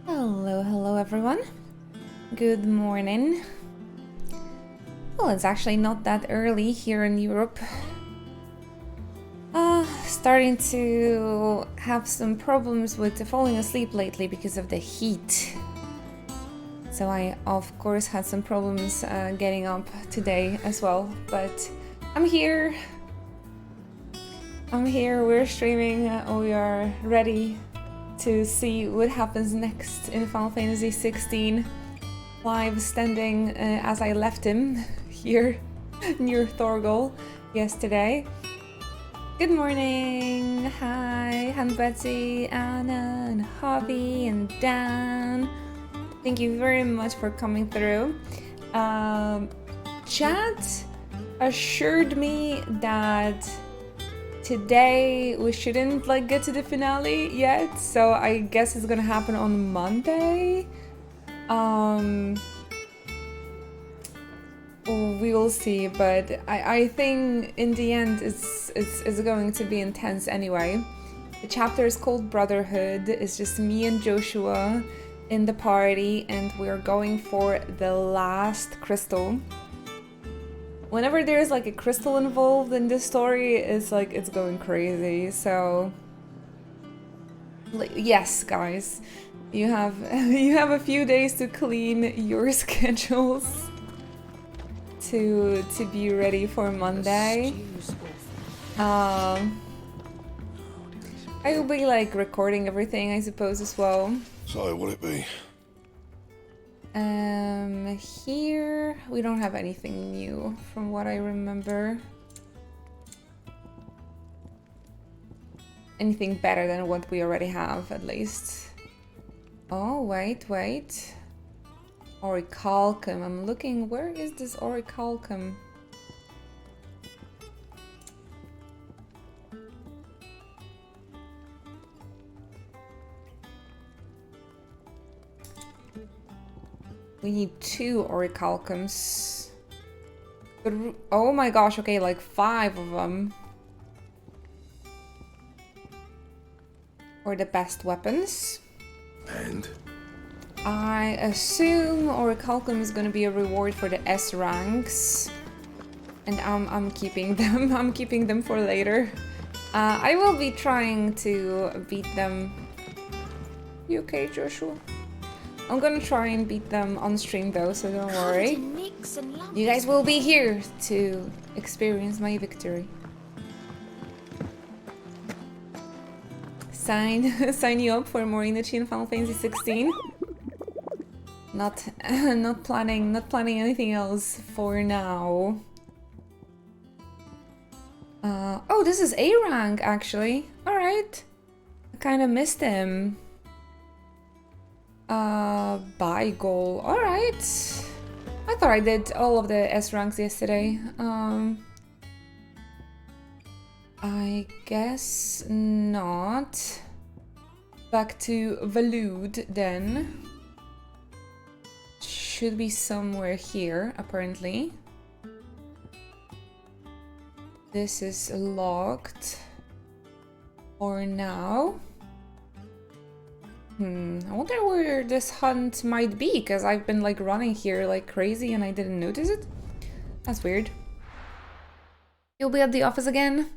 Hello everyone. Good morning. Well, it's actually not that early here in Europe. Starting to have some problems with falling asleep lately because of the heat. So I, of course, had some problems getting up today as well. But I'm here. We're streaming. We are ready to see what happens next in Final Fantasy XVI. Live standing as I left him here near Thorgol yesterday. Good morning! Hi, and Betsy, Anna, and Javi, and Dan. Thank you very much for coming through. Chat assured me that today we shouldn't get to the finale yet, so I guess it's gonna happen on Monday. We will see, but I think in the end it's going to be intense anyway. The chapter is called Brotherhood. It's just me and Joshua in the party, and we're going for the last crystal. Whenever there's a crystal involved in this story, it's going crazy. So yes, guys, you have a few days to clean your schedules to be ready for Monday. I will be recording everything, I suppose, as well. So will it be? Here we don't have anything new from what I remember. Anything better than what we already have, at least. Oh, wait. Orichalcum. I'm looking. Where is this Orichalcum? We need 2 Orichalcums. But, oh my gosh, okay, 5 of them. For the best weapons. And? I assume Orichalcum is gonna be a reward for the S ranks. And I'm keeping them. I'm keeping them for later. I will be trying to beat them. You okay, Joshua? I'm gonna try and beat them on stream though, so don't worry. You guys will be here to experience my victory. Sign you up for more Inochi in Final Fantasy 16. Not planning anything else for now. Oh, this is A rank actually. All right, I kind of missed him. Buy goal. All right. I thought I did all of the S ranks yesterday. I guess not. Back to Valud then. Should be somewhere here, apparently. This is locked. For now. I wonder where this hunt might be, because I've been running here like crazy and I didn't notice it. That's weird. You'll be at the office again?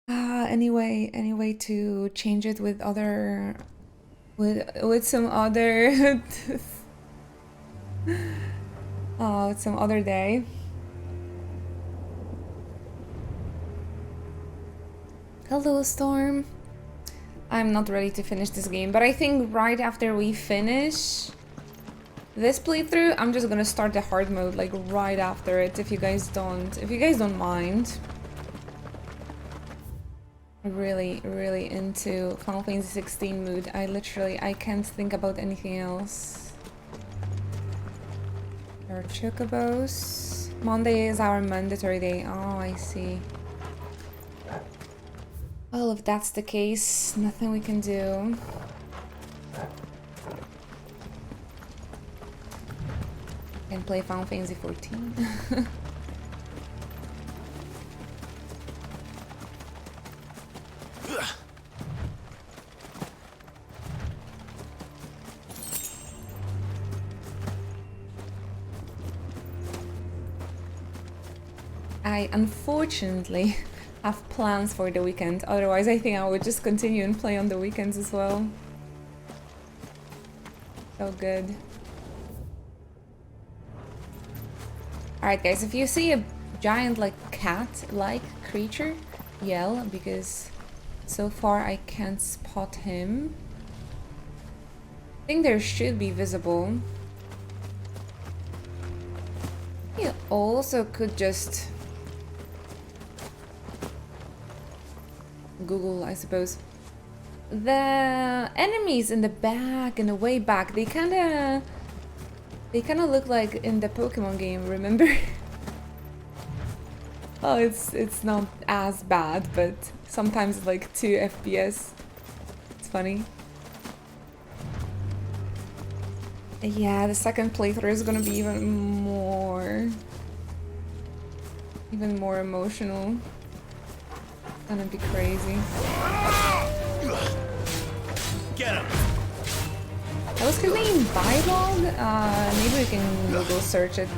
Any way to change it with other... with some other... oh, it's some other day. Hello, Storm. I'm not ready to finish this game, but I think right after we finish this playthrough, I'm just gonna start the hard mode right after it, if you guys don't mind. really, really into Final Fantasy 16 mood. I can't think about anything else. There are chocobos. Monday is our mandatory day. Oh, I see. Well, if that's the case, nothing we can do. Can play Final Fantasy 14. I unfortunately have plans for the weekend, otherwise I think I would just continue and play on the weekends as well. So good. Alright guys, if you see a giant like cat-like creature, yell, because so far I can't spot him. I think there should be visible. You also could just Google, I suppose. The enemies in the back, in the way back, they kinda look like in the Pokemon game, remember? Oh, it's not as bad, but sometimes it's like 2 FPS. It's funny. Yeah, the second playthrough is gonna be even more emotional. It's gonna be crazy. Get him! That was his name, Bylog? Maybe we can Google search it.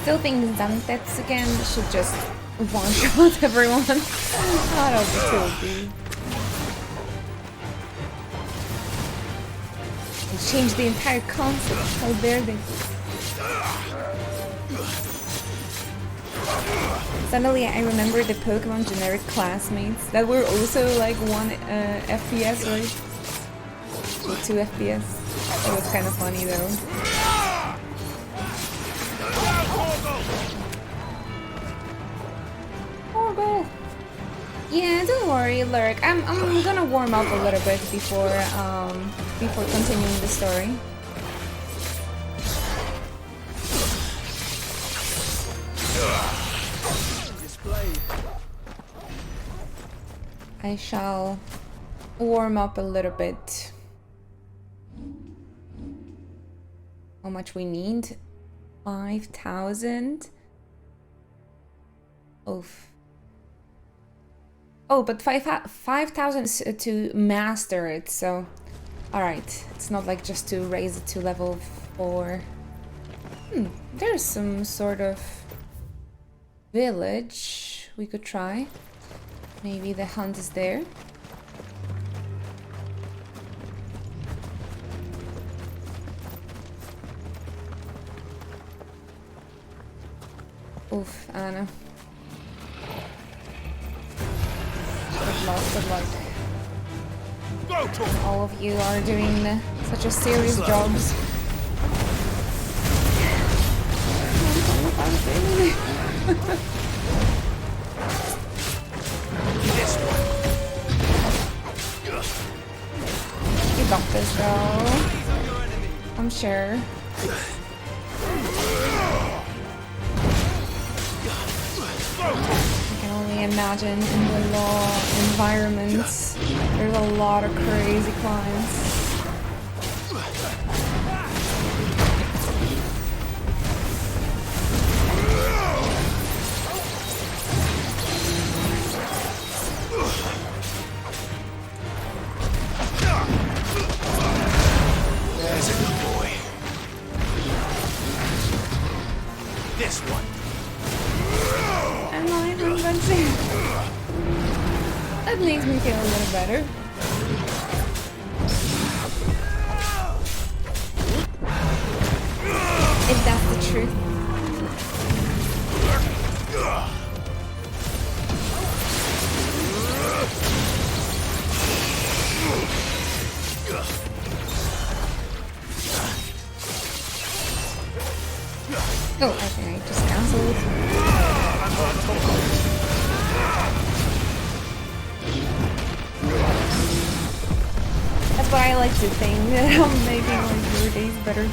Still think Zantetsu again should just one-shot everyone. That would be too good. And change the entire concept. How dare they? Suddenly I remember the Pokemon generic classmates that were also like 1 FPS, right? Or 2 FPS. It was kind of funny though. Yeah, don't worry, Lurk. I'm gonna warm up a little bit before continuing the story. I shall warm up a little bit. How much we need? 5,000. Oof. Oh, but 5,000 to master it, so... Alright, it's not like just to raise it to level 4. There's some sort of village we could try. Maybe the hunt is there. Oof, I don't know. Good luck. All of you are doing such a serious jobs. You got this, though. I'm sure. I can only imagine in the law environments, there's a lot of crazy clients. There's a good boy. This one. I'm not even fencing. That makes me feel a little better. truth. Oh, I think I just cancelled. That's what I like to think, that I'm making like your days better.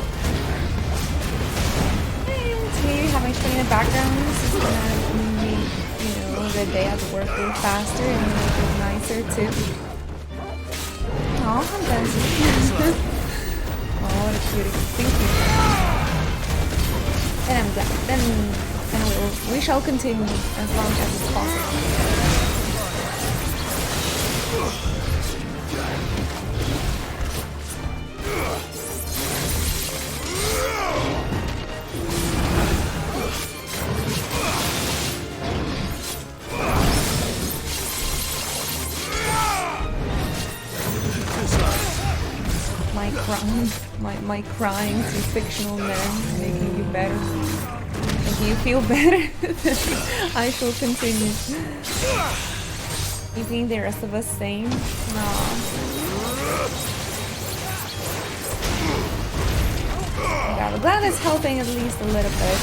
And maybe having stream in the background is gonna make, you know, the day at work go faster and make it nicer too. Aw, I'm dancing. Oh, what a cutie. Thank you. Then I'm glad. Then we shall continue as long as it's possible. My crying to fictional men making you better, making you feel better. I shall continue. You think the rest of us same? No. Yeah, I'm glad it's helping at least a little bit.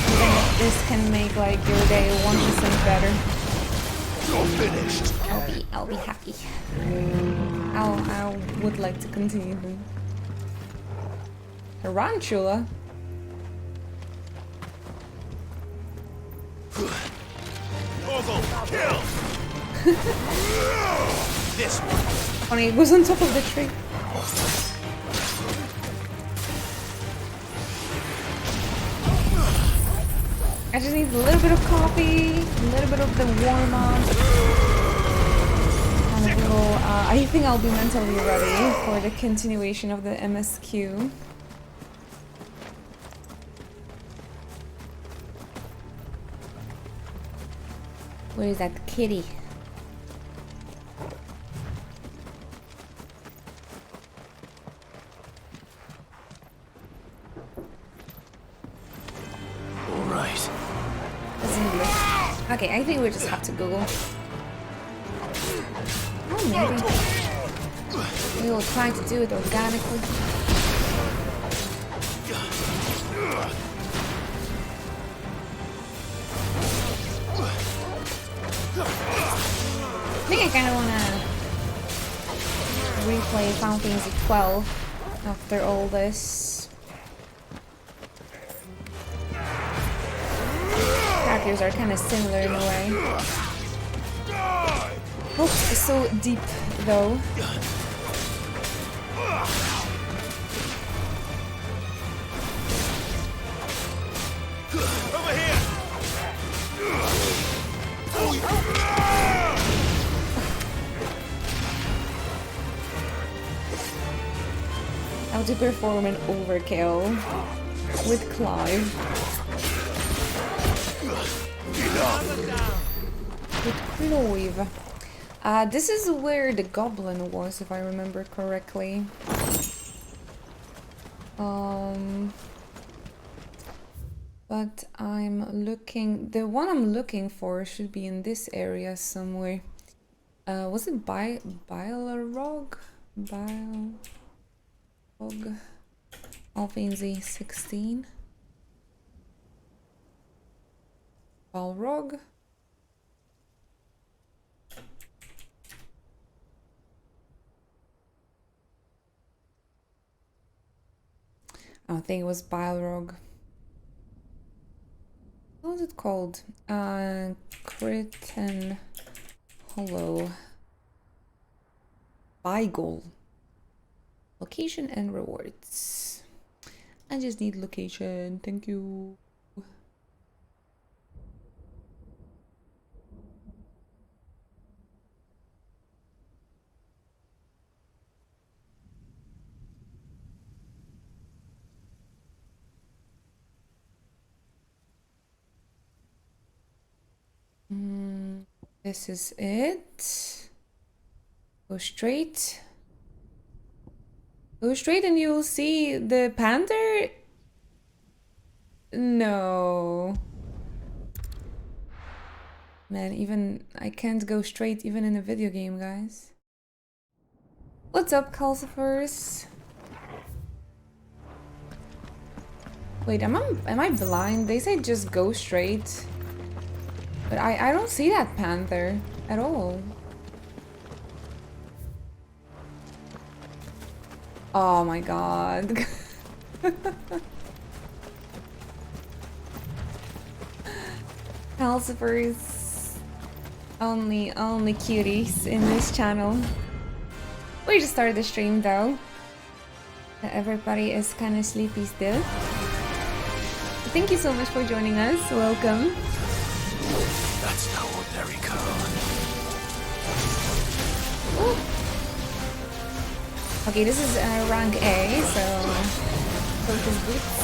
I think this can make like your day 1% better. You're finished. I'll be happy. I would like to continue. Tarantula? Ogle, kill! This one. Funny, it was on top of the tree. I just need a little bit of coffee, a little bit of the warm up. And we'll, I think I'll be mentally ready for the continuation of the MSQ. What is that kitty? All right. That's English. Okay, I think we just have to Google. Oh, maybe. We will try to do it organically. I think I kind of want to replay Final Fantasy 12 after all this. Characters are kind of similar in a way. Oh, it's so deep though. Over here. How to perform an overkill with Clive. With Clive. This is where the goblin was, if I remember correctly. But I'm looking... The one I'm looking for should be in this area somewhere. Was it Bilerog? Bilerog? Alphanzy 16? Balrog? I think it was Balrog. What was it called? Critan Hollow. Beigel. Location and rewards. I just need location. Thank you. This is it. Go straight. Go straight and you'll see the panther? No. Man, even I can't go straight even in a video game, guys. What's up, Calcifers? Wait, am I blind? They say just go straight. But I don't see that panther at all. Oh my god. Calcifers. Only cuties in this channel. We just started the stream though. Everybody is kind of sleepy still. Thank you so much for joining us. Welcome. That's no ordinary card. Ooh. Okay, this is rank A, so focus boots.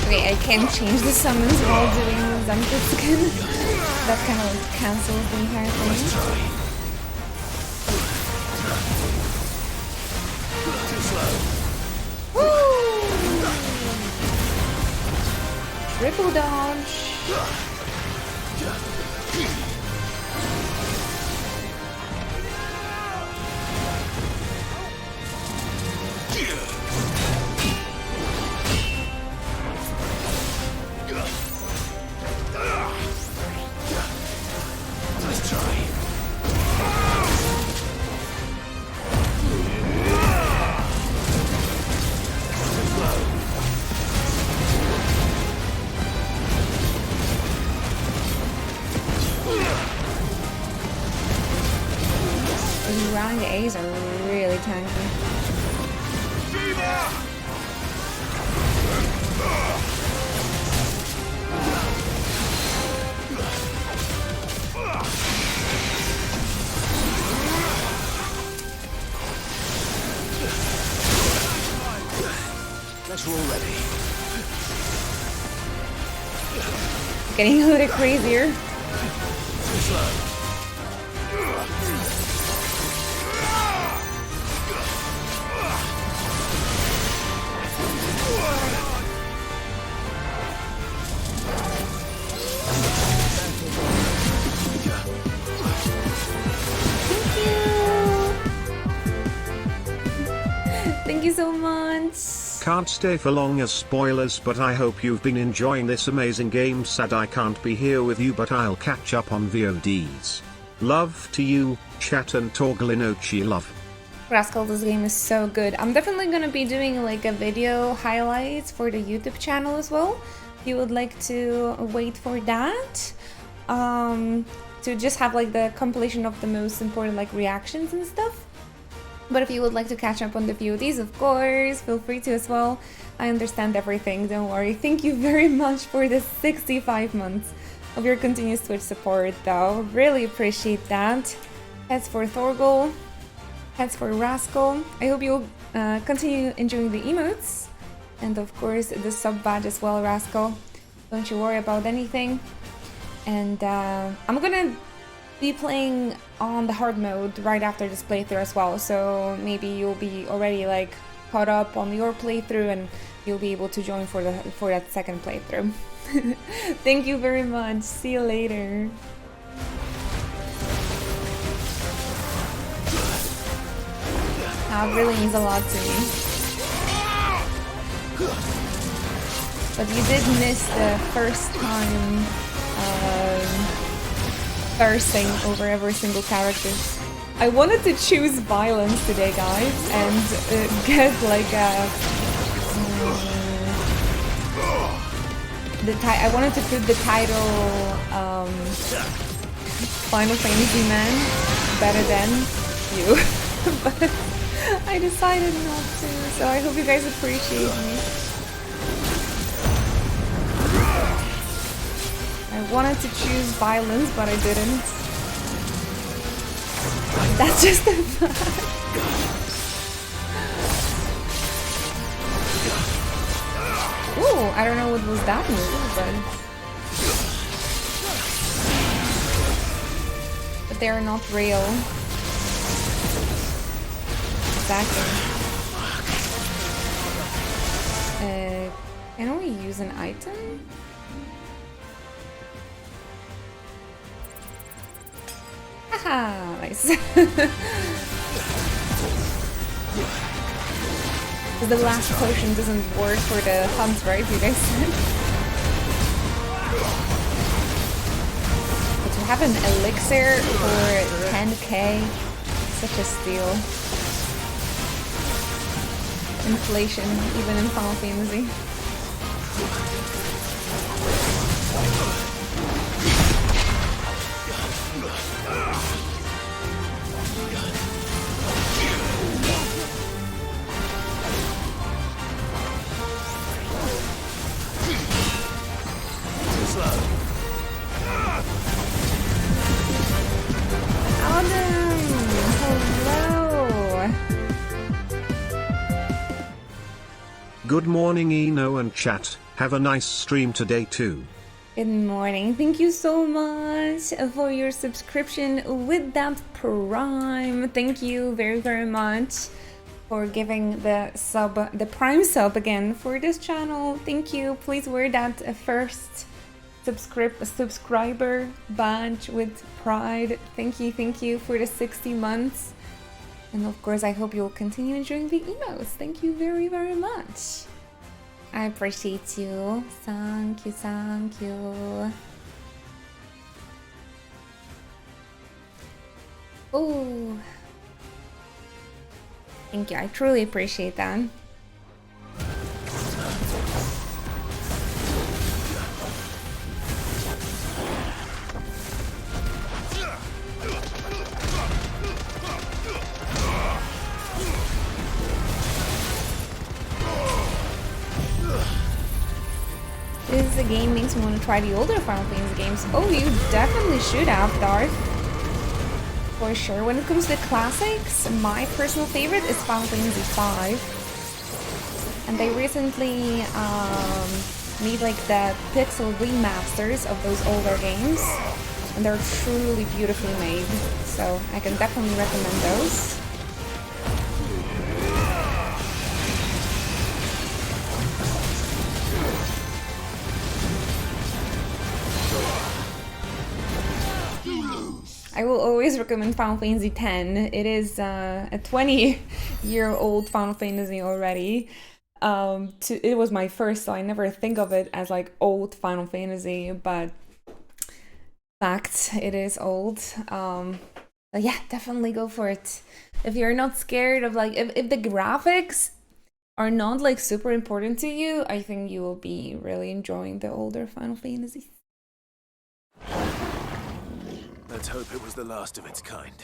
Okay, I can't change the summons while doing Zamkut skin. That kind of like cancels the entire thing. Woo! Triple dodge. Round A's are really tanky. Guess we're all ready. Getting a little crazier. Too slow. Thank you so much. Can't stay for long as spoilers, but I hope you've been enjoying this amazing game. Sad I can't be here with you, but I'll catch up on VODs. Love to you, chat and Torglinochi love. Rascal, this game is so good. I'm definitely gonna be doing like a video highlights for the YouTube channel as well. If you would like to wait for that. To just have like the compilation of the most important like reactions and stuff. But if you would like to catch up on the VODs, of course, feel free to as well. I understand everything, don't worry. Thank you very much for the 65 months of your continuous Twitch support, though. Really appreciate that. Heads for Thorgal. Heads for Rascal. I hope you'll continue enjoying the emotes. And of course, the sub badge as well, Rascal. Don't you worry about anything. And I'm gonna be playing on the hard mode right after this playthrough as well, so maybe you'll be already like caught up on your playthrough and you'll be able to join for that second playthrough. Thank you very much. See you later. That really means a lot to me. But you did miss the first time thirsting over every single character. I wanted to choose violence today, guys, and get like a... I wanted to put the title Final Fantasy Man better than you, but I decided not to, so I hope you guys appreciate me. I wanted to choose violence, but I didn't. That's just a fact. Ooh, I don't know what was that move, but they are not real. Exactly. Can we use an item? Haha, nice. The last potion doesn't work for the hunt, right? You guys said. But to have an elixir for 10k, such a steal. Inflation, even in Final Fantasy. Good morning Eno and chat, have a nice stream today too. Good morning, thank you so much for your subscription with that Prime. Thank you very, very much for giving the Prime sub again for this channel. Thank you, please wear that first subscriber badge with pride. Thank you for the 60 months. And of course, I hope you'll continue enjoying the emotes. Thank you very, very much. I appreciate you. Thank you, thank you. Oh, thank you. I truly appreciate that. This game makes me want to try the older Final Fantasy games. Oh, you definitely should have, Darth. For sure. When it comes to classics, my personal favorite is Final Fantasy V. And they recently made like the pixel remasters of those older games. And they're truly beautifully made. So I can definitely recommend those. I will always recommend Final Fantasy X. It is a 20-year-old Final Fantasy already. It was my first, so I never think of it as like old Final Fantasy, but fact, it is old. But yeah, definitely go for it. If you're not scared of like, if the graphics are not like super important to you, I think you will be really enjoying the older Final Fantasies. Let's hope it was the last of its kind.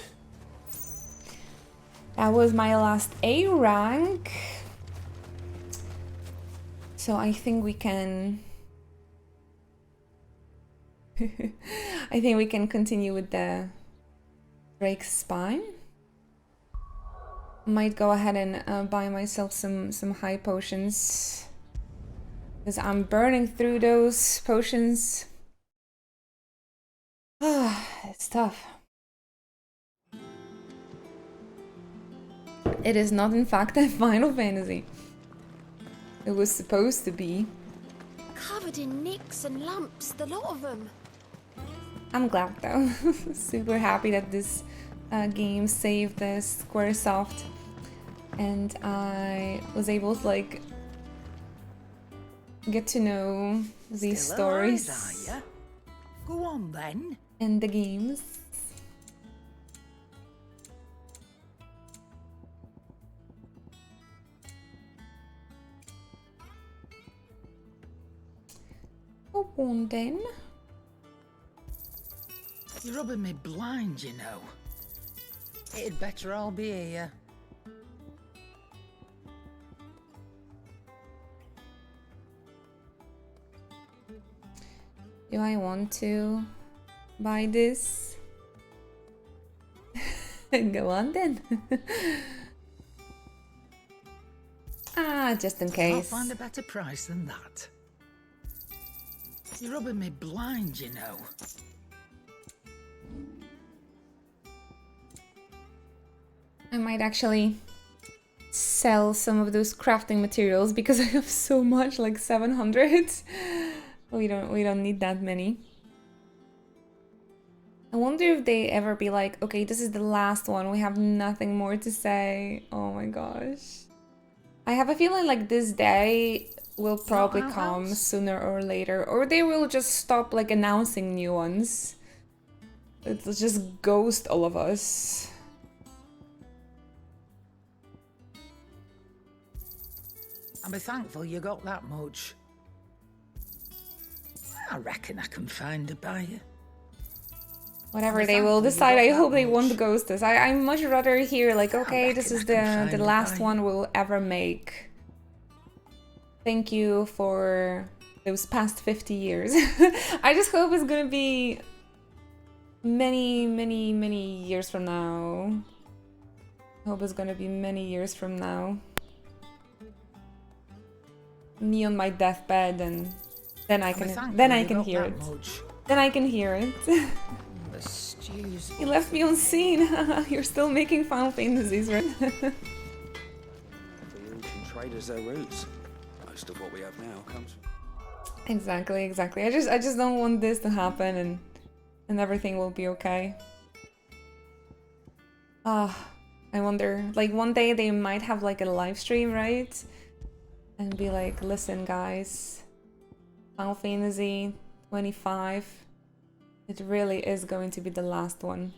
That was my last A rank. So I think we can... I think we can continue with the Drake's Spine. Might go ahead and buy myself some high potions. Because I'm burning through those potions. It's tough. It is not, in fact, a Final Fantasy. It was supposed to be. Covered in nicks and lumps, the lot of them. I'm glad though. Super happy that this game saved the Squaresoft, and I was able to like get to know these Still stories alive, are ya? Go on then. and the games. Go on then. You're rubbing me blind, you know. It'd better all be here. Do I want to buy this? Go on then. Just in I'll case. find a better price than that. You're rubbing me blind, you know. I might actually sell some of those crafting materials because I have so much, like 700. We don't need that many. I wonder if they ever be like, okay, this is the last one. We have nothing more to say. Oh my gosh. I have a feeling like this day will probably come sooner or later, or they will just stop like announcing new ones. It'll just ghost all of us. I'll be thankful you got that much. I reckon I can find a buyer. Whatever they will decide, I hope they won't ghost us. I much rather hear like, okay, this is the last one we'll ever make. Thank you for those past 50 years. I just hope it's gonna be many, many, many years from now. I hope it's gonna be many years from now. Me on my deathbed, and then I can hear it. Then I can hear it. The stews. You left me on scene. You're still making Final Fantasies, right? The ancient traders their roots. Most of what we have now comes. Exactly. I just don't want this to happen, and everything will be okay. I wonder, like one day they might have like a live stream, right? And be like, listen guys, Final Fantasy 25, it really is going to be the last one.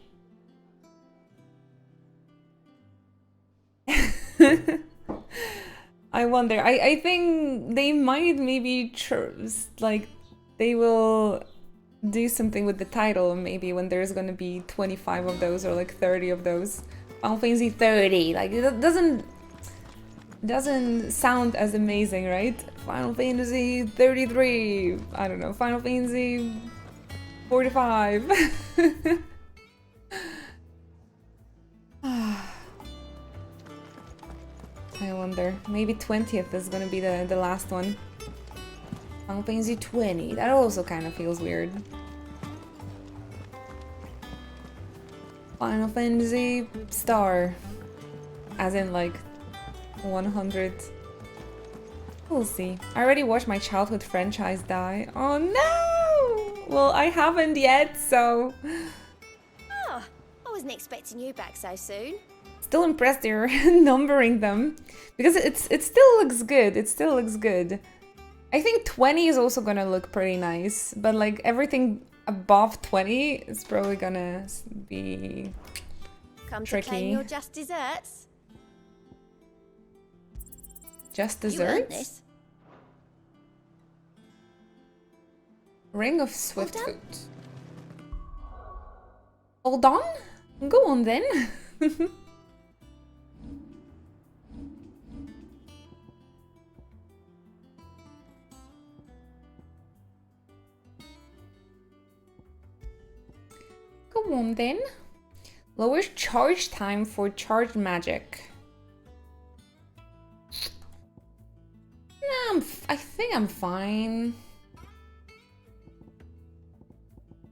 I wonder, I think they might maybe like they will do something with the title maybe when there's gonna be 25 of those or like 30 of those. Final Fantasy 30, like it doesn't sound as amazing, right? Final Fantasy 33, I don't know, Final Fantasy 45. I wonder, maybe 20th is gonna be the last one. Final Fantasy 20, that also kind of feels weird. Final Fantasy Star, as in like 100. We'll see. I already watched my childhood franchise die. Oh no! Well, I haven't yet, so... Oh, I wasn't expecting you back so soon. Still impressed they're numbering them. Because it still looks good. It still looks good. I think 20 is also gonna look pretty nice. But like everything above 20 is probably gonna be Come tricky. to claim your just desserts. Just You earned desserts? this. Ring of Swift All done? Foot. All done? Go on then. Come on then. Lowers charge time for charged magic. Nah, I think I'm fine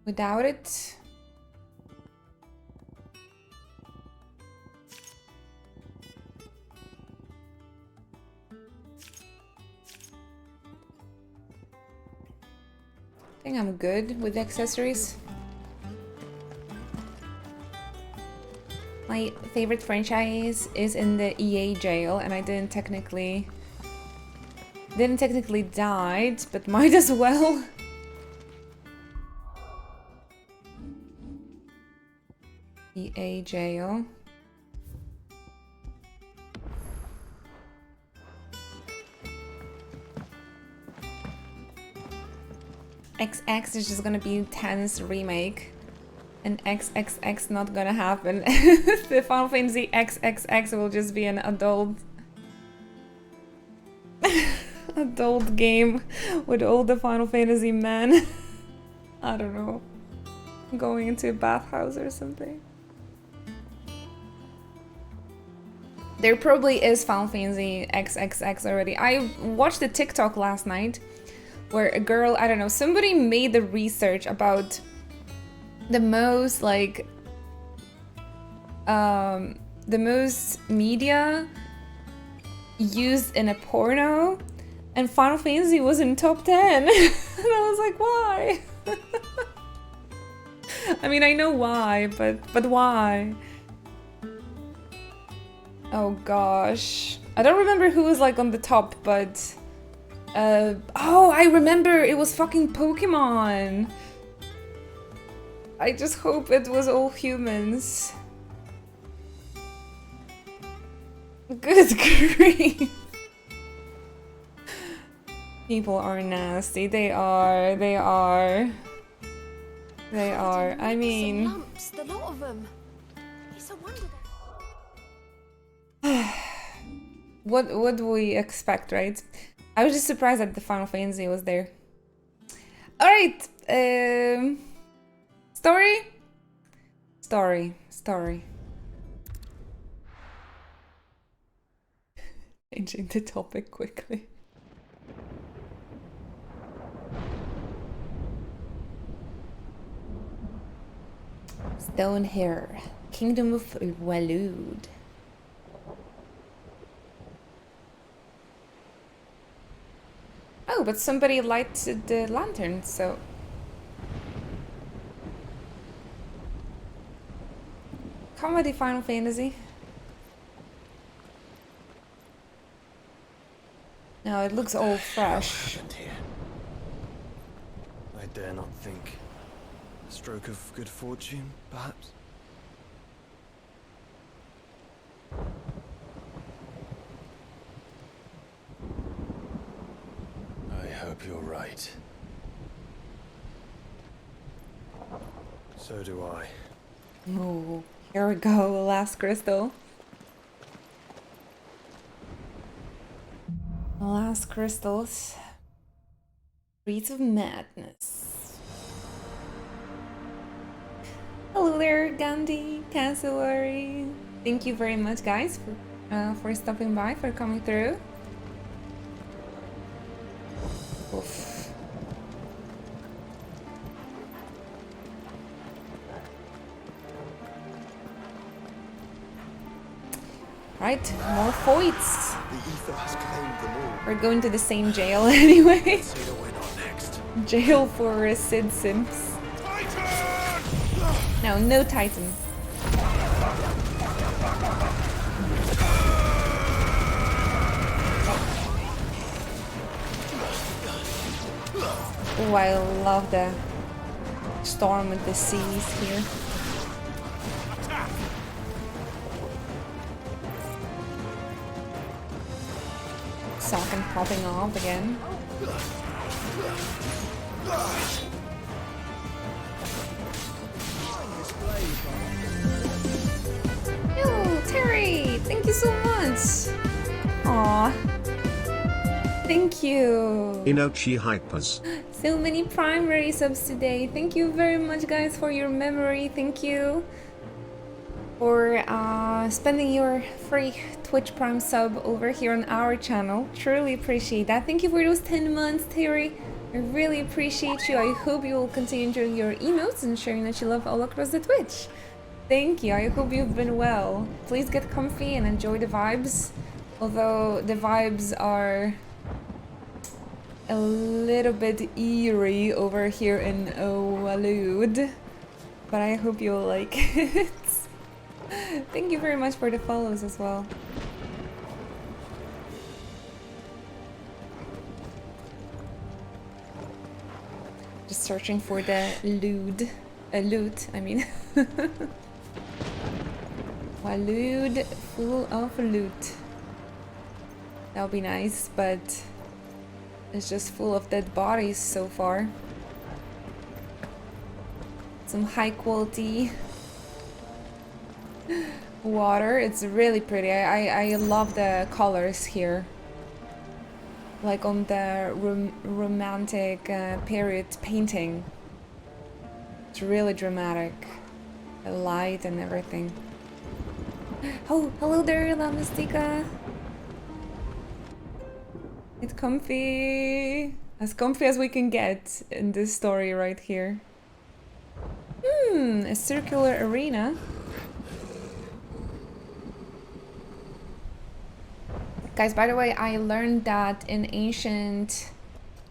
without it. I think I'm good with the accessories. My favorite franchise is in the EA jail, and I didn't technically died, but might as well. EA jail. XX is just gonna be 10's remake. And XXX not gonna happen. The Final Fantasy XXX will just be an adult game with all the Final Fantasy men. I don't know. Going into a bathhouse or something. There probably is Final Fantasy XXX already. I watched a TikTok last night where a girl, I don't know, somebody made the research about the most like the most media used in a porno, and Final Fantasy was in top 10. And I was like, why? I mean, I know why, but why? Oh gosh, I don't remember who was like on the top, but oh, I remember, it was fucking Pokemon. I just hope it was all humans. Good grief. People are nasty. They are. I mean, lumps, the lot of them. It's a wonder what do we expect, right? I was just surprised that the Final Fantasy was there. All right. Story. Changing the topic quickly. Stone Hair, Kingdom of Waloed. Oh, but somebody lighted the lantern, so... Comedy Final Fantasy. No, it looks all fresh. Here? I dare not think. A stroke of good fortune, perhaps? I hope you're right. So do I. Oh, here we go, last crystal. Last crystals. Streets of Madness. Hello there, Gandhi, Cassowary. Thank you very much, guys, for stopping by, for coming through. Oof. Right, more fights. The ether has claimed them all. We're going to the same jail anyway. See that we're not next. Jail for Sid Sims. No, no Titan. Oh, I love the storm of the seas here. Sock and popping off again. Yo, Terry! Thank you so much! Aw. Thank you! Inochi Hypers. So many primary subs today. Thank you very much, guys, for your memory. Thank you for spending your free Twitch Prime sub over here on our channel. Truly appreciate that. Thank you for those 10 months, Terry. I really appreciate you. I hope you will continue enjoying your emotes and sharing that you love all across the Twitch. Thank you. I hope you've been well. Please get comfy and enjoy the vibes. Although the vibes are a little bit eerie over here in Walud, but I hope you'll like it. Thank you very much for the follows as well. Just searching for the loot, I mean. Walud full of loot. That'll be nice, but it's just full of dead bodies so far. Some high quality water. It's really pretty. I love the colors here. Like on the romantic period painting. It's really dramatic. The light and everything. Oh, hello there, La Mystica. It's comfy as we can get in this story right here. A circular arena. Guys, by the way, I learned that in ancient...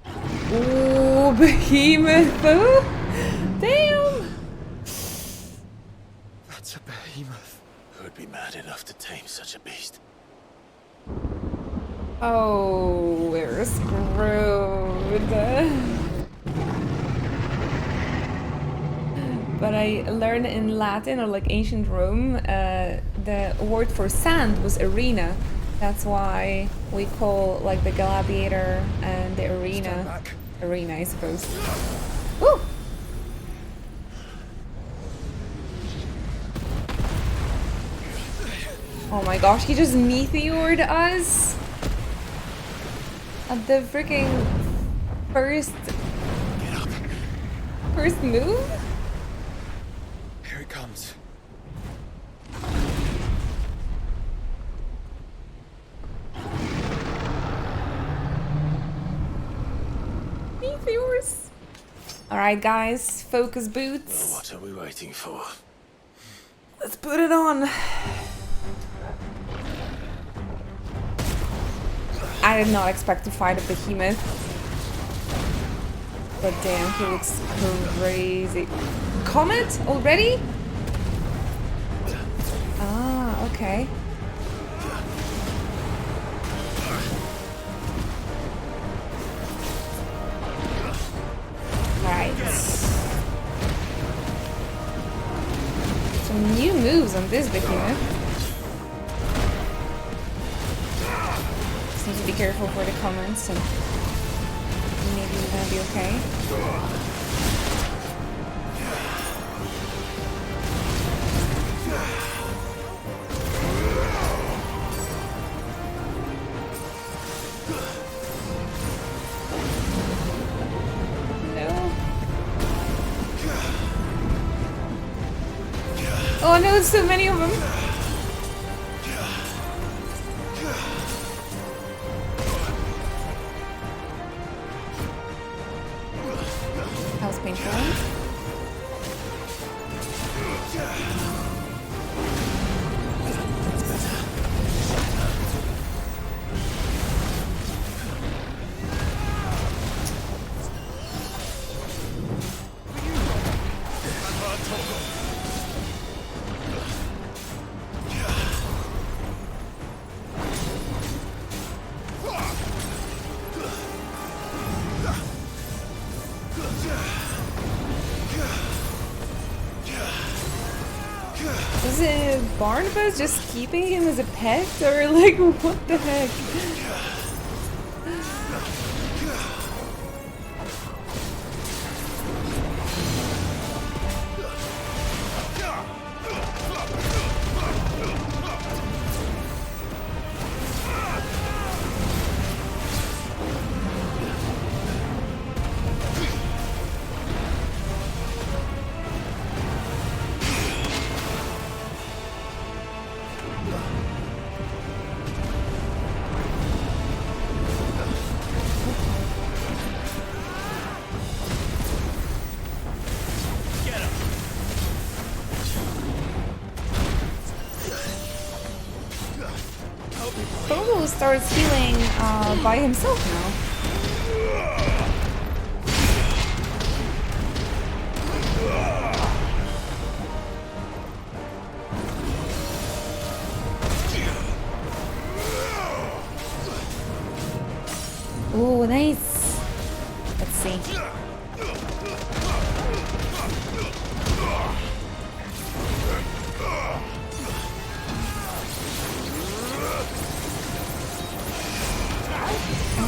Oh, behemoth! Oh, damn! That's a behemoth. Who would be mad enough to tame such a beast? Oh, we're screwed. But I learned in Latin, or like ancient Rome, the word for sand was arena. That's why we call like the gladiator and the arena, I suppose. Woo! Oh my gosh, he just meteored us at the freaking first move? Here it comes. Meteors. Alright guys, focus boots. What are we waiting for? Let's put it on. I did not expect to fight a behemoth. But damn, he looks crazy. Comet already? Ah, okay. Alright. Some new moves on this behemoth. Just need to be careful for the comments and maybe we're gonna be okay. Oh no, it's so many of them. That was painful. Is it Barnabas just keeping him as a pet, or like what the heck? starts healing by himself now. Oh, nice. Let's see.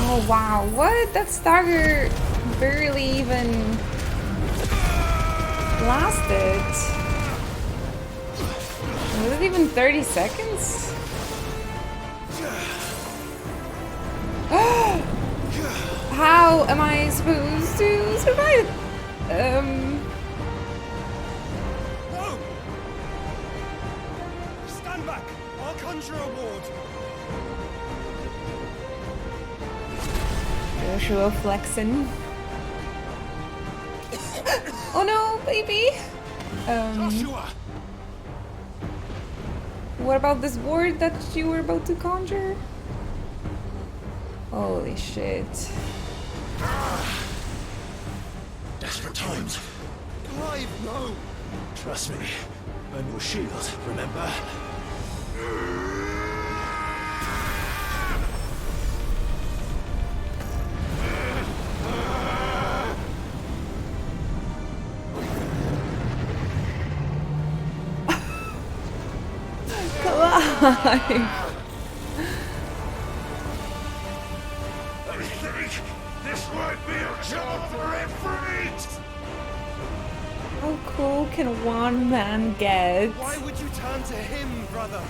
Oh wow, what? That stagger barely even lasted. Was it even 30 seconds? How am I supposed to survive? No! Stand back! I'll conjure a ward! Joshua flexing. Oh no, baby! Joshua! What about this ward that you were about to conjure? Holy shit. Desperate times. Clive, no! Trust me. Burn your shield, remember? Alive! This might be a job for Ifrit! How cool can one man get? Why would you turn to him, brother?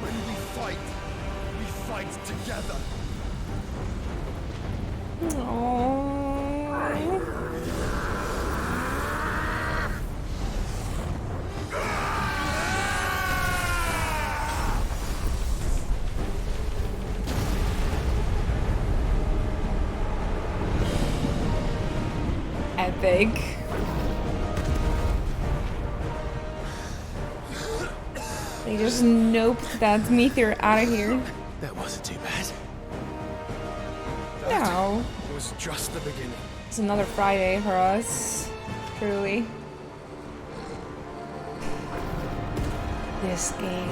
When we fight together. Aww. Epic. They just noped that meteor out of here. That wasn't too bad. No. It was just the beginning. It's another Friday for us. Truly. This game.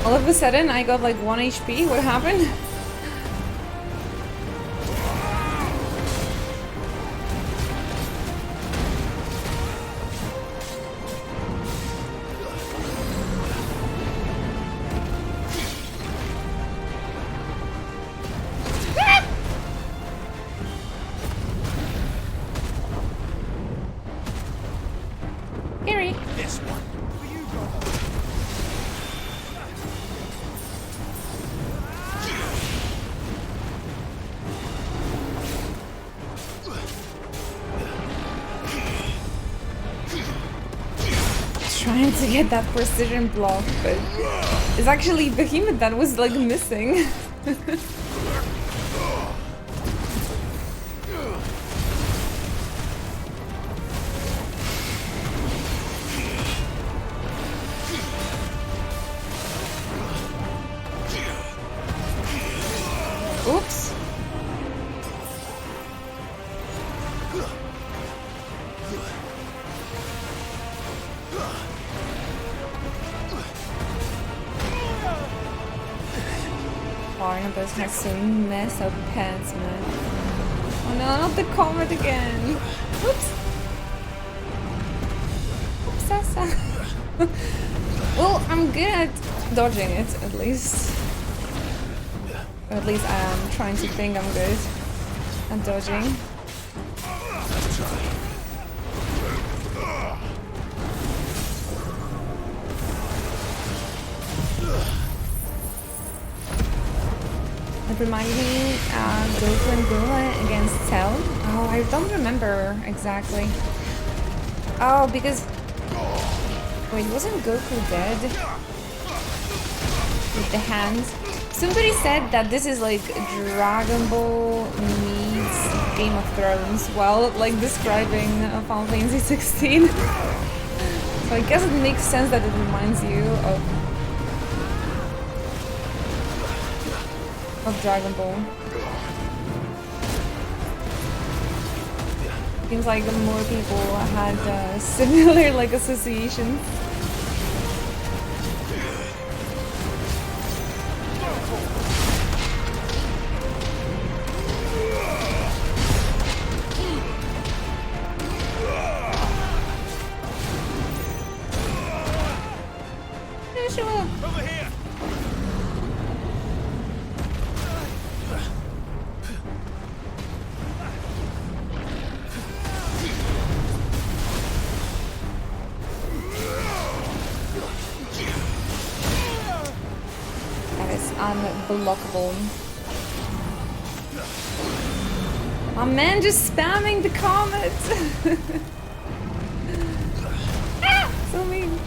All of a sudden, I got like 1 HP. What happened? Gary. This one for you, brother. Trying to get that precision block, but it's actually Behemoth that was like missing. Oops. Barnabas has some mess up pants, man. Oh no, not the comet again. Oops. Oops, well, I'm good at dodging it, at least. Or at least I'm trying to think I'm good at dodging. It reminded me Goku and Bulma against Cell. Oh, I don't remember exactly. Oh, because... Wait, wasn't Goku dead? With the hands? Somebody said that this is like Dragon Ball meets Game of Thrones while like describing Final Fantasy 16. So I guess it makes sense that it reminds you of Dragon Ball. Seems like more people had similar like associations. Over here! That is unblockable. My man just spamming the comet! Ah, so mean.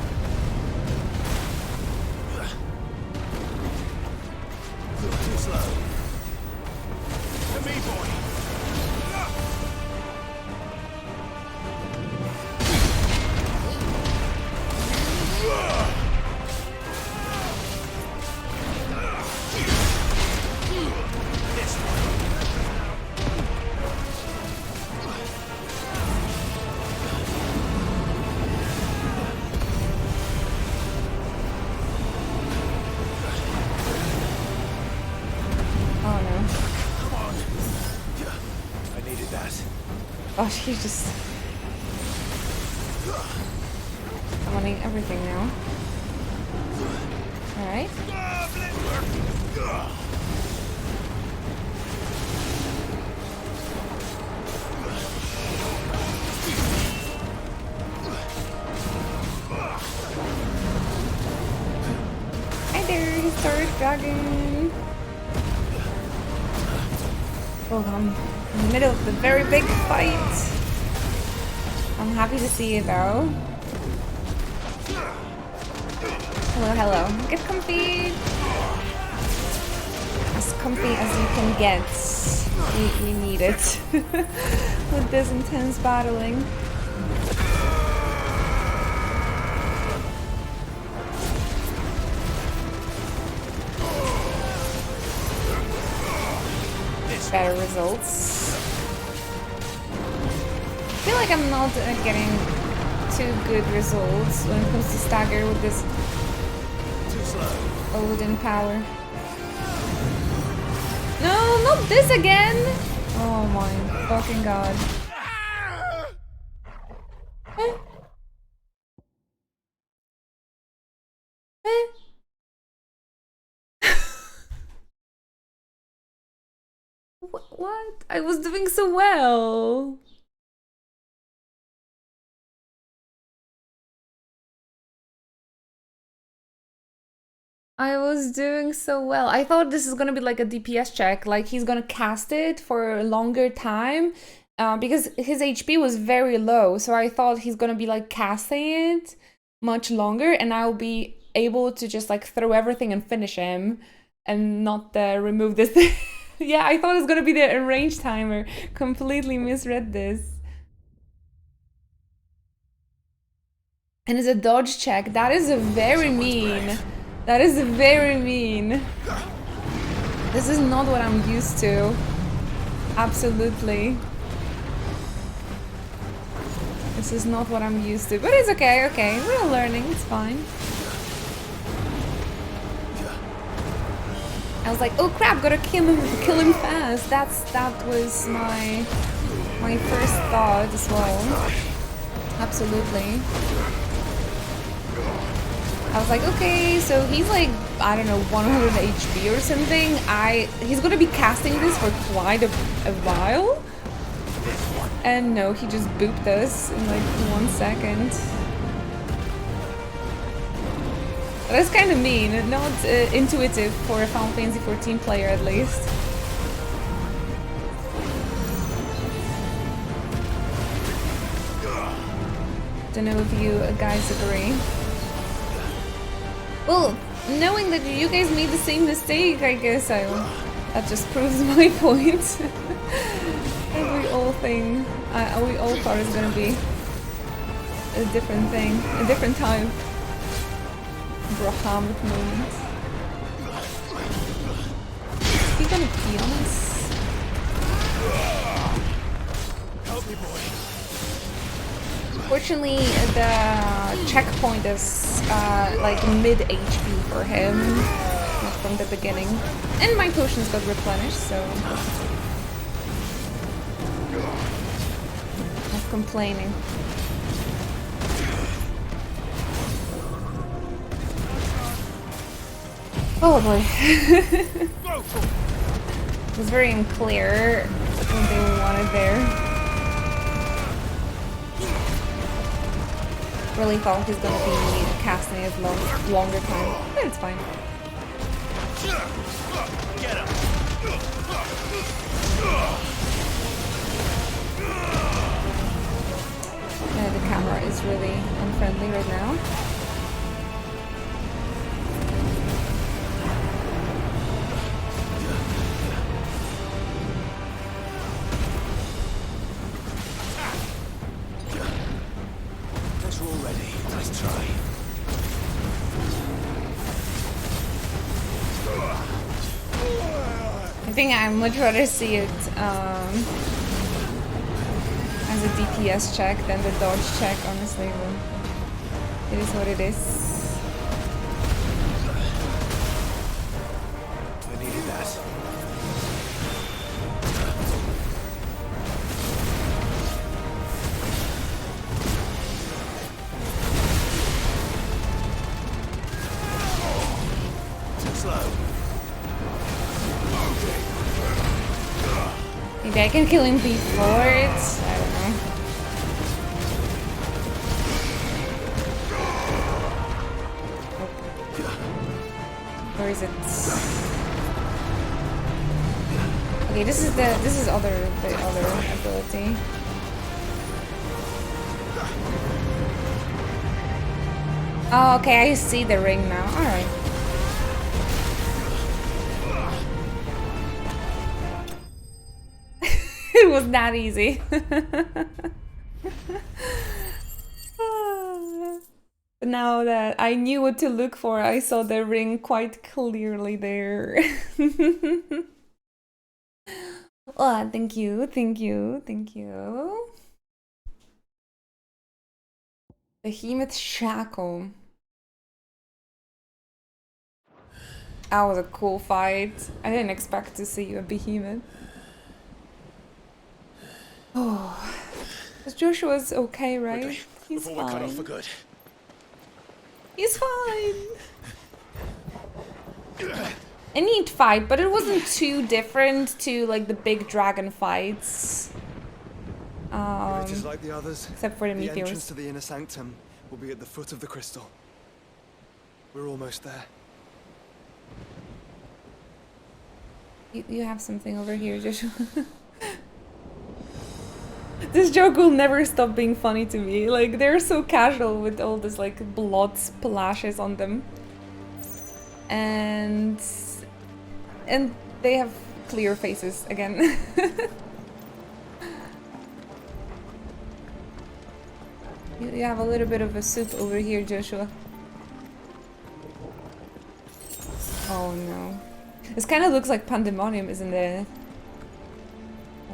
Too slow. To me, boy. Oh, she's just summoning everything now. Alright. Hi there, historic dragon. Oh, I'm in the middle of the very big fight. I'm happy to see you though. Hello, hello. Get comfy. As comfy as you can get. You need it. With this intense battling. Better results. I feel like I'm not getting too good results when it comes to stagger with this Odin power. No, not this again! Oh my fucking god. What? I was doing so well. I was doing so well. I thought this is gonna be like a DPS check, like he's gonna cast it for a longer time because his HP was very low. So I thought he's gonna be like casting it much longer and I'll be able to just like throw everything and finish him and not remove this thing. Yeah, I thought it was gonna be the range timer. Completely misread this. And it's a dodge check. That is a very mean. That is very mean. This is not what I'm used to. Absolutely. This is not what I'm used to. But it's okay, okay. We're all learning, it's fine. I was like, oh crap, gotta kill him fast. That was my first thought as well. Absolutely. I was like, okay, so he's like, I don't know, 100 HP or something. He's gonna be casting this for quite a while. And no, he just booped us in like 1 second. That's kind of mean, not intuitive for a Final Fantasy 14 player at least. Don't know if you guys agree. Well, knowing that you guys made the same mistake, I guess that just proves my point. we all thought it was gonna be a different thing, a different time. Brahamic moment. Is he gonna pee on us? Help me, boy. Fortunately, the checkpoint is like mid HP for him, not from the beginning. And my potions got replenished, so not complaining. Oh boy. It was very unclear what they wanted there. Really thought he's gonna be casting it longer time, but it's fine. Get him! The camera is really unfriendly right now. Nice try. I think I'd much rather see it as a DPS check than the dodge check, honestly, but it is what it is. I needed that. Maybe I can kill him before it? I don't know. Where is it? Okay, this is the other ability. Oh, okay, I see the ring now. Alright. It was that easy. But now that I knew what to look for, I saw the ring quite clearly there. Oh, thank you, thank you, thank you. Behemoth Shackle. That was a cool fight. I didn't expect to see a behemoth. Oh, Joshua's okay, right? Quickly, He's before we're cut off for fine. good. He's fine. A neat fight, but it wasn't too different to like the big dragon fights. If it is like the others, Except for the entrance meteors. to the inner sanctum will be at the foot of the crystal. We're almost there. You have something over here, Joshua. This joke will never stop being funny to me. Like, they're so casual with all this, like, blood splashes on them. And they have clear faces again. You have a little bit of a soup over here, Joshua. Oh no. This kind of looks like pandemonium, isn't it?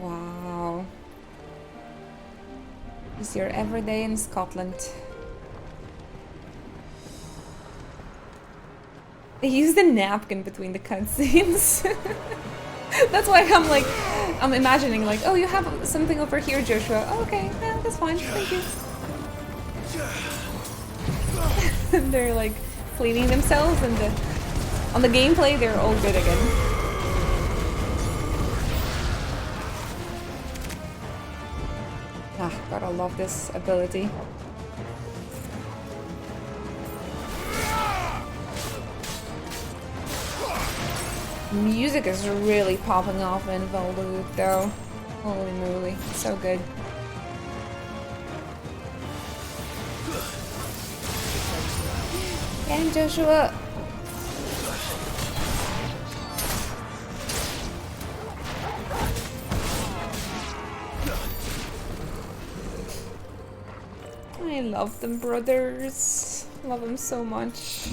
Wow. It's your everyday in Scotland. They used a napkin between the cutscenes. That's why I'm imagining like, oh, you have something over here, Joshua. Oh, okay, yeah, that's fine, thank you. They're like cleaning themselves, and on the gameplay they're all good again. Ah, gotta love this ability. Music is really popping off in Voldude though. Holy moly, so good. Get him, Joshua! I love them brothers. Love them so much.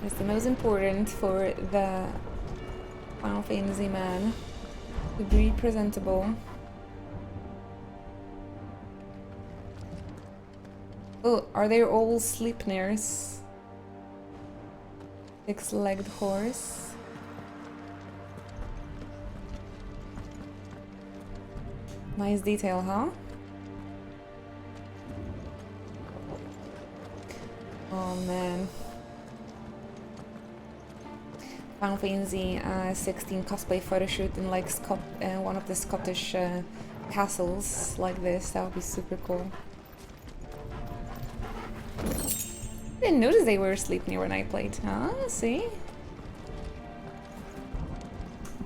It's the most important for the Final Fantasy man to be presentable. Oh, are they all Sleipnirs? Six-legged horse. Nice detail, huh? Oh man. Final Fantasy 16 cosplay photo shoot in like one of the Scottish castles like this. That would be super cool. I didn't notice they were Sleipnir when I played. Ah, see?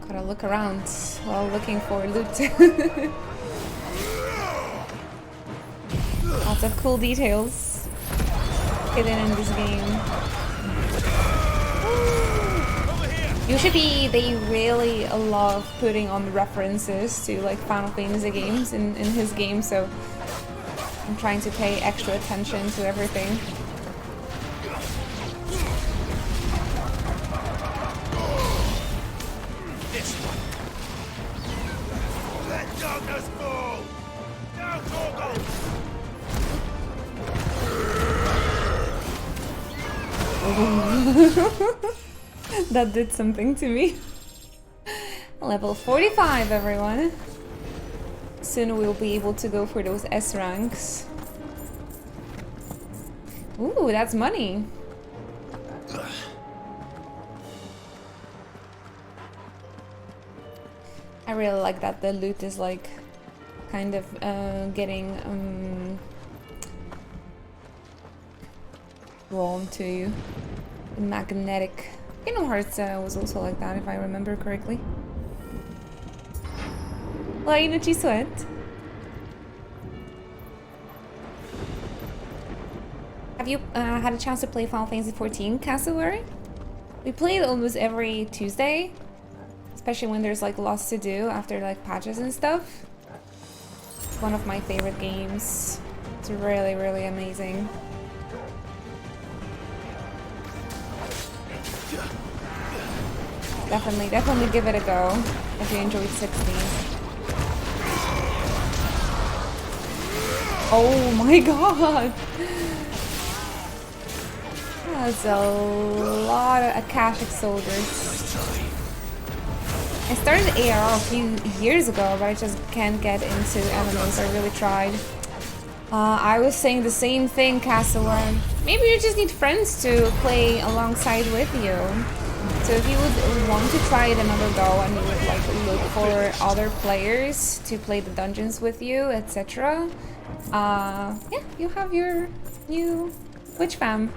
Gotta look around while looking for loot. Lots of cool details hidden in this game. Usually they really love putting on references to like Final Fantasy games in his game, so I'm trying to pay extra attention to everything. Let darkness fall! Now, Torgal! That did something to me. Level 45, everyone. Soon we'll be able to go for those S ranks. Ooh, that's money. I really like that the loot is like kind of getting drawn to you. Magnetic. Kingdom Hearts was also like that, if I remember correctly. Lainachi Sweat. Have you had a chance to play Final Fantasy 14 Cassowary? We play it almost every Tuesday, especially when there's like lots to do after like patches and stuff. It's one of my favorite games. It's really, really amazing. Definitely give it a go if you enjoyed 16. Oh my god! That's a lot of Akashic soldiers. I started AR a few years ago, but I just can't get into MMOs. I really tried. I was saying the same thing, Cassowary. Maybe you just need friends to play alongside with you. So if you would want to try it another go and you would like look for other players to play the dungeons with you, etc. Yeah, you have your new Twitch fam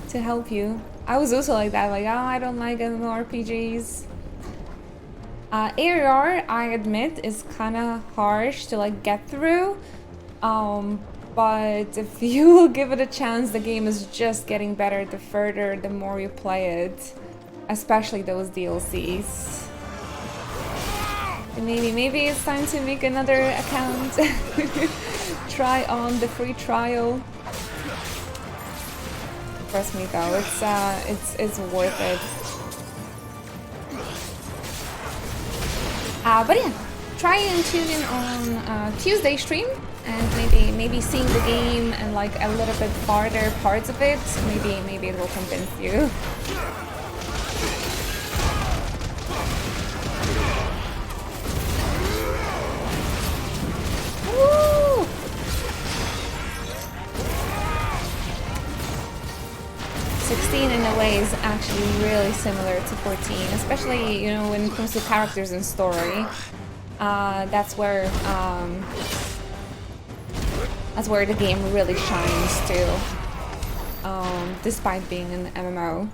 to help you. I was also like that, like, oh, I don't like MMORPGs. AR, I admit, is kind of harsh to like get through. But if you give it a chance, the game is just getting better the further, the more you play it. Especially those DLCs. And maybe it's time to make another account. Try on the free trial. Trust me though, it's worth it. But yeah, try and tune in on Tuesday stream. And maybe seeing the game and like a little bit farther parts of it, maybe it will convince you. Woo! '16 in a way is actually really similar to 14, especially when it comes to characters and story. That's where the game really shines too, despite being an MMO.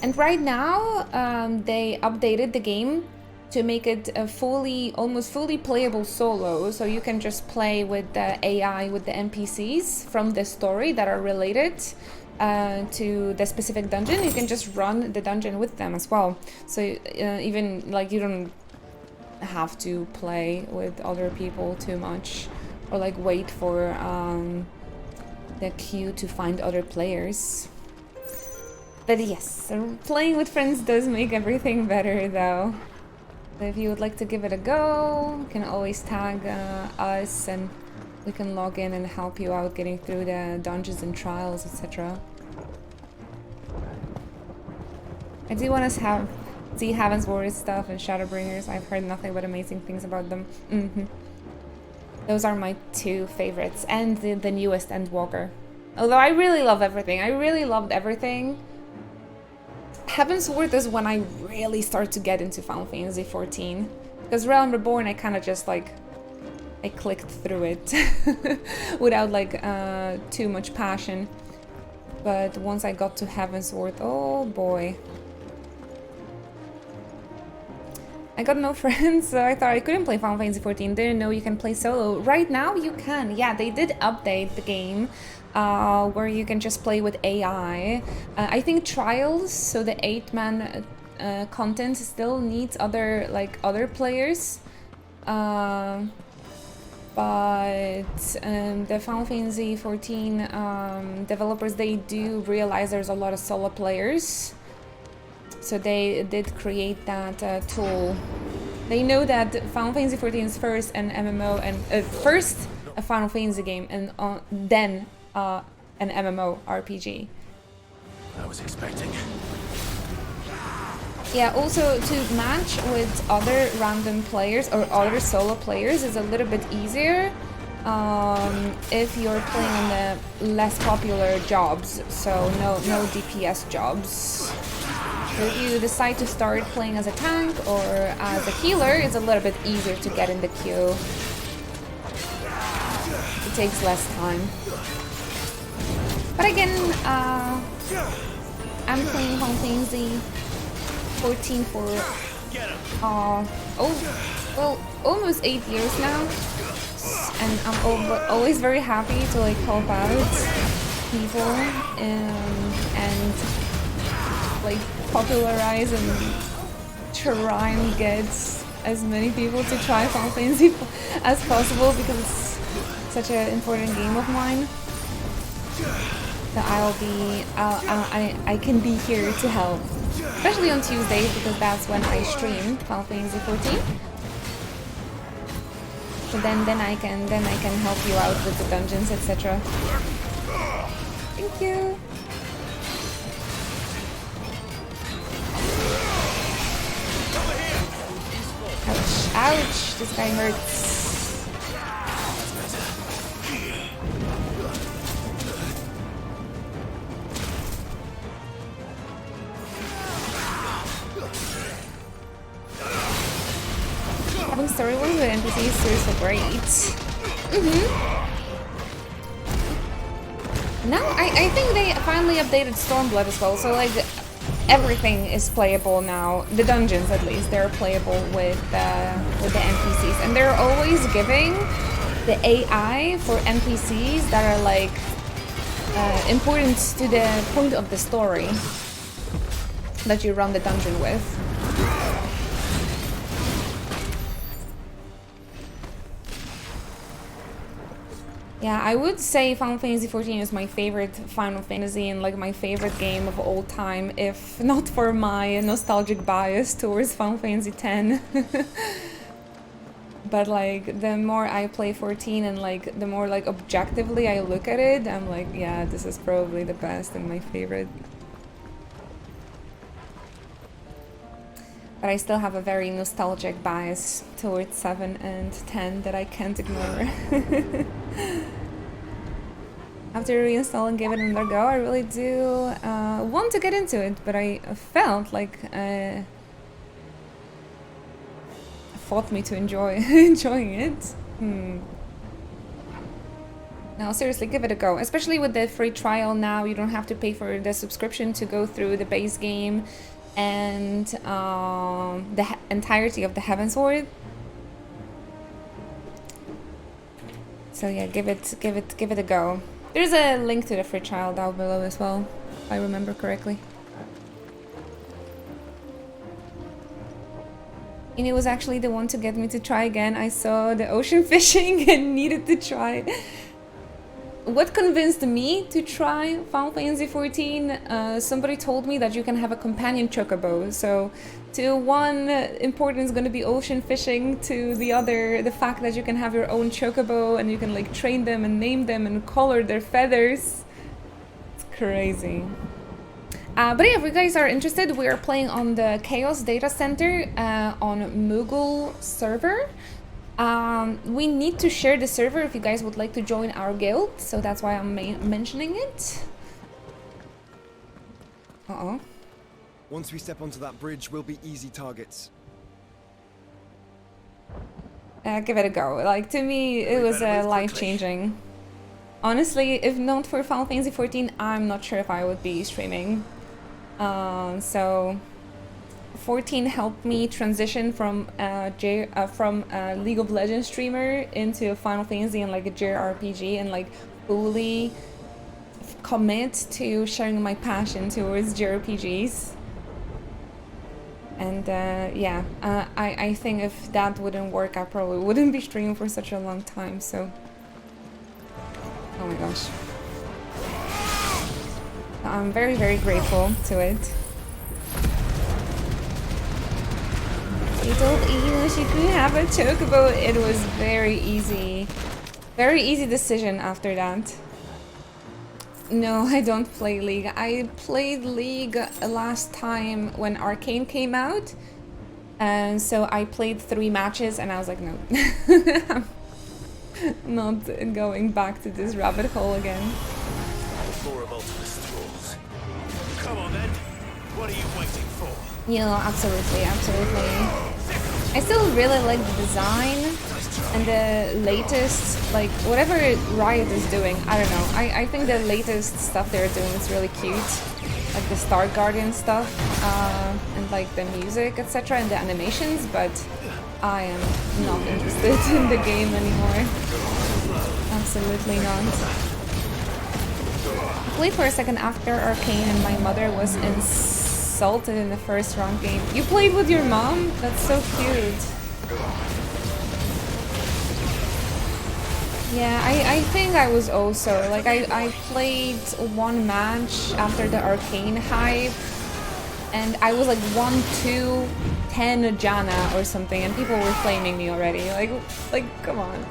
And right now, they updated the game to make it a almost fully playable solo. So you can just play with the AI, with the NPCs from the story that are related to the specific dungeon. You can just run the dungeon with them as well. So even like you don't have to play with other people too much, or like wait for the queue to find other players. But yes, playing with friends does make everything better though. So if you would like to give it a go, you can always tag us and we can log in and help you out getting through the dungeons and trials, etc. I do want to see Heaven's Ward stuff and Shadowbringers. I've heard nothing but amazing things about them. Those are my two favorites, and the newest Endwalker. Although I really love everything. I really loved everything. Heaven's Ward is when I really start to get into Final Fantasy XIV. Because Realm Reborn, I kind of just like... I clicked through it without like too much passion. But once I got to Heaven's Ward, oh boy. I got no friends, so I thought I couldn't play Final Fantasy XIV. Didn't know you can play solo. Right now you can. Yeah, they did update the game where you can just play with AI. I think Trials, so the 8-man content still needs other players. But the Final Fantasy XIV developers, they do realize there's a lot of solo players. So they did create that tool. They know that Final Fantasy XIV is first an MMO and first a Final Fantasy game, and then an MMO RPG. I was expecting. Yeah, also to match with other random players or other solo players is a little bit easier if you're playing on the less popular jobs, so no DPS jobs. So if you decide to start playing as a tank or as a healer, it's a little bit easier to get in the queue. It takes less time. But again, I'm playing Final Fantasy 14 for almost 8 years now, and I'm always very happy to like help out people and like popularize and try and get as many people to try Final Fantasy as possible, because it's such an important game of mine. So I can be here to help, especially on Tuesdays, because that's when I stream Final Fantasy 14. So then I can help you out with the dungeons, etc. Thank you. Ouch, ouch, this guy hurts. Having story ones with NPCs is seriously great. Now I think they finally updated Stormblood as well, so like everything is playable now. The dungeons, at least, they're playable with the NPCs, and they're always giving the AI for NPCs that are like important to the point of the story that you run the dungeon with. Yeah, I would say Final Fantasy XIV is my favorite Final Fantasy and like my favorite game of all time, if not for my nostalgic bias towards Final Fantasy X. But like the more I play 14 and like the more like objectively I look at it, I'm like, yeah, this is probably the best and my favorite. But I still have a very nostalgic bias towards 7 and 10 that I can't ignore. After reinstall and give it another go, I really do want to get into it, but I felt like fought me to enjoying it. No, seriously, give it a go. Especially with the free trial now, you don't have to pay for the subscription to go through the base game and the entirety of the Heavensward. So yeah, give it a go. There's a link to the free trial down below as well, if I remember correctly. And it was actually the one to get me to try again. I saw the ocean fishing and needed to try. What convinced me to try Final Fantasy XIV? Somebody told me that you can have a companion chocobo. So to one, important is going to be ocean fishing. To the other, the fact that you can have your own chocobo and you can like train them and name them and color their feathers. It's crazy. But yeah, if you guys are interested, we are playing on the Chaos Data Center on Moogle server. We need to share the server if you guys would like to join our guild, so that's why I'm mentioning it. Uh-oh. Once we step onto that bridge, we'll be easy targets. Give it a go. Like, to me, it was life-changing. Honestly, if not for Final Fantasy XIV, I'm not sure if I would be streaming. So 14 helped me transition from a League of Legends streamer into a Final Fantasy and like a JRPG and like fully commit to sharing my passion towards JRPGs. And yeah, I think if that wouldn't work, I probably wouldn't be streaming for such a long time. So, oh my gosh. I'm very, very grateful to it. She told Ina she could have a chocobo. It was very easy decision after that. No, I don't play League. I played League last time when Arcane came out. And so I played 3 matches and I was like, no. I'm not going back to this rabbit hole again. Come on then. What are you waiting for? Yeah, absolutely, absolutely. I still really like the design and the latest, like, whatever Riot is doing, I don't know. I think the latest stuff they're doing is really cute. Like the Star Guardian stuff, and like the music, etc. and the animations, but I am not interested in the game anymore. Absolutely not. I played for a second after Arcane and my mother was insulted in the first round game. You played with your mom? That's so cute. Yeah, I think I was also, like, I played 1 match after the Arcane hype and I was like 1-2-10 Jana or something and people were flaming me already. Like come on.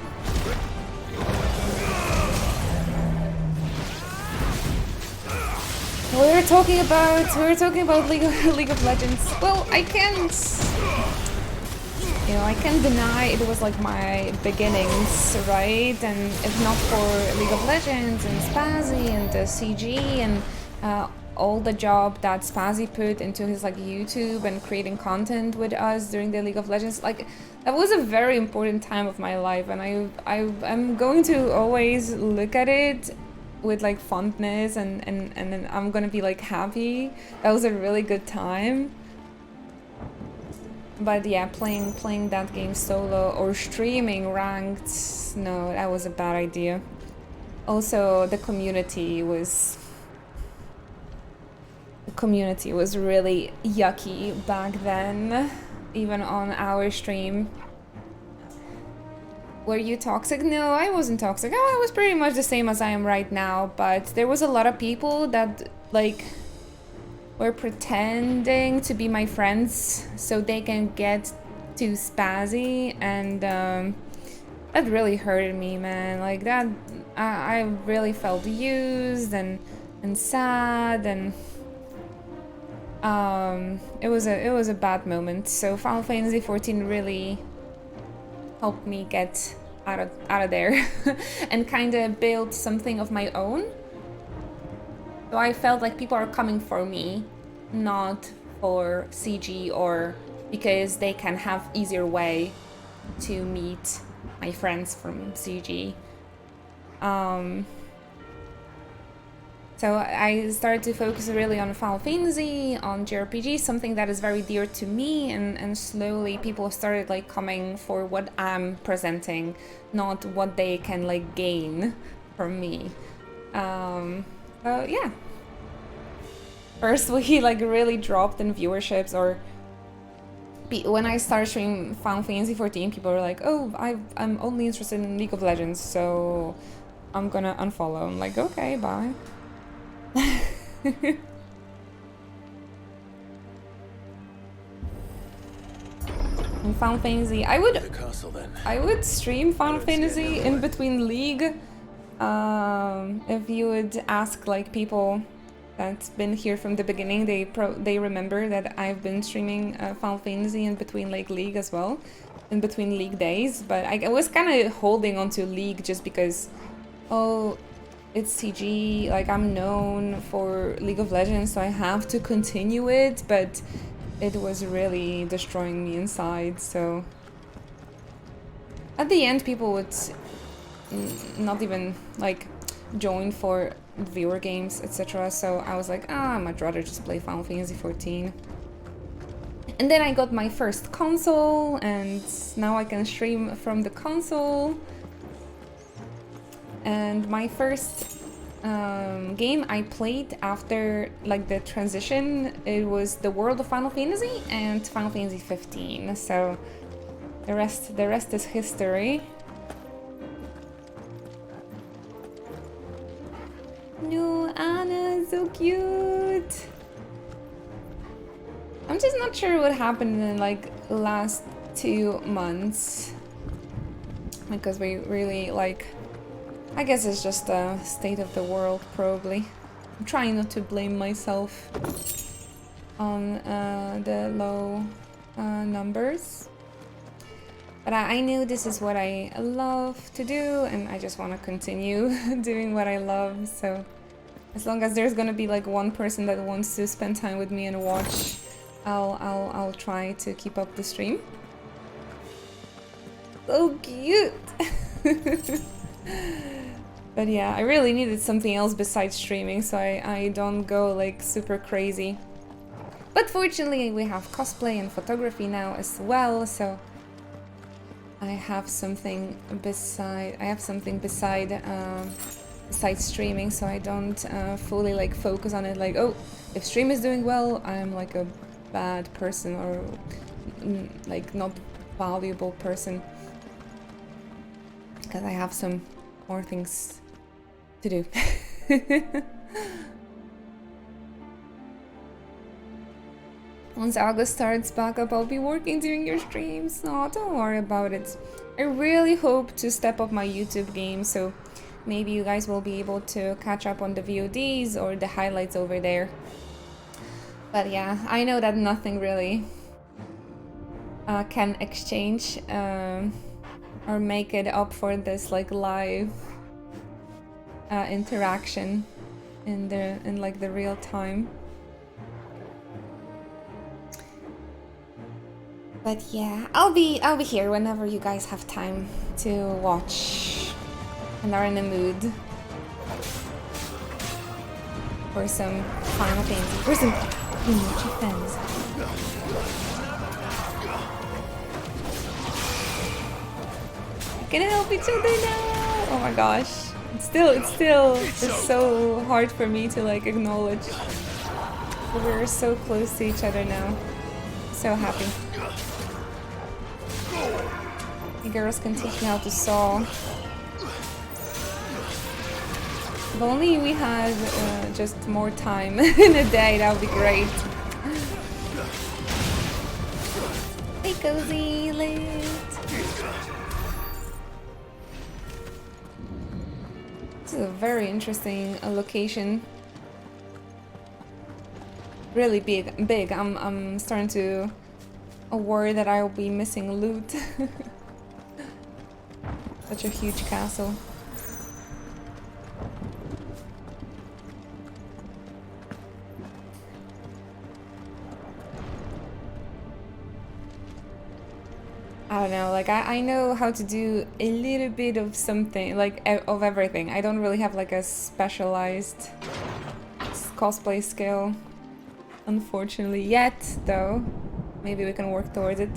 We were talking about League of Legends. Well, I can't deny it was like my beginnings, right? And if not for League of Legends and Spazzy and the CG and all the job that Spazzy put into his like YouTube and creating content with us during the League of Legends, like that was a very important time of my life, and I'm going to always look at it with like fondness and then I'm gonna be like happy. That was a really good time. But yeah, playing that game solo or streaming ranked, no, that was a bad idea. Also, the community was really yucky back then, even on our stream. Were you toxic? No, I wasn't toxic. I was pretty much the same as I am right now, but there was a lot of people that like were pretending to be my friends so they can get to Spazzy, and that really hurted me, man. Like that, I really felt used and sad, and it was a bad moment. So Final Fantasy XIV really helped me get out of there and kind of build something of my own. So I felt like people are coming for me, not for CG or because they can have easier way to meet my friends from CG. So I started to focus really on Final Fantasy, on JRPG, something that is very dear to me, and slowly people started like coming for what I'm presenting, not what they can like gain from me. So yeah. First we like really dropped in viewerships, or when I started streaming Final Fantasy 14, people were like, oh, I'm only interested in League of Legends, so I'm gonna unfollow. I'm like, okay, bye. In Final Fantasy, I would stream Final Fantasy in between League. If you would ask like people that's been here from the beginning, they remember that I've been streaming Final Fantasy in between like League as well, in between League days. But I was kind of holding on to League just because, oh, it's CG, like I'm known for League of Legends, so I have to continue it, but it was really destroying me inside, so at the end people would not even like join for viewer games, etc. So I was like, I'd much rather just play Final Fantasy 14. And then I got my first console, and now I can stream from the console. And my first game I played after like the transition, it was the World of Final Fantasy and Final Fantasy 15. So the rest is history. No, Anna, so cute. I'm just not sure what happened in like last 2 months, because we really like, I guess it's just the state of the world, probably. I'm trying not to blame myself on the low numbers. But I knew this is what I love to do, and I just want to continue doing what I love. So as long as there's gonna be like one person that wants to spend time with me and watch, I'll try to keep up the stream. So cute! But yeah, I really needed something else besides streaming, so I don't go like super crazy. But fortunately we have cosplay and photography now as well, so I have something beside besides streaming, so I don't fully like focus on it like, oh, if stream is doing well, I'm like a bad person, or like not valuable person, because I have some more things to do. Once August starts back up, I'll be working during your streams. No, don't worry about it. I really hope to step up my YouTube game, so maybe you guys will be able to catch up on the VODs or the highlights over there. But yeah, I know that nothing really can exchange or make it up for this like live interaction in like the real time. But yeah, I'll be here whenever you guys have time to watch and are in the mood for some Final Fantasy, for some Muji fans. Gonna help each other now. Oh my gosh, it's still just so hard for me to like acknowledge. We're so close to each other now. So happy. You girls can teach me how to saw. If only we had just more time in a day, that would be great. Hey, cozy lit. This is a very interesting location. Really big. I'm starting to worry that I will be missing loot. Such a huge castle. I don't know, like I know how to do a little bit of something, like of everything. I don't really have like a specialized cosplay skill, unfortunately, yet, though. Maybe we can work towards it.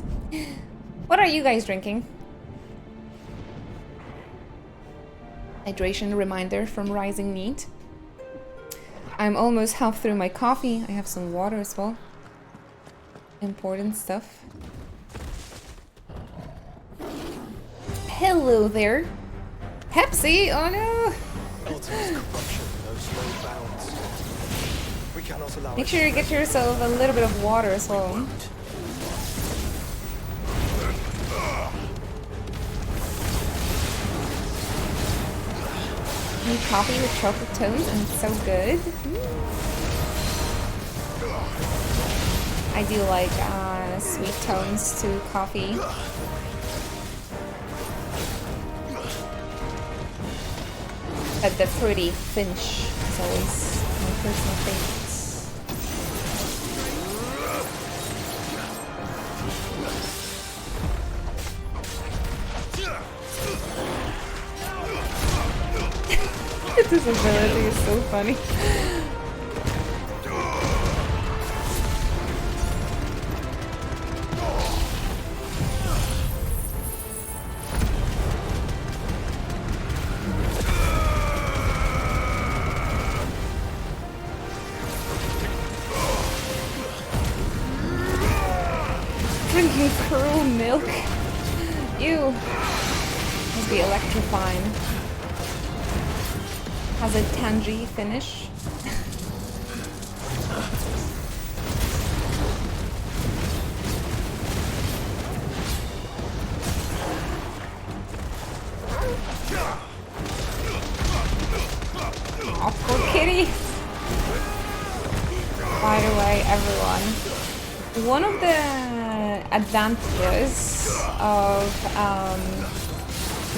What are you guys drinking? Hydration reminder from Rising Meat. I'm almost half through my coffee. I have some water as well. Important stuff. Hello there. Pepsi! Oh no! Ultimate corruption knows no bounds. We cannot allow Make sure you get yourself a little bit of water as well. New coffee with chocolate tones and it's so good. I do like sweet tones to coffee. But the fruity finish is always my personal favorite. This ability is so funny. Drinking cruel milk. Ew. Must be electrifying. Has a tangy finish. Oh, poor kitty. By the way, everyone, one of the advantages of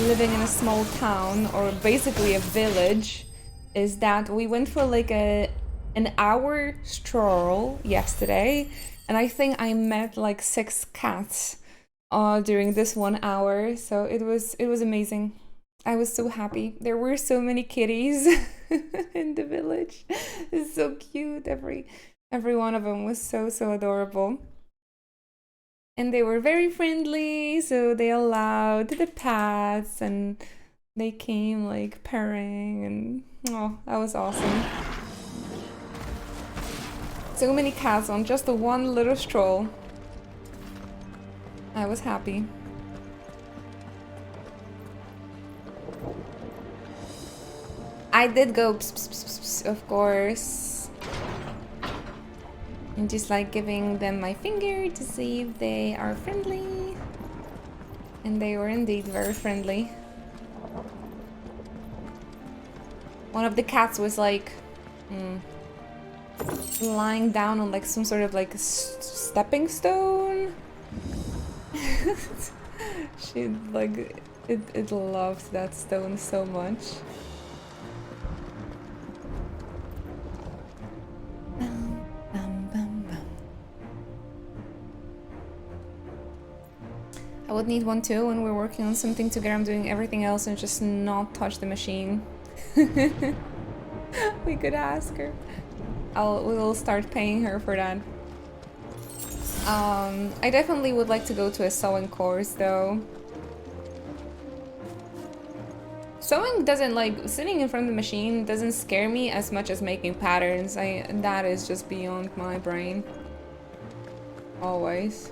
living in a small town, or basically a village, is that we went for like an hour stroll yesterday, and I think I met like 6 cats during this 1 hour, so it was amazing. I was so happy. There were so many kitties in the village. It's so cute. Every one of them was so adorable. And they were very friendly, so they allowed the pets, and they came like purring, and oh, that was awesome. So many cats on just the one little stroll. I was happy. I did go pss, pss, pss, pss, of course. And just like giving them my finger to see if they are friendly. And they were indeed very friendly. One of the cats was like lying down on like some sort of like stepping stone. She like it loved that stone so much. I would need one too when we're working on something together. I'm doing everything else and just not touch the machine. We could ask her. We will start paying her for that. I definitely would like to go to a sewing course though. Sewing doesn't, like, sitting in front of the machine doesn't scare me as much as making patterns. That is just beyond my brain. Always.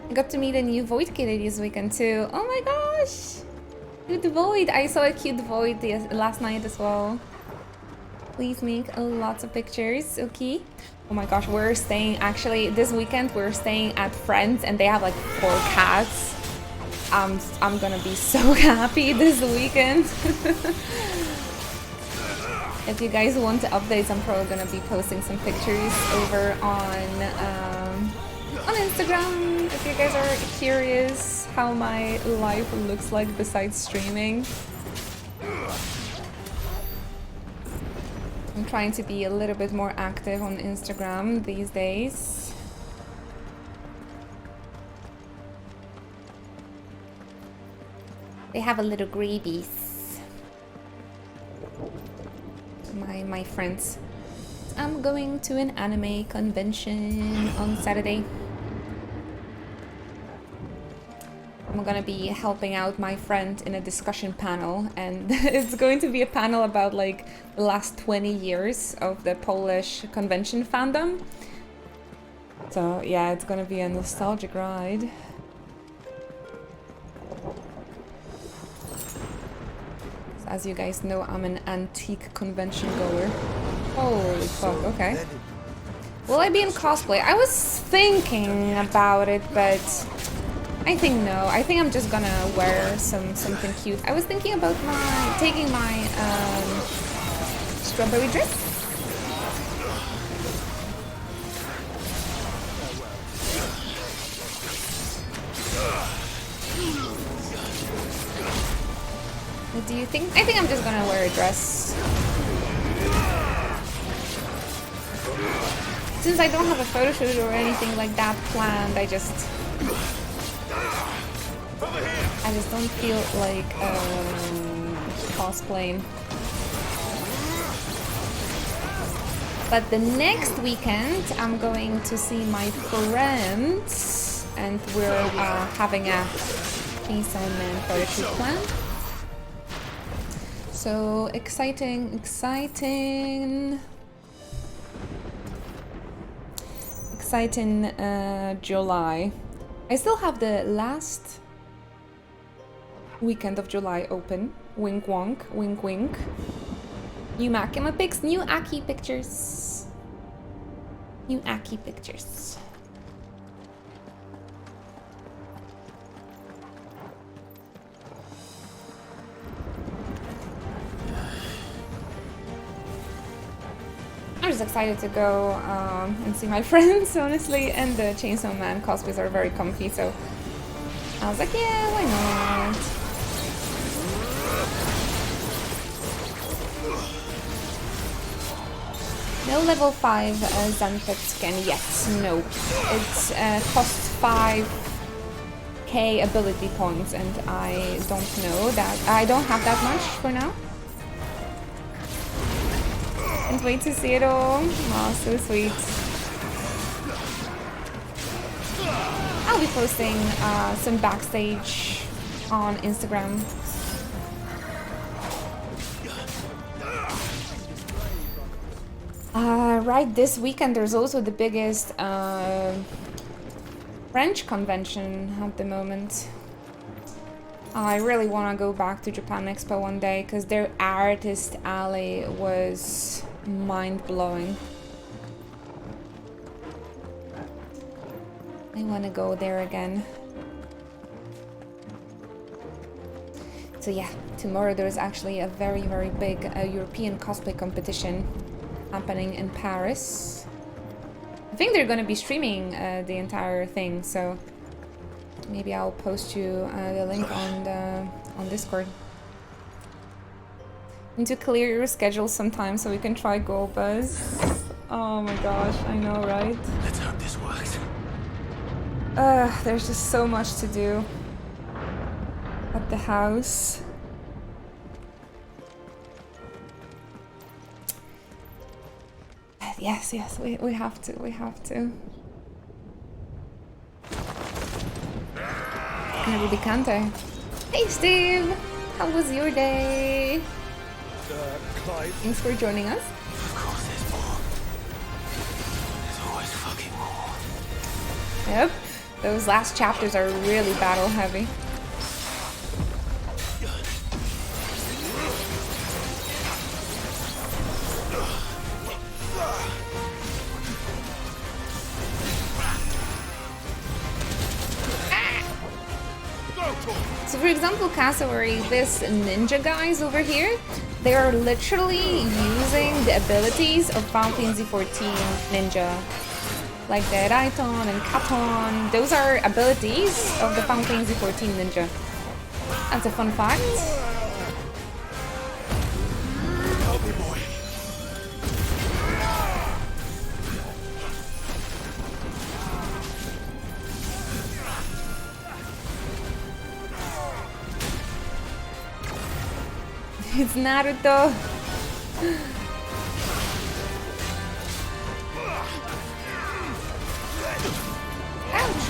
I got to meet a new Void kitty this weekend too. Oh my gosh! Cute Void! I saw a cute Void last night as well. Please make lots of pictures, okay? Oh my gosh, we're staying, actually, this weekend we're staying at friends and they have like 4 cats. I'm gonna be so happy this weekend. If you guys want updates, I'm probably gonna be posting some pictures over on Instagram. If you guys are curious how my life looks like besides streaming. I'm trying to be a little bit more active on Instagram these days. They have a little greebies. My friends. I'm going to an anime convention on Saturday. I'm gonna be helping out my friend in a discussion panel, and it's going to be a panel about like the last 20 years of the Polish convention fandom. So yeah, it's gonna be a nostalgic ride. As you guys know, I'm an antique convention goer. Holy fuck, okay. Will I be in cosplay? I was thinking about it, but I think no. I think I'm just gonna wear something cute. I was thinking about taking my strawberry dress. What do you think? I think I'm just gonna wear a dress. Since I don't have a photo shoot or anything like that planned, I just don't feel like cosplaying. But the next weekend, I'm going to see my friends, and we're having a Chainsaw Man photo shoot planned. So exciting, exciting. Exciting July. I still have the last weekend of July open. Wink wonk, wink wink. New Makima pics, new Aki pictures. New Aki pictures. I'm just excited to go and see my friends, honestly, and the Chainsaw Man cosplays are very comfy, so I was like, yeah, why not? No level 5 Zanpet scan yet, no. It costs 5k ability points, and I don't know that. I don't have that much for now. Can't wait to see it all. Oh, so sweet. I'll be posting some backstage on Instagram. Right this weekend there's also the biggest French convention at the moment. I really want to go back to Japan Expo one day because their artist alley was mind-blowing. I want to go there again. So yeah, tomorrow there's actually a very, very big European cosplay competition happening in Paris. I think they're going to be streaming the entire thing, so maybe I'll post you the link on Discord. Need to clear your schedule sometime so we can try Go Buzz. Oh my gosh, I know, right? Let's hope this works. There's just so much to do at the house. Yes, we have to, Ruby Kante. Hey Steve! How was your day? Clive. Thanks for joining us. Of course there's more. There's always fucking more. Yep, those last chapters are really battle heavy. So for example, Cassowary, this ninja guys over here, they are literally using the abilities of Final Fantasy XIV ninja. Like the Raiton and Katon, those are abilities of the Final Fantasy XIV ninja. That's a fun fact. Help me, boy. It's Naruto. Ouch.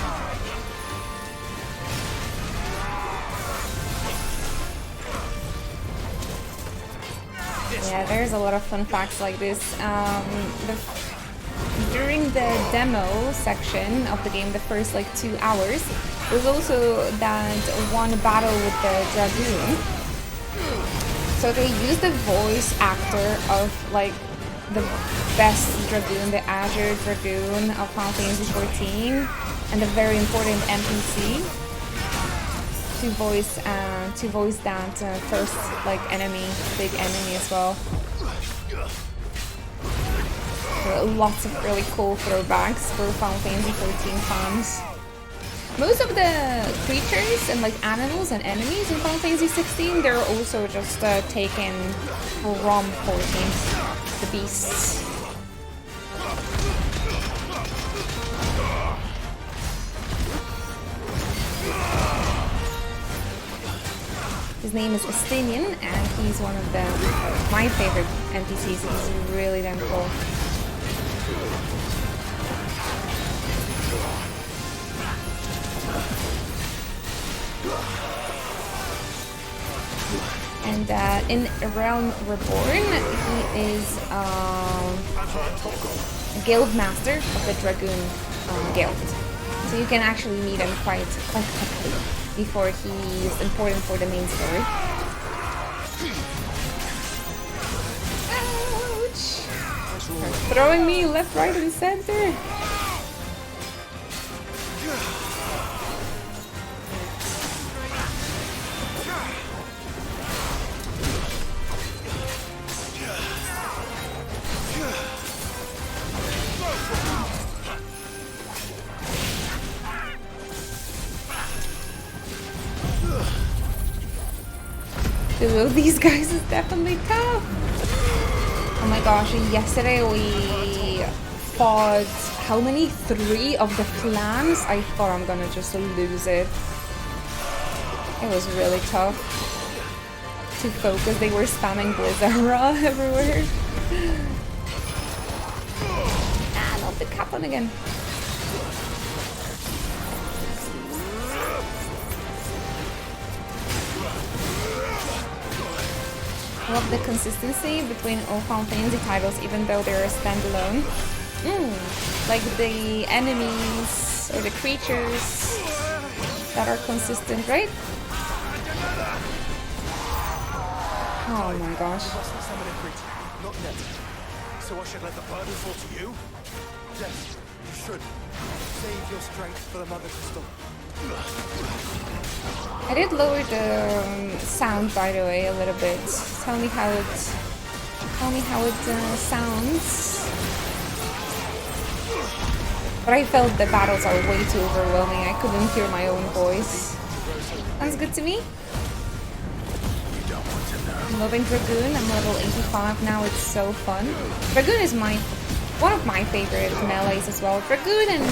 Yeah, there's a lot of fun facts like this. During the demo section of the game, the first like 2 hours, there's also that one battle with the Dragoon. So they used the voice actor of like the best Dragoon, the Azure Dragoon of Final Fantasy XIV, and a very important NPC to voice that first like big enemy as well. So lots of really cool throwbacks for Final Fantasy XIV fans. Most of the creatures and like animals and enemies in Final Fantasy XVI, they're also just taken from 14, the beasts. His name is Estinian, and he's one of my favorite NPCs. He's really damn cool. And in Realm Reborn, he is a guild master of the Dragoon guild. So you can actually meet him quite quickly before he is important for the main story. Ouch! They're throwing me left, right, and center. Dude, these guys is definitely tough. Oh my gosh, yesterday we fought how many? 3 of the clans? I thought I'm gonna just lose it. It was really tough to focus. They were spamming Blizzara everywhere. Ah, not the Kaplan again. I love the consistency between all Final Fantasy titles, even though they're standalone. Like the enemies or the creatures that are consistent, right? Oh my gosh. Not yet. So I should let the burden fall to you? Yes, you should. Save your strength for the Mother Crystal. I did lower the sound, by the way, a little bit. Tell me how it sounds. But I felt the battles are way too overwhelming. I couldn't hear my own voice. Sounds good to me. I'm loving Dragoon. I'm level 85 now. It's so fun. Dragoon is one of my favorite melees as well. Dragoon and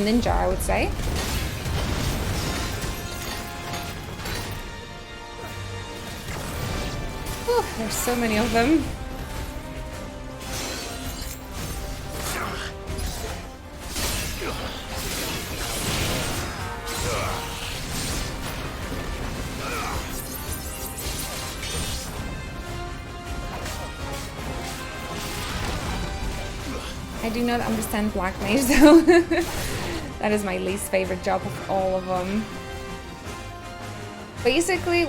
Ninja, I would say. Whew, there's so many of them. I do not understand Black Mage though. That is my least favorite job of all of them. Basically,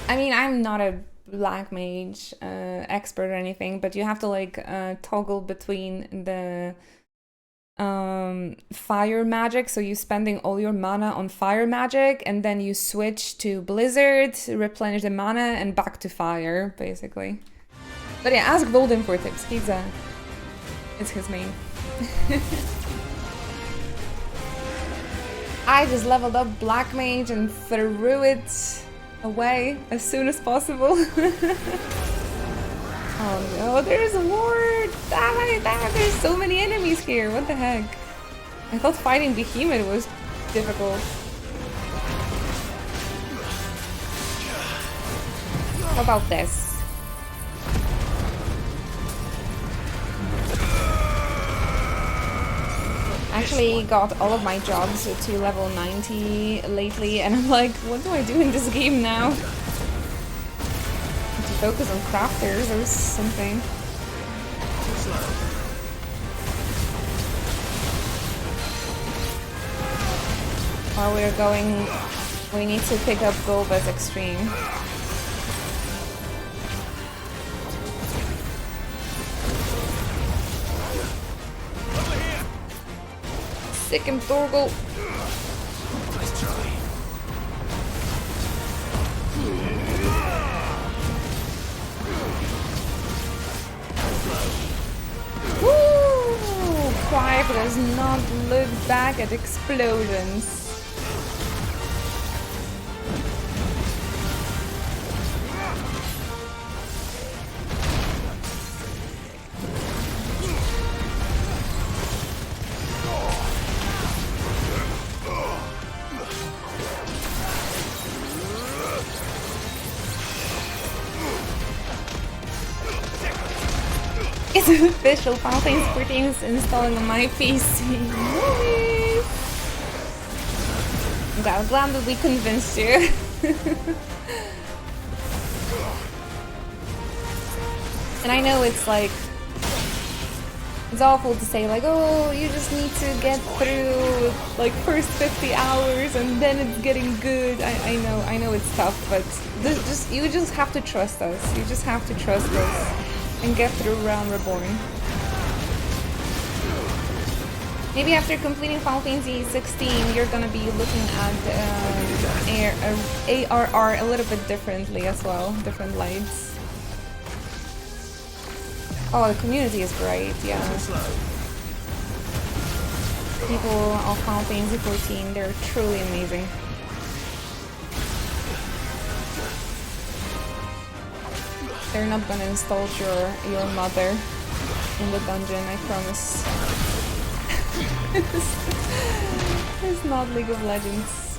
I'm not a Black Mage expert or anything, but you have to like toggle between the fire magic, so you're spending all your mana on fire magic, and then you switch to Blizzard, replenish the mana, and back to fire, basically. But yeah, ask Volden for tips. It's his main. I just leveled up Black Mage and threw it away as soon as possible. Oh no, there's a ward! There's so many enemies here, what the heck? I thought fighting Behemoth was difficult. How about this? Actually got all of my jobs to level 90 lately, and I'm like, what do I do in this game now? To focus on crafters or something. While we're going, we need to pick up Golba's Extreme. Sick him, Thorgal. Nice try. Woo! Clive does not look back at explosions. It's official, Final Fantasy 14 is installing on my PC. Nice. I'm glad that we convinced you. And I know it's like, it's awful to say like, oh, you just need to get through like first 50 hours and then it's getting good. I know it's tough, but you just have to trust us. You just have to trust us. And get through Realm Reborn. Maybe after completing Final Fantasy 16, you're gonna be looking at ARR a little bit differently as well, different lights. Oh, the community is great, yeah. People of Final Fantasy 14, they're truly amazing. They're not gonna insult your mother in the dungeon, I promise. It's not League of Legends.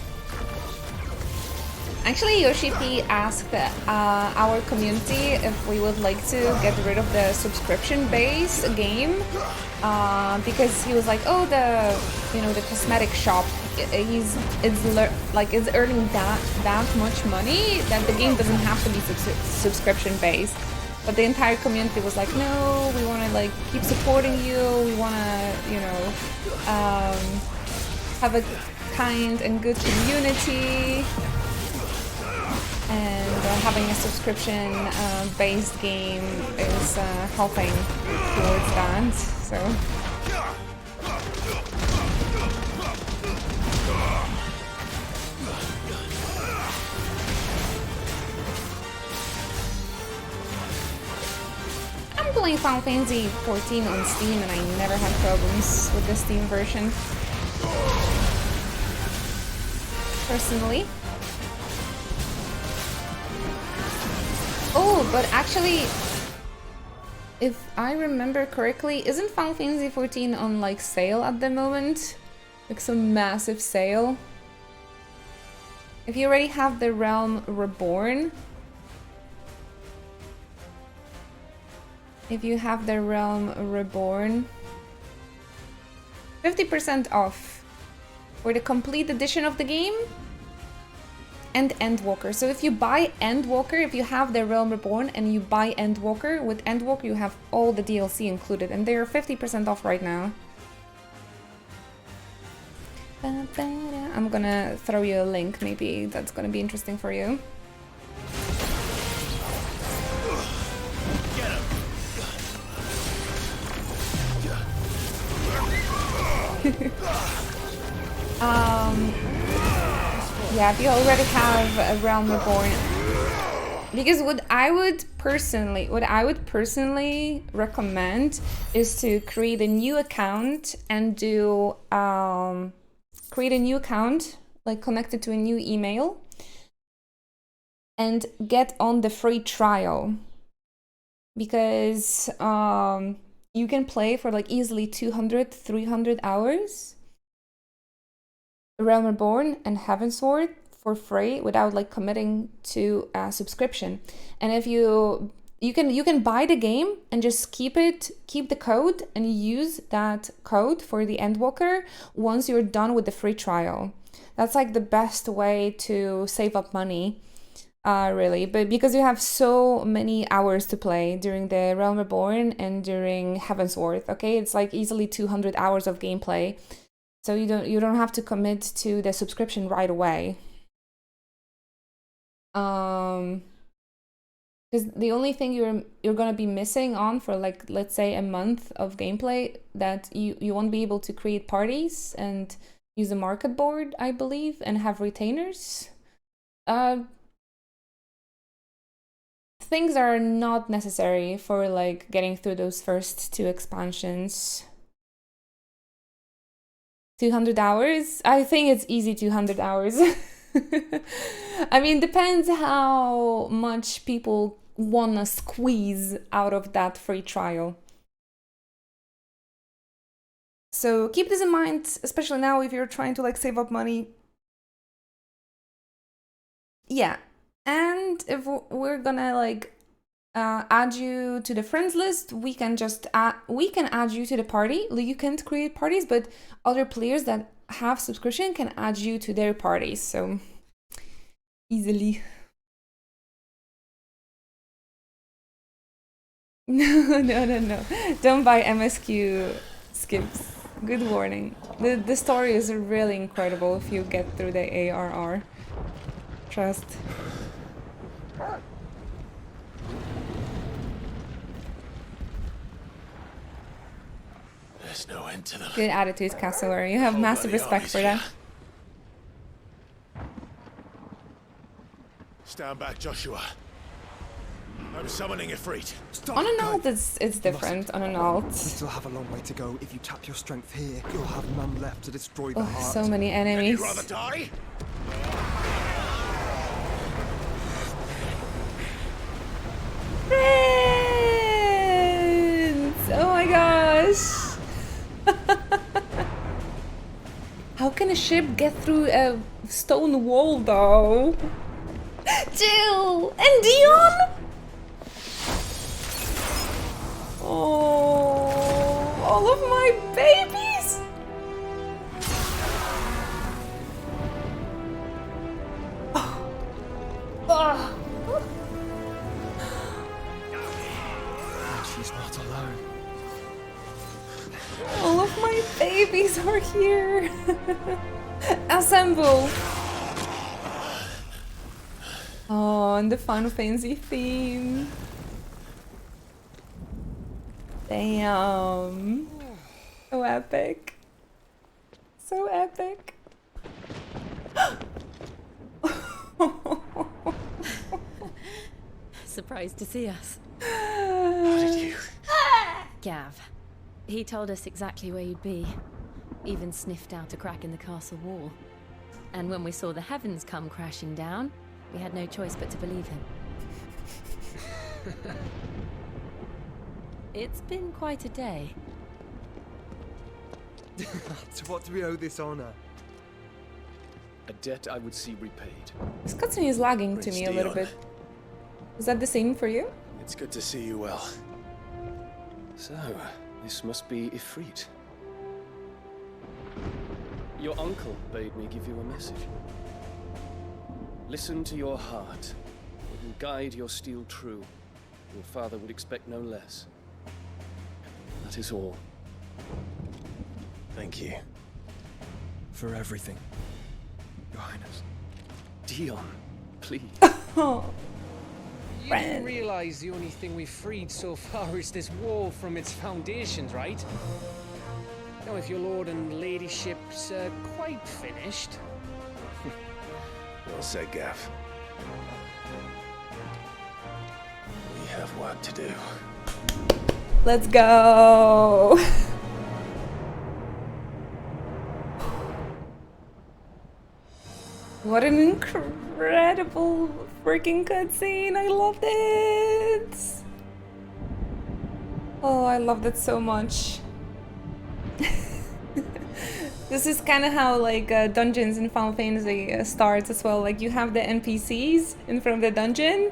Actually, Yoshi-P asked our community if we would like to get rid of the subscription-based game because he was like, oh, the cosmetic shop, it's earning that much money that the game doesn't have to be subscription-based. But the entire community was like, no, we want to like keep supporting you. We want to, have a kind and good community. And having a subscription-based game is helping towards that. So. I'm playing Final Fantasy 14 on Steam, and I never had problems with the Steam version. Personally. Oh, but actually, if I remember correctly, isn't Final Fantasy 14 on like sale at the moment? Like some massive sale? If you already have the Realm Reborn, if you have the Realm Reborn, 50% off for the complete edition of the game and Endwalker. So if you buy Endwalker, if you have the Realm Reborn and you buy Endwalker, with Endwalker you have all the DLC included, and they are 50% off right now. I'm gonna throw you a link, maybe that's gonna be interesting for you. Yeah, if you already have a Realm Reborn, because what I would personally recommend is to create a new account and do create a new account, like connected to a new email, and get on the free trial, because you can play for like easily 200-300 hours Realm Reborn and Heavensward for free without like committing to a subscription. And if you can buy the game and just keep the code and use that code for the Endwalker once you're done with the free trial. That's like the best way to save up money, really. But because you have so many hours to play during the Realm Reborn and during Heavensworth, okay, it's like easily 200 hours of gameplay. So you don't have to commit to the subscription right away. Because the only thing you're gonna be missing on for like, let's say, a month of gameplay, that you won't be able to create parties and use a market board, I believe, and have retainers. Things are not necessary for like getting through those first 2 expansions. 200 hours? I think it's easy 200 hours. I mean, depends how much people wanna squeeze out of that free trial. So keep this in mind, especially now if you're trying to like save up money. Yeah, and if we're gonna like add you to the friends list, we can add you to the party. You can't create parties, but other players that have subscription can add you to their parties, so easily. No. Don't buy MSQ skips. Good warning. The story is really incredible if you get through the ARR. Trust. There's no end to them. Good attitude, Cassowary. You have massive respect for that. Stand back, Joshua. I'm summoning Ifrit. Stop! On an alt, it's different. On an alt. You still have a long way to go. If you tap your strength here, you'll have none left to destroy the heart. So many enemies. You'd rather die? Friends! Oh my gosh! How can a ship get through a stone wall, though? Jill and Dion. Oh, all of my babies. She's not alone. All of my babies are here. Assemble. Oh, and the Final Fantasy theme. Damn. So epic. So epic. Surprised to see us. How did you? Gav. He told us exactly where you'd be. Even sniffed out a crack in the castle wall. And when we saw the heavens come crashing down, we had no choice but to believe him. It's been quite a day. To what do we owe this honor? A debt I would see repaid. This cutscene is lagging to me a little bit. Is that the same for you? It's good to see you well. So, this must be Ifrit. Your uncle bade me give you a message. Listen to your heart. It will guide your steel true. Your father would expect no less. That is all. Thank you. For everything, Your Highness. Dion, please. Oh. You do realize the only thing we've freed so far is this wall from its foundations, right? Now, if your lord and ladyship's quite finished. Well said, Gav. We have work to do. Let's go. What an incredible freaking cutscene. I loved it. Oh, I loved it so much. This is kind of how like dungeons in Final Fantasy starts as well. Like you have the NPCs in front of the dungeon,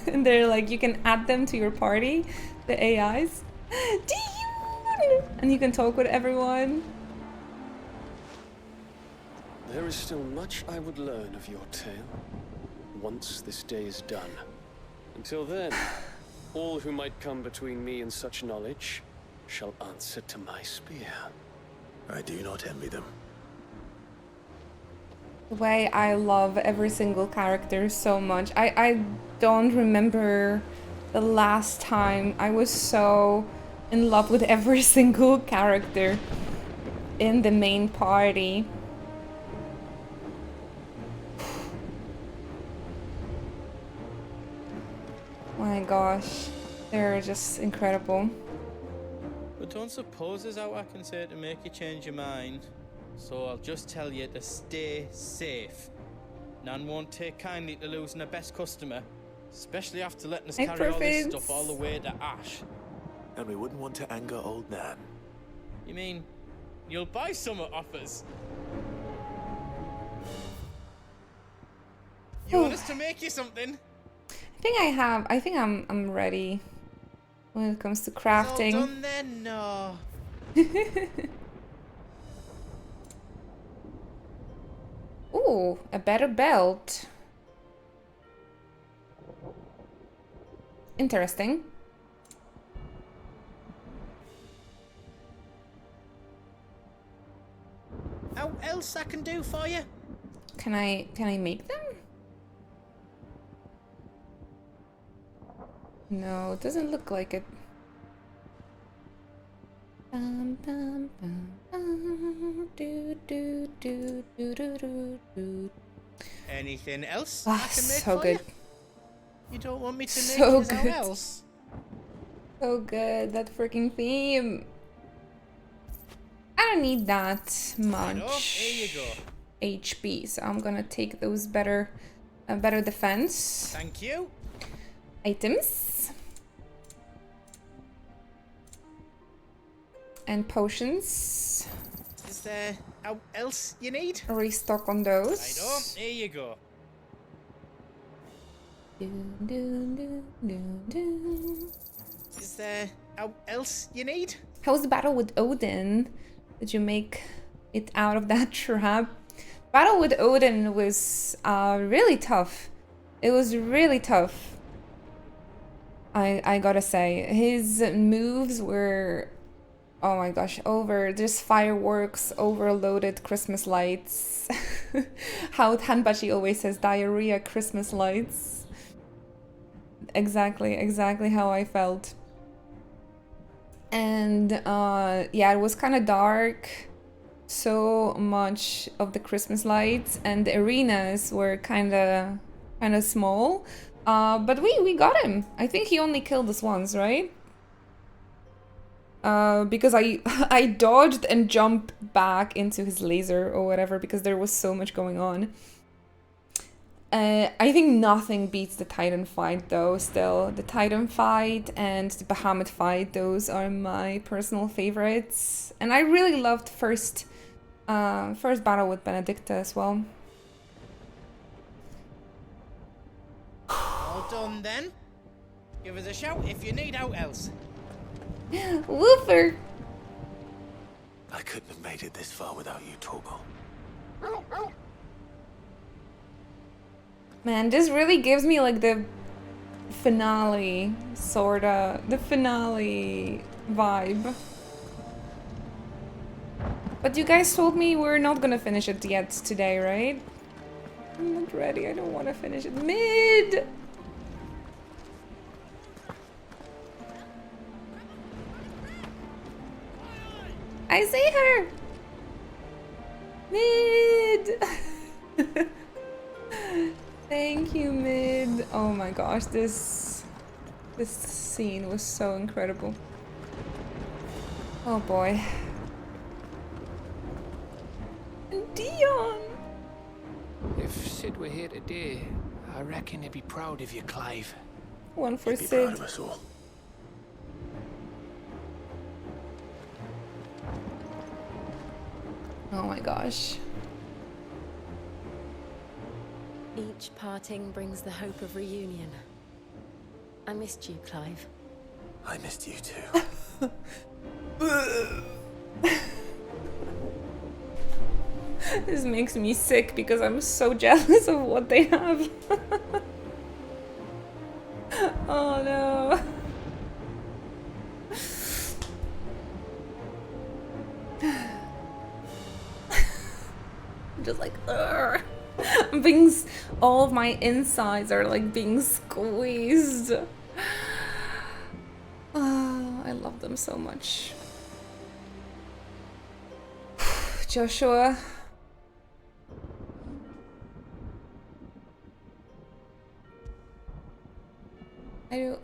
and they're like you can add them to your party, the AIs. Dion! And you can talk with everyone. There is still much I would learn of your tale, once this day is done. Until then, all who might come between me and such knowledge shall answer to my spear. I do not envy them. The way I love every single character so much. I don't remember the last time I was so in love with every single character in the main party. My gosh, they're just incredible. But don't suppose there's out I can say to make you change your mind. So I'll just tell you to stay safe. Nan won't take kindly to losing her best customer, especially after letting us carry all this stuff all the way to Ash. And we wouldn't want to anger old Nan. You mean you'll buy some off us? You want us to make you something? I think I'm ready when it comes to crafting. It's all done then, no. Ooh, a better belt. Interesting. How else I can do for you? Can I make them? No, it doesn't look like it. Bum, bum, bum, bum, do, do, do, do, do, do, do. Anything else Ah, I can make so for good. you? You don't want me to make So it good. else? So good, that freaking theme. I don't need that much Here you go. HP, so I'm gonna take those better defense Thank you. items and potions. Is there how else you need? Restock on those. Here you go. Do, do, do, do, do. Is there how else you need? How was the battle with Odin? Did you make it out of that trap? Battle with Odin was really tough. It was really tough. I gotta say, his moves were, oh my gosh, just fireworks, overloaded Christmas lights. How Hanbachi always says, diarrhea Christmas lights. Exactly how I felt. And yeah, it was kind of dark. So much of the Christmas lights, and the arenas were kind of small. But we got him. I think he only killed us once, right? Because I dodged and jumped back into his laser or whatever because there was so much going on. I think nothing beats the Titan fight though, still. The Titan fight and the Bahamut fight, those are my personal favorites. And I really loved first battle with Benedicta as well. All done then. Give us a shout if you need out else. Woofer! I couldn't have made it this far without you, Torgal. Man, this really gives me like the finale, sorta. The finale vibe. But you guys told me we're not gonna finish it yet today, right? I'm not ready, I don't want to finish it. Mid! I see her! Mid! Thank you, Mid. Oh my gosh, this scene was so incredible. Oh boy. And Dion! If Sid were here today, I reckon he'd be proud of you, Clive. One for Be proud Sid. of us all. Oh my gosh. Each parting brings the hope of reunion. I missed you, Clive. I missed you too. This makes me sick because I'm so jealous of what they have. Oh no. I'm just like, ugh. All of my insides are like being squeezed. Oh, I love them so much. Joshua.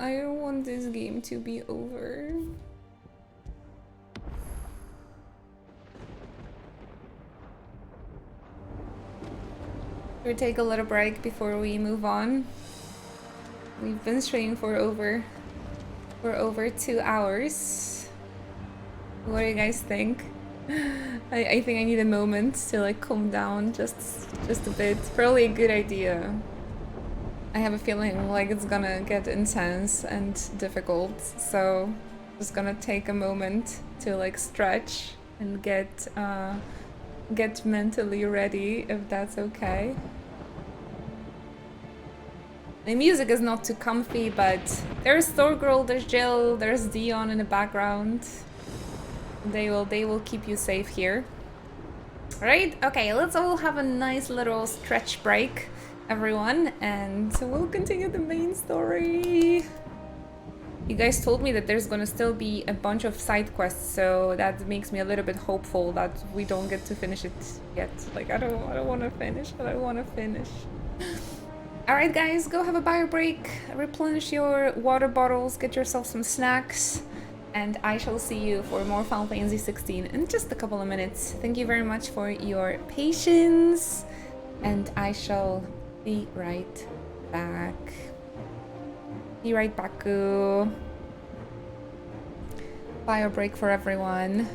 I don't want this game to be over. We'll take a little break before we move on. We've been streaming for over 2 hours. What do you guys think? I think I need a moment to like calm down just a bit. Probably a good idea. I have a feeling like it's gonna get intense and difficult, so just gonna take a moment to like stretch and get mentally ready, if that's okay. The music is not too comfy, but there's Thorgirl, there's Jill, there's Dion in the background. They will keep you safe here. Alright, okay, let's all have a nice little stretch break, everyone, and we'll continue the main story. You guys told me that there's gonna still be a bunch of side quests, so that makes me a little bit hopeful that we don't get to finish it yet. Like, I don't want to finish, but I want to finish. Alright guys, go have a bio break, replenish your water bottles, get yourself some snacks, and I shall see you for more Final Fantasy 16 in just a couple of minutes. Thank you very much for your patience, and I shall be right back. Be right back. Bio break for everyone.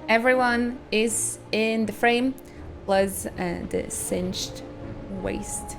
Everyone is in the frame, plus the singed waist.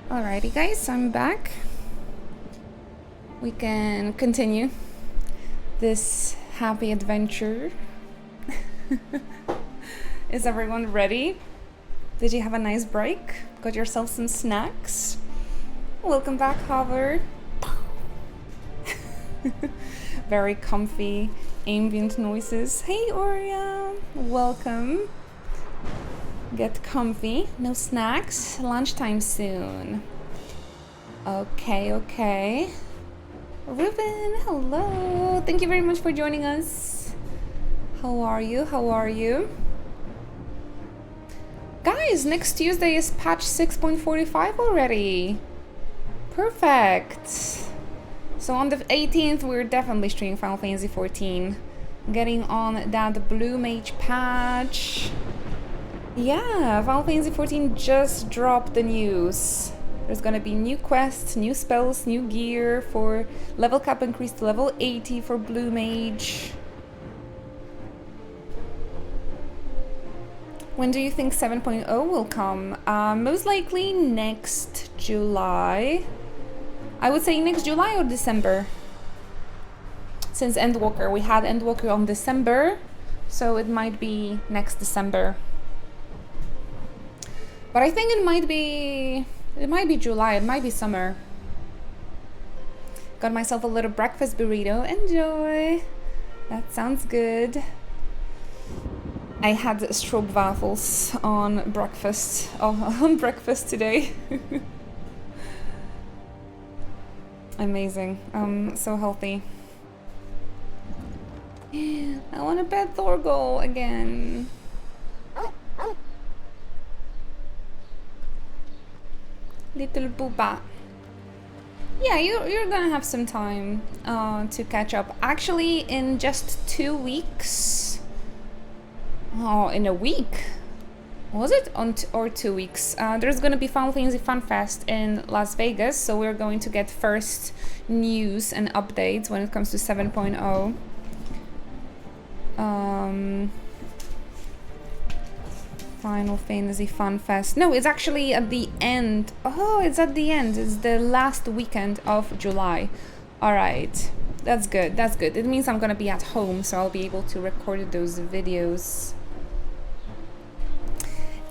Alrighty guys, I'm back. We can continue this happy adventure. Is everyone ready? Did you have a nice break? Got yourself some snacks? Welcome back, Hover. Very comfy ambient noises. Hey Oria, welcome. Get comfy. No snacks. Lunchtime soon. Okay. Ruben, hello. Thank you very much for joining us. How are you? Guys, next Tuesday is patch 6.45 already. Perfect. So on the 18th, we're definitely streaming Final Fantasy 14. Getting on that Blue Mage patch. Yeah, Final Fantasy 14 just dropped the news. There's gonna be new quests, new spells, new gear for level cap increased to level 80 for Blue Mage. When do you think 7.0 will come? Most likely next July. I would say next July or December. Since Endwalker, we had Endwalker on December, so it might be next December. But I think it might be July, it might be summer. Got myself a little breakfast burrito. Enjoy. That sounds good. I had stroopwafels on breakfast. On breakfast today. Amazing. So healthy. I want to pet Thorgal again. Little booba. Yeah, you're gonna have some time to catch up. Actually, in just 2 weeks. Oh, in a week. Was it? Or 2 weeks. There's gonna be Final Fantasy Fan Fest in Las Vegas, so we're going to get first news and updates when it comes to 7.0. Final Fantasy Fan Fest. No, it's actually at the end. Oh, it's at the end. It's the last weekend of July. Alright. That's good. That's good. It means I'm gonna be at home, so I'll be able to record those videos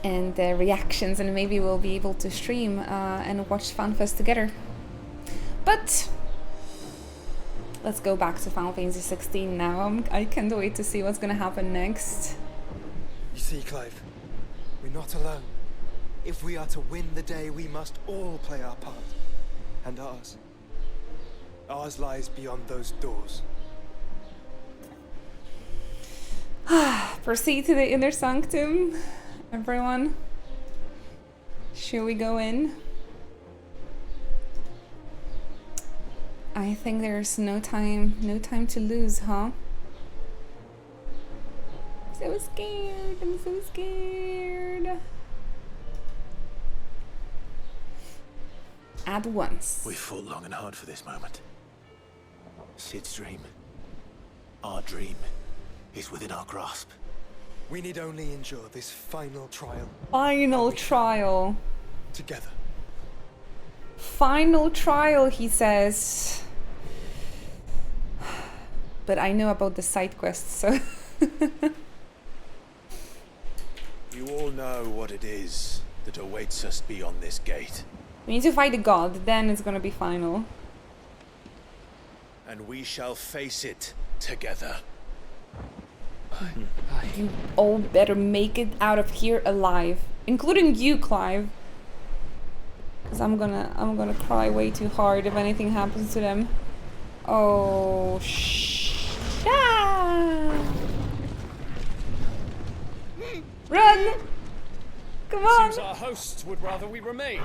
and reactions, and maybe we'll be able to stream and watch Fan Fest together. But let's go back to Final Fantasy 16 now. I can't wait to see what's gonna happen next. You see, Clive, we're not alone. If we are to win the day, we must all play our part. And ours. Ours lies beyond those doors. Proceed to the inner sanctum, everyone. Should we go in? I think there's no time to lose, huh? So scared. I'm so scared. At once. We fought long and hard for this moment. Sid's dream. Our dream is within our grasp. We need only endure this final trial. Final trial. Together. Final trial, he says. But I know about the side quests, so... You all know what it is that awaits us beyond this gate. We need to fight a god, then it's gonna be final. And we shall face it together. You all better make it out of here alive. Including you, Clive. Because I'm gonna cry way too hard if anything happens to them. Oh, Run! Come on! Seems our hosts would rather we remain.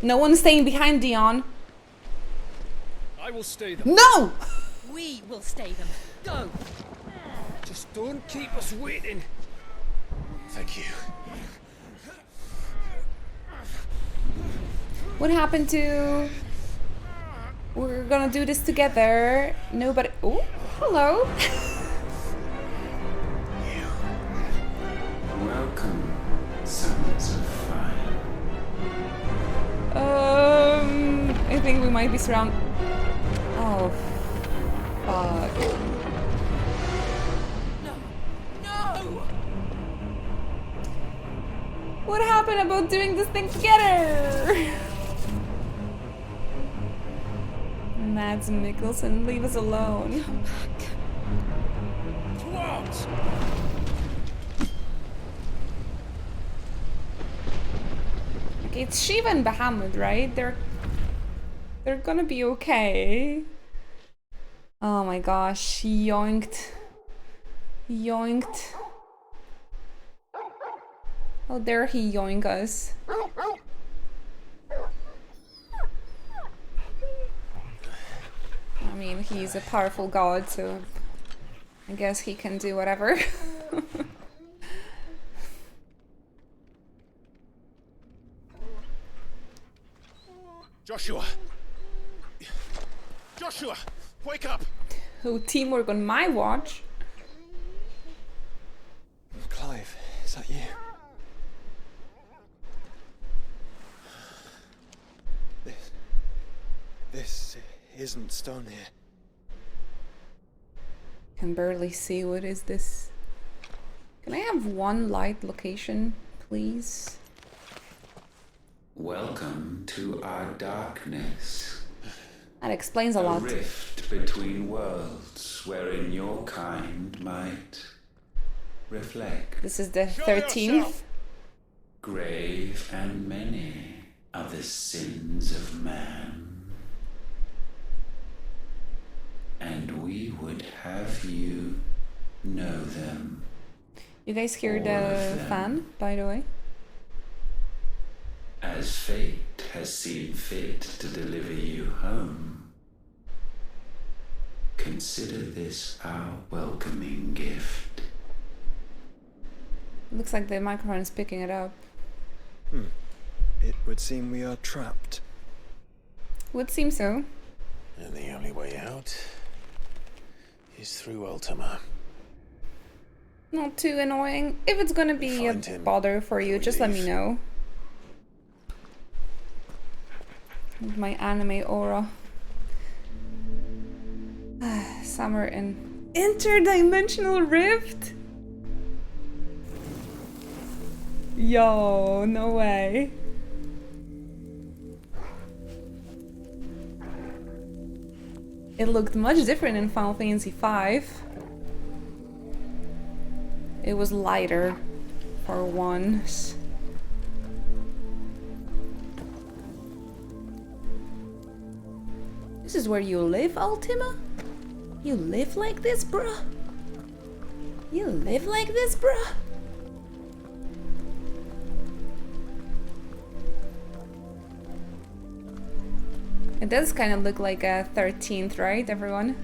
No one's staying behind, Dion. I will stay them. No! We will stay them. Go! Just don't keep us waiting. Thank you. What happened to... We're gonna do this together. Nobody... Oh, hello. Welcome, sons might be surrounded. Oh, fuck. No! What happened about doing this thing together? Mads Mikkelsen, leave us alone. What? Okay, it's Shiva and Bahamut, right? They're gonna be okay. Oh my gosh, yoinked. Yoinked. How dare he yoink us? I mean, he's a powerful god, so I guess he can do whatever. Joshua! Joshua! Wake up! Oh, teamwork on my watch. Clive, is that you? This isn't stone here. Can barely see. What is this? Can I have one light location, please? Welcome to our darkness. That explains a lot. Rift between worlds wherein your kind might reflect. This is the 13th. Grave and many are the sins of man. And we would have you know them. You guys hear the fan, by the way? As fate has seen fit to deliver you home, consider this our welcoming gift. Looks like the microphone is picking it up. It would seem we are trapped. Would seem so. And the only way out is through Ultima. Not too annoying. If it's gonna be a bother for you, just let me know. With my anime aura. Summer and interdimensional rift? Yo, no way. It looked much different in Final Fantasy V. It was lighter, for once. This is where you live, Ultima? You live like this, bruh? You live like this, bruh? It does kind of look like a 13th, right, everyone?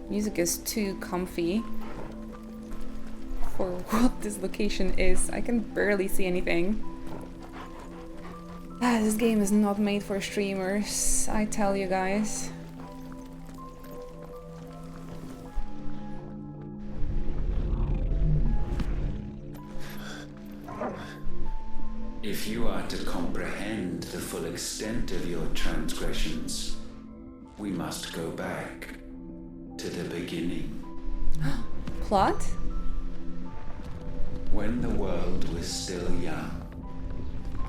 Music is too comfy for what this location is. I can barely see anything. This game is not made for streamers, I tell you guys. If you are to comprehend the full extent of your transgressions, we must go back to the beginning. Plot? When the world was still young,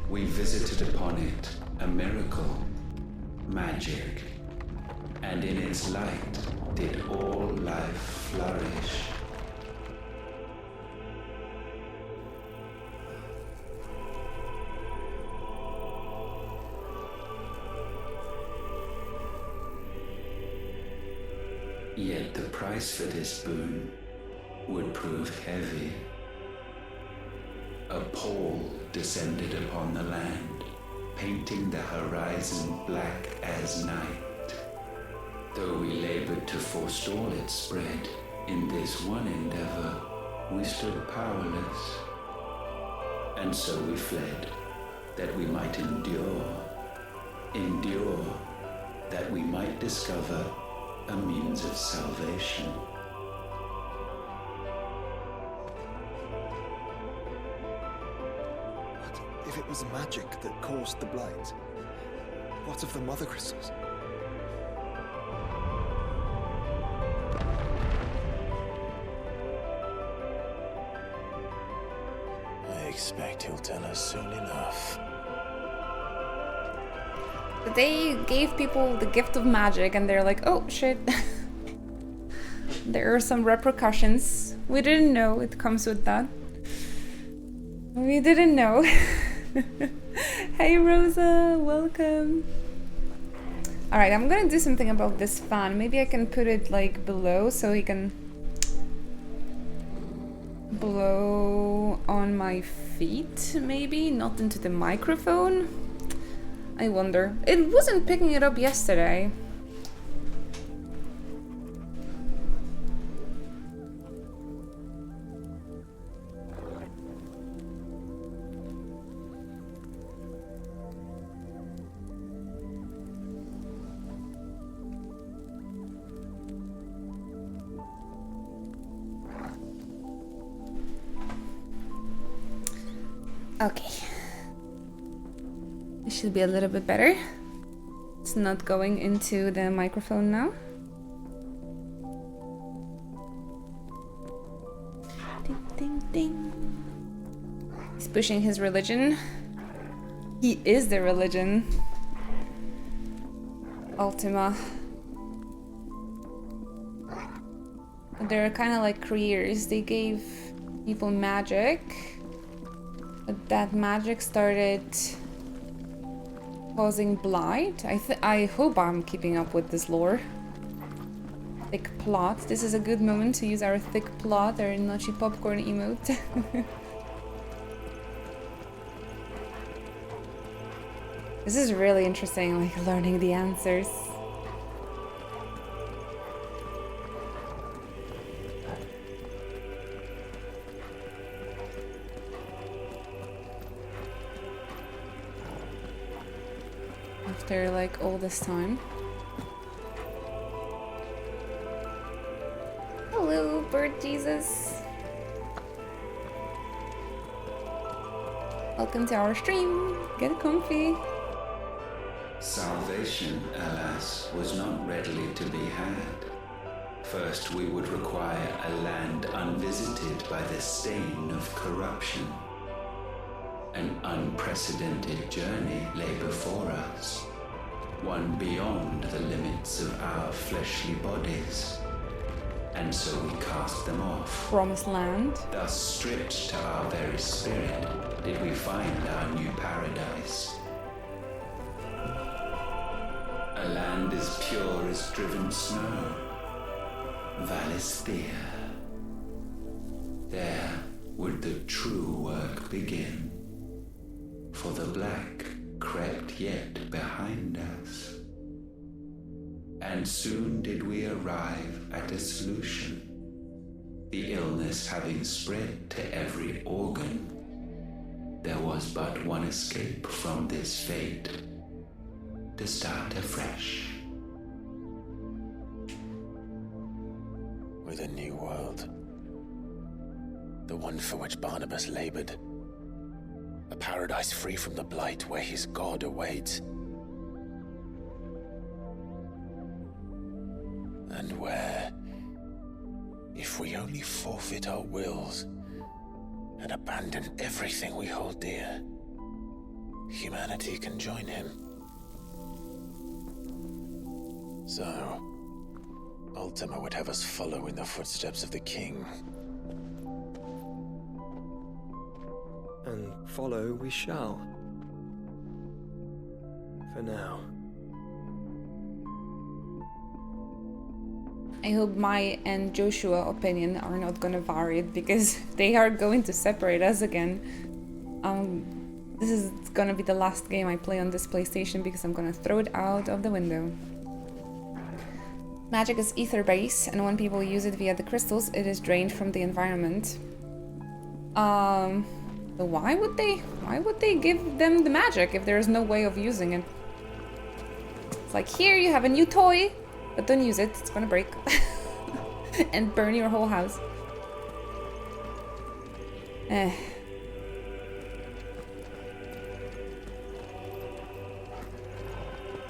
we visited upon it a miracle, magic, and in its light did all life flourish. Yet the price for this boon would prove heavy. A pall descended upon the land, painting the horizon black as night. Though we labored to forestall its spread, in this one endeavor we stood powerless. And so we fled, that we might endure, that we might discover a means of salvation. But if If it was magic that caused the blight, what of the mother crystals? I expect he'll tell us soon enough. They gave people the gift of magic and they're like, oh shit. There are some repercussions. We didn't know it comes with that. We didn't know. Hey Rosa, welcome. Alright, I'm gonna do something about this fan. Maybe I can put it like below so he can blow on my feet, maybe? Not into the microphone? I wonder. It wasn't picking it up yesterday. Okay. It should be a little bit better. It's not going into the microphone now. Ding, ding, ding. He's pushing his religion. He is the religion. Ultima. They're kind of like creators. They gave people magic. But that magic started causing blight. I hope I'm keeping up with this lore. Thick plot. This is a good moment to use our thick plot, our notchy popcorn emote. This is really interesting, like learning the answers. After like all this time. Hello, bird Jesus. Welcome to our stream. Get comfy. Salvation, alas, was not readily to be had. First, we would require a land unvisited by the stain of corruption. An unprecedented journey lay before us, one beyond the limits of our fleshly bodies. And so we cast them off. Promised land. Thus stripped to our very spirit, did we find our new paradise. A land as pure as driven snow. Valisthea. There would the true work begin. For the black crept yet behind us. And soon did we arrive at a solution. The illness having spread to every organ, there was but one escape from this fate. To start afresh. With a new world. The one for which Barnabas labored. A paradise free from the blight where his God awaits. And where, if we only forfeit our wills and abandon everything we hold dear, humanity can join him. So, Ultima would have us follow in the footsteps of the king. And follow we shall. For now. I hope my and Joshua opinion are not gonna vary, because if they are going to separate us again, this is gonna be the last game I play on this PlayStation, because I'm gonna throw it out of the window. Magic is ether base, and when people use it via the crystals, it is drained from the environment. So why would they give them the magic if there is no way of using it? It's like, here you have a new toy, but don't use it, it's gonna break. And burn your whole house.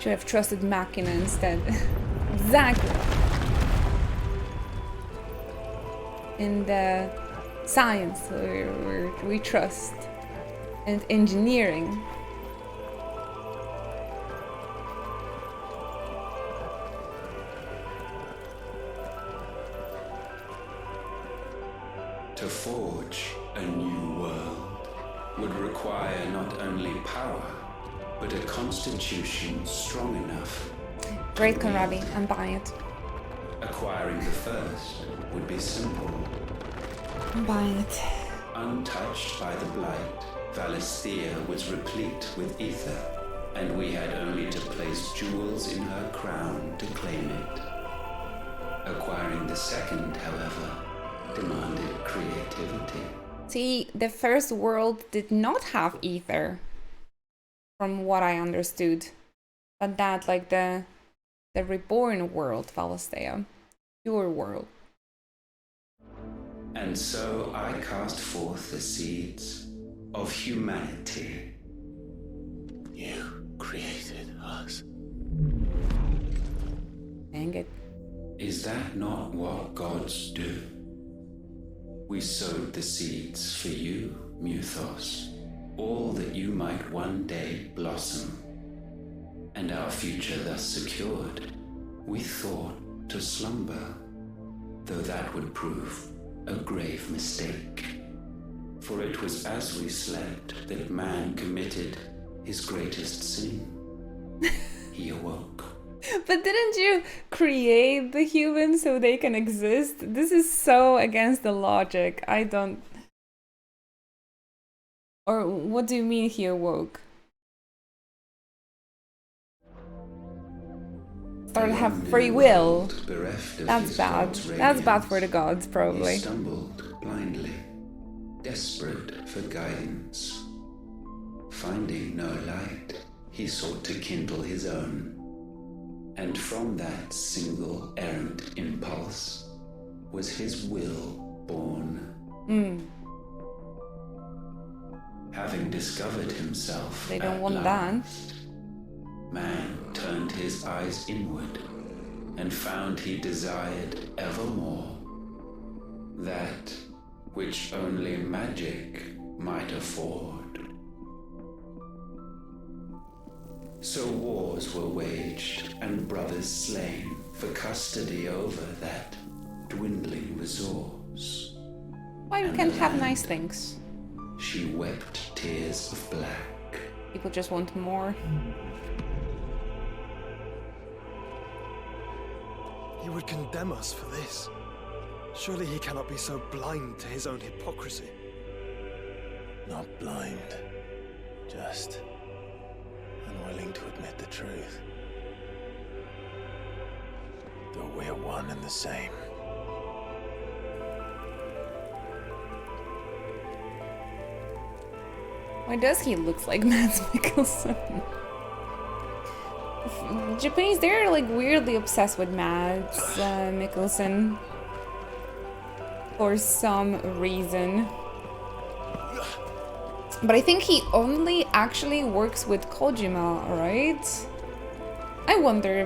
Should have trusted Machina instead. Exactly. In the science we trust. And engineering. To forge a new world would require not only power, but a constitution strong enough. Great, Conrabi. I'm buying it. Acquiring the first would be simple. I'm buying it. Untouched by the blight, Valisthea was replete with ether, and we had only to place jewels in her crown to claim it. Acquiring the second, however, demanded creativity. See, the first world did not have ether, from what I understood. But that, like the reborn world, Valisthea, your world. And so I cast forth the seeds of humanity. You created us. Dang it. Is that not what gods do? We sowed the seeds for you, Muthos, all that you might one day blossom. And our future thus secured, we thought to slumber, though that would prove a grave mistake. For it was as we slept that man committed his greatest sin. He awoke. But didn't you create the humans so they can exist? This is so against the logic. I don't... Or what do you mean he awoke? Started to have free will. That's bad. That's bad for the gods, probably. He stumbled blindly, desperate for guidance. Finding no light, he sought to kindle his own. And from that single errant impulse was his will born. Having discovered himself, They don't at want last, man turned his eyes inward and found he desired evermore that which only magic might afford. So wars were waged and brothers slain for custody over that dwindling resource. Why we can't have nice things? She wept tears of black. People just want more. He would condemn us for this. Surely he cannot be so blind to his own hypocrisy. Not blind, just unwilling to admit the truth. Though we're one and the same. Why does he look like Mads Mikkelsen? Japanese, they're like weirdly obsessed with Mads Mikkelsen. For some reason. But I think he only actually works with Kojima, right? I wonder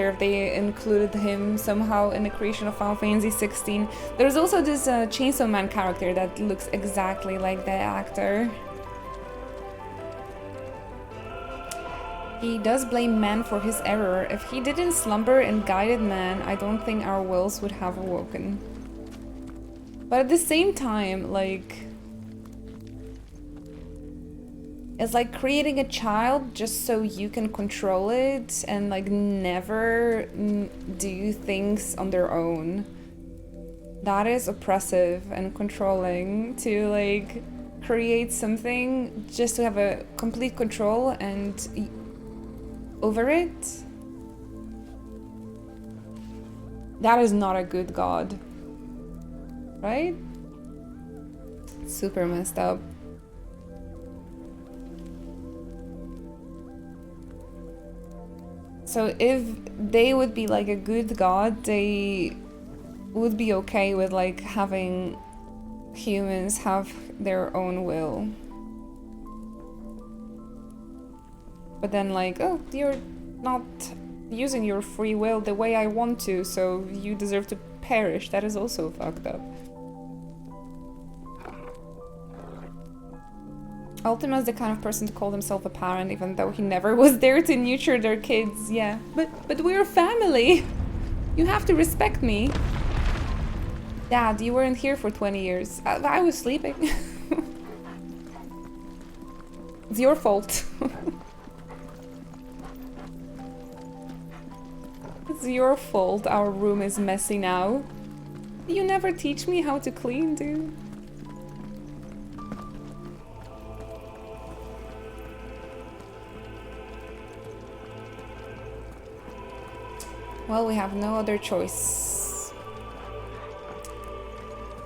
if they included him somehow in the creation of Final Fantasy XVI. There's also this Chainsaw Man character that looks exactly like the actor. He does blame man for his error. If he didn't slumber and guided man, I don't think our wills would have awoken. But at the same time, like... it's like creating a child just so you can control it and like never do things on their own. That is oppressive and controlling, to like create something just to have a complete control and over it. That is not a good god. Right? Super messed up. So if they would be like a good god, they would be okay with like having humans have their own will. But then like, oh, you're not using your free will the way I want to, so you deserve to perish. That is also fucked up. Ultima is the kind of person to call himself a parent, even though he never was there to nurture their kids. Yeah, but we're family. You have to respect me. Dad, you weren't here for 20 years. I was sleeping. It's your fault. It's your fault our room is messy now. You never teach me how to clean, dude. Well, we have no other choice.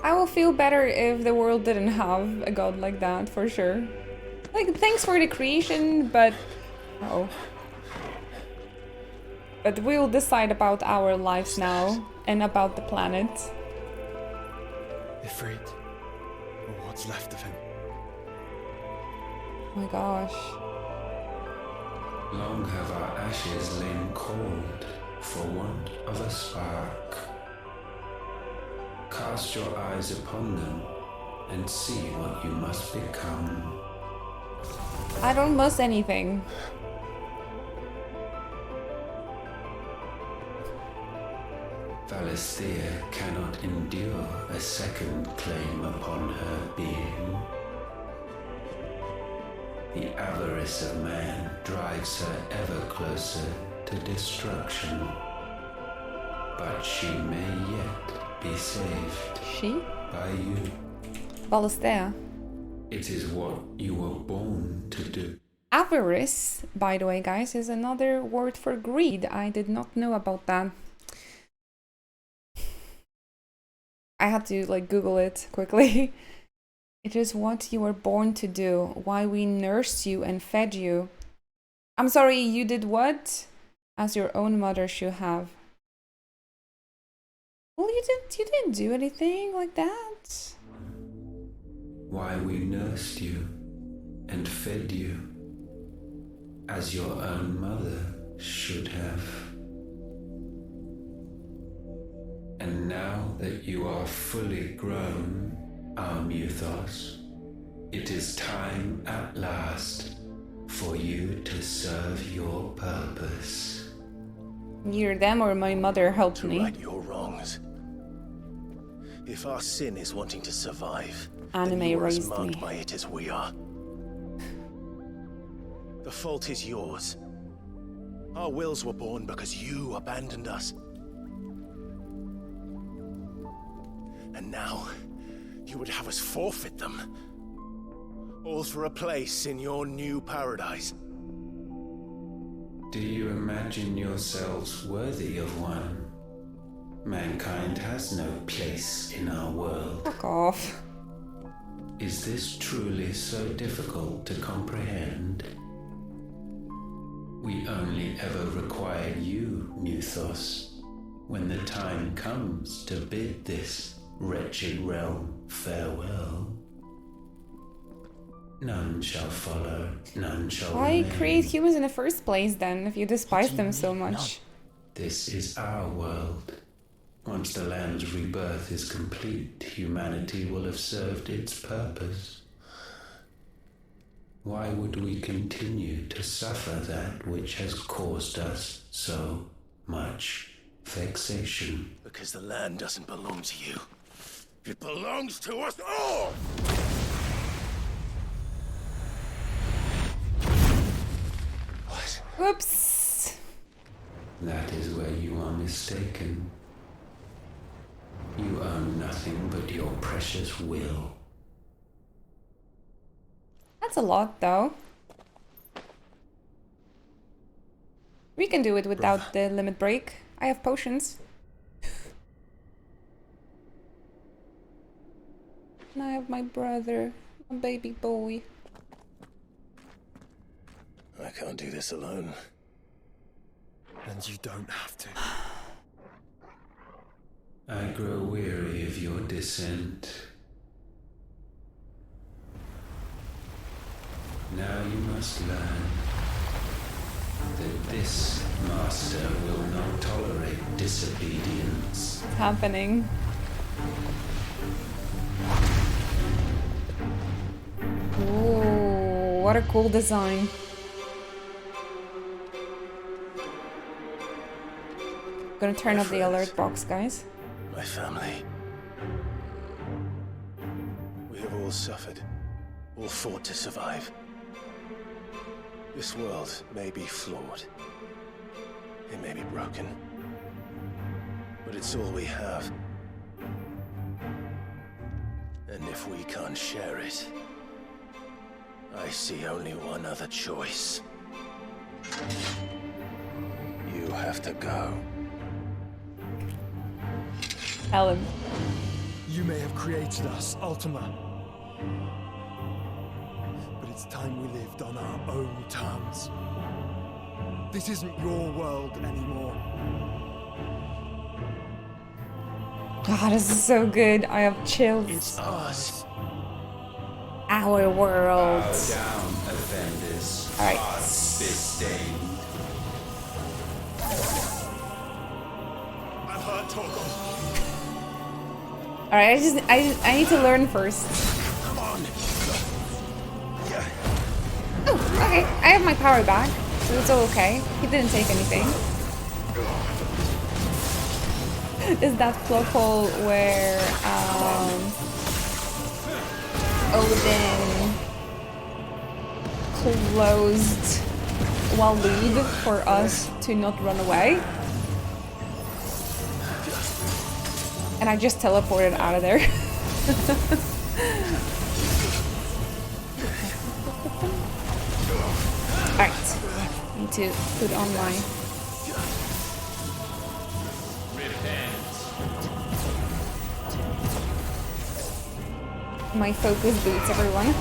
I will feel better if the world didn't have a god like that, for sure. Like, thanks for the creation, but... oh. But we'll decide about our lives now, and about the planet. Ifrit, or what's left of him. Oh my gosh. Long have our ashes lain cold, for want of a spark. Cast your eyes upon them, and see what you must become. I don't must anything. Valisthea cannot endure a second claim upon her being. The avarice of man drives her ever closer to destruction. But she may yet be saved. She? By you. Valisthea. It is what you were born to do. Avarice, by the way, guys, is another word for greed. I did not know about that. I had to like Google it quickly. It is what you were born to do, why we nursed you and fed you. I'm sorry, you did what? As your own mother should have. Well, you didn't do anything like that. Why we nursed you and fed you as your own mother should have. And now that you are fully grown, our Muthos, it is time at last for you to serve your purpose. Neither them or my mother helped me. To right your wrongs. If our sin is wanting to survive, Anime then you are as raised marked me. by it as we are. The fault is yours. Our wills were born because you abandoned us. And now, you would have us forfeit them. All for a place in your new paradise. Do you imagine yourselves worthy of one? Mankind has no place in our world. Fuck off. Is this truly so difficult to comprehend? We only ever require you, Muthos, when the time comes to bid this wretched realm farewell. None shall follow, none shall Why remain. create humans in the first place then, if you despise them so much? This is our world. Once the land's rebirth is complete, humanity will have served its purpose. Why would we continue to suffer that which has caused us so much vexation? Because the land doesn't belong to you. It belongs to us all! What? Whoops. That is where you are mistaken. You own nothing but your precious will. That's a lot, though. We can do it without the limit break. I have potions. And I have my brother, a baby boy. I can't do this alone. And you don't have to. I grow weary of your dissent. Now you must learn. that this master will not tolerate disobedience. What's happening? Ooh, what a cool design. Gonna turn up the alert box, guys. My family. We have all suffered, all fought to survive. This world may be flawed. It may be broken. But it's all we have. And if we can't share it, I see only one other choice. You have to go. Ellen. You may have created us, Ultima. But it's time we lived on our own terms. This isn't your world anymore. God, this is so good. I have chills. It's us. Our world. Bow down, offenders. All right. Hearts be stained. I've heard Torgal. All right, I need to learn first. Come on. Oh, okay. I have my power back, so it's all okay. He didn't take anything. Is that plot hole where Odin closed Waleed for us to not run away? And I just teleported out of there. Alright. Need to put on my focus boots, everyone.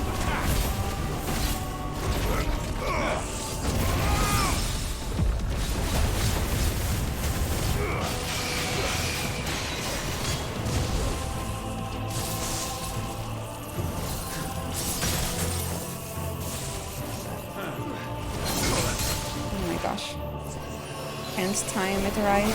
Can't time it right.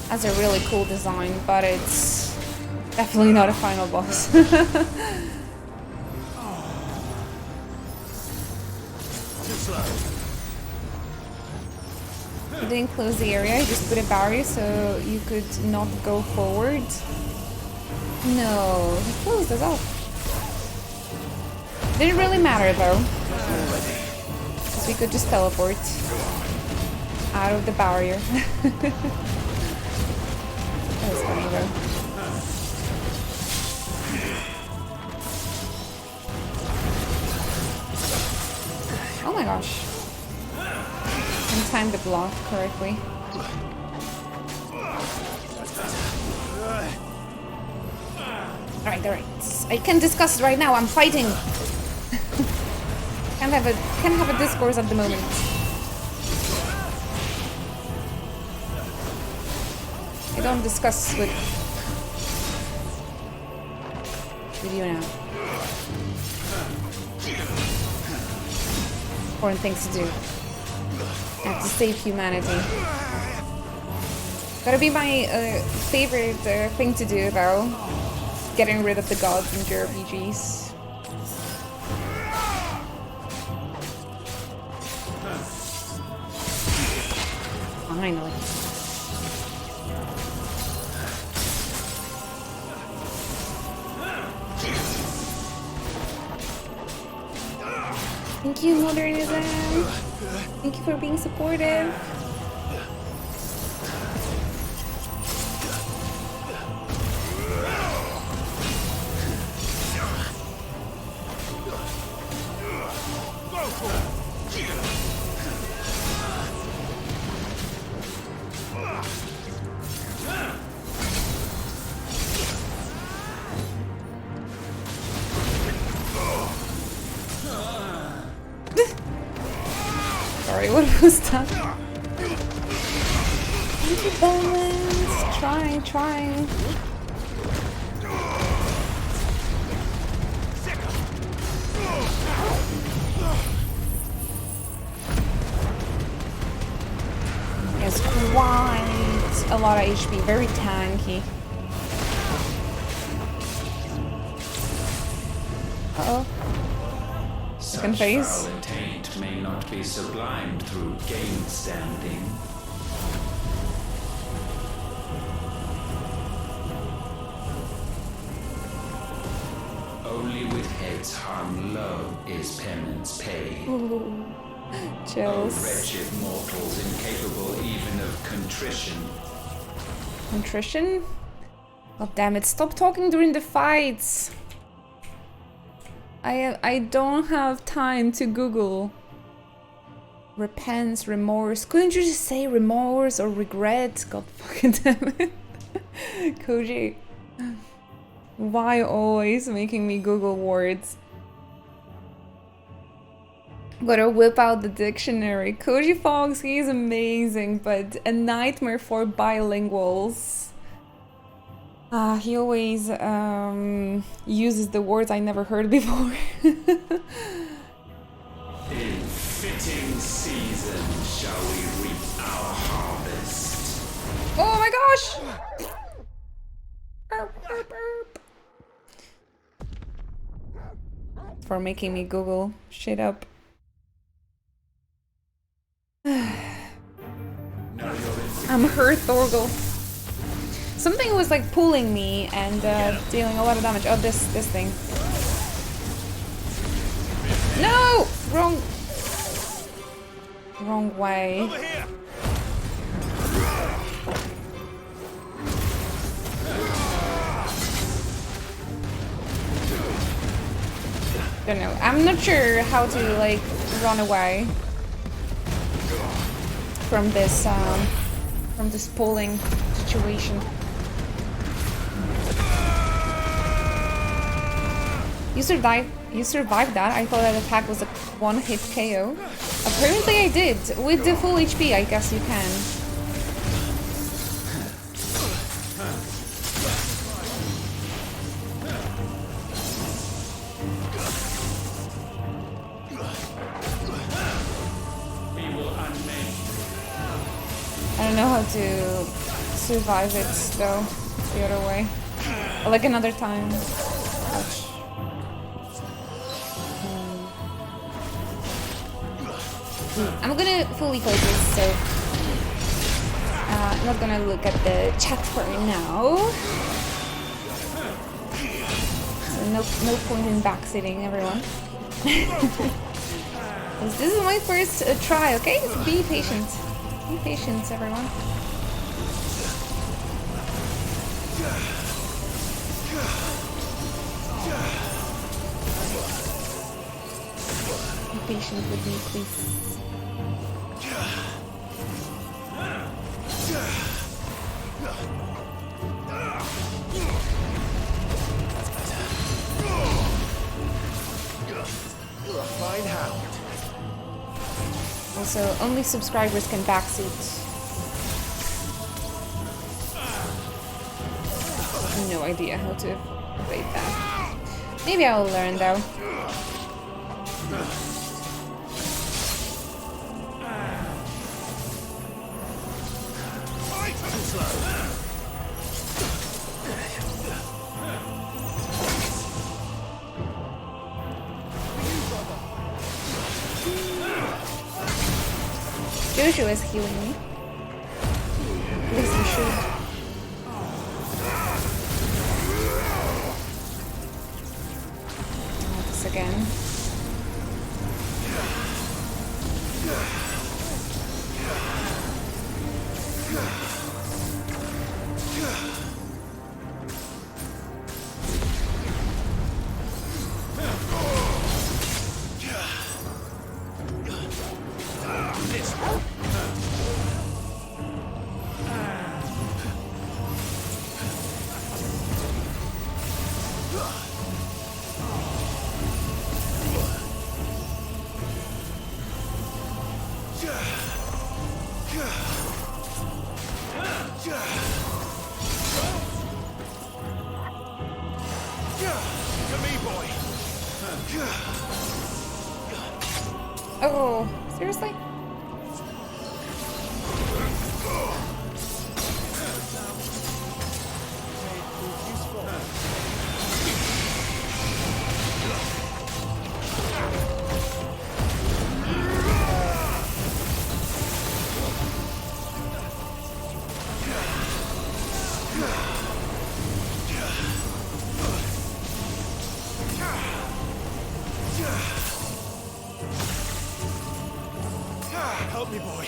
That's a really cool design, but it's definitely not a final boss. You didn't close the area, you just put a barrier so you could not go forward. No, he closed us off. Didn't really matter though, because we could just teleport out of the barrier. That was funny though. Oh my gosh. And time the block correctly. Alright. I can discuss it right now. I'm fighting. Can't have a discourse at the moment. I don't discuss with you now. Important things to do. I have to save humanity. Gotta be my favorite thing to do though. Getting rid of the gods in JRPGs. Finally. Thank you, Modernism. Thank you for being supportive. Sorry, what was that? Thank you, Bowens. Trying. Yes, quite a lot of HP, very tanky. Uh-oh. Second phase. Such foul intent may not be sublimed through game standing. Only with heads hung low is penance paid. Ooh. Chills. Oh, wretched mortals incapable even of contrition. Contrition? God damn it, stop talking during the fights. I don't have time to Google. Repents, remorse. Couldn't you just say remorse or regret? God fucking damn it. Koji. Why always making me Google words? Gotta whip out the dictionary. Koji Fox, he's amazing, but a nightmare for bilinguals. He always uses the words I never heard before. In fitting season shall we reap our harvest. Oh my gosh! Burp, burp, burp. For making me Google shit up. I'm hurt, Thorgal. Something was like pulling me and dealing a lot of damage. Oh, this thing. No! Wrong way. Over here. Don't know. I'm not sure how to like run away from this pulling situation. You survived that. I thought that attack was a one-hit KO. Apparently I did. With the full HP, I guess you can. I don't know how to survive it though. The other way. Like another time. Ouch. I'm gonna fully close this, so I'm not gonna look at the chat for now. So no point in backseating, everyone. This is my first try, okay? So be patient. Be patient, everyone. Be patient with me, please. Fine hound. Also, only subscribers can backseat. No idea how to evade that. Maybe I'll learn though. Joshua is healing me. At least he should. This again. Oh, seriously? Help me, boy.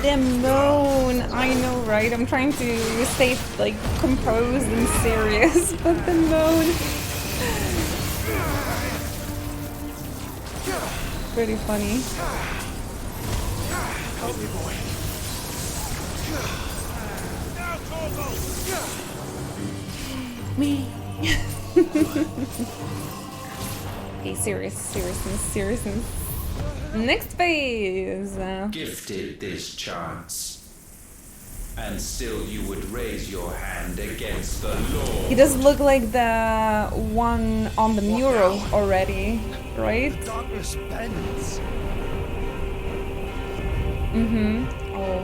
The moan! I know, right? I'm trying to stay, like, composed and serious, but the moan... Pretty funny. Help me, boy. Me. Okay, seriousness. Next phase. Gifted this chance, and still you would raise your hand against the law. He does look like the one on the mural already, right? The darkness bends. Oh,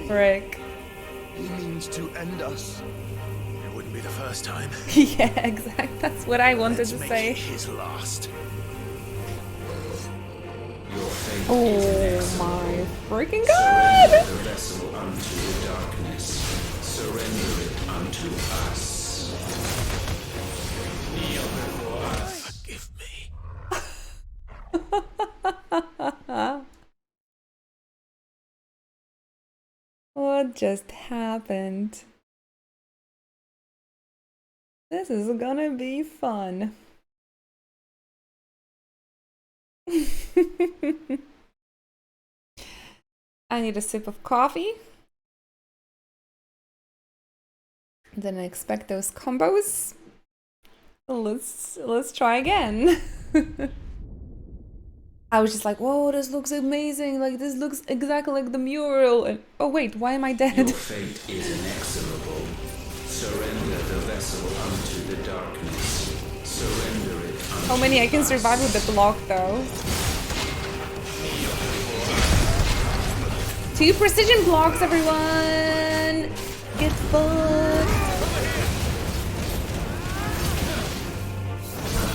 frick. He means to end us. It wouldn't be the first time. Yeah, exactly. That's what I wanted to Make say. it his last. Your fate Oh is inexorable. my freaking Surrender god! the vessel unto the darkness. Surrender it unto us. Kneel before us. Forgive me. What just happened? This is gonna be fun. I need a sip of coffee. Didn't expect those combos. Let's try again. I was just like, whoa, this looks amazing. Like, this looks exactly like the mural. And oh wait, why am I dead? Your fate is inexorable. Surrender the vessel unto the darkness. Surrender it unto How many I can survive with the block though? 2 precision blocks, everyone! Get fucked!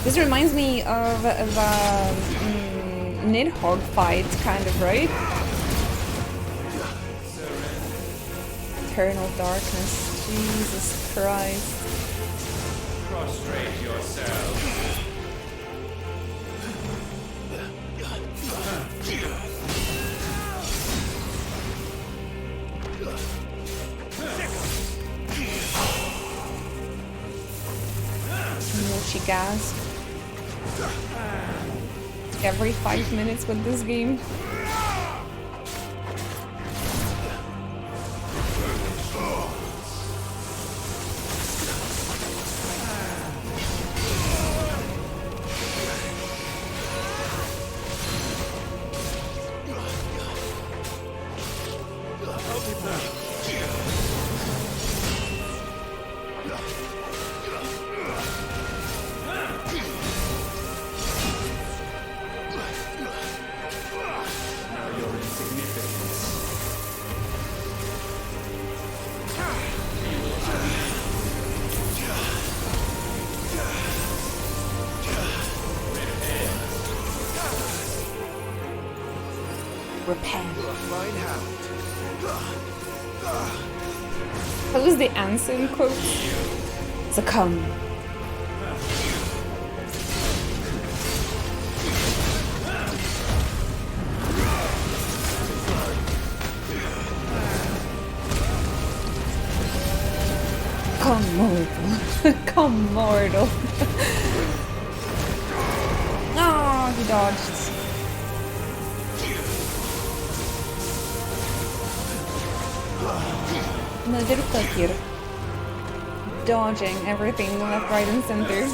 This reminds me of the Nidhogg fight, kind of, right? Eternal darkness. Jesus Christ. Prostrate yourself. She gasped. Every 5 minutes with this game. What was the answer in quotes? Succumb. Come mortal. Come mortal. Oh, he dodged. Motherfucker. Dodging everything left, right, and center.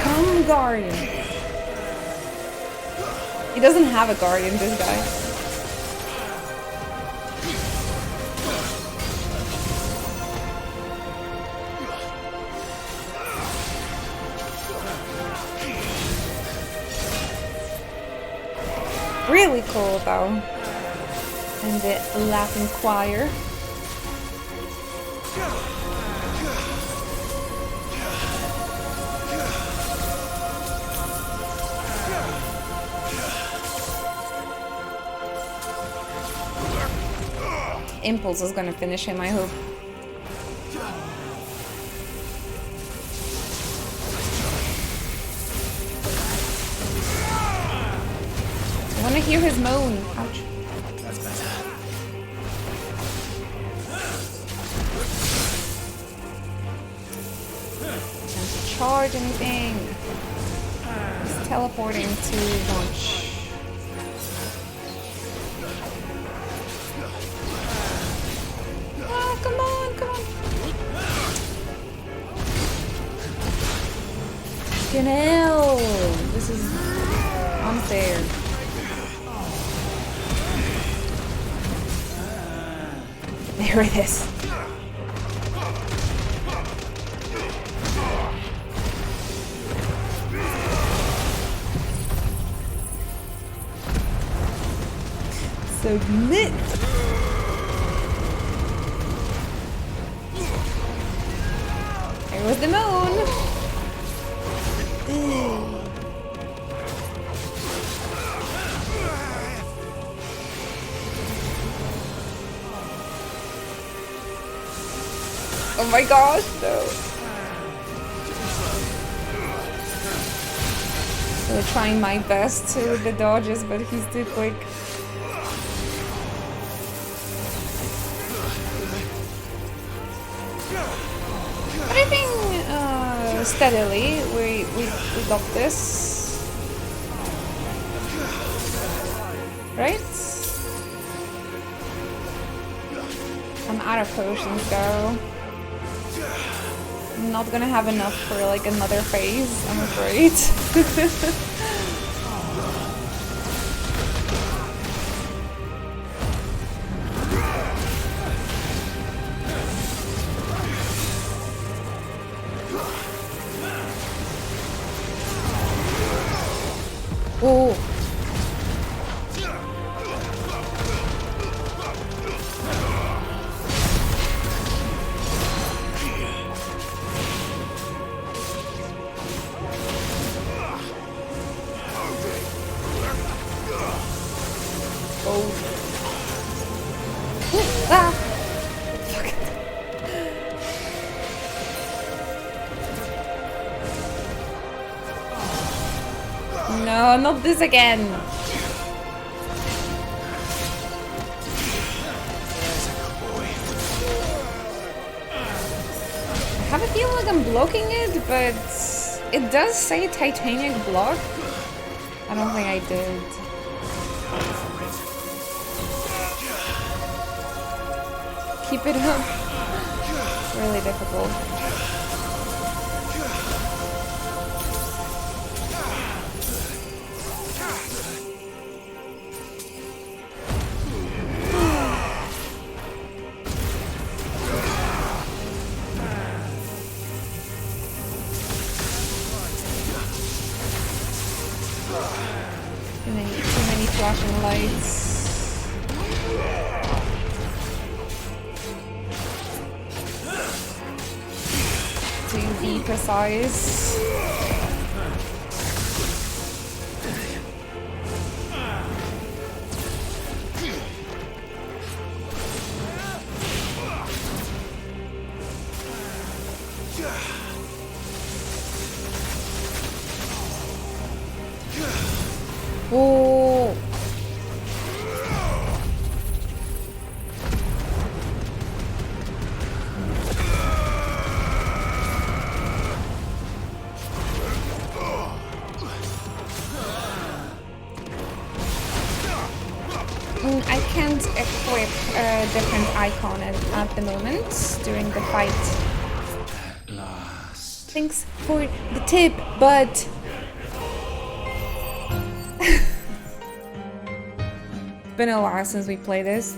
Come, Guardian. He doesn't have a Guardian, this guy. Really cool though. And the laughing choir. Impulse is gonna finish him, I hope. I wanna hear his moan. Ouch. That's better. Can't charge anything. He's teleporting to launch. Oh, come on, come on. Fucking hell. This is unfair. There it is. Submit. There was the moon. Oh my gosh, no. I'm trying my best with the dodges, but he's too quick. But I think steadily we got this. Right? I'm out of potions though. I'm not gonna have enough for like another phase, I'm afraid. Oh. No, not this again. I have a feeling like I'm blocking it, but it does say titanic block. I don't think I did. Keep it up. It's really difficult. Too many flashing lights. To be precise. Oh. I can't equip a different icon at the moment during the fight. At last. Thanks for the tip, but it's been a while since we played this.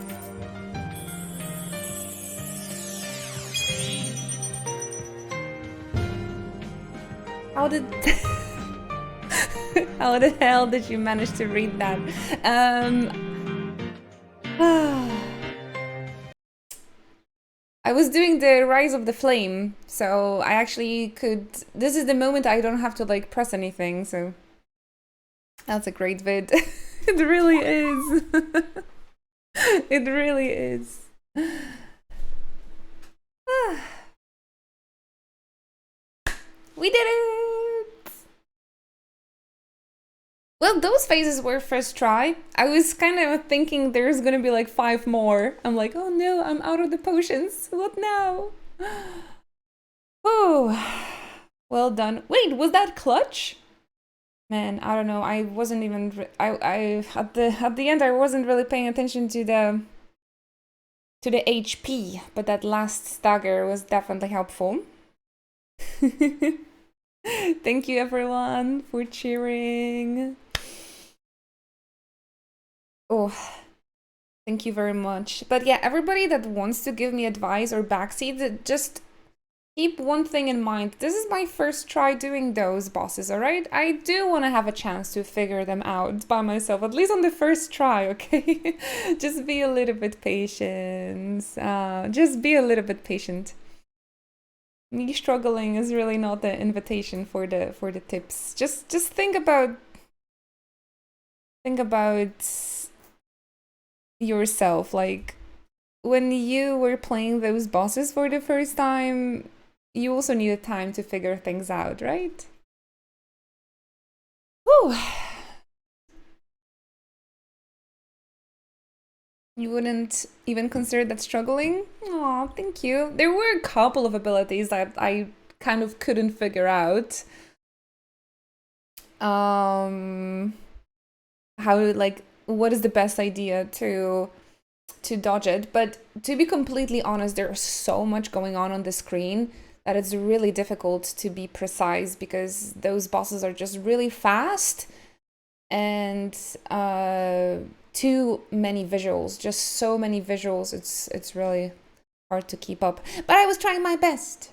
How did how the hell did you manage to read that? I was doing the Rise of the Flame, so I actually could... This is the moment I don't have to like press anything, so... That's a great vid. It really is. It really is. We did it! Well, those phases were first try. I was kind of thinking there's gonna be like 5 more. I'm like, oh no, I'm out of the potions. What now? Oh, well done. Wait, was that clutch? Man, I don't know. I wasn't even. I at the end I wasn't really paying attention to the HP, but that last stagger was definitely helpful. Thank you everyone for cheering. Oh, thank you very much. But yeah, everybody that wants to give me advice or backseat, just keep one thing in mind. This is my first try doing those bosses, alright? I do want to have a chance to figure them out by myself, at least on the first try, okay? Just be a little bit patient. Just be a little bit patient. Me struggling is really not the invitation for the tips. Just think about yourself. Like when you were playing those bosses for the first time, you also needed time to figure things out, right? Whew. You wouldn't even consider that struggling? Aw, thank you. There were a couple of abilities that I kind of couldn't figure out. How, like, what is the best idea to dodge it? But to be completely honest, there's so much going on the screen that it's really difficult to be precise because those bosses are just really fast and too many visuals, just so many visuals. It's really hard to keep up, but I was trying my best.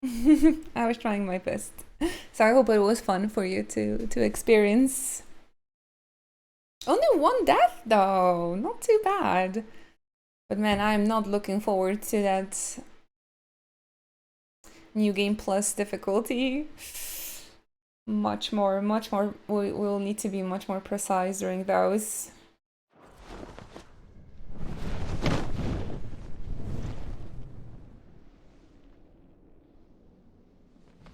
I was trying my best, so I hope it was fun for you to experience. Only 1 death though, not too bad. But man, I'm not looking forward to that New Game Plus difficulty. Much more, we'll need to be much more precise during those.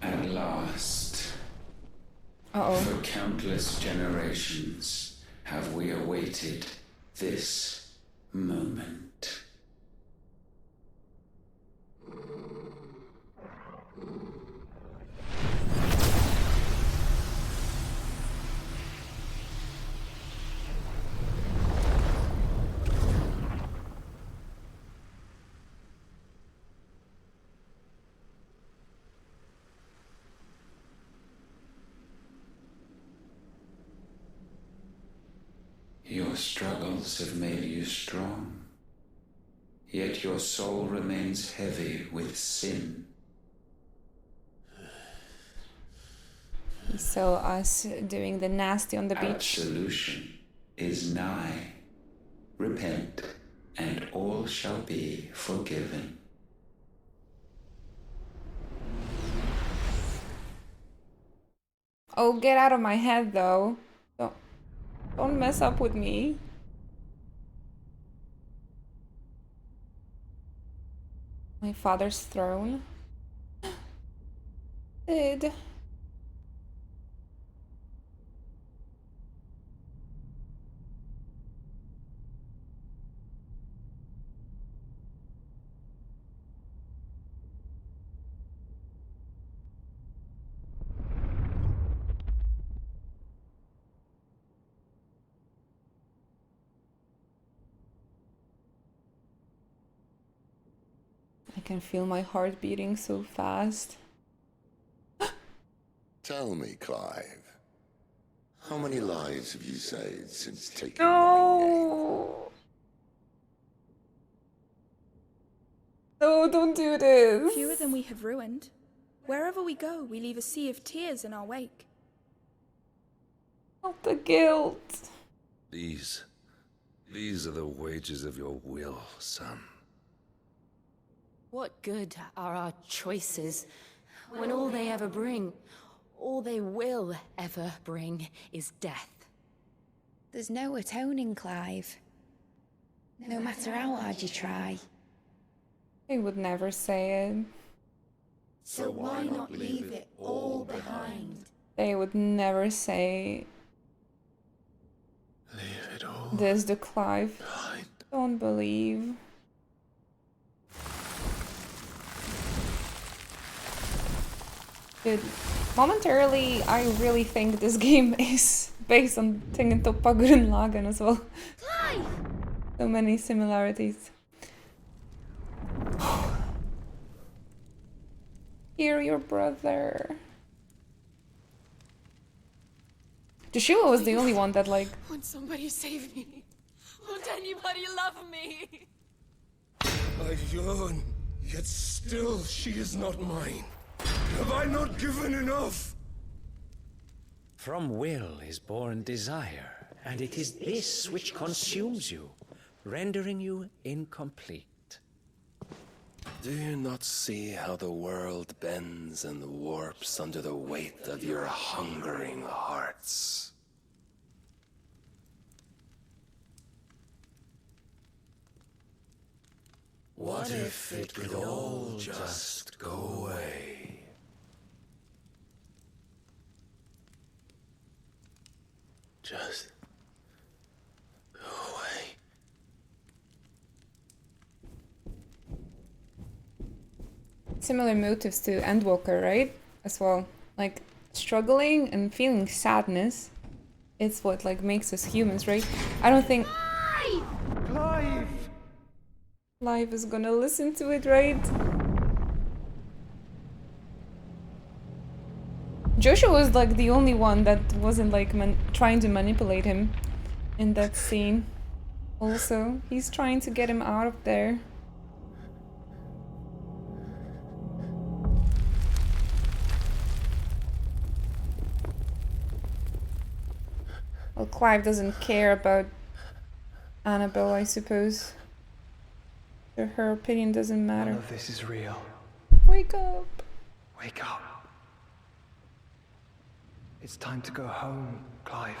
At last, Uh-oh. for countless generations have we awaited this moment. Your struggles have made you strong, yet your soul remains heavy with sin. He saw us doing the nasty on the beach. Absolution is nigh. Repent, and all shall be forgiven. Oh, get out of my head, though. Don't mess up with me. My father's throne. Did. I can feel my heart beating so fast. Tell me, Clive, how many lives have you saved since taking No! No, don't do this! Fewer than we have ruined. Wherever we go, we leave a sea of tears in our wake. Not the guilt. These are the wages of your will, son. What good are our choices when all they ever bring, all they will ever bring, is death? There's no atoning, Clive. No matter how hard you try. They would never say it. So why not leave it all behind? They would never say Leave it all this to Clive. behind. Don't believe. Dude, momentarily, I really think this game is based on Tengen Toppa Gurren Lagann as well. Clive! So many similarities. Hear your brother. Joshua was the only one that like... Won't somebody save me? Won't anybody love me? I yearn, yet still she is not mine. Have I not given enough? From will is born desire, and it is this which consumes you, rendering you incomplete. Do you not see how the world bends and warps under the weight of your hungering hearts? What if it could all just go away? Just go away. Similar motives to Endwalker, right? As well. Like, struggling and feeling sadness. It's what, like, makes us humans, right? I don't think... Clive! Clive is gonna listen to it, right? Joshua was, like, the only one that wasn't, like, trying to manipulate him in that scene. Also, he's trying to get him out of there. Well, Clive doesn't care about Annabelle, I suppose. Her opinion doesn't matter. None of this is real. Wake up! Wake up. It's time to go home, Clive.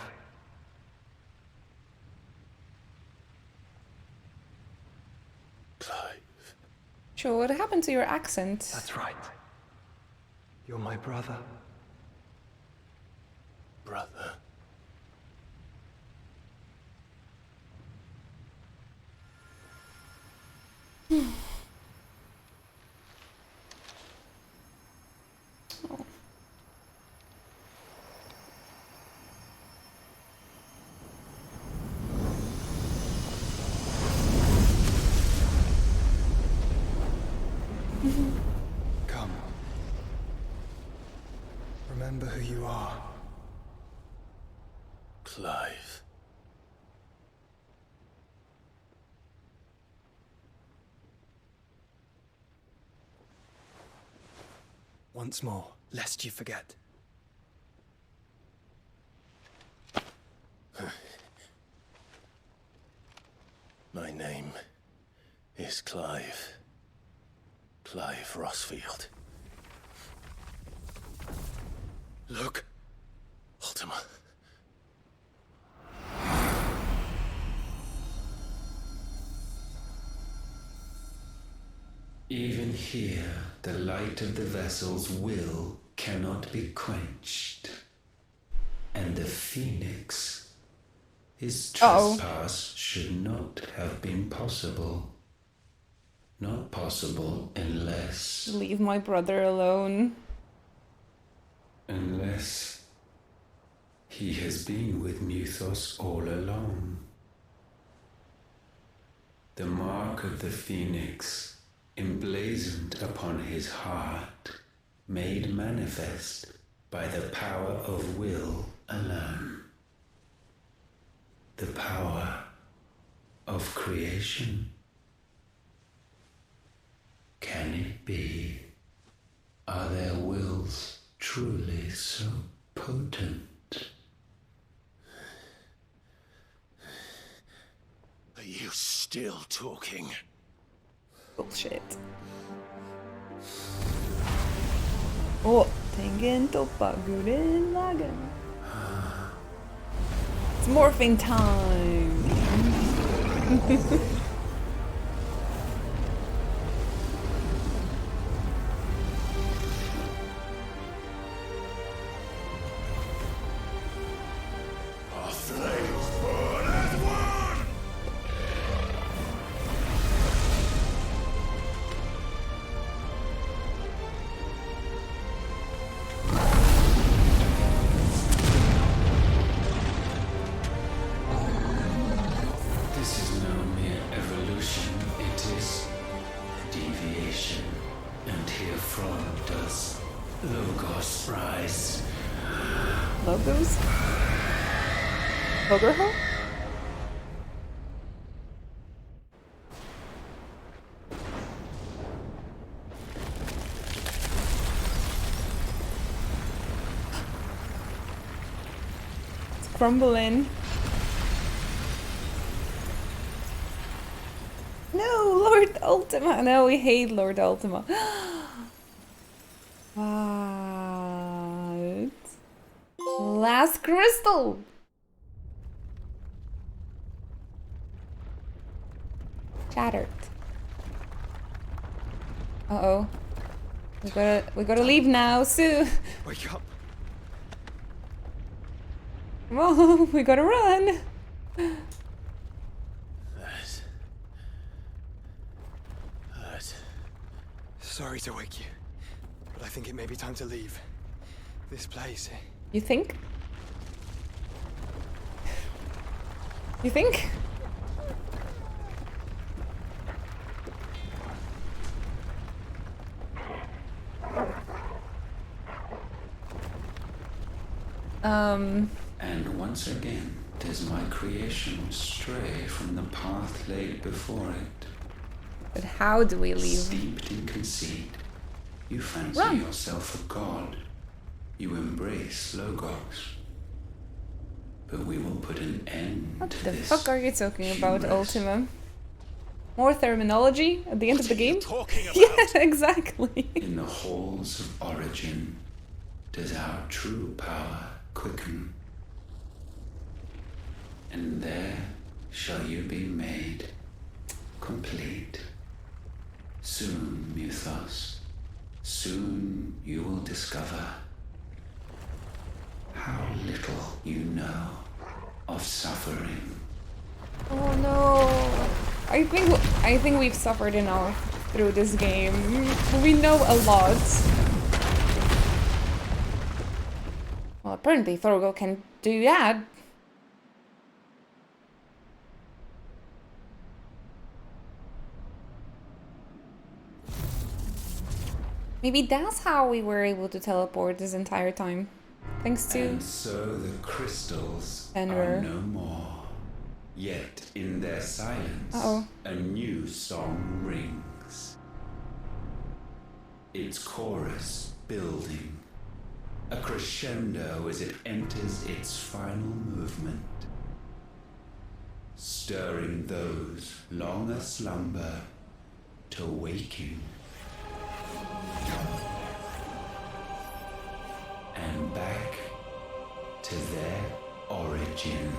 Clive. Sure, what happened to your accent? That's right. You're my brother. Brother. Oh. Come. Remember who you are. Clive. Once more, lest you forget. My name is Clive. Clive Rossfield. Look, Ultima. Even here, the light of the vessel's will cannot be quenched. And the Phoenix, his trespass should not have been possible. Not possible unless... Leave my brother alone. Unless he has been with Muthos all along. The mark of the Phoenix emblazoned upon his heart, made manifest by the power of will alone. The power of creation. Can it be? Are their wills truly so potent? Are you still talking? Bullshit. Oh, tängen toppa gulden lagen. It's morphing time. Our flames burn as one! This is no mere evolution, it is deviation. And herefrom does Logos rise. Logos? Ogreho? It's crumbling. No, Lord Ultima. No, we hate Lord Ultima. What? Last crystal. Shattered. Uh-oh. We gotta leave now, Sue. Wake up. Come on, we gotta run. Hurt. Sorry to wake you, but I think it may be time to leave. This place. You think? You think? And once again does my creation stray from the path laid before it. But how do we leave? Steeped in conceit, you fancy Run. yourself a god. You embrace Logos. But we will put an end What to the this. fuck are you talking about, hubris. Ultima? More terminology at the end of the game? Talking about? Yeah, exactly. In the halls of origin does our true power quicken. And there shall you be made complete. Soon, Muthos, soon you will discover how little you know of suffering. Oh no. I think we've suffered enough through this game. We know a lot. Well, apparently Thorgal can do that. Maybe that's how we were able to teleport this entire time. Thanks to... And so the crystals Fenrir. are no more. Yet in their silence, Uh-oh. a new song rings. Its chorus building, a crescendo as it enters its final movement, stirring those long aslumber to waking. And back to their origin.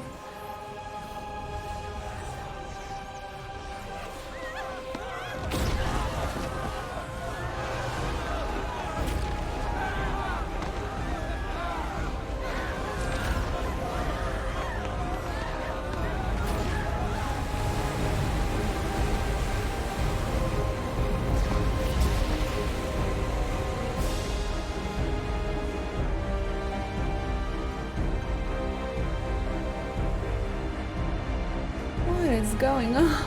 What is going on?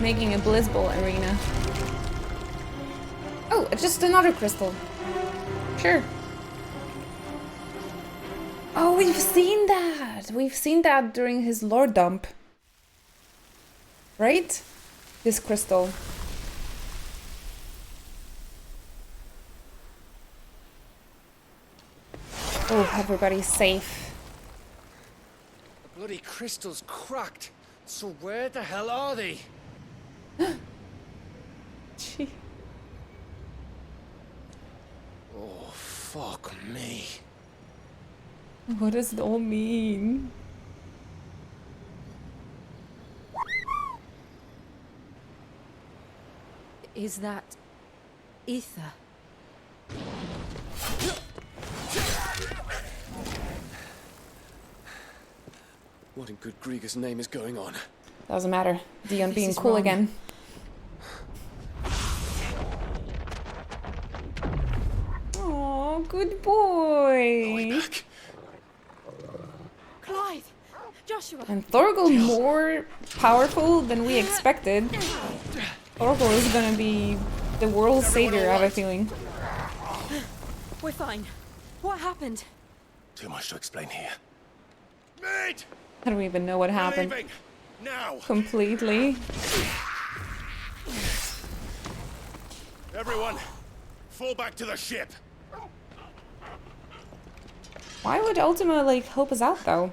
making a Blizz Ball arena. Oh, just another crystal. Sure. Oh, we've seen that! We've seen that during his lore dump. Right? This crystal. Oh, everybody's safe. The bloody crystal's cracked. So where the hell are they? Gee. Oh, fuck me. What does it all mean? Is that ether? What in good Grieger's name is going on? Doesn't matter. Dion This being is cool wrong. again. Oh, good boy. Clive! Joshua! And Thorgal more powerful than we expected. Thorgal is gonna be the world's savior, I have a feeling. We're fine. What happened? Too much to explain here. Mate! I don't even know what happened. Leaving! Now! Completely. Everyone, fall back to the ship! Why would Ultima, like, help us out, though?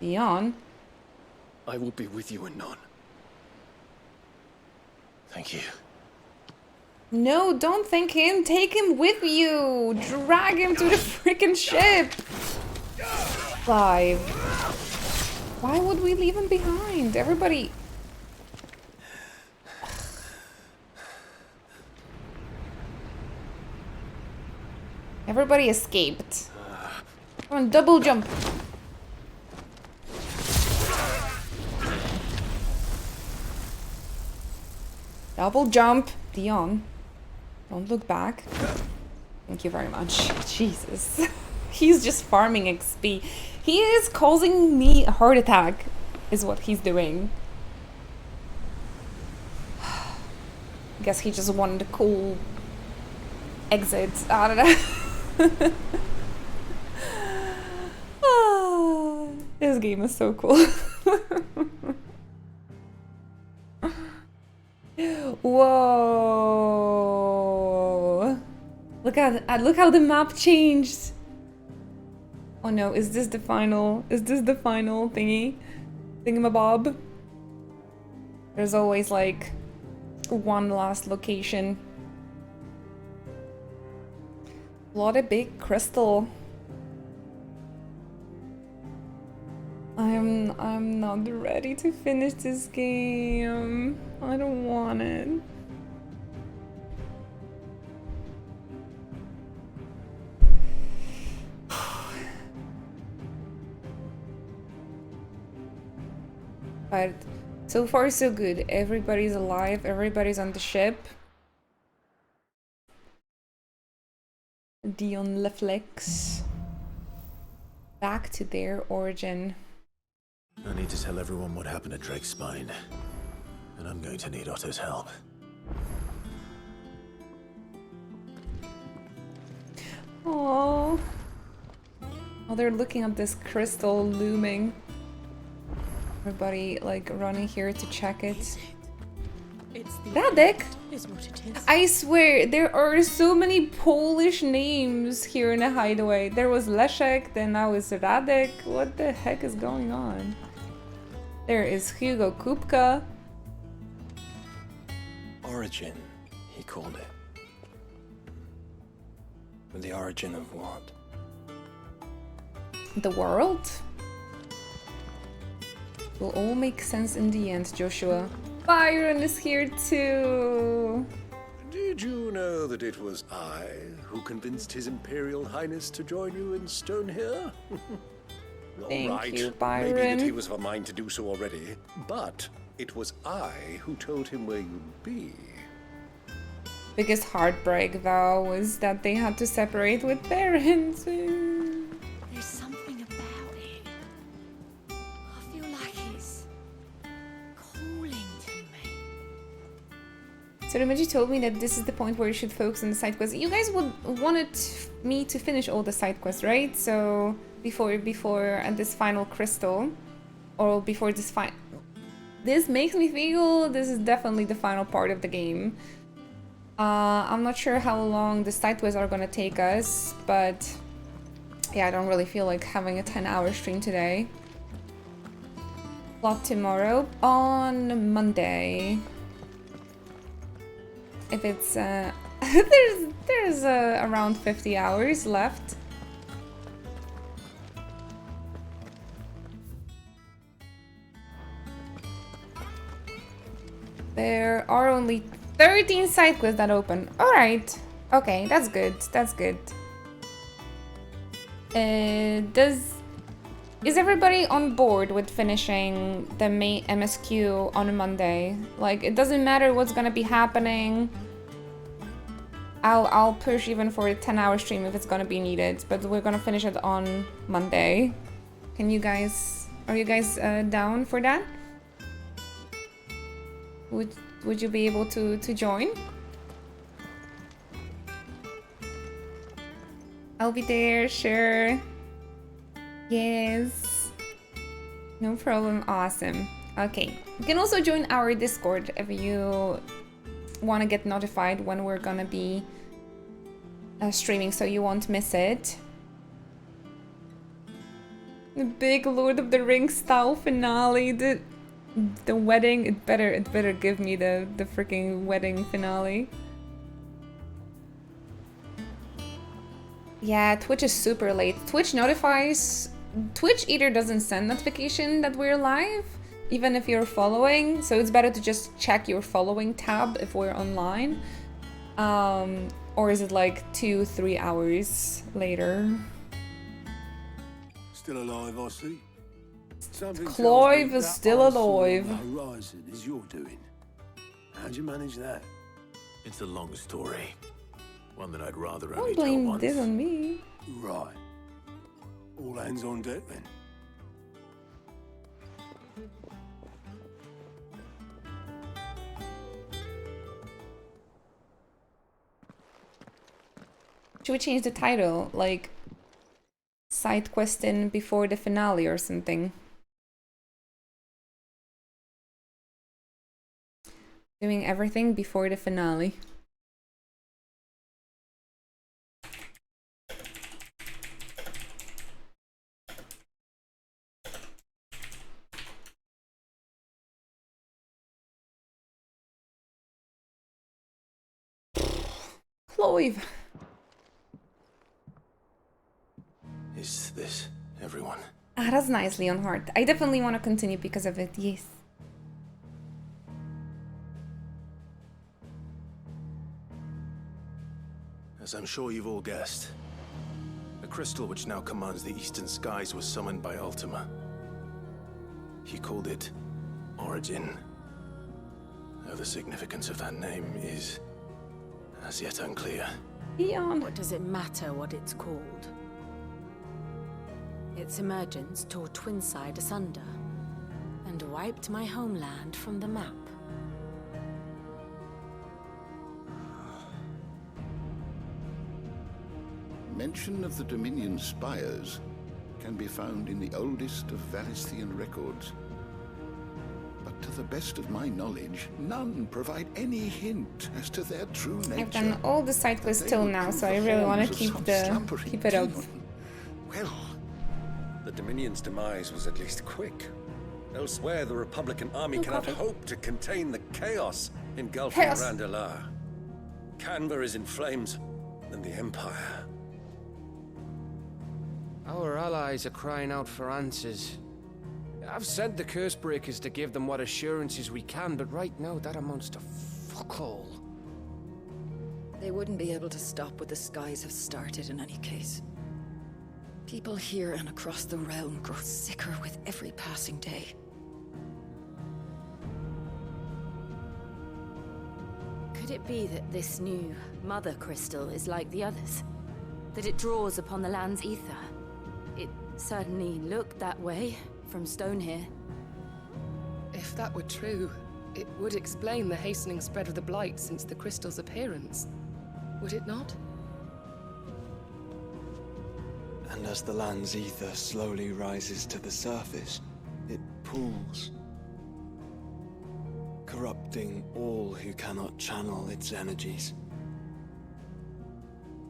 Dion? I will be with you, Anon. Thank you. No, don't thank him. Take him with you. Drag him to the freaking ship. Clive. Why would we leave him behind? Everybody... Everybody escaped. Come on, double jump. Double jump. Dion. Don't look back. Thank you very much. Jesus. He's just farming XP. He is causing me a heart attack, is what he's doing. I guess he just wanted a cool exit. I don't know. Ah, this game is so cool. Whoa! Look how the map changed. Oh no, is this the final? Is this the final thingy? Thingamabob? There's always like one last location. What a big crystal. I'm not ready to finish this game. I don't want it. But so far so good. Everybody's alive, everybody's on the ship. Dion Leflex. Back to their origin. I need to tell everyone what happened at Drake's Spine. And I'm going to need Otto's help. Aww. Oh, they're looking at this crystal looming. Everybody, like, running here to check it. It's the Radek? Is what it is. I swear, there are so many Polish names here in the hideaway. There was Leszek, then now it's Radek. What the heck is going on? There is Hugo Kupka. Origin, he called it. But the origin of what? The world? Will all make sense in the end, Joshua. Byron is here too. Did you know that it was I who convinced His Imperial Highness to join you in Stone here? Thank All right. you, Maybe Byron. that he was of a mind to do so already, but it was I who told him where you'd be. Biggest heartbreak though was that they had to separate with parents. There's something about it. I feel like it's calling to me. Remiji told me that this is the point where you should focus on the side quests. You guys wanted me to finish all the side quests, right? So before this final crystal, or before this this makes me feel this is definitely the final part of the game. I'm not sure how long the side quests are gonna take us, but yeah, I don't really feel like having a 10-hour stream today. Vlog tomorrow on Monday. If it's there's around 50 hours left. There are only 13 side quests that open. Alright. Okay, that's good. That's good. Is everybody on board with finishing the main MSQ on a Monday? Like, it doesn't matter what's gonna be happening. I'll push even for a 10-hour stream if it's gonna be needed, but we're gonna finish it on Monday. Are you guys down for that? Would you be able to join? I'll be there, sure. Yes. No problem, awesome. Okay. You can also join our Discord if you want to get notified when we're gonna be streaming, so you won't miss it. The big Lord of the Rings style finale, the wedding. It better give me the freaking wedding finale. Yeah, Twitch is super late. Twitch either doesn't send notification that we're live, even if you're following, so it's better to just check your following tab if we're online. Or is it like 2-3 hours later? Still alive, I see. Clive is still alive. Horizon is your doing. How'd you manage that? It's a long story. One that I'd rather only Don't tell blame once. this on me. Right. All hands on deck then. Should we change the title? Like, side question before the finale or something? Doing everything before the finale. Clive. Is this everyone? Ah, that's nice, Leonhardt. I definitely want to continue because of it, yes. As I'm sure you've all guessed, the crystal which now commands the eastern skies was summoned by Ultima. He called it Origin. Though the significance of that name is as yet unclear. Eon. What does it matter what it's called? Its emergence tore Twinside asunder and wiped my homeland from the map. Mention of the Dominion spires can be found in the oldest of Valisthian records. But to the best of my knowledge, none provide any hint as to their true nature. I've done all the side quests till now, so I really want to keep it up. Well, the Dominion's demise was at least quick. Elsewhere, the Republican army cannot hope to contain the chaos engulfing Randalar. Canva is in flames, and the Empire. Our allies are crying out for answers. I've sent the curse breakers to give them what assurances we can, but right now that amounts to fuck all. They wouldn't be able to stop what the skies have started in any case. People here and across the realm grow sicker with every passing day. Could it be that this new Mother Crystal is like the others? That it draws upon the land's ether? It certainly looked that way from stone here. If that were true, It would explain the hastening spread of the blight since the crystal's appearance, would it not? And as the land's ether slowly rises to the surface, it pools, corrupting all who cannot channel its energies.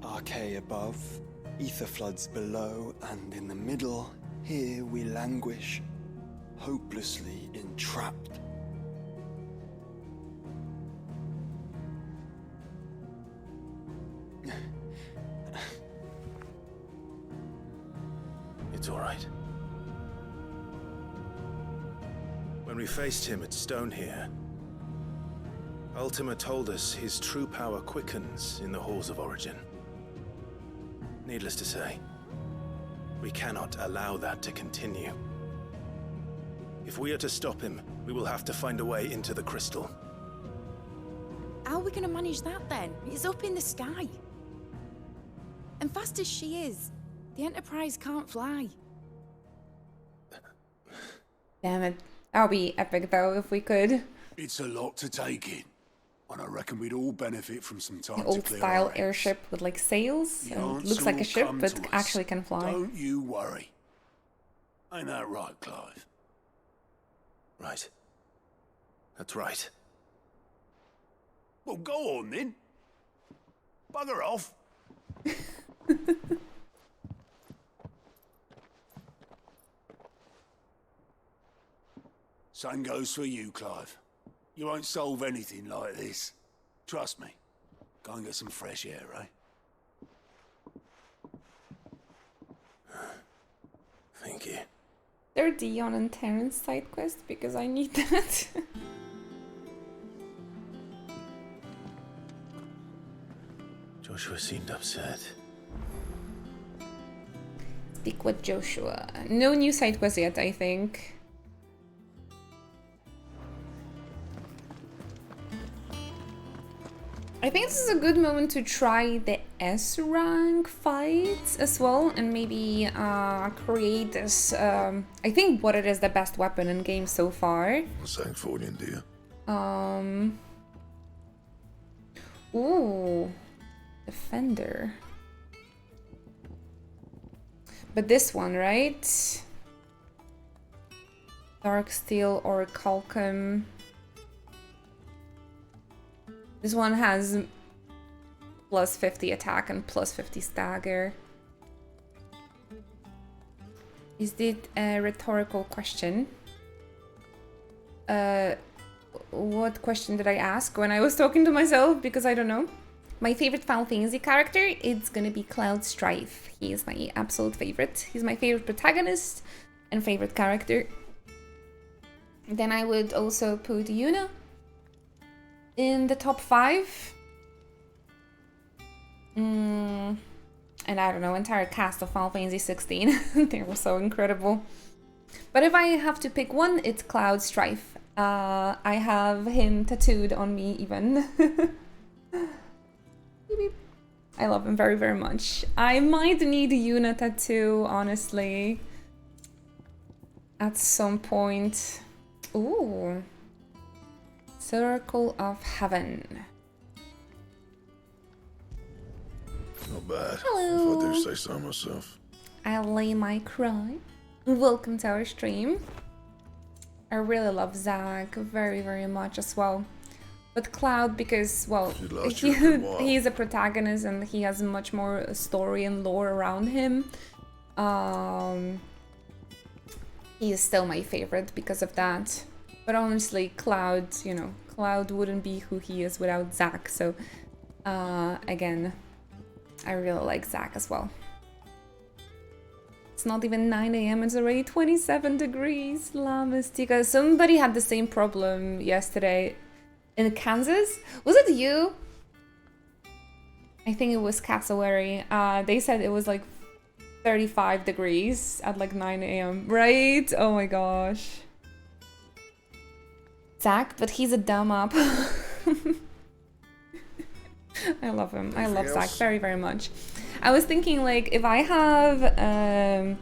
Archay above, ether floods below, and in the middle, here we languish, hopelessly entrapped. It's all right. When we faced him at Stone here, Ultima told us his true power quickens in the Halls of Origin. Needless to say, we cannot allow that to continue. If we are to stop him, we will have to find a way into the crystal. How are we going to manage that then? It's up in the sky. And fast as she is, the Enterprise can't fly. Damn it. That would be epic though if we could. It's a lot to take in. And I reckon we'd all benefit from some time An to old clear style our heads. airship with like sails. The And answer looks like a will ship come but to us. actually can fly. Don't you worry. Ain't that right, Clive? Right. That's right. Well, go on then. Bugger off. Same goes for you, Clive. You won't solve anything like this. Trust me. Go and get some fresh air, eh? Thank you. They're Dion and Terrence side quest because I need that. Joshua seemed upset. Speak with Joshua. No new side quest yet, I think. I think this is a good moment to try the S rank fights as well, and maybe create this. I think what it is the best weapon in game so far. Thanks for you, dear. Ooh, Defender. But this one, right? Dark Steel or Calcum. This one has plus 50 attack and plus 50 stagger. Is it a rhetorical question? What question did I ask when I was talking to myself? Because I don't know. My favorite Final Fantasy character, it's gonna be Cloud Strife. He is my absolute favorite. He's my favorite protagonist and favorite character. Then I would also put Yuna in the top 5. And I don't know, entire cast of Final Fantasy 16. They were so incredible. But if I have to pick one, it's Cloud Strife. I have him tattooed on me even. I love him very, very much. I might need a Yuna tattoo, honestly. At some point. Ooh. Circle of Heaven. Not bad. Hello. If I do say so myself. I'll lay my cry. Welcome to our stream. I really love Zach very, very much as well. But Cloud, because, well, he's a protagonist and he has much more story and lore around him. He is still my favorite because of that. But honestly, Cloud, you know, Cloud wouldn't be who he is without Zach. So, again, I really like Zach as well. It's not even 9 AM, it's already 27 degrees. La Mystica. Somebody had the same problem yesterday in Kansas. Was it you? I think it was Cassowary. They said it was like 35 degrees at like 9 AM, right? Oh my gosh. Zach, but he's a dumb up. I love him. I love Zach very, very much. I was thinking, like, if I have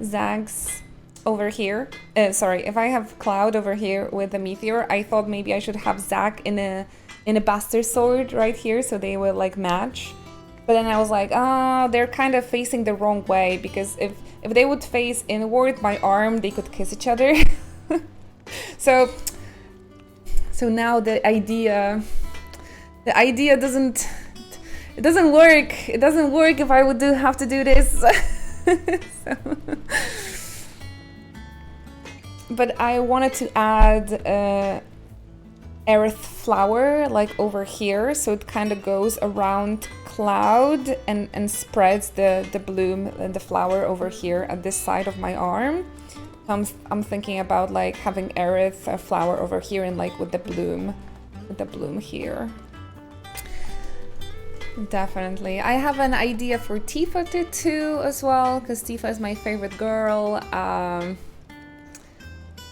Zach's over here, sorry, if I have Cloud over here with the meteor, I thought maybe I should have Zack in a bastard sword right here, so they would like match. But then I was like, oh, they're kind of facing the wrong way, because if they would face inward my arm, they could kiss each other. so now the idea doesn't work. It doesn't work if I would have to do this. So. But I wanted to add Aerith flower like over here, so it kind of goes around Cloud and spreads the bloom and the flower over here at this side of my arm. I'm thinking about like having Aerith flower over here and like with the bloom here. Definitely. I have an idea for Tifa too as well, because Tifa is my favorite girl.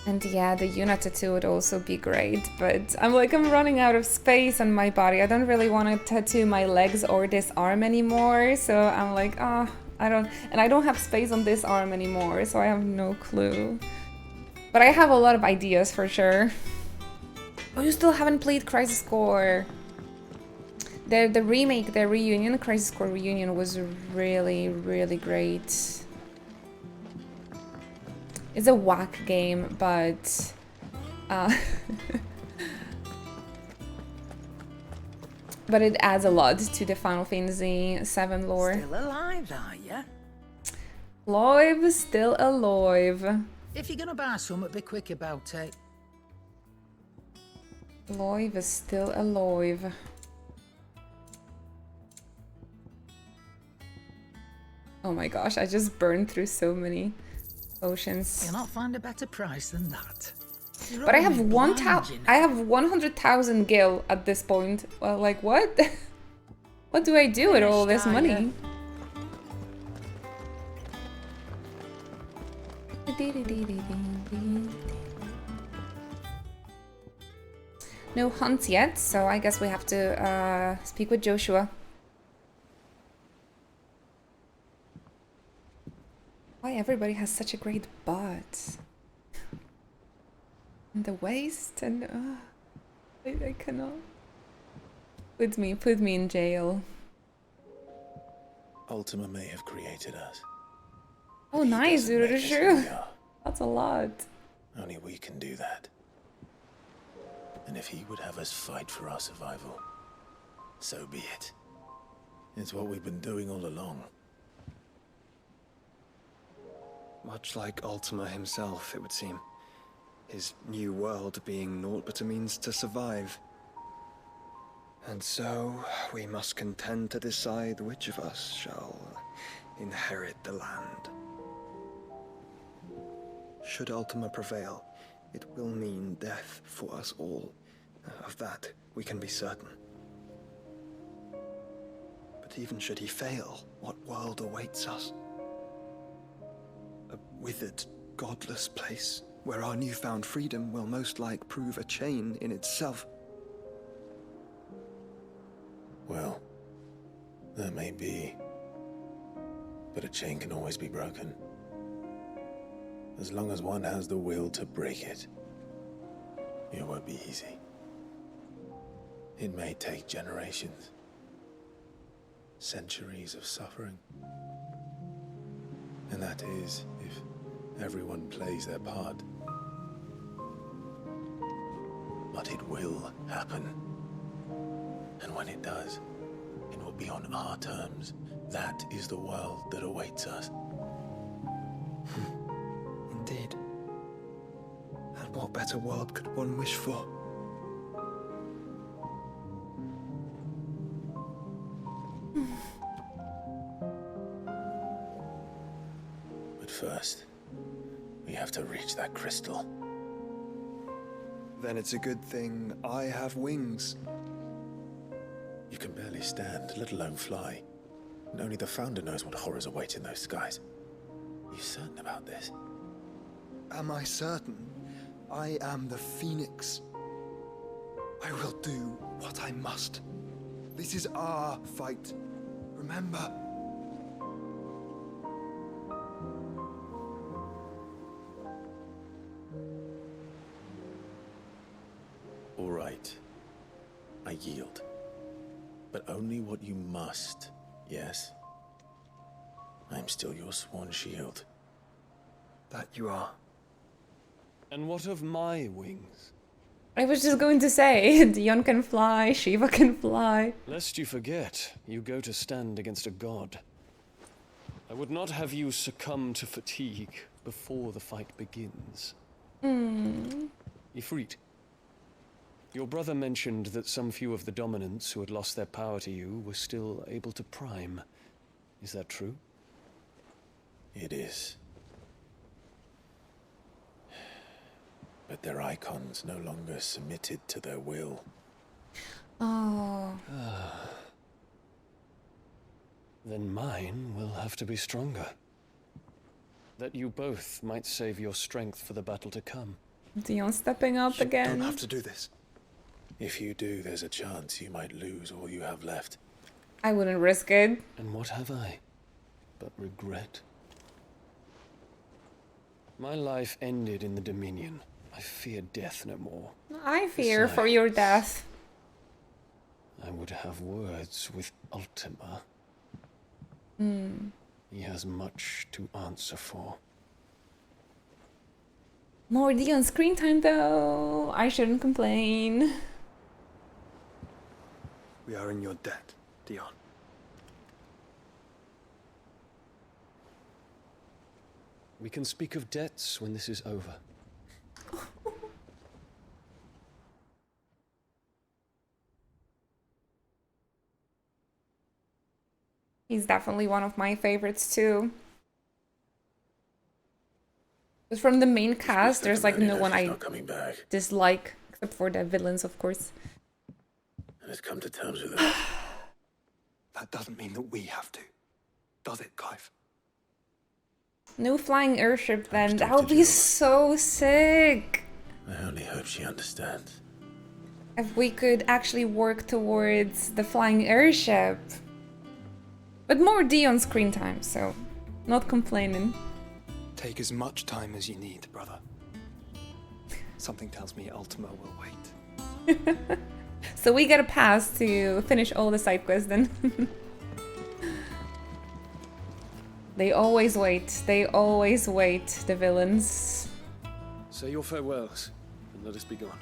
And yeah, the Yuna tattoo would also be great, but I'm running out of space on my body. I don't really want to tattoo my legs or this arm anymore, so I'm like, I don't have space on this arm anymore, so I have no clue. But I have a lot of ideas for sure. Oh, you still haven't played Crisis Core. The remake, the reunion, Crisis Core Reunion was really, really great. It's a whack game, but but it adds a lot to the Final Fantasy VII lore. Still alive, are ya? Alive, still alive. If you're gonna buy something, be quick about it. Alive is still alive. Oh my gosh, I just burned through so many potions. You'll not find a better price than that. But I have 100,000 gil at this point. Well, like what? What do I do with all this money? No hunts yet, so I guess we have to speak with Joshua. Why everybody has such a great butt? And the waist and I cannot. Put me in jail. Ultima may have created us. Oh, nice, true. That's a lot. Only we can do that. And if he would have us fight for our survival, so be it. It's what we've been doing all along. Much like Ultima himself, it would seem. His new world being naught but a means to survive. And so, we must contend to decide which of us shall inherit the land. Should Ultima prevail, it will mean death for us all. Of that, we can be certain. But even should he fail, what world awaits us? A withered, godless place where our newfound freedom will most like prove a chain in itself. Well, that may be, but a chain can always be broken. As long as one has the will to break it, it won't be easy. It may take generations, centuries of suffering. And that is if everyone plays their part. But it will happen. And when it does, it will be on our terms. That is the world that awaits us. Indeed. And what better world could one wish for? But first, we have to reach that crystal. Then it's a good thing I have wings. You can barely stand, let alone fly. And only the Founder knows what horrors await in those skies. Are you certain about this? Am I certain? I am the Phoenix. I will do what I must. This is our fight. Remember? fight, I yield. But only what you must, yes? I'm still your sworn shield. That you are. And what of my wings? I was just going to say, Dion can fly, Shiva can fly. Lest you forget, you go to stand against a god. I would not have you succumb to fatigue before the fight begins. Ifrit, your brother mentioned that some few of the dominants who had lost their power to you were still able to prime. Is that true? It is. But their icons no longer submitted to their will. Oh. Then mine will have to be stronger. That you both might save your strength for the battle to come. Dion stepping up again. Don't have to do this. If you do, there's a chance you might lose all you have left. I wouldn't risk it. And what have I but regret? My life ended in the Dominion. I fear death no more. I fear for your death. I would have words with Ultima. He has much to answer for. More Dion screen time though. I shouldn't complain. We are in your debt, Dion. We can speak of debts when this is over. He's definitely one of my favorites too. But from the main cast, there's like no one I dislike, except for the villains, of course. Let's come to terms with it. That doesn't mean that we have to, does it, Clive? No flying airship then. That would be so sick. I only hope she understands. If we could actually work towards the flying airship. But more Dion screen time, so not complaining. Take as much time as you need, brother. Something tells me Ultima will wait. So we get a pass to finish all the side quests then. They always wait. They always wait, the villains. Say your farewells, and let us be gone.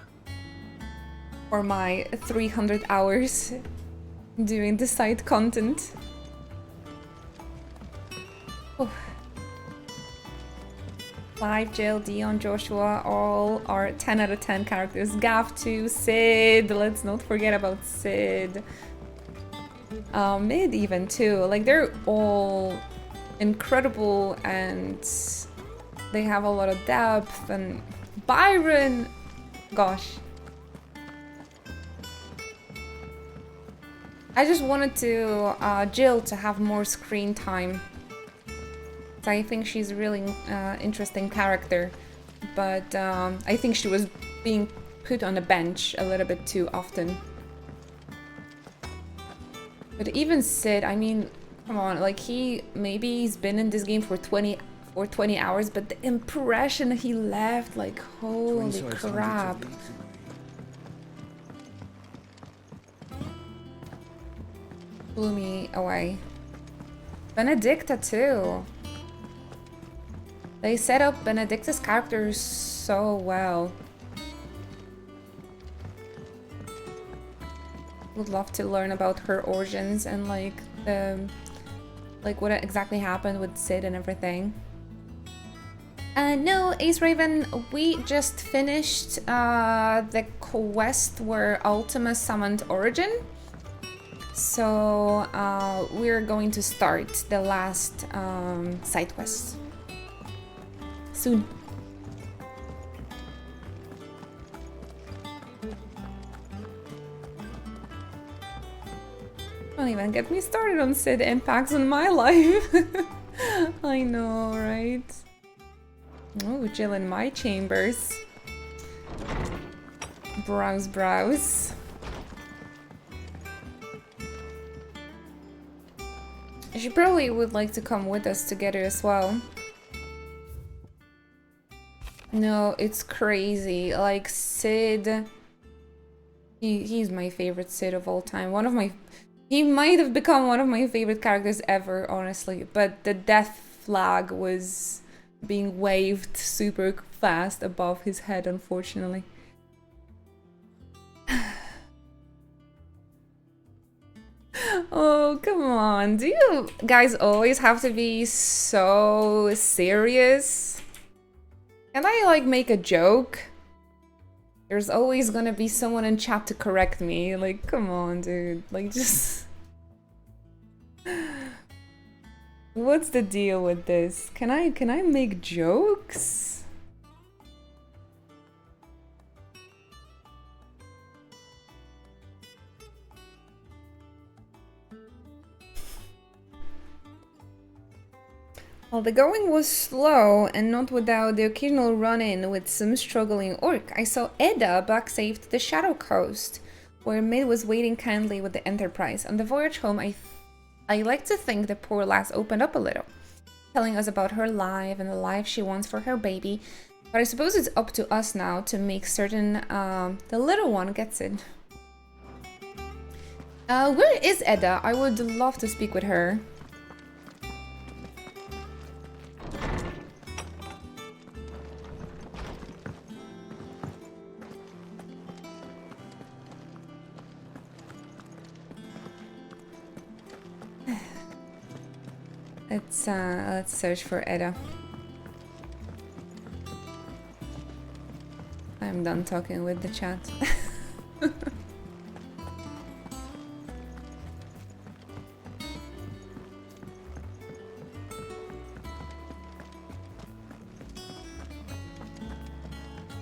For my 300 hours doing the side content. Oh. Clive, Jill, Dion, Joshua, all are 10 out of 10 characters. Gav too, Sid, let's not forget about Sid. Mid even too, like they're all incredible and they have a lot of depth. And Byron, gosh. I just wanted to Jill to have more screen time. I think she's a really interesting character, but I think she was being put on a bench a little bit too often. But even Sid, I mean, come on, like he's been in this game for 20 hours, but the impression he left, like holy crap. Blew me away. Benedicta too. They set up Benedicta's character so well. Would love to learn about her origins and like what exactly happened with Sid and everything. No, Ace Raven, we just finished the quest where Ultima summoned Origin. So we're going to start the last side quest soon. Don't even get me started on Sid impacts on my life. I know, right? Oh, Jill in my chambers. Browse. She probably would like to come with us together as well. No, it's crazy. Like, Sid He's my favorite Sith of all time. He might have become one of my favorite characters ever, honestly. But the death flag was being waved super fast above his head, unfortunately. Oh, come on. Do you guys always have to be so serious? Can I, like, make a joke? There's always gonna be someone in chat to correct me. Like, come on, dude. Like, just... What's the deal with this? Can I make jokes? Well, the going was slow and not without the occasional run-in with some struggling orc. I saw Edda back safe to the Shadow Coast, where Mid was waiting kindly with the Enterprise. On the voyage home, I like to think the poor lass opened up a little, telling us about her life and the life she wants for her baby. But I suppose it's up to us now to make certain the little one gets it. Where is Edda? I would love to speak with her. Let's search for Edda. I'm done talking with the chat.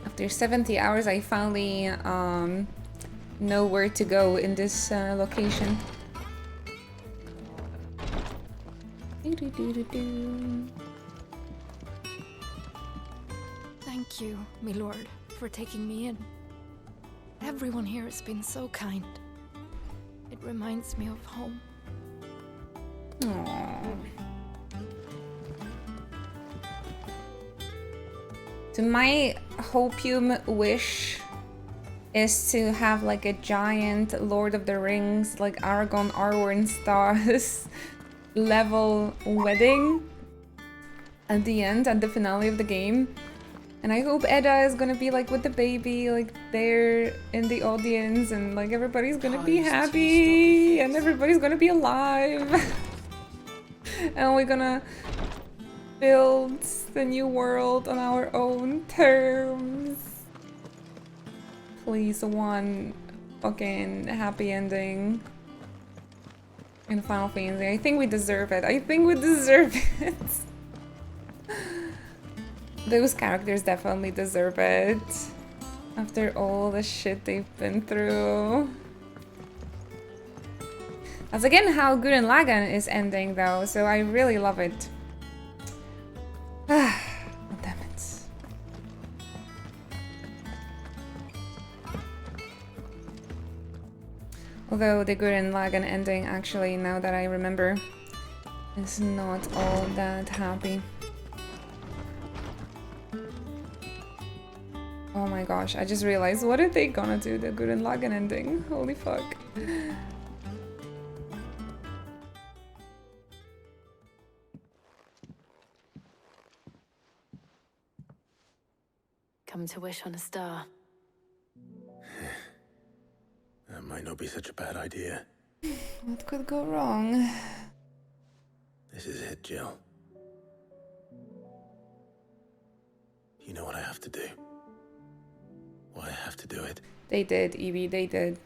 After 70 hours, I finally know where to go in this location. Thank you, my lord, for taking me in. Everyone here has been so kind. It reminds me of home. Aww. So my hopium wish is to have like a giant Lord of the Rings, like Aragorn, Arwen stars level wedding at the end, at the finale of the game. And I hope Edda is gonna be like with the baby, like there in the audience, and like everybody's gonna be happy and everybody's gonna be alive. And we're gonna build the new world on our own terms. Please, one fucking happy ending in Final Fantasy. I think we deserve it. I think we deserve it. Those characters definitely deserve it. After all the shit they've been through. That's again how Gurren Lagann is ending though, so I really love it. Ah, damn it. Although the Gurren Lagann ending, actually, now that I remember, is not all that happy. Oh my gosh, I just realized, what are they gonna do, the Gurren Lagann ending? Holy fuck. Come to wish on a star. That might not be such a bad idea. What could go wrong? This is it, Jill. You know what I have to do. Why I have to do it. They did, Evie, they did.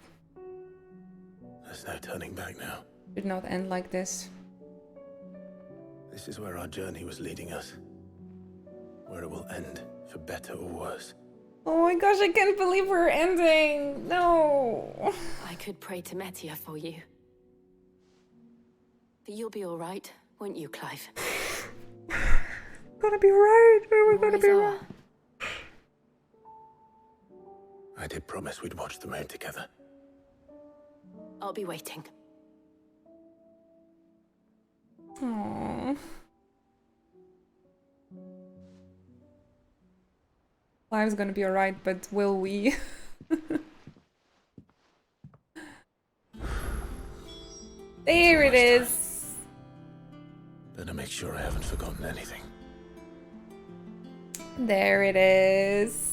There's no turning back now. Did not end like this. This is where our journey was leading us. Where it will end, for better or worse. Oh my gosh, I can't believe we're ending! No! I could pray to Metia for you. But you'll be alright, won't you, Clive? Gonna be right. We're gonna be right. I did promise we'd watch the moon together. I'll be waiting. Aww. Life's gonna be alright, but will we? Better make sure I haven't forgotten anything. There it is.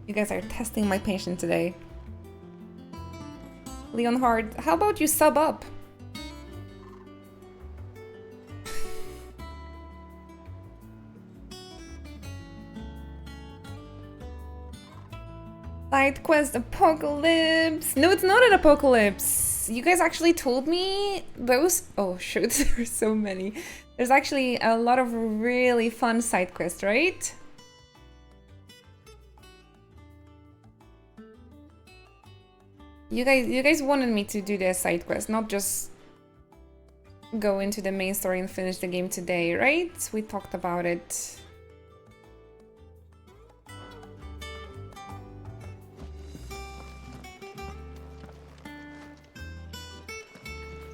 You guys are testing my patience today. Leonhard, how about you sub up? Side quest apocalypse. No, it's not an apocalypse. You guys actually told me those. Oh shoot, there's so many. There's actually a lot of really fun side quests, right? You guys wanted me to do the side quest, not just go into the main story and finish the game today, right? We talked about it.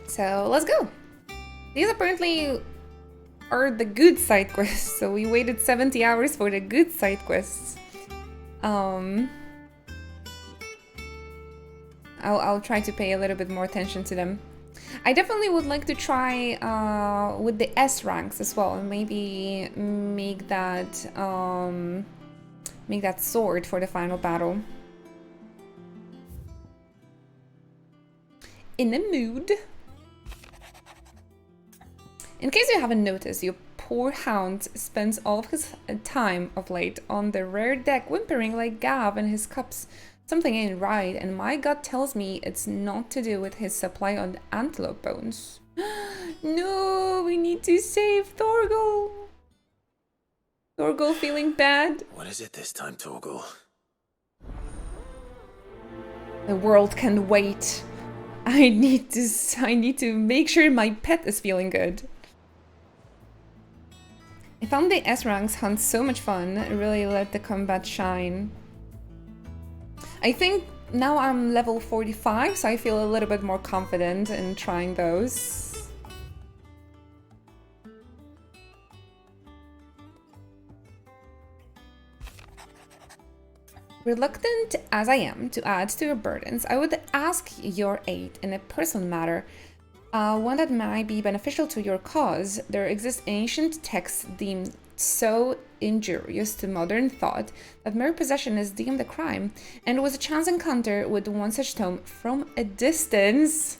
So let's go. These apparently are the good side quests. So we waited 70 hours for the good side quests. I'll try to pay a little bit more attention to them. I definitely would like to try with the S ranks as well, and maybe make that sword for the final battle. In the mood. In case you haven't noticed, your poor hound spends all of his time of late on the rear deck whimpering like Gav and his cups. Something ain't right, and my gut tells me it's not to do with his supply of antelope bones. No, we need to save Torgal. Torgal feeling bad. What is it this time, Torgal? The world can wait. I need to make sure my pet is feeling good. I found the S ranks hunt so much fun. It really let the combat shine. I think now I'm level 45, so I feel a little bit more confident in trying those. Reluctant as I am to add to your burdens, I would ask your aid in a personal matter, one that might be beneficial to your cause. There exists ancient texts deemed so injurious to modern thought that mere possession is deemed a crime, and it was a chance encounter with one such tome from a distance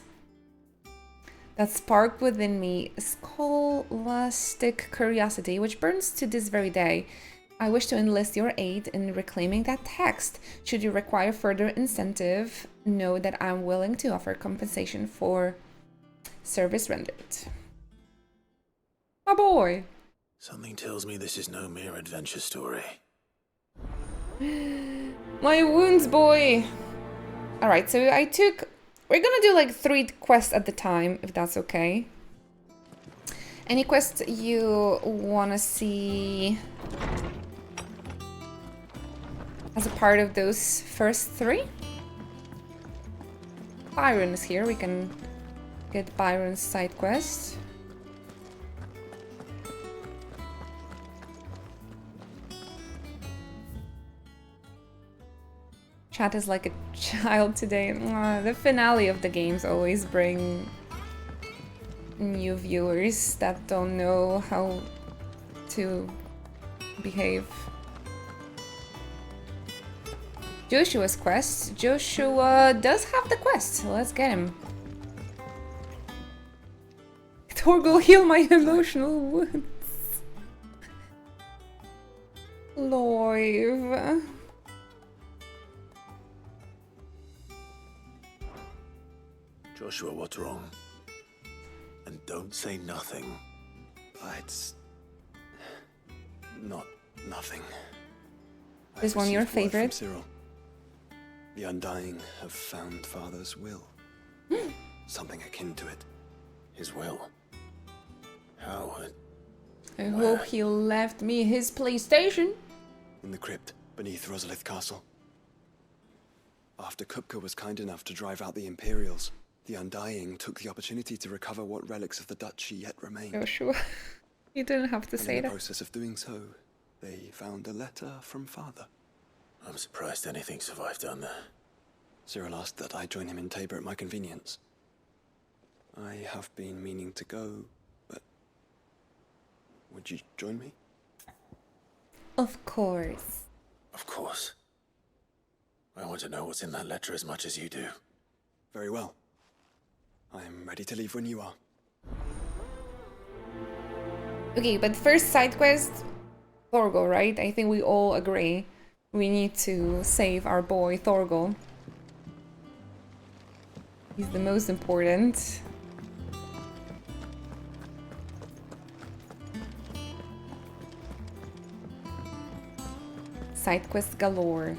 that sparked within me a scholastic curiosity which burns to this very day. I wish to enlist your aid in reclaiming that text. Should you require further incentive, know that I'm willing to offer compensation for service rendered. My boy! Something tells me this is no mere adventure story. My wounds, boy! Alright, so we're gonna do like 3 quests at the time, if that's okay. Any quests you wanna see as a part of those first 3? Byron is here, we can get Byron's side quest. Chat is like a child today. The finale of the games always bring new viewers that don't know how to behave. Joshua's quest. Joshua does have the quest. Let's get him. Torgal, heal my emotional wounds. Loiv. Joshua, what's wrong? And don't say nothing. It's not nothing. Is one your favorite? Cyril. The Undying have found Father's will. Something akin to it. His will? How? I hope he left me his PlayStation. In the crypt beneath Rosalith Castle. After Kupka was kind enough to drive out the Imperials, the Undying took the opportunity to recover what relics of the Duchy yet remained. Oh, sure. You didn't have to say in the that. process of doing so, they found a letter from Father. I'm surprised anything survived down there. Cyril asked that I join him in Tabor at my convenience. I have been meaning to go, but... would you join me? Of course. Of course. I want to know what's in that letter as much as you do. Very well. I am ready to leave when you are. Okay, but first side quest, Thorgal, right? I think we all agree. We need to save our boy Thorgal. He's the most important. Side quest galore.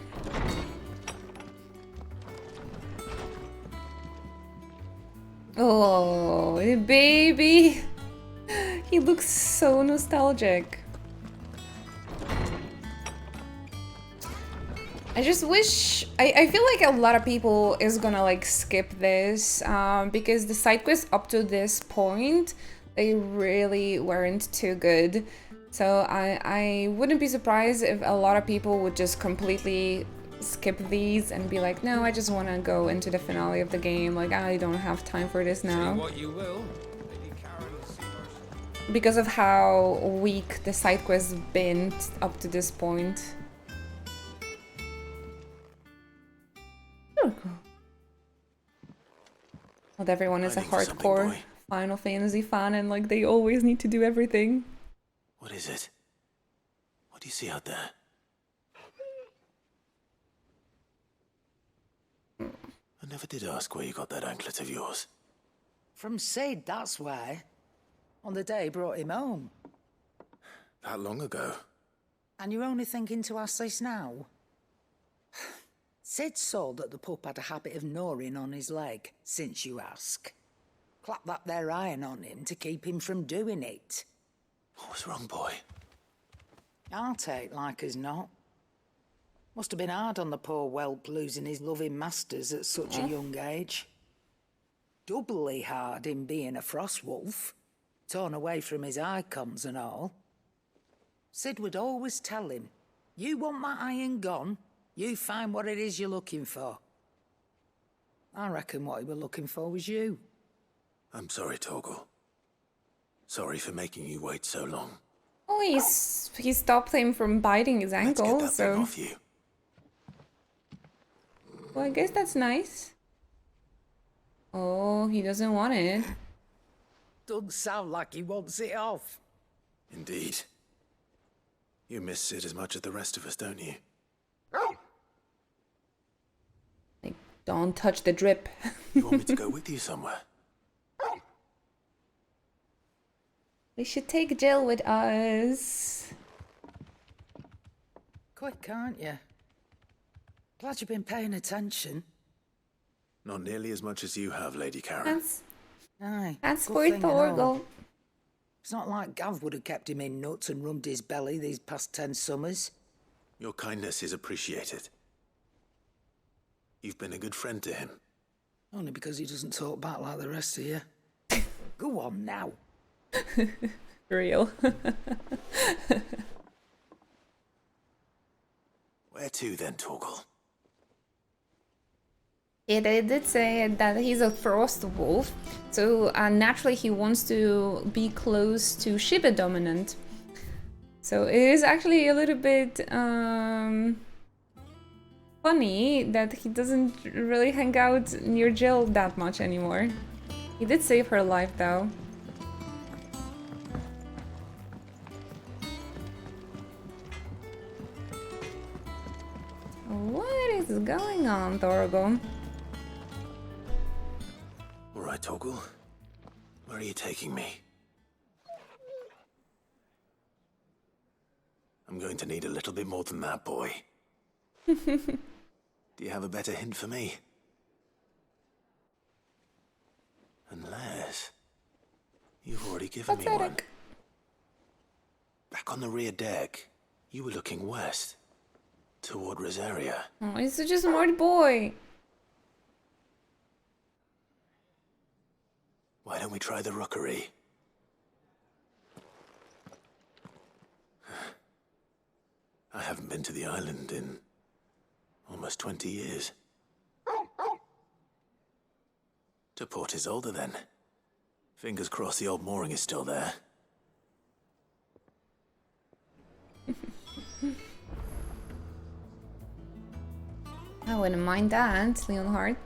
Oh, baby! He looks so nostalgic. I just wish... I feel like a lot of people is gonna like skip this because the side quests up to this point, they really weren't too good. So I wouldn't be surprised if a lot of people would just completely skip these and be like, no, I just want to go into the finale of the game. Like, I don't have time for this now. Say what you will. Because of how weak the side quests been up to this point. Oh, cool. Not everyone is a hardcore Final Fantasy fan and like they always need to do everything. What is it? What do you see out there? I never did ask where you got that anklet of yours. From Sid, that's why. On the day he brought him home. That long ago? And you're only thinking to ask this now? Sid saw that the pup had a habit of gnawing on his leg, since you ask. Clap that there iron on him to keep him from doing it. What was wrong, boy? I'll take like as not. Must have been hard on the poor whelp losing his loving masters at such a young age. Doubly hard in being a frost wolf, torn away from his icons and all. Sid would always tell him, you want that iron gone, you find what it is you're looking for. I reckon what he were looking for was you. I'm sorry, Torgal. Sorry for making you wait so long. Oh, he stopped him from biting his ankle, Let's get that so... thing off you. Well, I guess that's nice. Oh, he doesn't want it. Doesn't sound like he wants it off. Indeed. You miss Sid as much as the rest of us, don't you? Like, don't touch the drip. You want me to go with you somewhere? We should take Jill with us. Quick, aren't you? Glad you've been paying attention. Not nearly as much as you have, Lady Karen. That's for Thorgal. It's not like Gav would have kept him in nuts and rubbed his belly these past 10 summers. Your kindness is appreciated. You've been a good friend to him. Only because he doesn't talk back like the rest of you. Go on now. Real. Where to then, Torgal? Yeah, they did say that he's a frost wolf, so naturally he wants to be close to Shiva dominant. So it is actually a little bit funny that he doesn't really hang out near Jill that much anymore. He did save her life though. What is going on, Thorgal? All right, Torgal. Where are you taking me? I'm going to need a little bit more than that, boy. Do you have a better hint for me? Unless... you've already given me one. Back on the rear deck, you were looking west. Toward Rosaria. Oh, he's such a smart boy. Why don't we try the rookery? I haven't been to the island in almost 20 years. To Port Isolde, then. Fingers crossed the old mooring is still there. I wouldn't mind that, Leonhard.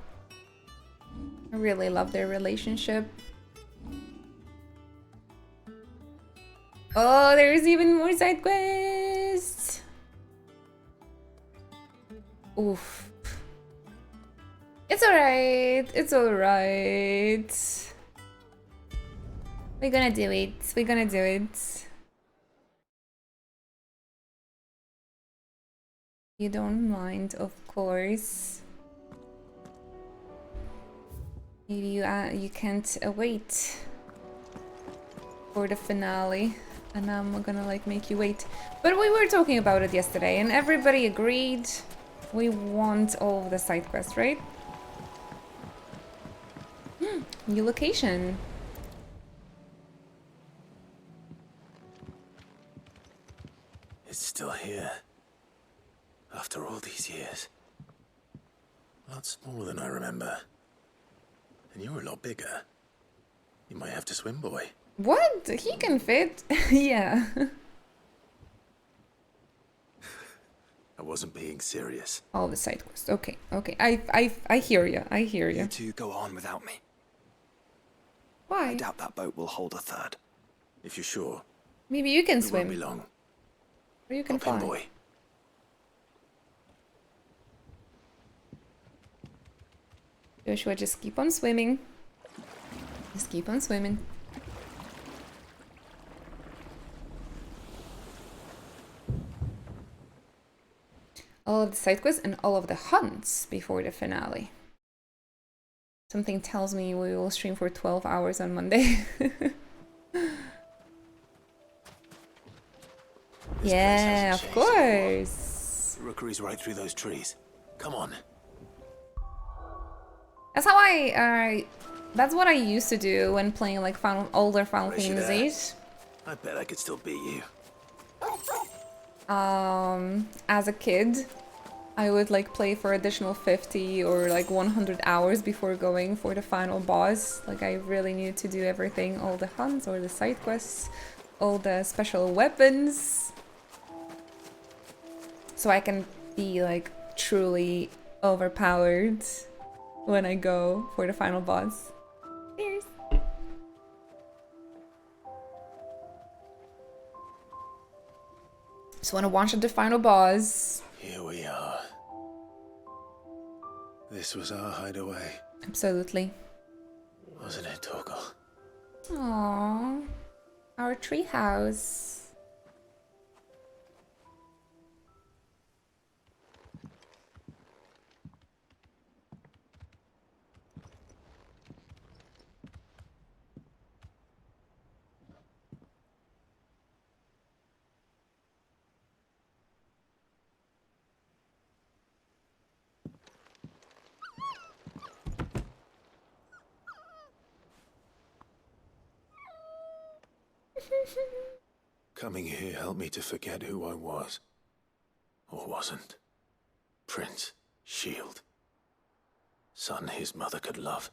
I really love their relationship. Oh, there's even more side quests! Oof. It's alright. It's alright. We're gonna do it. We're gonna do it. You don't mind, of course. Maybe you can't wait for the finale, and I'm gonna like make you wait. But we were talking about it yesterday, and everybody agreed we want all of the side quests, right? New location. It's still here. After all these years. A lot smaller than I remember. And you're a lot bigger. You might have to swim, boy. What? He can fit. Yeah. I wasn't being serious. All the side quests. Okay, okay. I hear you. I hear you. You two go on without me. Why? I doubt that boat will hold a third. If you're sure. Maybe you can We swim. won't be long. Or you can Hop in, fly. boy. Joshua, just keep on swimming. Just keep on swimming. All of the side quests and all of the hunts before the finale. Something tells me we will stream for 12 hours on Monday. Yeah, of course. The rookery's right through those trees. Come on. That's how that's what I used to do when playing like older Final Fantasies. I bet I could still beat you. As a kid, I would like play for additional 50 or like 100 hours before going for the final boss. Like I really needed to do everything, all the hunts or the side quests, all the special weapons. So I can be like truly overpowered when I go for the final boss. Cheers! Just want to watch the final boss. Here we are. This was our hideaway. Absolutely. Wasn't it, Torgal? Aww. Our treehouse. Coming here helped me to forget who I was. Or wasn't. Prince, shield. Son his mother could love.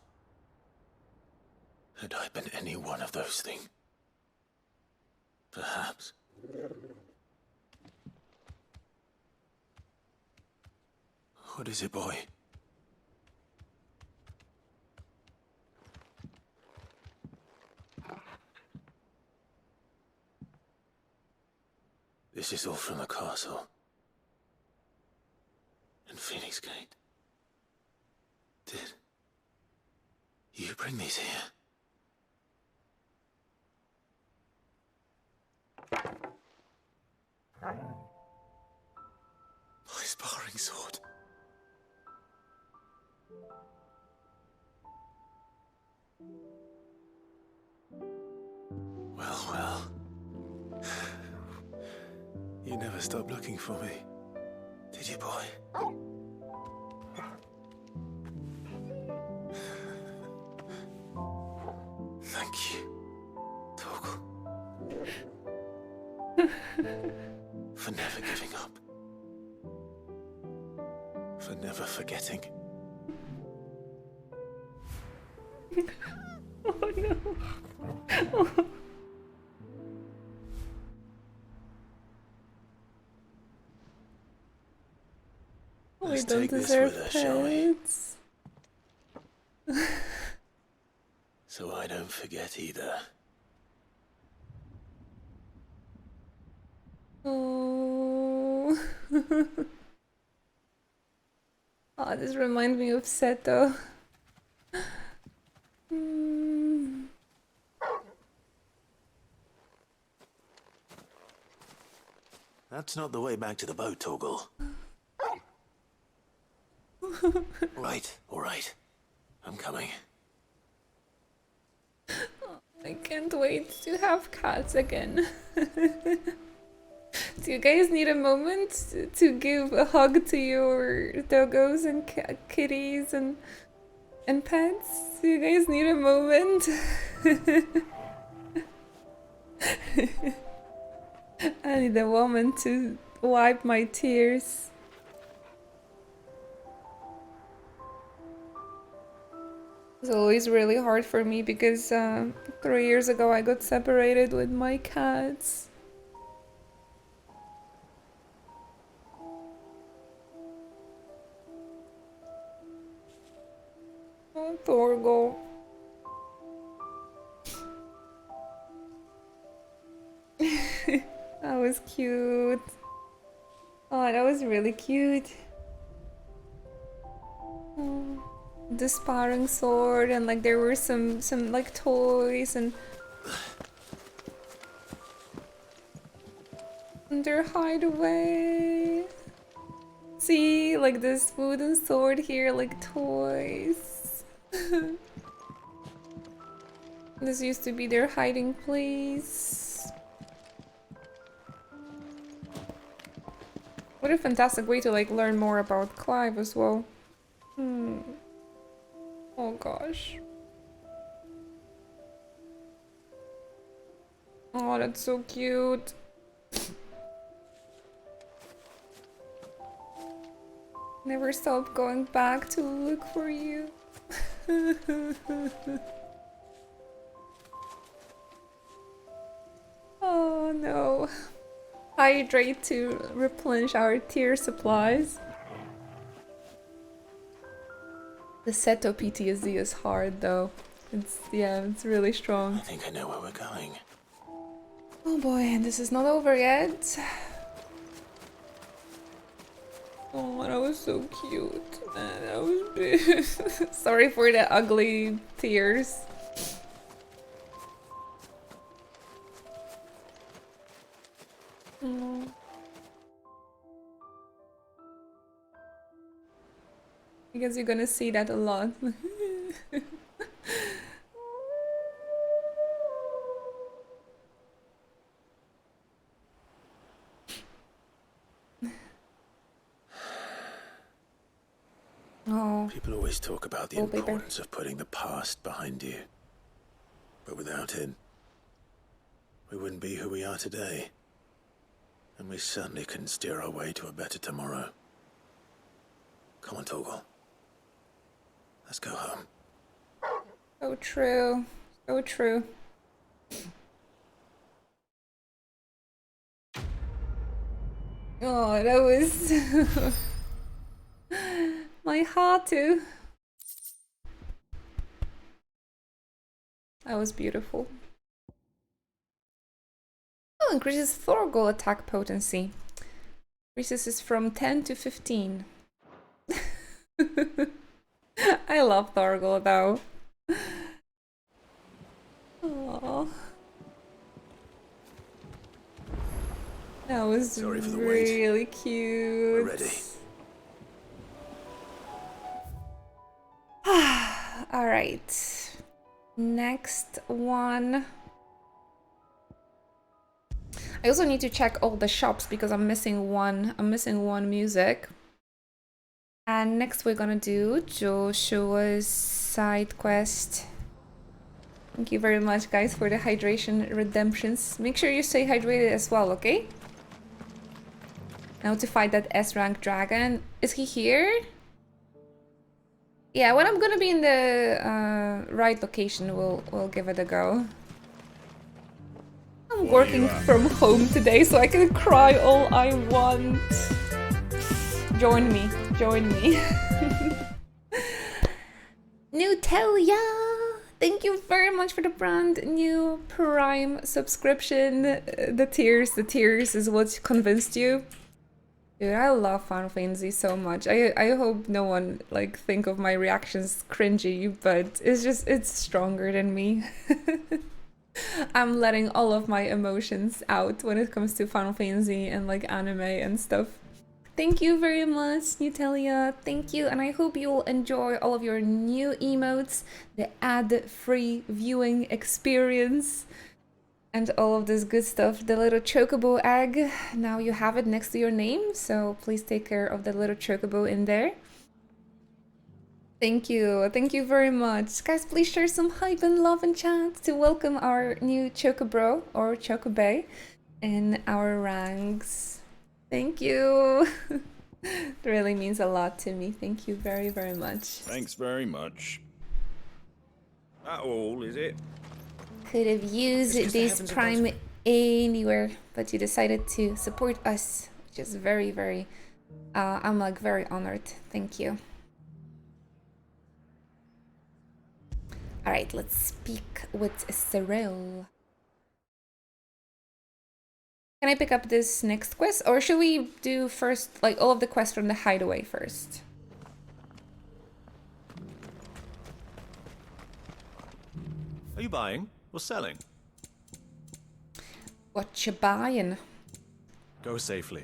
Had I been any one of those things? Perhaps. What is it, boy? This is all from the castle. And Phoenix Gate. Did you bring these here? My sparring sword. Well, well. You never stopped looking for me, did you, boy? Thank you, Torgal. For never giving up. For never forgetting. Oh no. We don't deserve pets. So I don't forget either. Oh. Oh, this reminds me of Seto. That's not the way back to the boat, Torgal. Right, all right. I'm coming. I can't wait to have cats again. Do you guys need a moment to give a hug to your doggos and kitties and pets? Do you guys need a moment? I need a moment to wipe my tears. It's always really hard for me because 3 years ago I got separated with my cats. Oh, Torgal. That was cute. Oh, that was really cute. Oh, the sparring sword, and like there were some like toys and their hideaway. See, like this wooden sword here, like toys. This used to be their hiding place. What a fantastic way to like learn more about Clive as well. Oh gosh. Oh, that's so cute. Never stop going back to look for you. Oh no. Hydrate to replenish our tear supplies. The Seto PTSD is hard though. It's really strong. I think I know where we're going. Oh boy, and this is not over yet. Oh, that was so cute. Man, that was big. Sorry for the ugly tears. Oh. I guess you're gonna see that a lot. Oh. People always talk about the importance of putting the past behind you. But without it, we wouldn't be who we are today. And we certainly couldn't steer our way to a better tomorrow. Come on, Torgal. Let's go home. So true. So true. Oh, that was... my heart too. That was beautiful. Oh, increases Thorgal attack potency. Increases is from 10 to 15. I love Thorgal though. Aww. That was really cute. We're ready. All right. Next one. I also need to check all the shops because I'm missing one. I'm missing one music. And next we're gonna do Joshua's side quest. Thank you very much, guys, for the hydration redemptions. Make sure you stay hydrated as well, okay? Now to fight that S-rank dragon. Is he here? Yeah, when I'm gonna be in the right location, we'll give it a go. I'm working from home today, so I can cry all I want. Join me, join me. Nutelia! Thank you very much for the brand new Prime subscription. The tears is what convinced you. Dude, I love Final Fantasy so much. I hope no one like think of my reactions cringy, but it's stronger than me. I'm letting all of my emotions out when it comes to Final Fantasy and like anime and stuff. Thank you very much, Nutelia. Thank you, and I hope you'll enjoy all of your new emotes, the ad-free viewing experience, and all of this good stuff. The little chocobo egg, now you have it next to your name, so please take care of the little chocobo in there. Thank you very much. Guys, please share some hype and love in chat to welcome our new chocobro or chocobae in our ranks. Thank you. It really means a lot to me. Thank you very, very much. Thanks very much. That all, is it? Could have used this Prime anywhere, but you decided to support us, which is very, very, I'm like very honored. Thank you. All right, let's speak with Cyril. Can I pick up this next quest, or should we do first, like, all of the quests from the hideaway first? Are you buying or selling? What you buying? Go safely.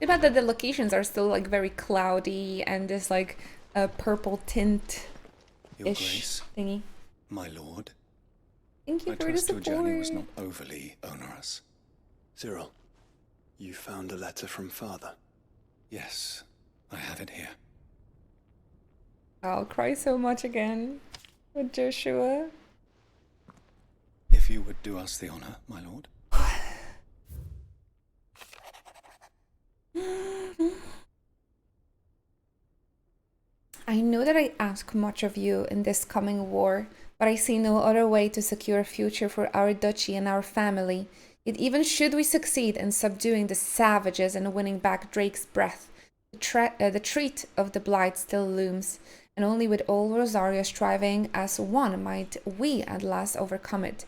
Too bad that the locations are still like very cloudy and there's like a purple tint. Your Grace, thingy. my lord. Thank you I for the trust your support. journey was not overly onerous. Cyril, you found a letter from Father? Yes, I have it here. I'll cry so much again with Joshua. If you would do us the honor, my lord. I know that I ask much of you in this coming war, but I see no other way to secure a future for our duchy and our family. Yet even should we succeed in subduing the savages and winning back Drake's breath, the threat of the Blight still looms, and only with all Rosario striving as one might we at last overcome it.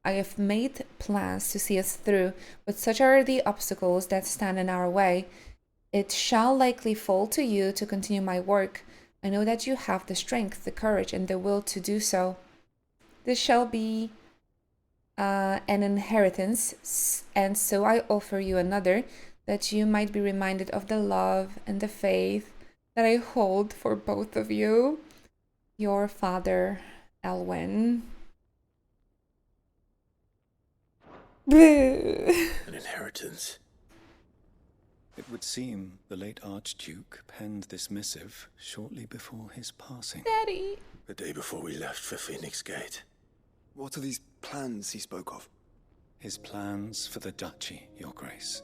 I have made plans to see us through, but such are the obstacles that stand in our way. It shall likely fall to you to continue my work. I know that you have the strength, the courage, and the will to do so. This shall be an inheritance, and so I offer you another, that you might be reminded of the love and the faith that I hold for both of you. Your father, Elwyn. An inheritance. It would seem the late Archduke penned this missive shortly before his passing. Daddy! The day before we left for Phoenix Gate. What are these plans he spoke of? His plans for the duchy, your grace.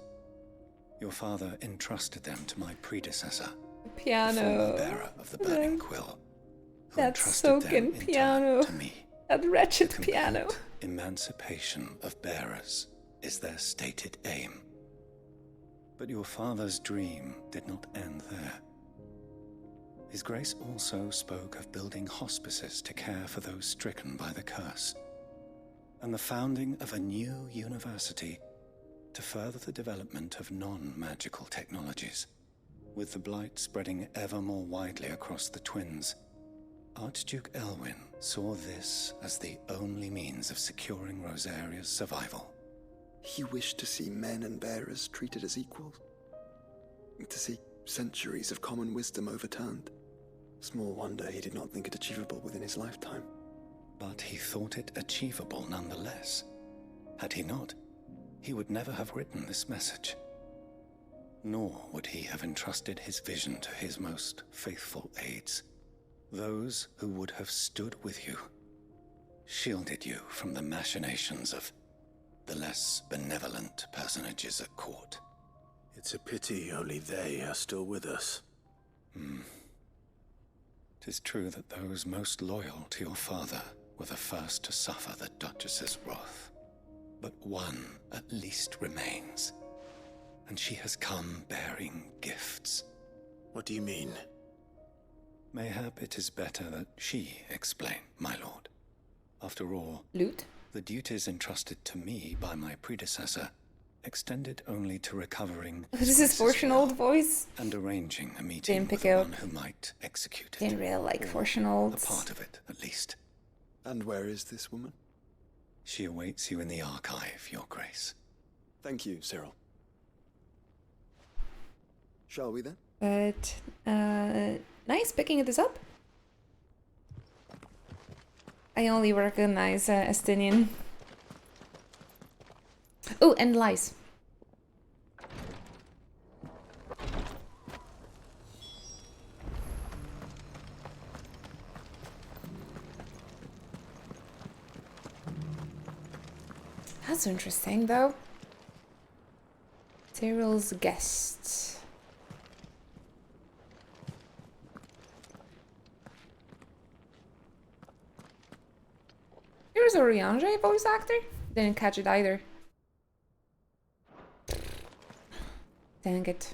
Your father entrusted them to my predecessor, Piano. the former bearer of the burning quill, who That entrusted them soaking in piano. turn to me. That wretched The piano. complete emancipation of bearers is their stated aim. But your father's dream did not end there. His Grace also spoke of building hospices to care for those stricken by the curse, and the founding of a new university to further the development of non-magical technologies. With the Blight spreading ever more widely across the Twins, Archduke Elwyn saw this as the only means of securing Rosaria's survival. He wished to see men and bearers treated as equals. To see centuries of common wisdom overturned. Small wonder he did not think it achievable within his lifetime. But he thought it achievable nonetheless. Had he not, he would never have written this message. Nor would he have entrusted his vision to his most faithful aides, those who would have stood with you, shielded you from the machinations of the less benevolent personages at court. It's a pity only they are still with us. Tis true that those most loyal to your father were the first to suffer the Duchess's wrath. But one at least remains, and she has come bearing gifts. What do you mean? Mayhap it is better that she explain, my lord. After all, Loot? The duties entrusted to me by my predecessor extended only to recovering This is Fortunold voice. and arranging a meeting Didn't pick with the out. one who might execute it. Didn't really like Or Fortunold. a part of it, at least. And where is this woman? She awaits you in the archive, Your Grace. Thank you, Cyril. Shall we then? But, nice picking this up. I only recognize Estinian. Oh, and lies. That's interesting, though. Cyril's guest. Here's a Riange voice actor. Didn't catch it either. Dang it.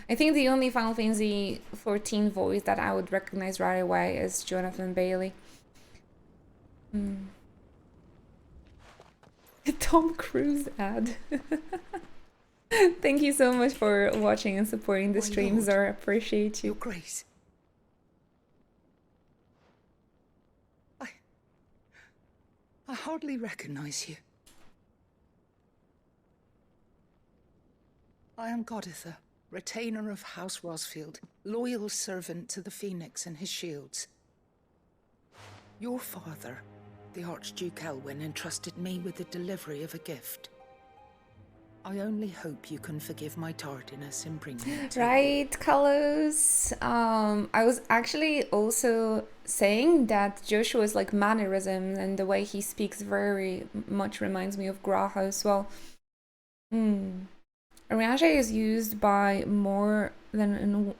I think the only Final Fantasy 14 voice that I would recognize right away is Jonathan Bailey. Tom Cruise ad. Thank you so much for watching and supporting the streams, Zora. Appreciate you. Your Grace. I hardly recognize you. I am Goditha, retainer of House Rosfield, loyal servant to the Phoenix and his shields. Your father, the Archduke Elwyn, entrusted me with the delivery of a gift. I only hope you can forgive my tardiness in bringing it. Right, Carlos. I was actually also saying that Joshua's like mannerism and the way he speaks very much reminds me of Graha as well. Riange is used by more than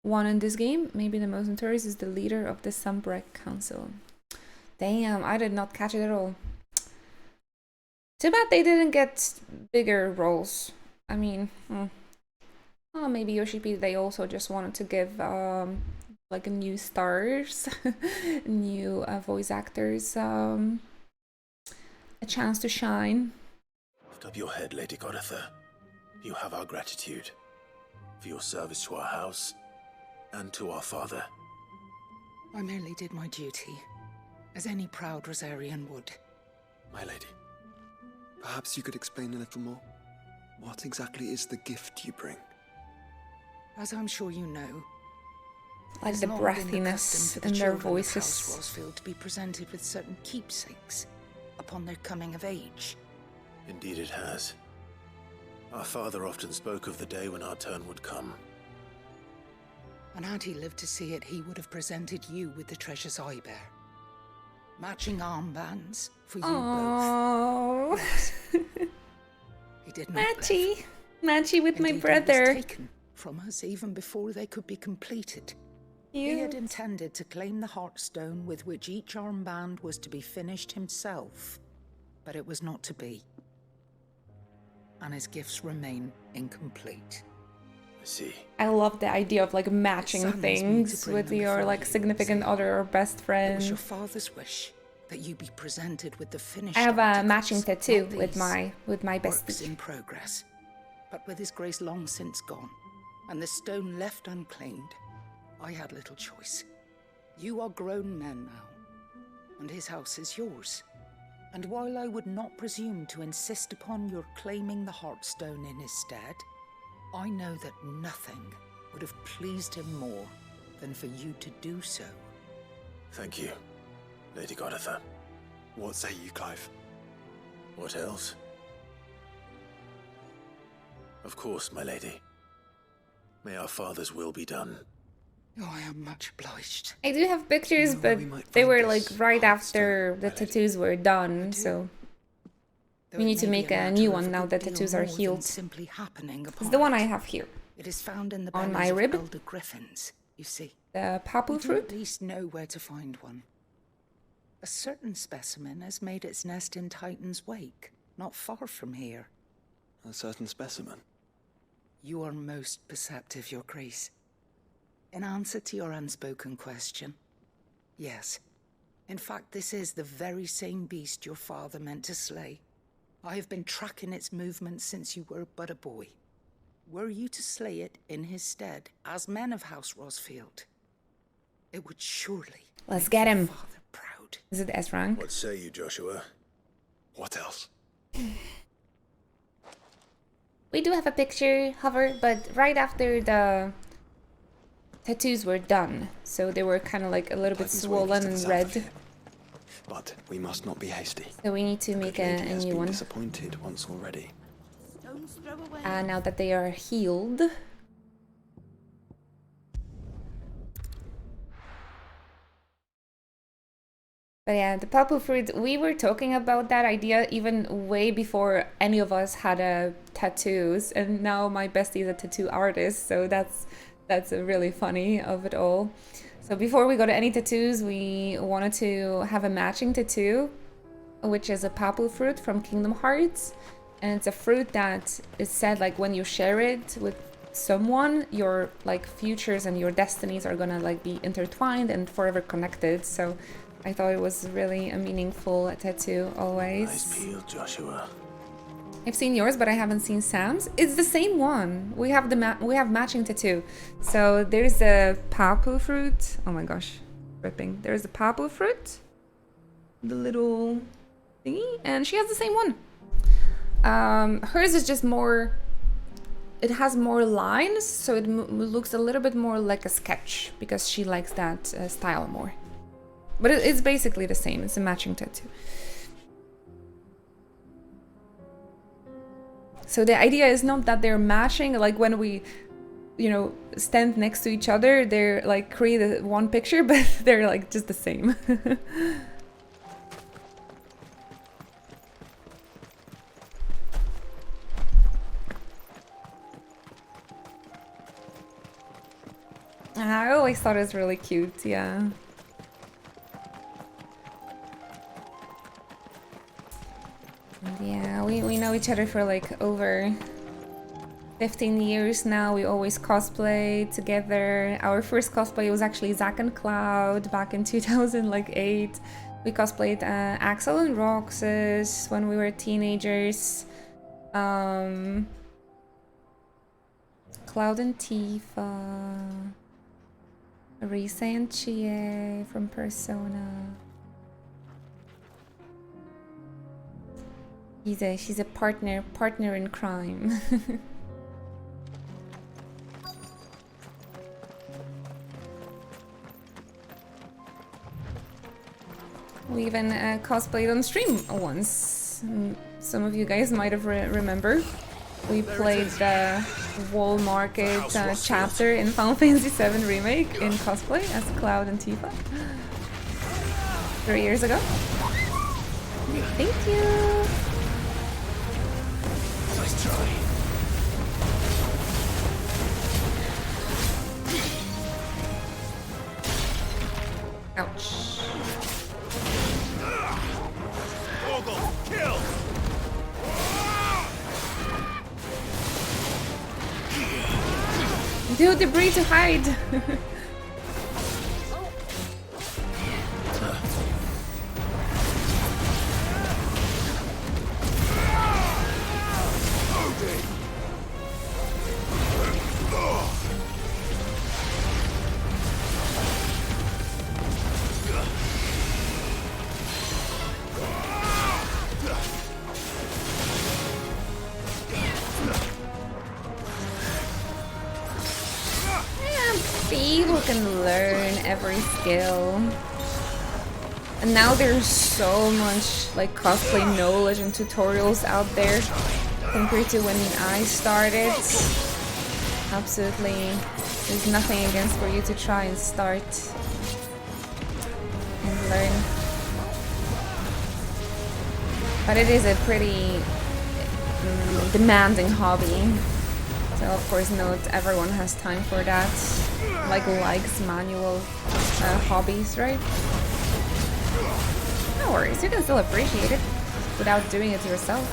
one in this game. Maybe the most notorious is the leader of the Sunbreak Council. Damn, I did not catch it at all. Too bad they didn't get bigger roles. I mean, oh, maybe Yoshipi, they also just wanted to give like new stars, new voice actors a chance to shine. Lift up your head, Lady Goditha. You have our gratitude for your service to our house and to our father. I merely did my duty, as any proud Rosarian would. My lady, perhaps you could explain a little more? What exactly is the gift you bring? As I'm sure you know, Like the breathiness in their voices. House Rosfield to be presented with certain keepsakes upon their coming of age. Indeed it has. Our father often spoke of the day when our turn would come. And had he lived to see it, he would have presented you with the treasures I bear. Matching armbands for you both. Yes. He did not Matchy! Matchy with my Indeed, brother. It was taken from us even before they could be completed. He had intended to claim the Heartstone with which each armband was to be finished himself, but it was not to be. And his gifts remain incomplete. I see. I love the idea of like matching things with your like significant other or best It was your friend. father's wish that you be presented with the finished I have a articles, matching tattoo not with these. my Works bestie. in progress, but with his grace long since gone, and the stone left unclaimed, I had little choice. You are grown men now, and his house is yours. And while I would not presume to insist upon your claiming the Heartstone in his stead, I know that nothing would have pleased him more than for you to do so. Thank you, Lady Goditha. What say you, Clive? What else? Of course, my lady. May our father's will be done. Oh, I am much obliged. I do have pictures, but they were like right after the tattoos were done, so. Though We it need to may be make a a matter new of one a now good that deal tattoos are more than healed. simply happening It's upon the one it. I have here. It is found in the On bellies my of rib. elder griffins, you see. The papu We do fruit? at least know where to find one. A certain specimen has made its nest in Titan's Wake, not far from here. A certain specimen? You are most perceptive, Your Grace. In answer to your unspoken question, yes. In fact, this is the very same beast your father meant to slay. I have been tracking its movements since you were but a boy. Were you to slay it in his stead, as men of House Rosfield, it would surely Let's make get your him. father proud. Is it S rank? What say you, Joshua? What else? We do have a picture, Hover, but right after the tattoos were done, so they were kind of like a little bit Titan's Wake is swollen to the and south of red. here. But we must not be hasty. So we need to make The lady a has new been one. disappointed once already. Now that they are healed. But yeah, the papu fruit, we were talking about that idea even way before any of us had tattoos, and now my bestie is a tattoo artist, so that's really funny of it all. So before we go to any tattoos, we wanted to have a matching tattoo, which is a papu fruit from Kingdom Hearts. And it's a fruit that is said like when you share it with someone, your like futures and your destinies are gonna like be intertwined and forever connected. So I thought it was really a meaningful tattoo always. Nice peel, Joshua. I've seen yours, but I haven't seen Sam's. It's the same one. We have we have matching tattoo. So there's a papu fruit. Oh my gosh, ripping. There's a papu fruit, the little thingy, and she has the same one. Hers is just more. It has more lines, so it looks a little bit more like a sketch because she likes that style more. But it's basically the same. It's a matching tattoo. So the idea is not that they're matching, like when we, you know, stand next to each other, they're like create one picture, but they're like just the same. I always thought it was really cute, yeah. Yeah, we know each other for like over 15 years now. We always cosplay together. Our first cosplay was actually Zack and Cloud back in 2008. We cosplayed Axel and Roxas when we were teenagers. Cloud and Tifa. Risa and Chie from Persona. She's a partner in crime. We even cosplayed on stream once. Some of you guys might have remember. We played the Wall Market chapter in Final Fantasy VII Remake in cosplay as Cloud and Tifa. 3 years ago. Thank you! Nice try. Ouch. Ogle, kill! Do debris to hide! People can learn every skill. And now there's so much like cosplay knowledge and tutorials out there compared to when I started. Absolutely, there's nothing against for you to try and start and learn. But it is a pretty demanding hobby. So of course not everyone has time for that. Like likes manual hobbies, right? No worries, you can still appreciate it without doing it yourself.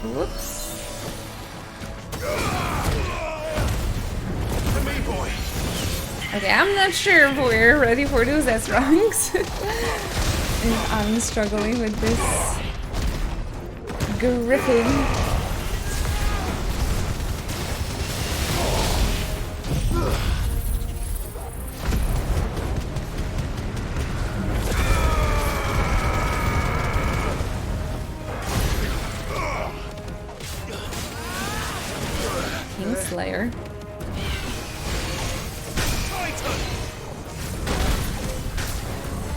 Whoops. Okay, I'm not sure if we're ready for those S ranks. And I'm struggling with this Griffin. Kingslayer.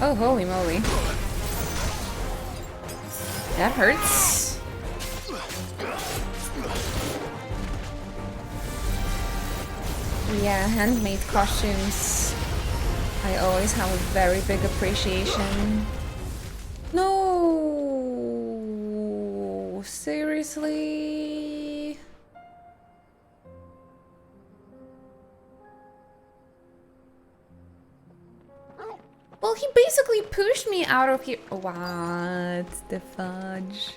Oh, holy moly. That hurts. Yeah, handmade costumes. I always have a very big appreciation. No! Seriously? Well, he basically pushed me out of here. What the fudge?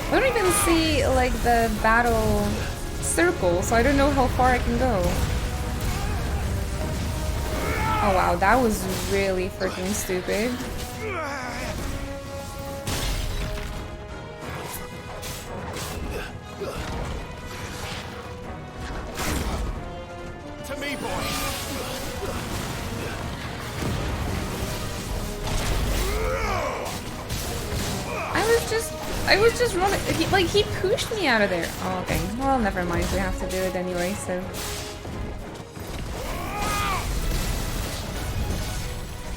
I don't even see like the battle circle, so I don't know how far I can go. Oh wow, that was really freaking stupid. To me, boy. I was just running. He pushed me out of there. Oh, okay. Well, never mind. We have to do it anyway, so.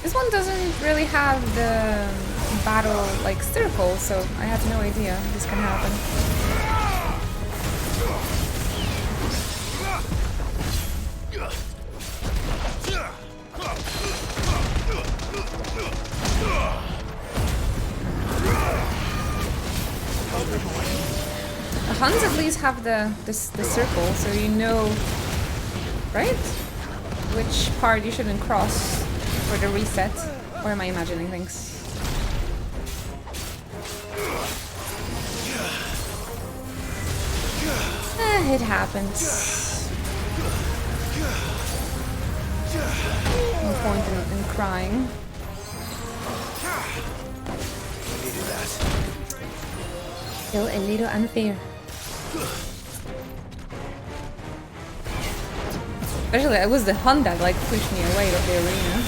This one doesn't really have the battle like circle, so I had no idea this can happen. The Huns at least have the circle, so you know, right? Which part you shouldn't cross for the reset. Or am I imagining things? It happens. No point in crying. Still a little unfair. Especially, it was the Hun that like pushed me away of the arena.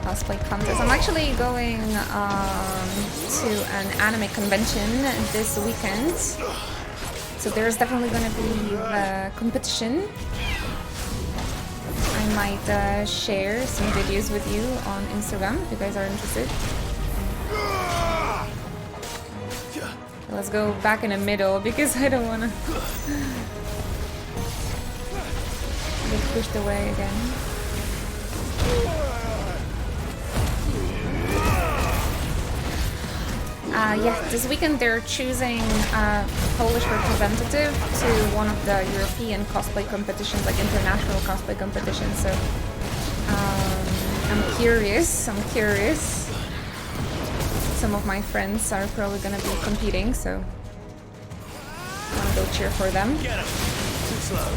Cosplay contest. I'm actually going to an anime convention this weekend, so there's definitely going to be the competition. I might share some videos with you on Instagram if you guys are interested. Let's go back in the middle because I don't want to get pushed away again. Yeah, this weekend they're choosing a Polish representative to one of the European cosplay competitions, like international cosplay competitions. So I'm curious. Some of my friends are probably gonna be competing, so I'm gonna go cheer for them. Get him. Too slow.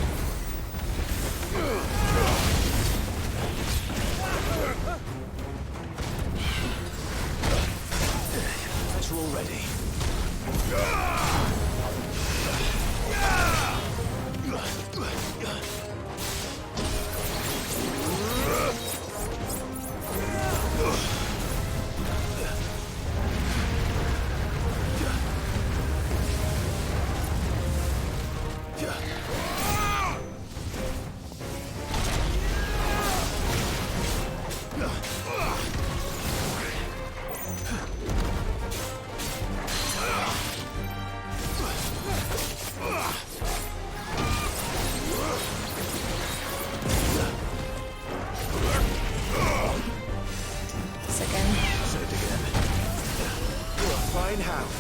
Already. Divine Hound.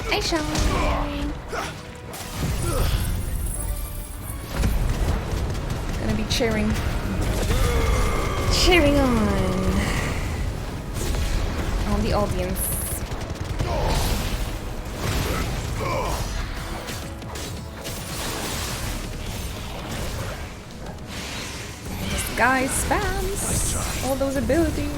I shine. Gonna be cheering on the audience. This guy spams all those abilities.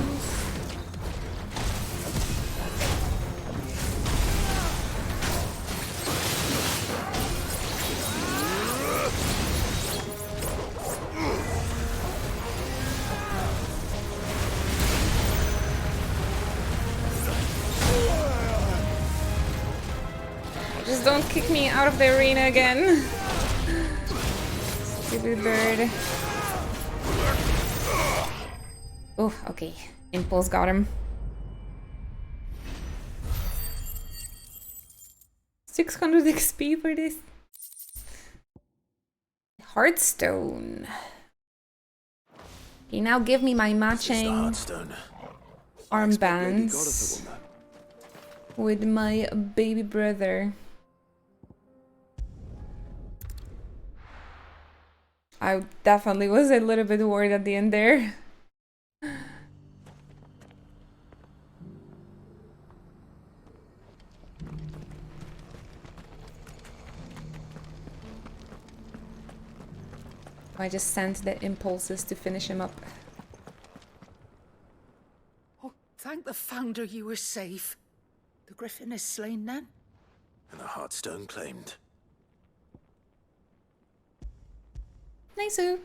Just don't kick me out of the arena again. Stupid bird. Oh, okay. Impulse got him. 600 XP for this. Heartstone. Okay, now give me my matching armbands with my baby brother. I definitely was a little bit worried at the end there. I just sent the impulses to finish him up. Oh, thank the Founder you were safe. The Griffin is slain then? And the Heartstone claimed. Nice-oo.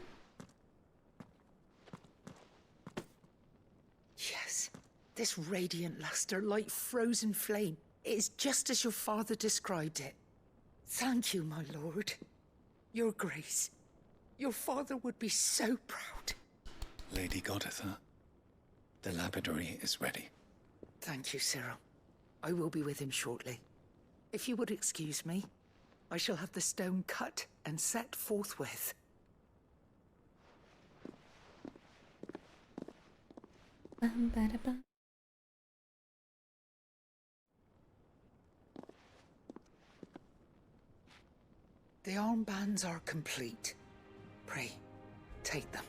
Yes, this radiant luster like frozen flame. It is just as your father described it. Thank you, my lord. Your grace. Your father would be so proud. Lady Goditha, the lapidary is ready. Thank you, Cyril. I will be with him shortly. If you would excuse me, I shall have the stone cut and set forthwith. The armbands are complete. Pray, take them.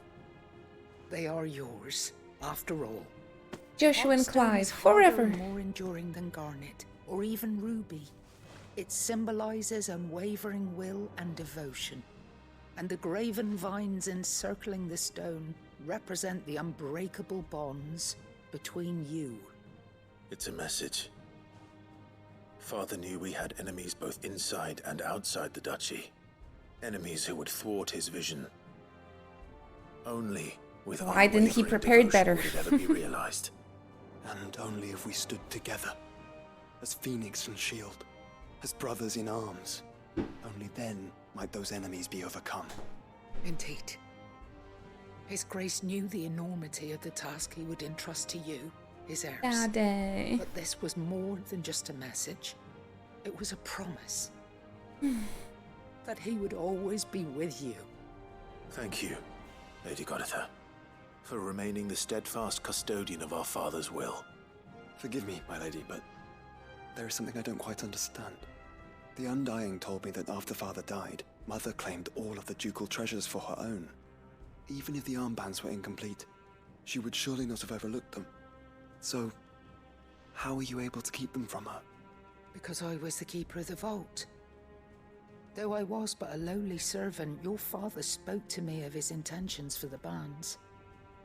They are yours, after all. Joshua and Clive, forever forever. More enduring than garnet, or even ruby. It symbolizes unwavering will and devotion. And the graven vines encircling the stone represent the unbreakable bonds between you. It's a message. Father knew we had enemies both inside and outside the duchy. Enemies who would thwart his vision. Only with Why didn't he prepare it better? would it ever be realized. And only if we stood together, as Phoenix and Shield, as brothers in arms. Only then might those enemies be overcome. Indeed. His Grace knew the enormity of the task he would entrust to you, his heirs. Daddy. But this was more than just a message. It was a promise. That he would always be with you. Thank you, Lady Goditha, for remaining the steadfast custodian of our father's will. Forgive me, my lady, but there is something I don't quite understand. The Undying told me that after Father died, Mother claimed all of the ducal treasures for her own. Even if the armbands were incomplete, she would surely not have overlooked them. So, how were you able to keep them from her? Because I was the keeper of the vault. Though I was but a lowly servant, your father spoke to me of his intentions for the bands,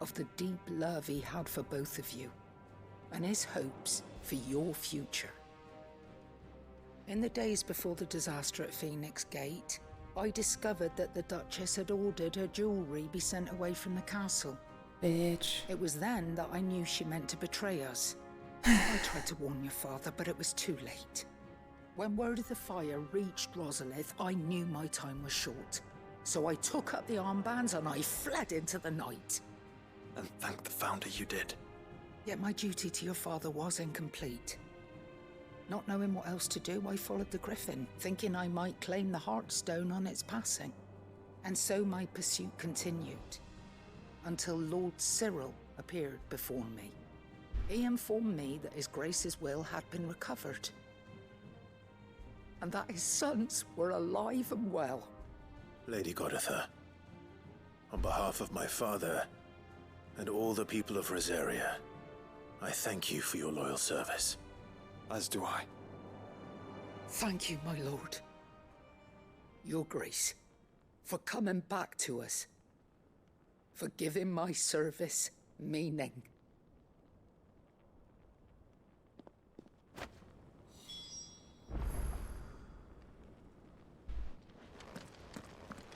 of the deep love he had for both of you, and his hopes for your future. In the days before the disaster at Phoenix Gate, I discovered that the Duchess had ordered her jewelry be sent away from the castle. Bitch. It was then that I knew she meant to betray us. I tried to warn your father, but it was too late. When word of the fire reached Rosalith, I knew my time was short. So I took up the armbands and I fled into the night. And thank the Founder you did. Yet my duty to your father was incomplete. Not knowing what else to do, I followed the Griffin, thinking I might claim the Heartstone on its passing. And so my pursuit continued, until Lord Cyril appeared before me. He informed me that His Grace's will had been recovered, and that his sons were alive and well. Lady Goditha, on behalf of my father and all the people of Rosaria, I thank you for your loyal service. As do I. Thank you, my lord. Your Grace, for coming back to us. For giving my service meaning.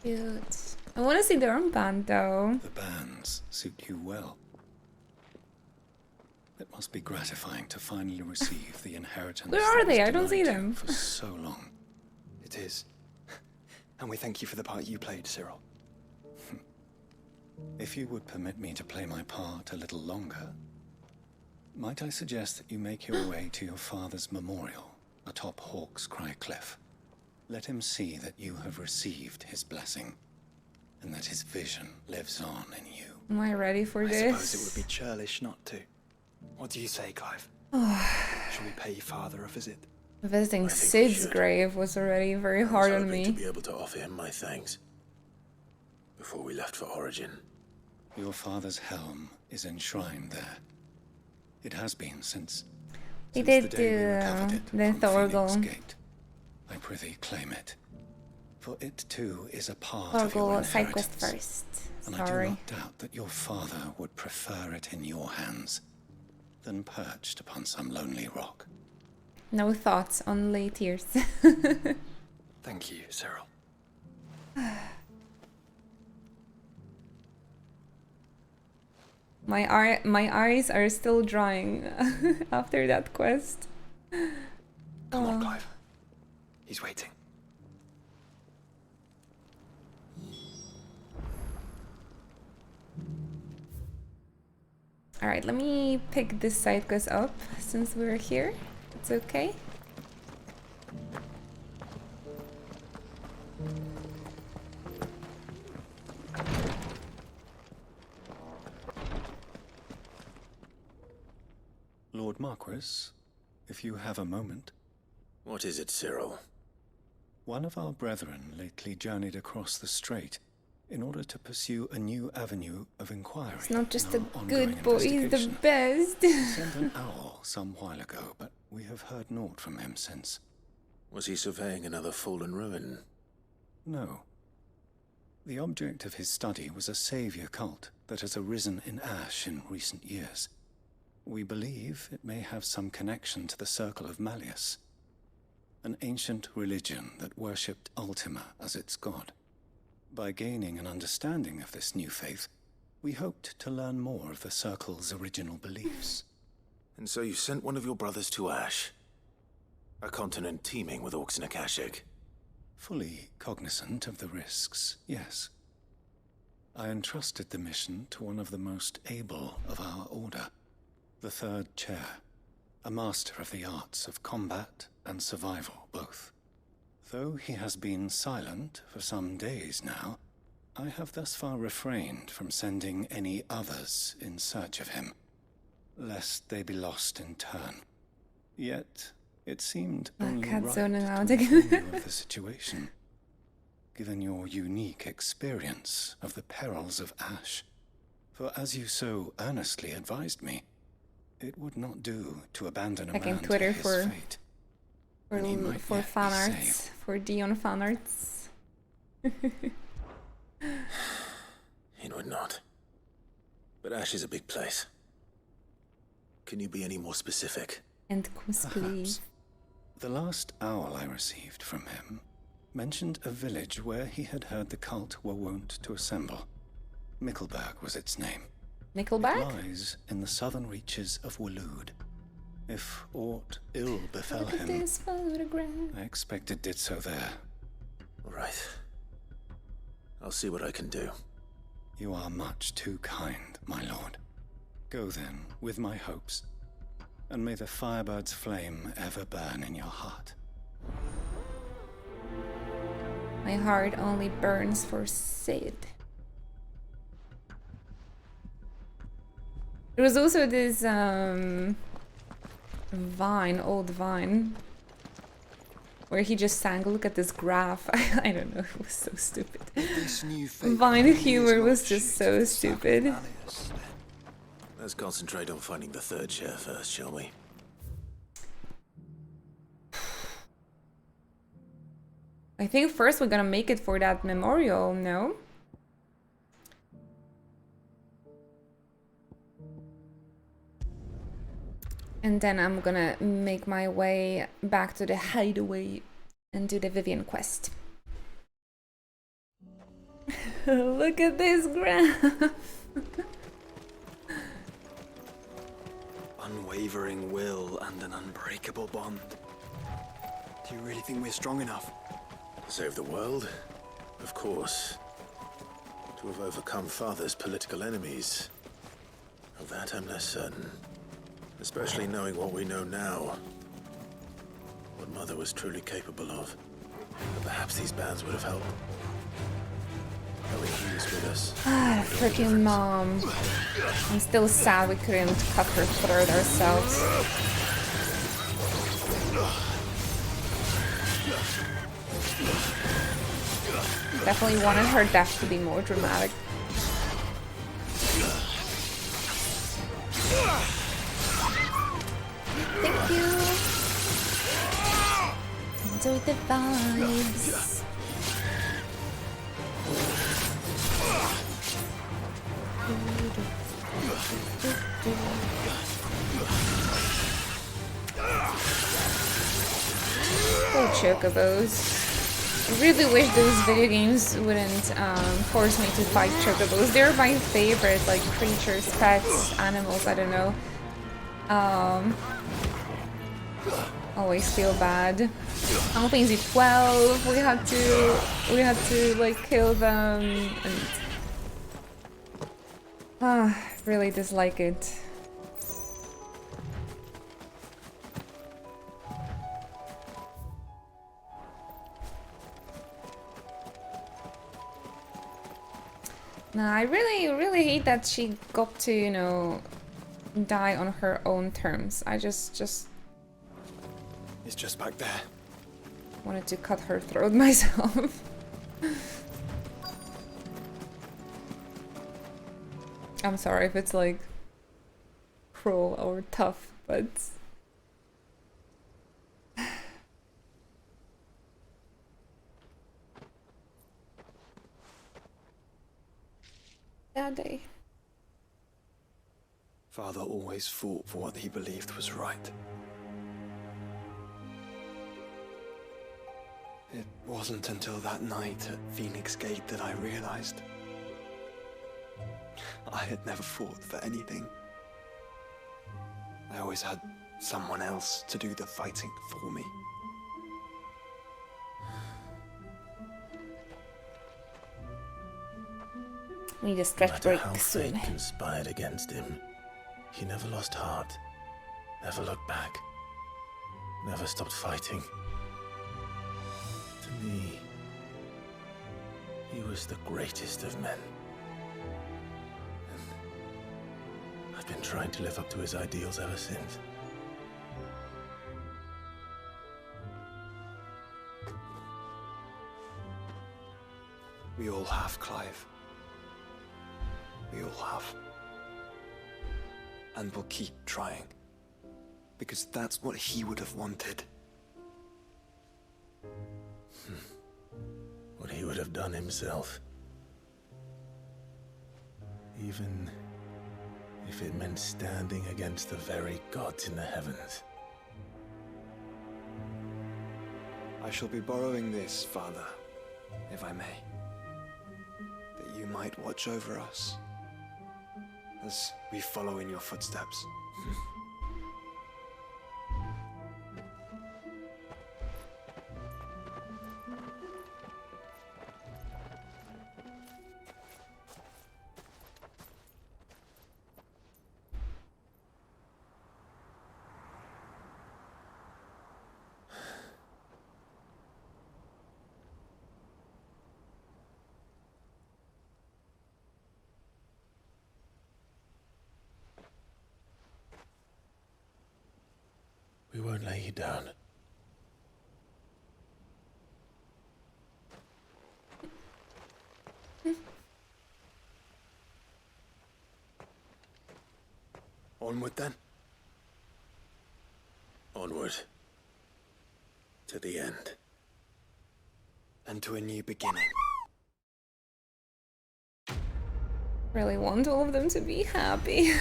Cute. I want to see the armband though. The bands suit you well. It must be gratifying to finally receive the inheritance. Where are they? I don't see them. For so long. It is. And we thank you for the part you played, Cyril. If you would permit me to play my part a little longer, might I suggest that you make your way to your father's memorial atop Hawk's Cry Cliff? Let him see that you have received his blessing, and that his vision lives on in you. Am I ready for this? I suppose it would be churlish not to. What do you say, Clive? Shall we pay your father a visit? Visiting Sid's grave was already very hard on me. To be able to offer him my thanks before we left for Origin. Your father's helm is enshrined there. It has been since He the did day do we recovered it the from Thorgal. Phoenix Gate. I prithee claim it, for it too is a part of Thorgal your side quest inheritance. first. And I do Sorry. not doubt that your father would prefer it in your hands than perched upon some lonely rock. No thoughts, only tears. Thank you, Cyril. My eyes are still drying after that quest. Come on, Clive. He's waiting. Alright, let me pick this side quest up since we're here. It's okay. Lord Marquis, if you have a moment. What is it, Cyril? One of our brethren lately journeyed across the strait in order to pursue a new avenue of inquiry. It's not just a in our good ongoing boy, he's the investigation. best. He sent an owl some while ago, but we have heard naught from him since. Was he surveying another fallen ruin? No. The object of his study was a savior cult that has arisen in Ash in recent years. We believe it may have some connection to the Circle of Malleus, an ancient religion that worshipped Ultima as its god. By gaining an understanding of this new faith, we hoped to learn more of the Circle's original beliefs. And so you sent one of your brothers to Ash, a continent teeming with orcs and Akashic. Fully cognizant of the risks, yes. I entrusted the mission to one of the most able of our order, the Third Chair, a master of the arts of combat and survival both. Though he has been silent for some days now, I have thus far refrained from sending any others in search of him, lest they be lost in turn. Yet, it seemed only right to inform you of the situation, given your unique experience of the perils of Ash. For as you so earnestly advised me, it would not do to abandon a man to Twitter his for fate. when he might for yet fan be arts, saved. for Dion fan arts. It would not. But Ash is a big place. Can you be any more specific? And please. The last owl I received from him mentioned a village where he had heard the cult were wont to assemble. Mickleburg was its name. Nickelback? It lies in the southern reaches of Waloed. If aught ill befell him, This photograph. I expect it did so there. All right. I'll see what I can do. You are much too kind, my lord. Go then, with my hopes, and may the Firebird's flame ever burn in your heart. My heart only burns for Sid. There was also this old vine, where he just sang, look at this graph. I don't know, it was so stupid. Vine humor was just so stupid. Let's concentrate on finding the third chair first, shall we? I think first we're gonna make it for that memorial, no? And then I'm gonna make my way back to the hideaway and do the Vivian quest. Look at this graph! Unwavering will and an unbreakable bond. Do you really think we're strong enough? To save the world? Of course. To have overcome Father's political enemies? Of that I'm less certain. Especially knowing what we know now. What Mother was truly capable of. But perhaps these bands would have helped. Knowing he was with us. Ah, freaking mom. I'm still sad we couldn't cut her throat ourselves. Definitely wanted her death to be more dramatic. Thank you. Enjoy the vibes. Poor chocobos. I really wish those video games wouldn't force me to fight chocobos. They're my favorite, like, creatures, pets, animals, I don't know. Always feel bad. Final Fantasy 12, we had to like kill them and really dislike it. Nah, I really hate that she got to, you know, die on her own terms. I just It's just back there. wanted to cut her throat myself. I'm sorry if it's like cruel or tough, but that day. Father always fought for what he believed was right. It wasn't until that night at Phoenix Gate that I realized I had never fought for anything. I always had someone else to do the fighting for me. We need a stretch break soon. Fate conspired against him. He never lost heart, never looked back, never stopped fighting. To me, he was the greatest of men. And I've been trying to live up to his ideals ever since. We all have, Clive. We all have. And we'll keep trying. Because that's what he would have wanted. What he would have done himself. Even if it meant standing against the very gods in the heavens. I shall be borrowing this, Father, if I may. That you might watch over us as we follow in your footsteps. We won't lay you down. Onward then. Onward. To the end. And to a new beginning. Really want all of them to be happy.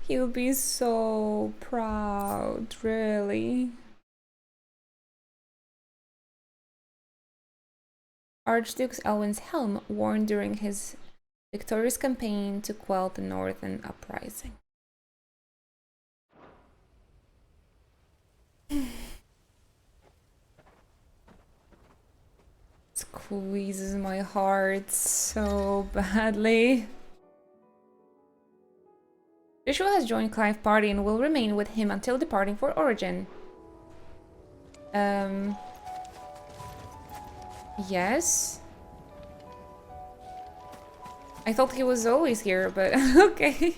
He'll be so proud, really. Archduke Elwin's helm worn during his victorious campaign to quell the northern uprising. Squeezes my heart so badly. Joshua has joined Clive's party and will remain with him until departing for Origin. Yes. I thought he was always here, but okay.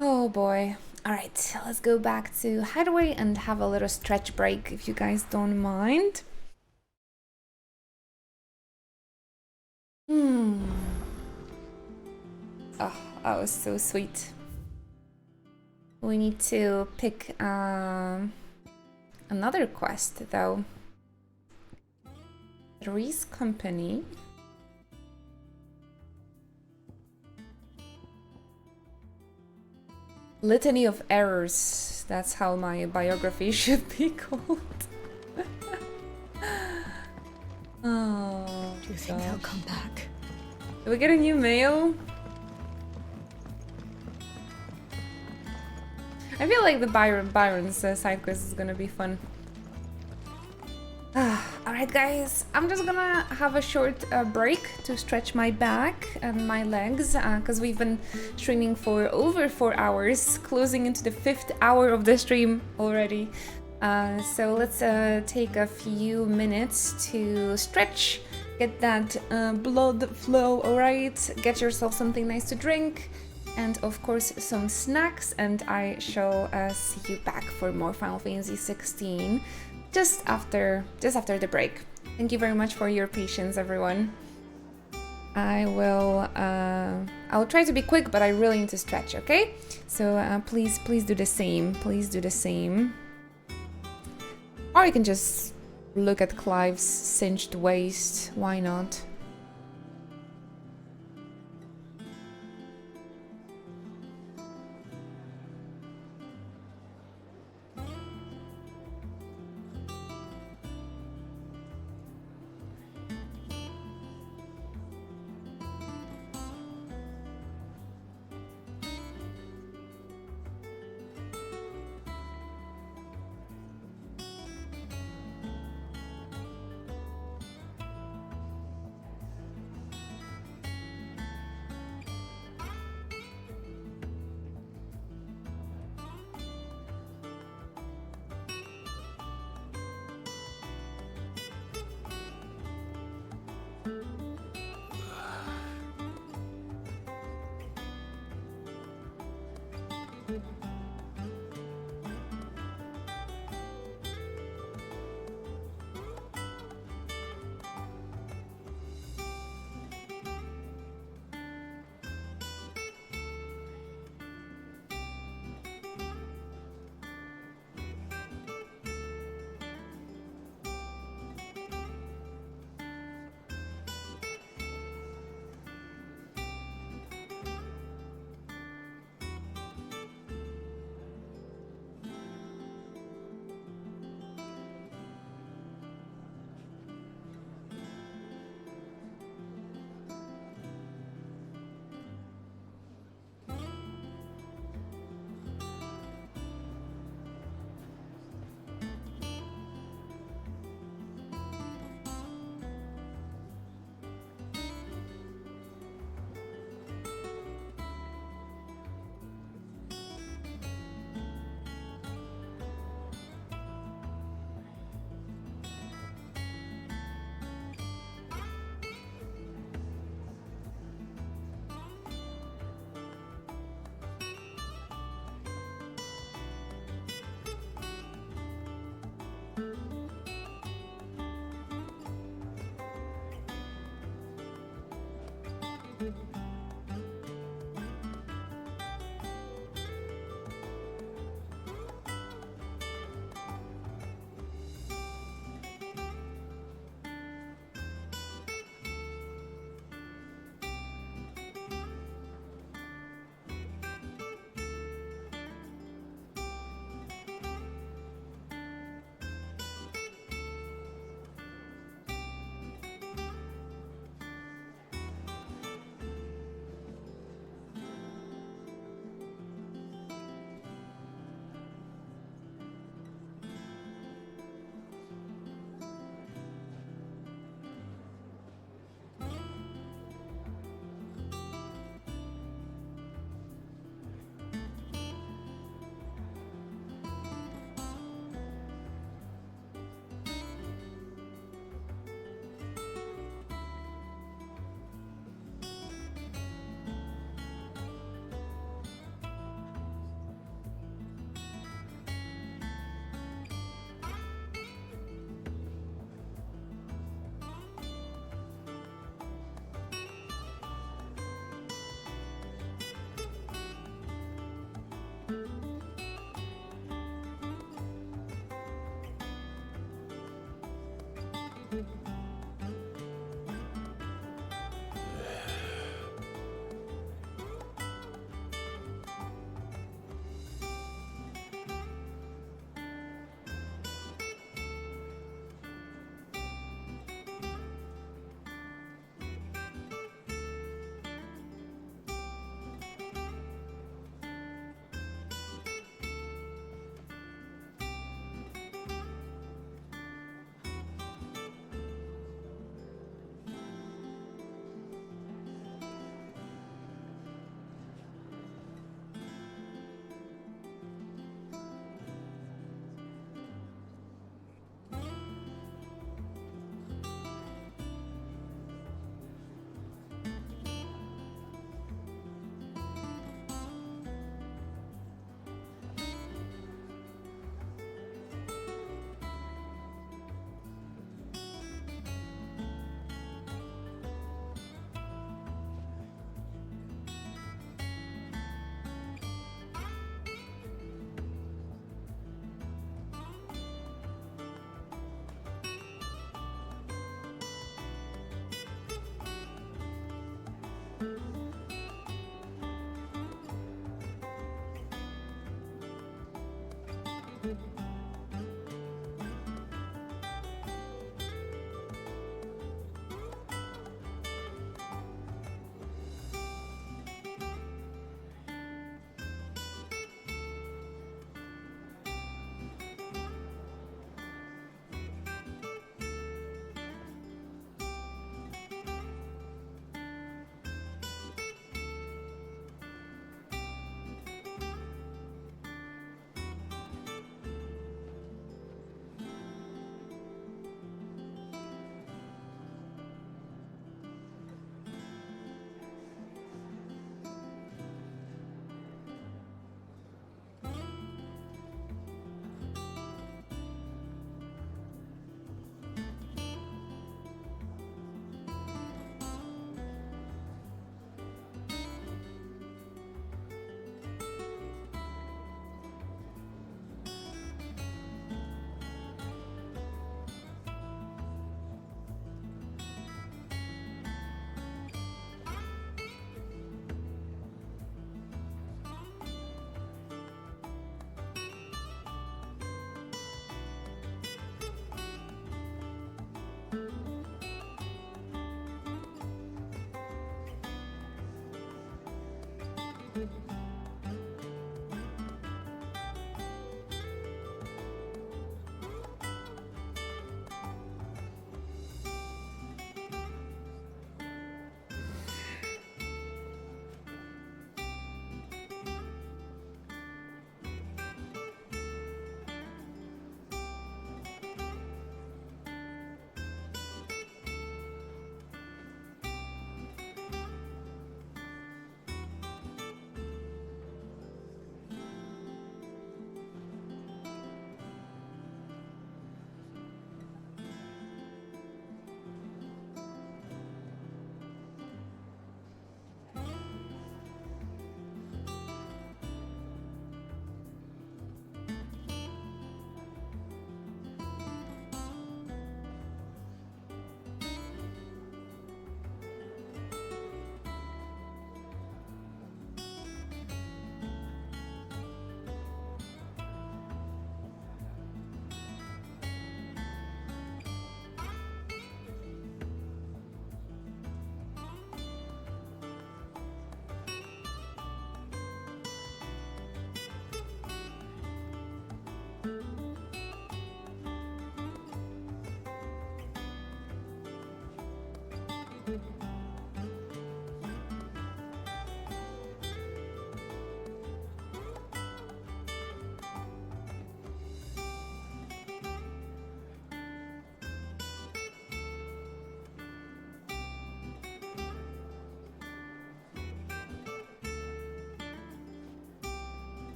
Oh boy. Alright, let's go back to Hideaway and have a little stretch break if you guys don't mind. Oh, that was so sweet. We need to pick another quest though. Three's Company. Litany of Errors. That's how my biography should be called. Oh, do you think they'll come back? Did we get a new mail? I feel like the Byron's side quest is gonna be fun. Alright guys, I'm just gonna have a short break to stretch my back and my legs because we've been streaming for over 4 hours, closing into the 5th hour of the stream already. So let's take a few minutes to stretch, get that blood flow, alright? Get yourself something nice to drink. And of course some snacks, and I shall see you back for more Final Fantasy 16 just after the break. Thank you very much for your patience, everyone. I'll try to be quick, but I really need to stretch, okay? So please do the same. Please do the same. Or you can just look at Clive's cinched waist. Why not?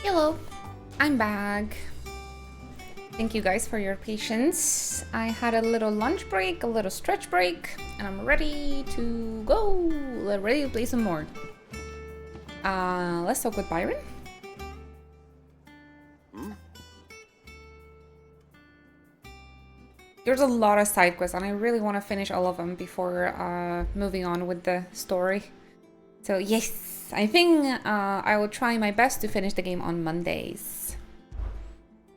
Hello, I'm back. Thank you guys for your patience. I had a little lunch break, a little stretch break, and I'm ready to go. Ready to play some more. Let's talk with Byron. There's a lot of side quests, and I really want to finish all of them before moving on with the story. So yes, I think I will try my best to finish the game on Mondays.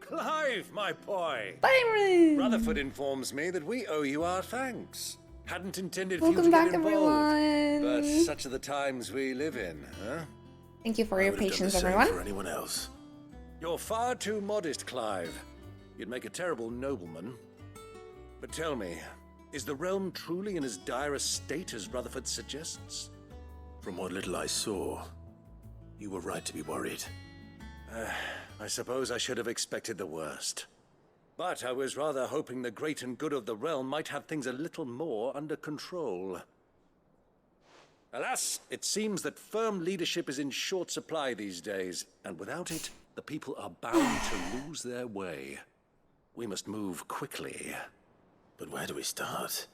Clive, my boy! Byron! Rutherford informs me that we owe you our thanks. Hadn't intended for Welcome you to back, get involved, everyone. but such are the times we live in, huh? Thank you for your patience, everyone. For anyone else. You're far too modest, Clive. You'd make a terrible nobleman. But tell me, is the realm truly in as dire a state as Rutherford suggests? From what little I saw, you were right to be worried. I suppose I should have expected the worst. But I was rather hoping the great and good of the realm might have things a little more under control. Alas, it seems that firm leadership is in short supply these days, and without it, the people are bound to lose their way. We must move quickly. But where do we start?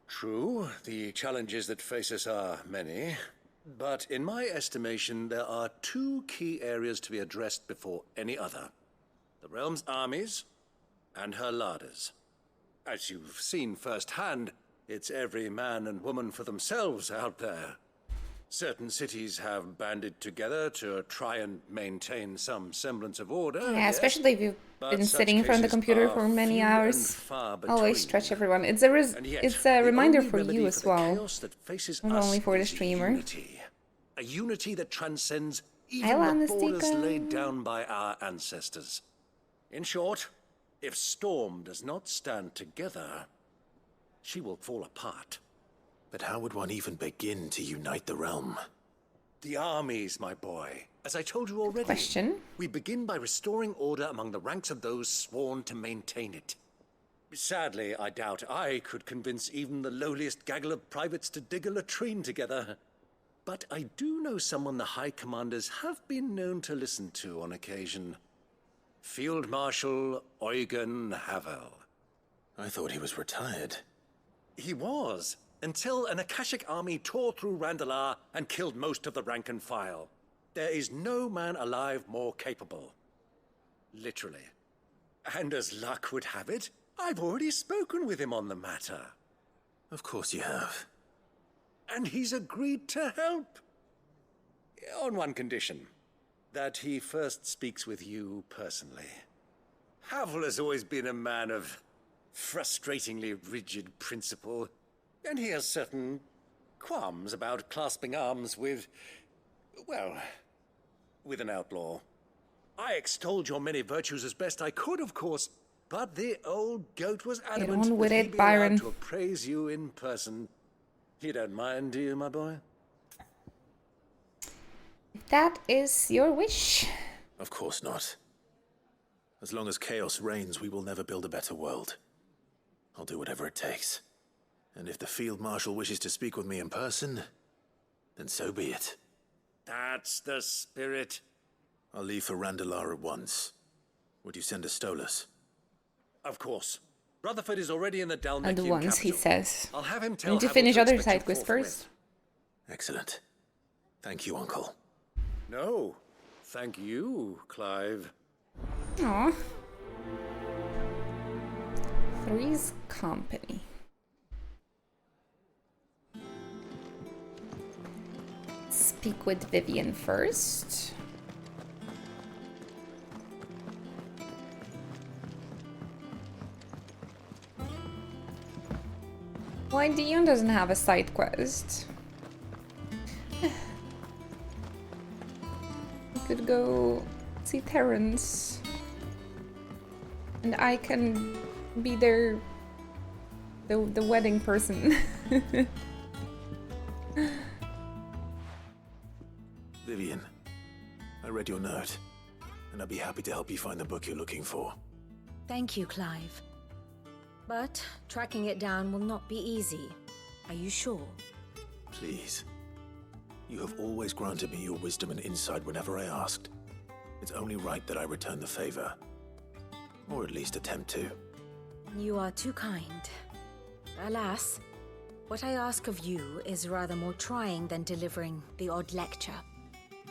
True, the challenges that face us are many. But in my estimation, there are two key areas to be addressed before any other. The realm's armies and her larders. As you've seen firsthand, it's every man and woman for themselves out there. Certain cities have banded together to try and maintain some semblance of order. Yeah, yes, especially if you've been sitting in front of the computer for many hours. Always stretch everyone. It's a reminder for you as well, not only for the streamer. A unity that transcends even the borders laid down by our ancestors. In short, if Storm does not stand together, she will fall apart. But how would one even begin to unite the realm? The armies, my boy. As I told you already, we begin by restoring order among the ranks of those sworn to maintain it. Sadly, I doubt I could convince even the lowliest gaggle of privates to dig a latrine together. But I do know someone the High Commanders have been known to listen to on occasion. Field Marshal Eugen Havel. I thought he was retired. He was, until an Akashic army tore through Randalar and killed most of the rank and file. There is no man alive more capable. Literally. And as luck would have it, I've already spoken with him on the matter. Of course you have. And he's agreed to help. On one condition. That he first speaks with you personally. Havel has always been a man of frustratingly rigid principle, and he has certain qualms about clasping arms with, well, with an outlaw. I extolled your many virtues as best I could, of course, but the old goat was adamant Get on with that it, he'd be Byron. allowed to appraise you in person. You don't mind, do you, my boy? If that is your wish. Of course not. As long as chaos reigns, we will never build a better world. I'll do whatever it takes. And if the Field Marshal wishes to speak with me in person, then so be it. That's the spirit. I'll leave for Randalar at once. Would you send a Stolas? Of course. Rutherford is already in the Dalmekian At once, capital. he says. I'll have him We tell need to Havel finish other expect side you quests forthwith. first. Excellent. Thank you, Uncle. No, thank you, Clive. Aw. Three's Company. Speak with Vivian first. Why Dion doesn't have a side quest? We could go see Terrence. And I can be the wedding person. Vivian, I read your note, and I'd be happy to help you find the book you're looking for. Thank you, Clive. But tracking it down will not be easy. Are you sure? Please. You have always granted me your wisdom and insight whenever I asked. It's only right that I return the favor. Or at least attempt to. You are too kind. Alas, what I ask of you is rather more trying than delivering the odd lecture.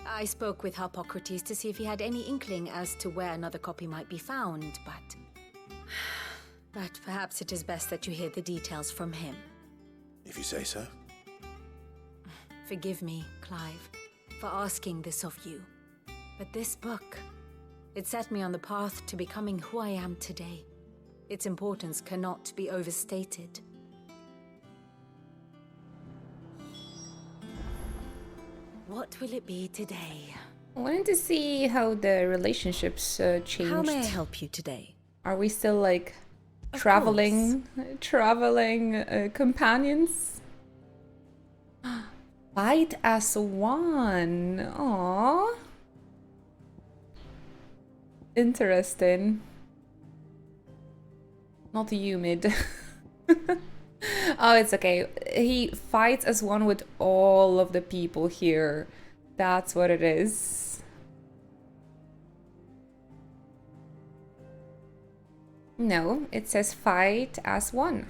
I spoke with Harpocrates to see if he had any inkling as to where another copy might be found, but perhaps it is best that you hear the details from him. If you say so. Forgive me, Clive, for asking this of you. But this book, it set me on the path to becoming who I am today. Its importance cannot be overstated. What will it be today? I wanted to see how the relationships changed. How may I help you today? Are we still like traveling companions? Fight as one. Aww. Interesting. Not humid. Oh, it's okay. He fights as one with all of the people here. That's what it is. No, it says fight as one.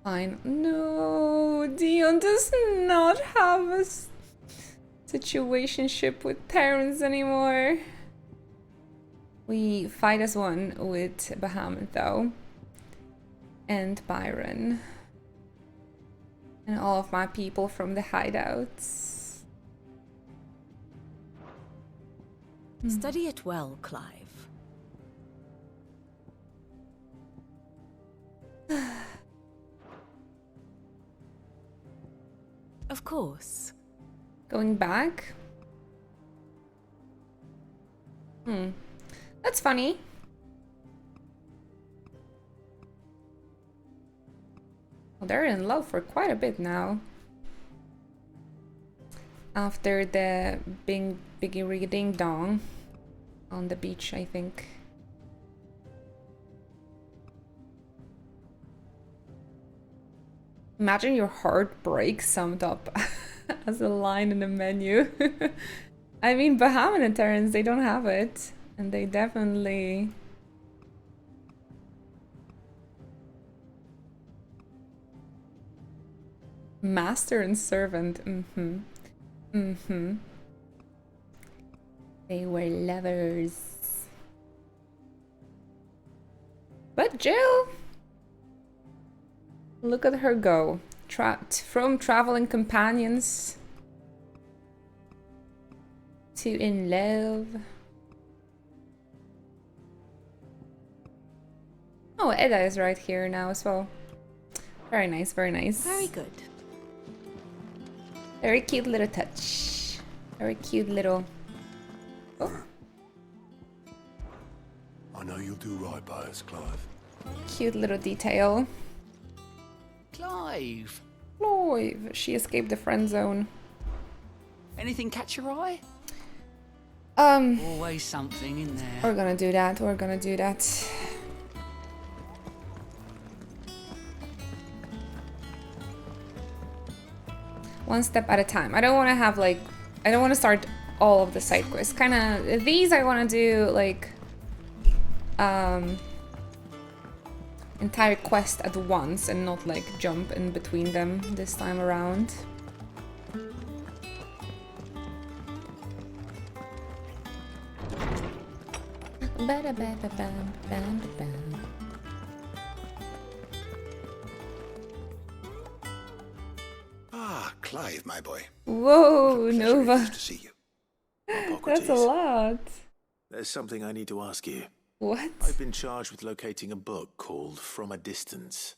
Fine. No, Dion does not have a situationship with Terrence anymore. We fight as one with Bahamut though. And Byron. And all of my people from the hideouts. Study it well, Clive. Of course. Going back? That's funny. Well, they're in love for quite a bit now. After the biggie rig ding dong on the beach, I think. Imagine your heart breaks summed up as a line in the menu. I mean, Bahamut and Terrence, they don't have it. And they definitely... Master and servant. They were lovers. But Jill... Look at her go. From traveling companions to in love. Oh, Edda is right here now as well. Very nice, very nice. Very good. Very cute little touch. Very cute little... Oh. I know you'll do right by us, Clive. Cute little detail. Clive! Clive! She escaped the friend zone. Anything catch your eye? Always something in there. We're gonna do that, we're gonna do that. One step at a time. I don't want to have like... I don't want to start all of the side quests. Kinda... These I want to do like... entire quest at once and not like jump in between them this time around. Ah, Clive, my boy. Whoa, Nova. Nice to see you. That's a lot. There's something I need to ask you. What? I've been charged with locating a book called From a Distance.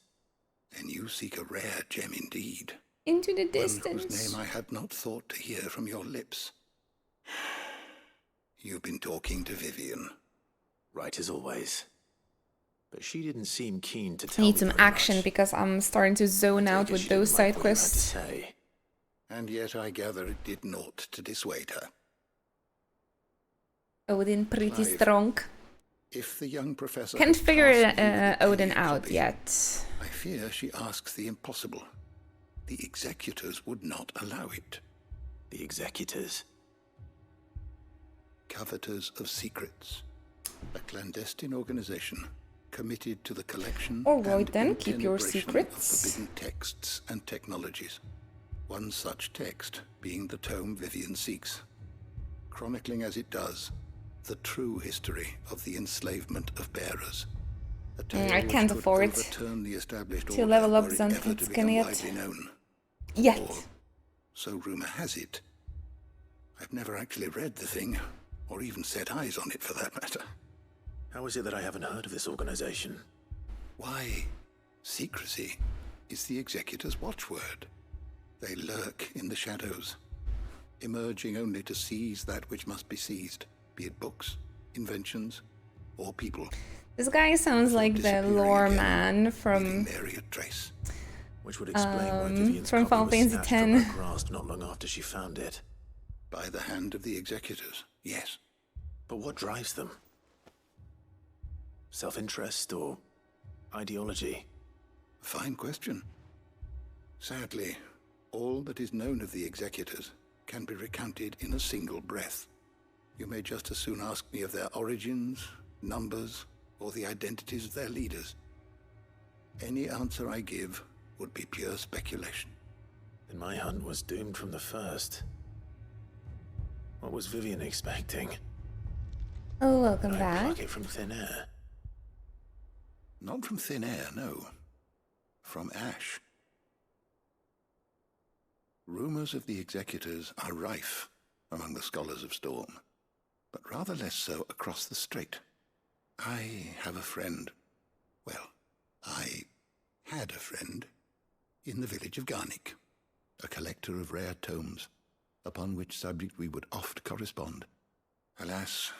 Then you seek a rare gem indeed. Into the One distance. whose name I had not thought to hear from your lips. You've been talking to Vivian. Right as always. But she didn't seem keen to tell me Need some very action much. because I'm starting to zone out with those side quests. And yet I gather it did naught to dissuade her. Odin pretty Clive, strong. If the young professor Can't had figure tasked you with Odin any out copy, yet. I fear she asks the impossible. The executors would not allow it. The executors? Coveters of Secrets, a clandestine organization committed to the collection Alright and then, keep your integration secrets. of forbidden texts and technologies. One such text being the tome Vivian seeks, chronicling as it does the true history of the enslavement of bearers. A tale I can't which afford could overturn the established to order level up were it ever to Zantinskan become yet. widely known. Yet. Or, so rumor has it. I've never actually read the thing, or even set eyes on it for that matter. How is it that I haven't heard of this organization? Why, secrecy is the Executor's watchword. They lurk in the shadows, emerging only to seize that which must be seized, be it books, inventions, or people. This guy sounds like the lore man from Which would explain why Vivian's from Final copy was Fantasy snatched from X. her grasp not long after she found it. By the hand of the Executors, yes. But what drives them? Self-interest or ideology? Fine question. Sadly, all that is known of the Executors can be recounted in a single breath. You may just as soon ask me of their origins, numbers, or the identities of their leaders. Any answer I give would be pure speculation. Then my hunt was doomed from the first. What was Vivian expecting? Oh, welcome Would I back. pluck it from thin air? Not from thin air, no. From ash. Rumors of the Executors are rife among the scholars of Storm, but rather less so across the strait. I have a friend. Well, I had a friend in the village of Garnick, a collector of rare tomes, upon which subject we would oft correspond. Alas,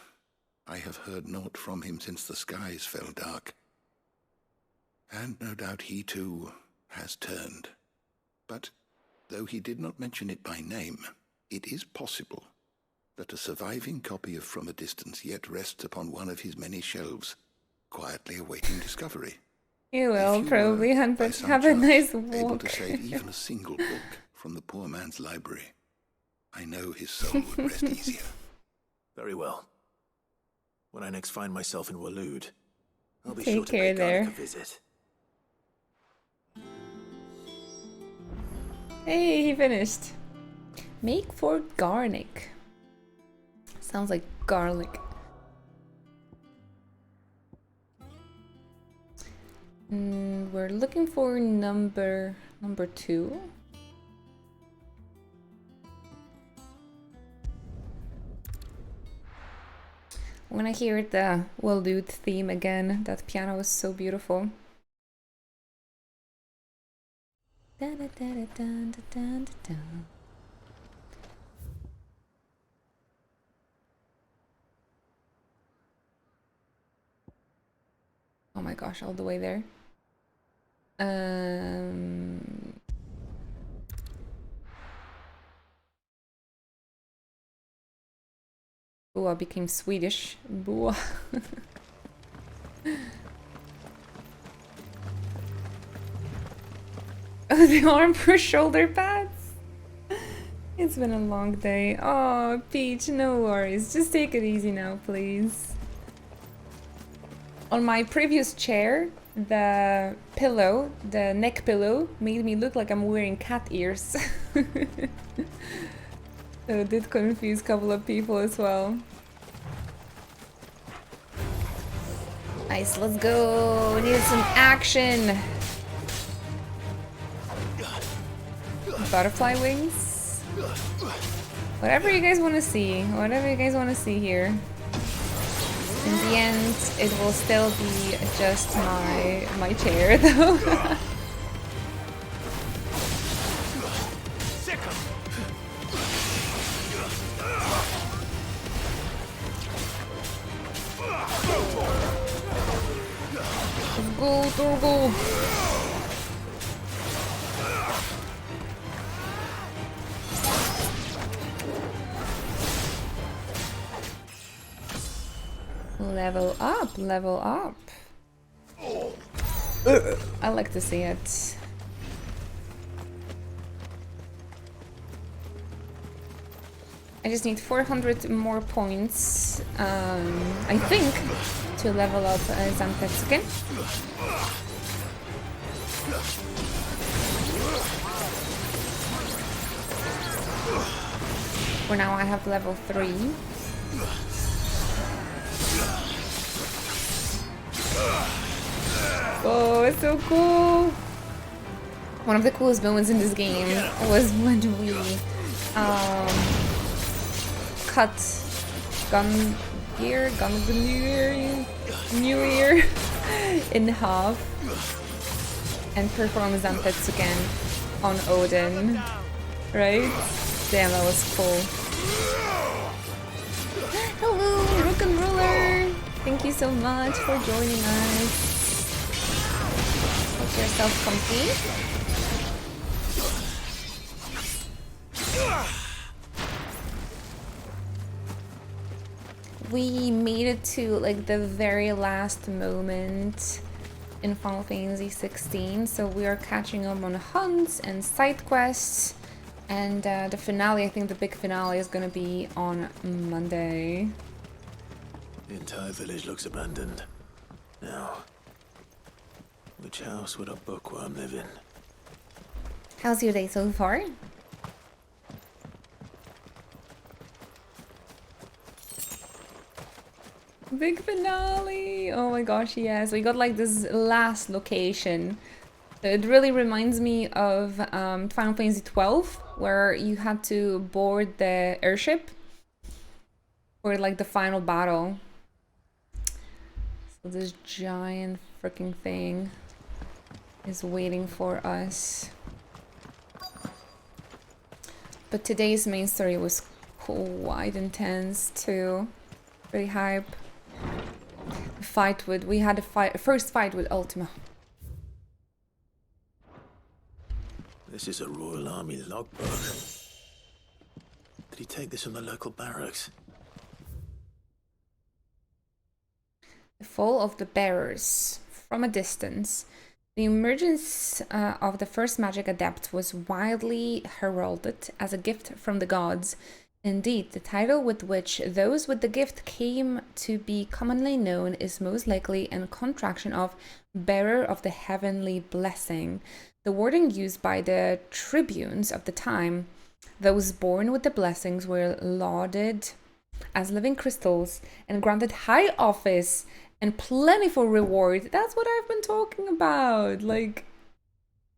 I have heard naught from him since the skies fell dark. And no doubt he too has turned. But though he did not mention it by name, it is possible that a surviving copy of From a Distance yet rests upon one of his many shelves, quietly awaiting discovery. You will probably, by but some have a chance nice able walk. to save even a single book from the poor man's library, I know his soul would rest easier. Very well. When I next find myself in Waloed, I'll be Take sure to care pay there. Garnick a visit. Hey, he finished. Make for Garnick. Sounds like garlic. We're looking for number 2. When I hear the Waloed theme again, that piano is so beautiful. Oh my gosh, all the way there. Oh, I became Swedish. Boa. Oh, the arm for shoulder pads. It's been a long day. Oh, Peach, no worries. Just take it easy now, please. On my previous chair, the pillow, the neck pillow, made me look like I'm wearing cat ears. So it did confuse a couple of people as well. Nice, let's go. We need some action. Butterfly wings. Whatever you guys want to see. Whatever you guys want to see here. In the end, it will still be just my chair, though. Go, Torgo! Level up, level up. I like to see it. I just need 400 more points, I think, to level up Zantetsuken. For now I have level 3. Oh, it's so cool! One of the coolest moments in this game was when we cut Gungnir in half and perform Zantetsuken on Odin, right? Damn, that was cool. Hello, Rook and Ruler! Thank you so much for joining us. Make yourself comfy. We made it to like the very last moment in Final Fantasy 16, so we are catching up on hunts and side quests. And the finale, I think the big finale is gonna be on Monday. The entire village looks abandoned. Now, which house would a bookworm live in? How's your day so far? Big finale! Oh my gosh, yes. We got like this last location. It really reminds me of Final Fantasy 12, where you had to board the airship for like the final battle. So this giant freaking thing is waiting for us. But today's main story was quite intense too. Pretty hype. We had a first fight with Ultima. This is a Royal Army logbook. Did he take this from the local barracks? The fall of the bearers. From a distance, the emergence of the first magic adept was widely heralded as a gift from the gods. Indeed, the title with which those with the gift came to be commonly known is most likely a contraction of bearer of the heavenly blessing. The wording used by the tribunes of the time, those born with the blessings were lauded as living crystals and granted high office and plentiful reward. That's what I've been talking about. Like,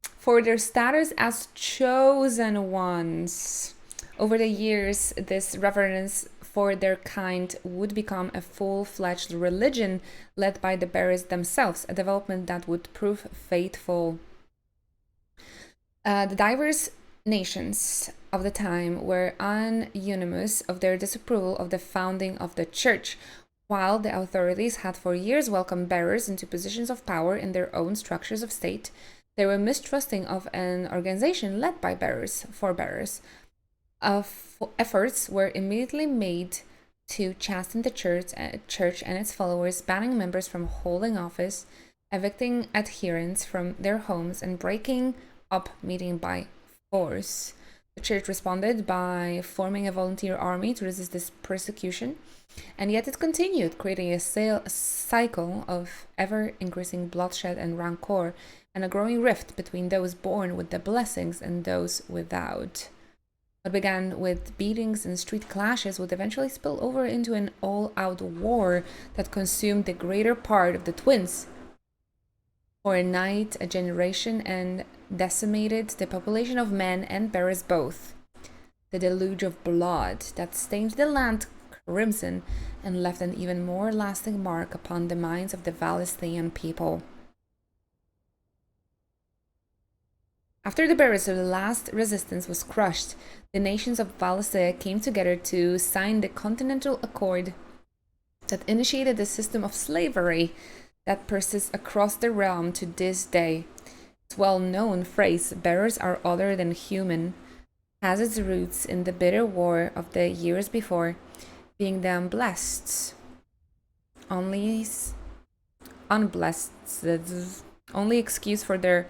for their status as chosen ones. Over the years, this reverence for their kind would become a full-fledged religion led by the bearers themselves, a development that would prove fateful. The diverse nations of the time were unanimous of their disapproval of the founding of the church. While the authorities had for years welcomed bearers into positions of power in their own structures of state, they were mistrusting of an organization led by bearers, for bearers. Efforts were immediately made to chasten the church and its followers, banning members from holding office, evicting adherents from their homes, and breaking up meeting by force. The church responded by forming a volunteer army to resist this persecution, and yet it continued, creating a cycle of ever-increasing bloodshed and rancor, and a growing rift between those born with the blessings and those without. What began with beatings and street clashes would eventually spill over into an all-out war that consumed the greater part of the twins for a night, a generation, and decimated the population of men and bearers both. The deluge of blood that stained the land crimson and left an even more lasting mark upon the minds of the Valisthian people. After the bearers of the last resistance was crushed, the nations of Valisthea came together to sign the Continental Accord that initiated the system of slavery that persists across the realm to this day. Its well-known phrase, "bearers are other than human," has its roots in the bitter war of the years before, being the unblessed, only excuse for their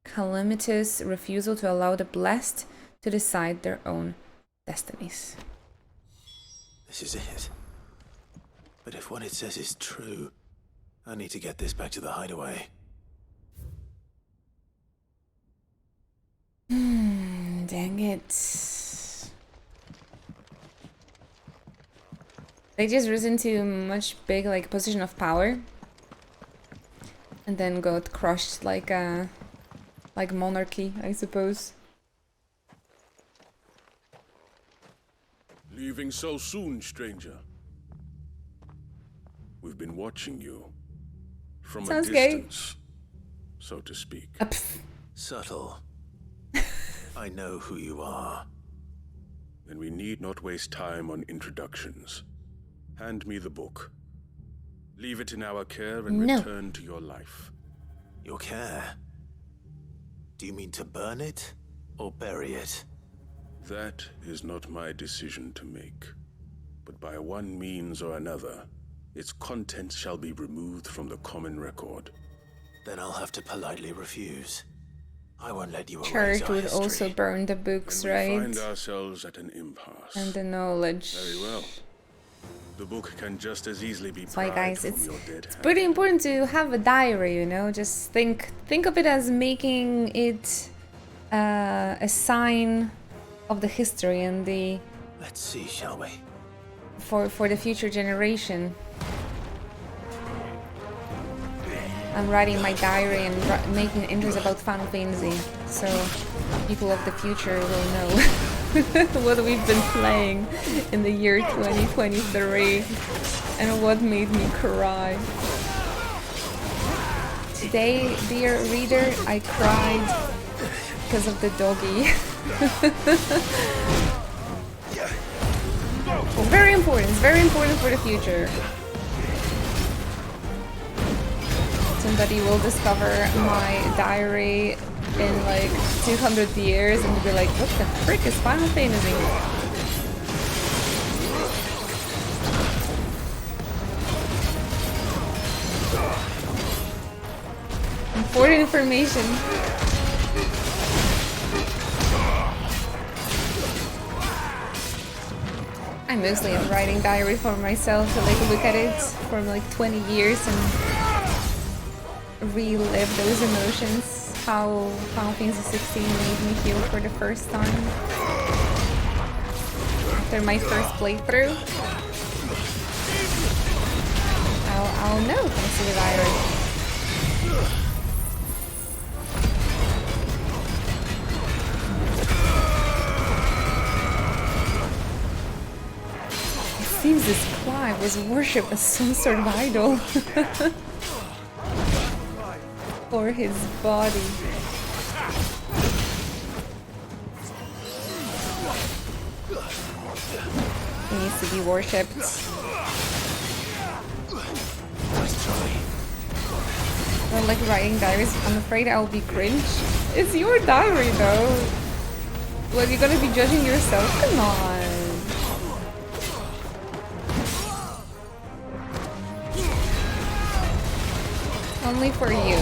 calamitous refusal to allow the blessed to decide their own destinies. This is it. But if what it says is true, I need to get this back to the hideaway. Dang it. They just risen to a much big like position of power. And then got crushed like monarchy, I suppose. Leaving so soon, stranger. We've been watching you from Sounds a gay. distance, so to speak. Subtle. I know who you are. Then we need not waste time on introductions. Hand me the book. Leave it in our care and No. return to your life. Your care? Do you mean to burn it or bury it? That is not my decision to make. But by one means or another, its contents shall be removed from the common record. Then I'll have to politely refuse. I won't let you erase Church our would history. also burn the books, And we right? find ourselves at an impasse. And the knowledge. Very well. The book can just as easily be That's why, pried guys, from it's your dead hand. pretty important to have a diary, you know? Just think of it as making it a sign of the history and the... Let's see, shall we? For the future generation. I'm writing my diary and making entries about Final Fantasy, so people of the future will know what we've been playing in the year 2023 and what made me cry. Today, dear reader, I cried because of the doggy. Very important, it's very important for the future. Somebody will discover my diary in like 200 years and be like, what the frick is Final Fantasy? Important information. I mostly am writing diary for myself to like look at it for like 20 years and relive those emotions, how Final Fantasy XVI made me feel for the first time after my first playthrough. I'll know thanks to the diary. It seems this Clive was worshipped as some sort of idol. For his body. He needs to be worshipped. I don't like writing diaries. I'm afraid I'll be cringe. It's your diary though. What, you're gonna be judging yourself? Come on. Only for you.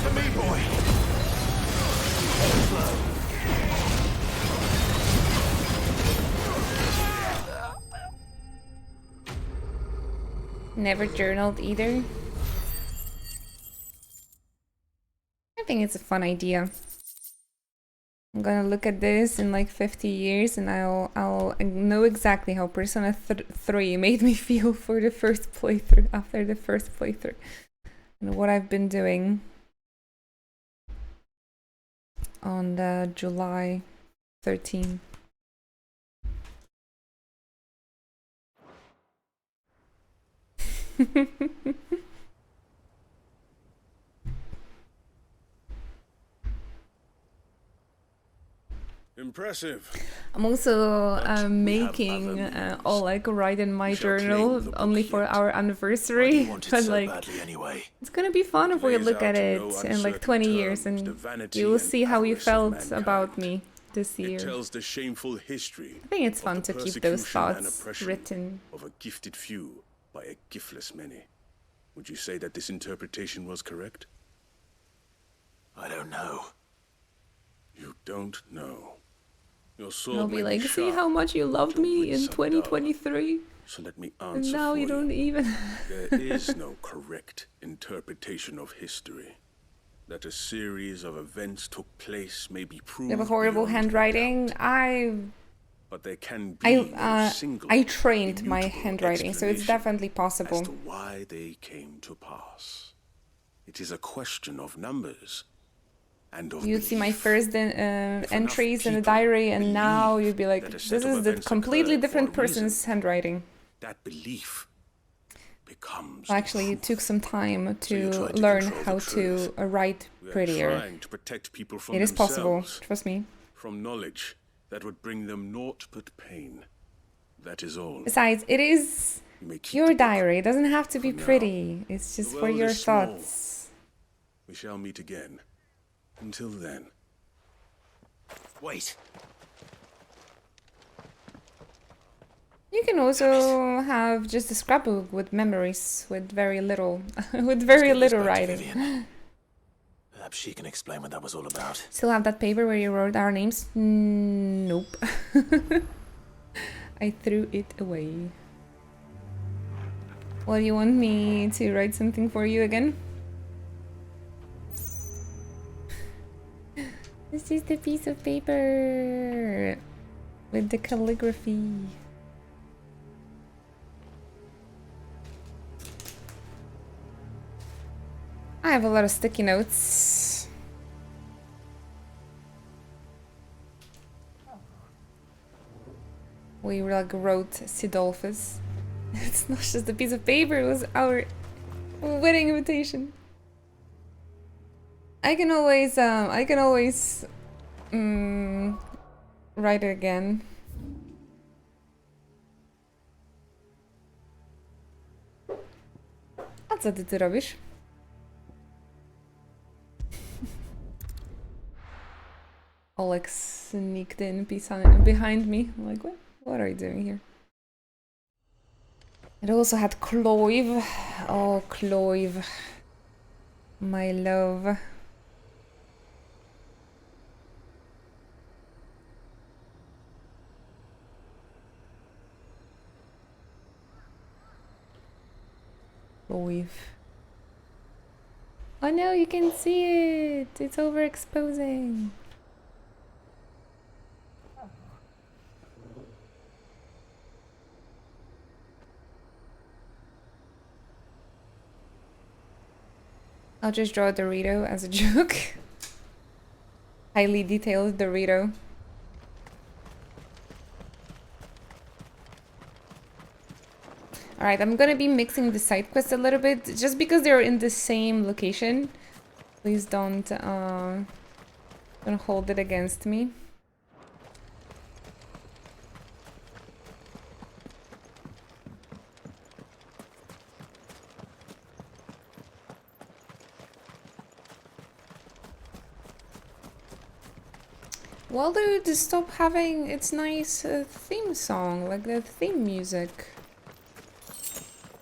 For me, boy. Never journaled either. I think it's a fun idea. I'm gonna look at this in like 50 years and I'll know exactly how Persona 3 made me feel for the first playthrough, after the first playthrough. And what I've been doing on the July 13. Impressive. I'm also making all like write in my journal only for our anniversary, but like Anyway. it's gonna be fun if we Lays look out at in it no in like uncertain 20 years terms the and vanity you will and see how you avarice of felt mankind. about me this year. It tells the shameful history. I think it's fun to keep those thoughts written. Of a gifted few by a giftless many. Would you say that this interpretation was correct? I don't know. You don't know. Your And sword I'll may be like, be see sharp, how much you loved me in 2023? so let me And answer now for you don't even... There is no correct interpretation of history. That a series of events took place may be proved. You have a horrible handwriting. But there can be no single I trained my handwriting, so it's definitely possible. As to why they came to pass. It is a question of numbers. And of You'd see my first entries in the diary, and now you'd be like, this is the completely different person's handwriting. That belief becomes. Well, actually, it took some time to learn how to write prettier. Trying to protect people from It is possible, themselves, trust me. From knowledge that would bring them naught but pain. That is all. Besides, it is your diary. It doesn't have to be pretty. It's just for your thoughts. We shall meet again. Until then. Wait. You can also have just a scrapbook with memories, with very little, with very little writing. Perhaps she can explain what that was all about. Still have that paper where you wrote our names? Nope. I threw it away. Well, you want me to write something for you again? This is the piece of paper with the calligraphy. I have a lot of sticky notes. We like wrote Sidolphus. It's not just a piece of paper, it was our wedding invitation. I can always write it again. A co ty robisz? Oleg sneaked in behind me. I'm like, what are you doing here? It also had clove. Oh, clove. My love. Clove. Oh no, you can see it! It's overexposing. I'll just draw a Dorito as a joke. Highly detailed Dorito. Alright, I'm gonna be mixing the side quests a little bit, just because they're in the same location. Please don't hold it against me. Well, dude, stop having its nice theme song, like the theme music.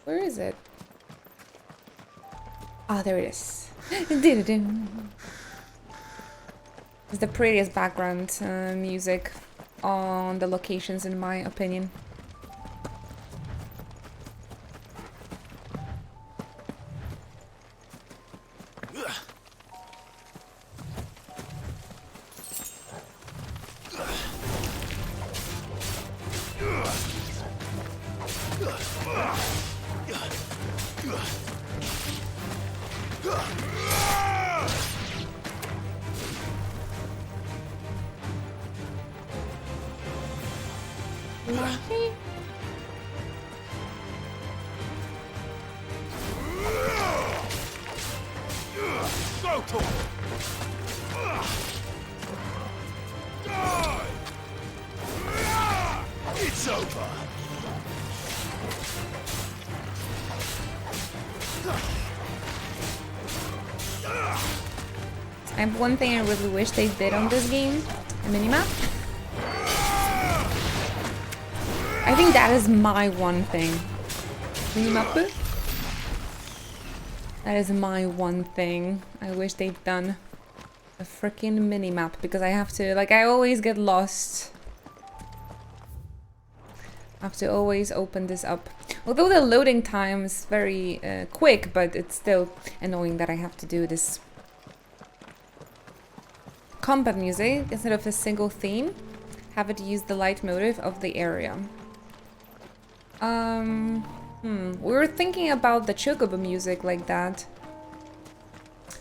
Where is it? Ah, there it is. It's the prettiest background music on the locations, in my opinion. It's over. I have one thing I really wish they did on this game. A minimap? I think that is my one thing. Minimap? That is my one thing. I wish they'd done a freaking minimap because I have to, like, I always get lost. I have to always open this up. Although the loading time is very quick, but it's still annoying that I have to do this. Combat music instead of a single theme. Have it use the leitmotif of the area. We were thinking about the Chocobo music like that.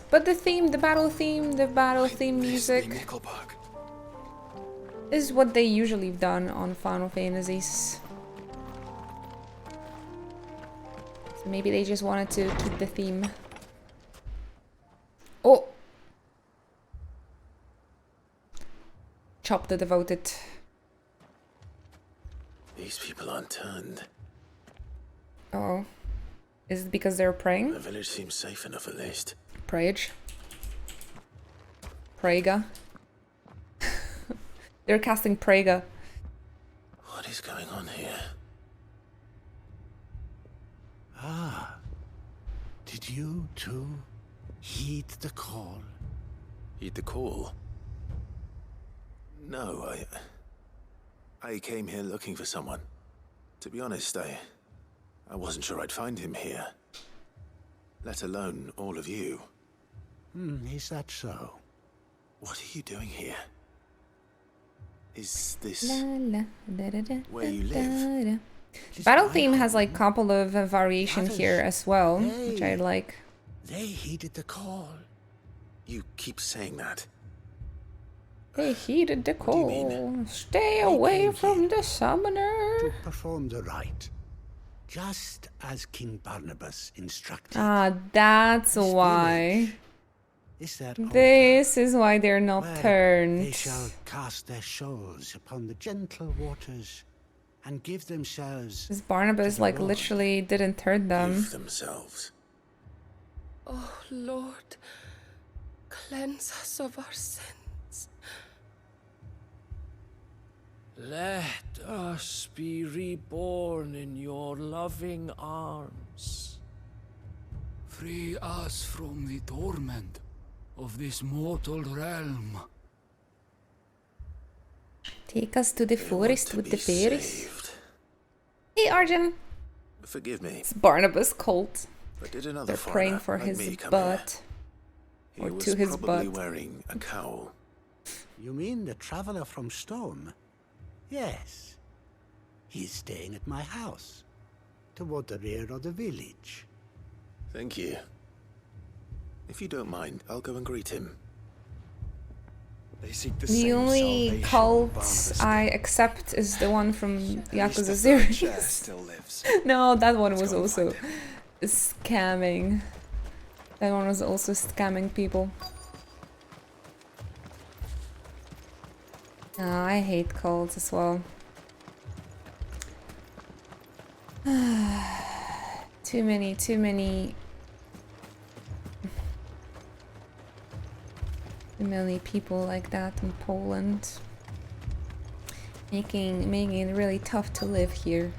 But the battle theme music is what they usually have done on Final Fantasies. So maybe they just wanted to keep the theme. Oh! Chop the Devoted. These people aren't turned. Oh. Is it because they're praying? The village seems safe enough at least. Prayage. Praga. They're casting Praga. What is going on here? Ah. Did you too heed the call? Heed the call? No, I came here looking for someone. To be honest, I wasn't sure I'd find him here. Let alone all of you. Is that so? What are you doing here? Is this where you live? Battle theme has like a couple of variation here as well, which I like. They heeded the call. You keep saying that. They heeded the call. Stay away from the summoner. To perform the rite, just as King Barnabas instructed. Ah, that's why. This is why they're not turned. They shall cast their souls upon the gentle waters and give themselves. This Barnabas like literally didn't turn them. Give themselves. Oh Lord, cleanse us of our sins. Let us be reborn in your loving arms. Free us from the torment of this mortal realm. Take us to the forest with the fairies. Hey Arjun! Forgive me. It's Barnabas' cult. But did another They're praying for like his butt. Or to his butt. Wearing a cowl. You mean the traveler from Storm? Yes. He's staying at my house, toward the rear of the village. Thank you. If you don't mind, I'll go and greet him. They seek The only cult I accept is the one from Yakuza series. Still lives. No, that one was also scamming. That one was also scamming people. Oh, I hate cults as well. Too many Too many people like that in Poland. Making it really tough to live here.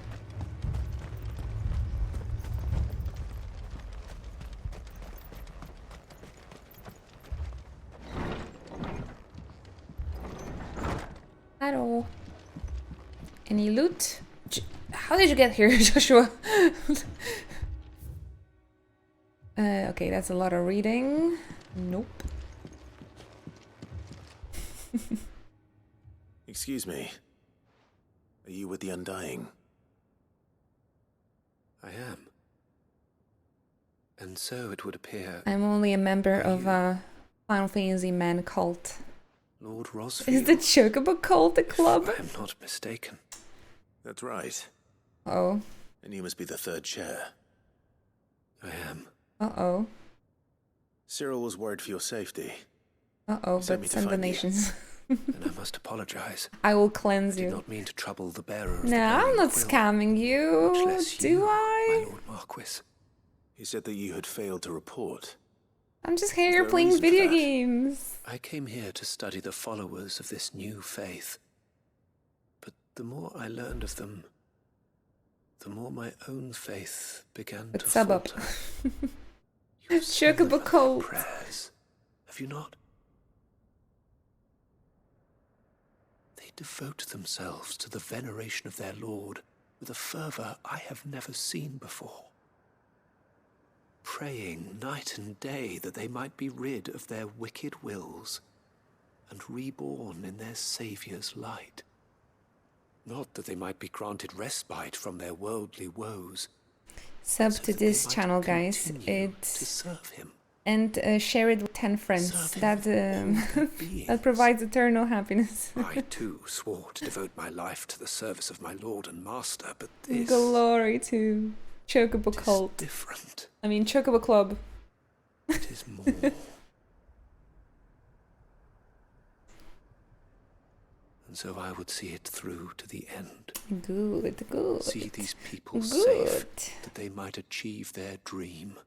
Hello. Any loot? How did you get here, Joshua? Okay, that's a lot of reading. Nope. Excuse me. Are you with the Undying? I am. And so it would appear. I'm only a member of a Final Fantasy Man cult. Lord Rosfield. Is the Chocobo cult a club? If I am not mistaken. That's right. Oh. And you must be the third chair. I am. Uh-oh. Cyril was worried for your safety. Uh-oh, but send the nations. And I must apologize. I will cleanse I you. did not mean to trouble the bearer of No, the I'm not quill, scamming you. much less Do you, I? my Lord Marquis. He said that you had failed to report. I'm just here playing video games. I came here to study the followers of this new faith. But the more I learned of them, the more my own faith began to falter. Chocobo cult. Prayers, have you not? They devote themselves to the veneration of their Lord with a fervor I have never seen before. Praying night and day that they might be rid of their wicked wills and reborn in their Saviour's light. Not that they might be granted respite from their worldly woes. Sub to this channel, guys. And share it with 10 friends. That that provides eternal happiness. I too swore to devote my life to the service of my Lord and Master, but this... Glory to Chocobo cult. Different. I mean, Chocobo club. It is more. And so I would see it through to the end. Good, good. See these people safe, that they might achieve their dream.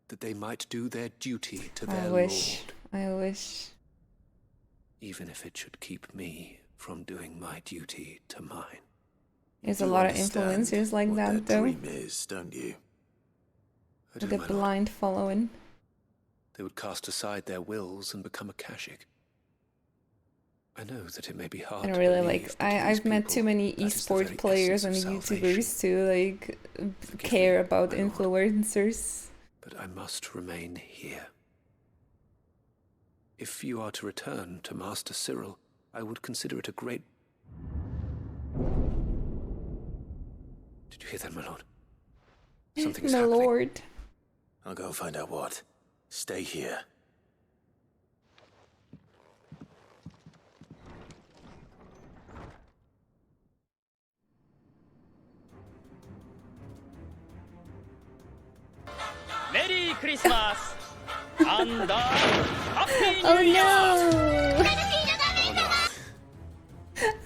That they might do their duty to their Lord. I wish. Even if it should keep me from doing my duty to mine. There's a lot of influencers like that, though. Dream is, don't you? With a blind following. They would cast aside their wills and become a Kashik. I know that it may be hard. I don't really like. I've met too many esports players and YouTubers to like care about influencers. But I must remain here. If you are to return to Master Cyril, I would consider it a great... Did you hear that, my lord? Something is happening. My lord. I'll go and find out what. Stay here. Merry Christmas and Happy Oh New Year! no!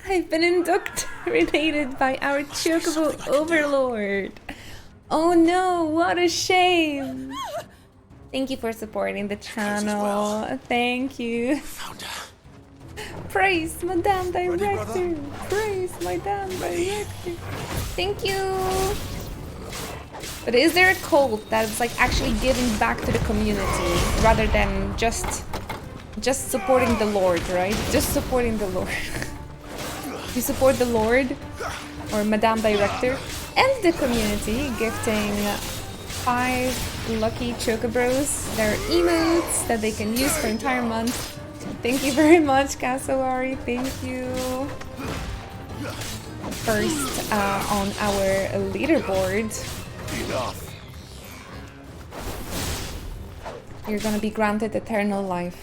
I've been indoctrinated by our Chocobo overlord. Oh no, what a shame! Thank you for supporting the channel. Thank you. Praise Madame Director. Praise Madame Director. Thank you. But is there a cult that's like actually giving back to the community rather than just supporting the Lord, right? Just supporting the Lord. You support the Lord or Madame Director and the community, gifting 5 lucky Chocobros their emotes that they can use for an entire month. Thank you very much, Kasawari. Thank you. First on our leaderboard. Enough. You're gonna be granted eternal life.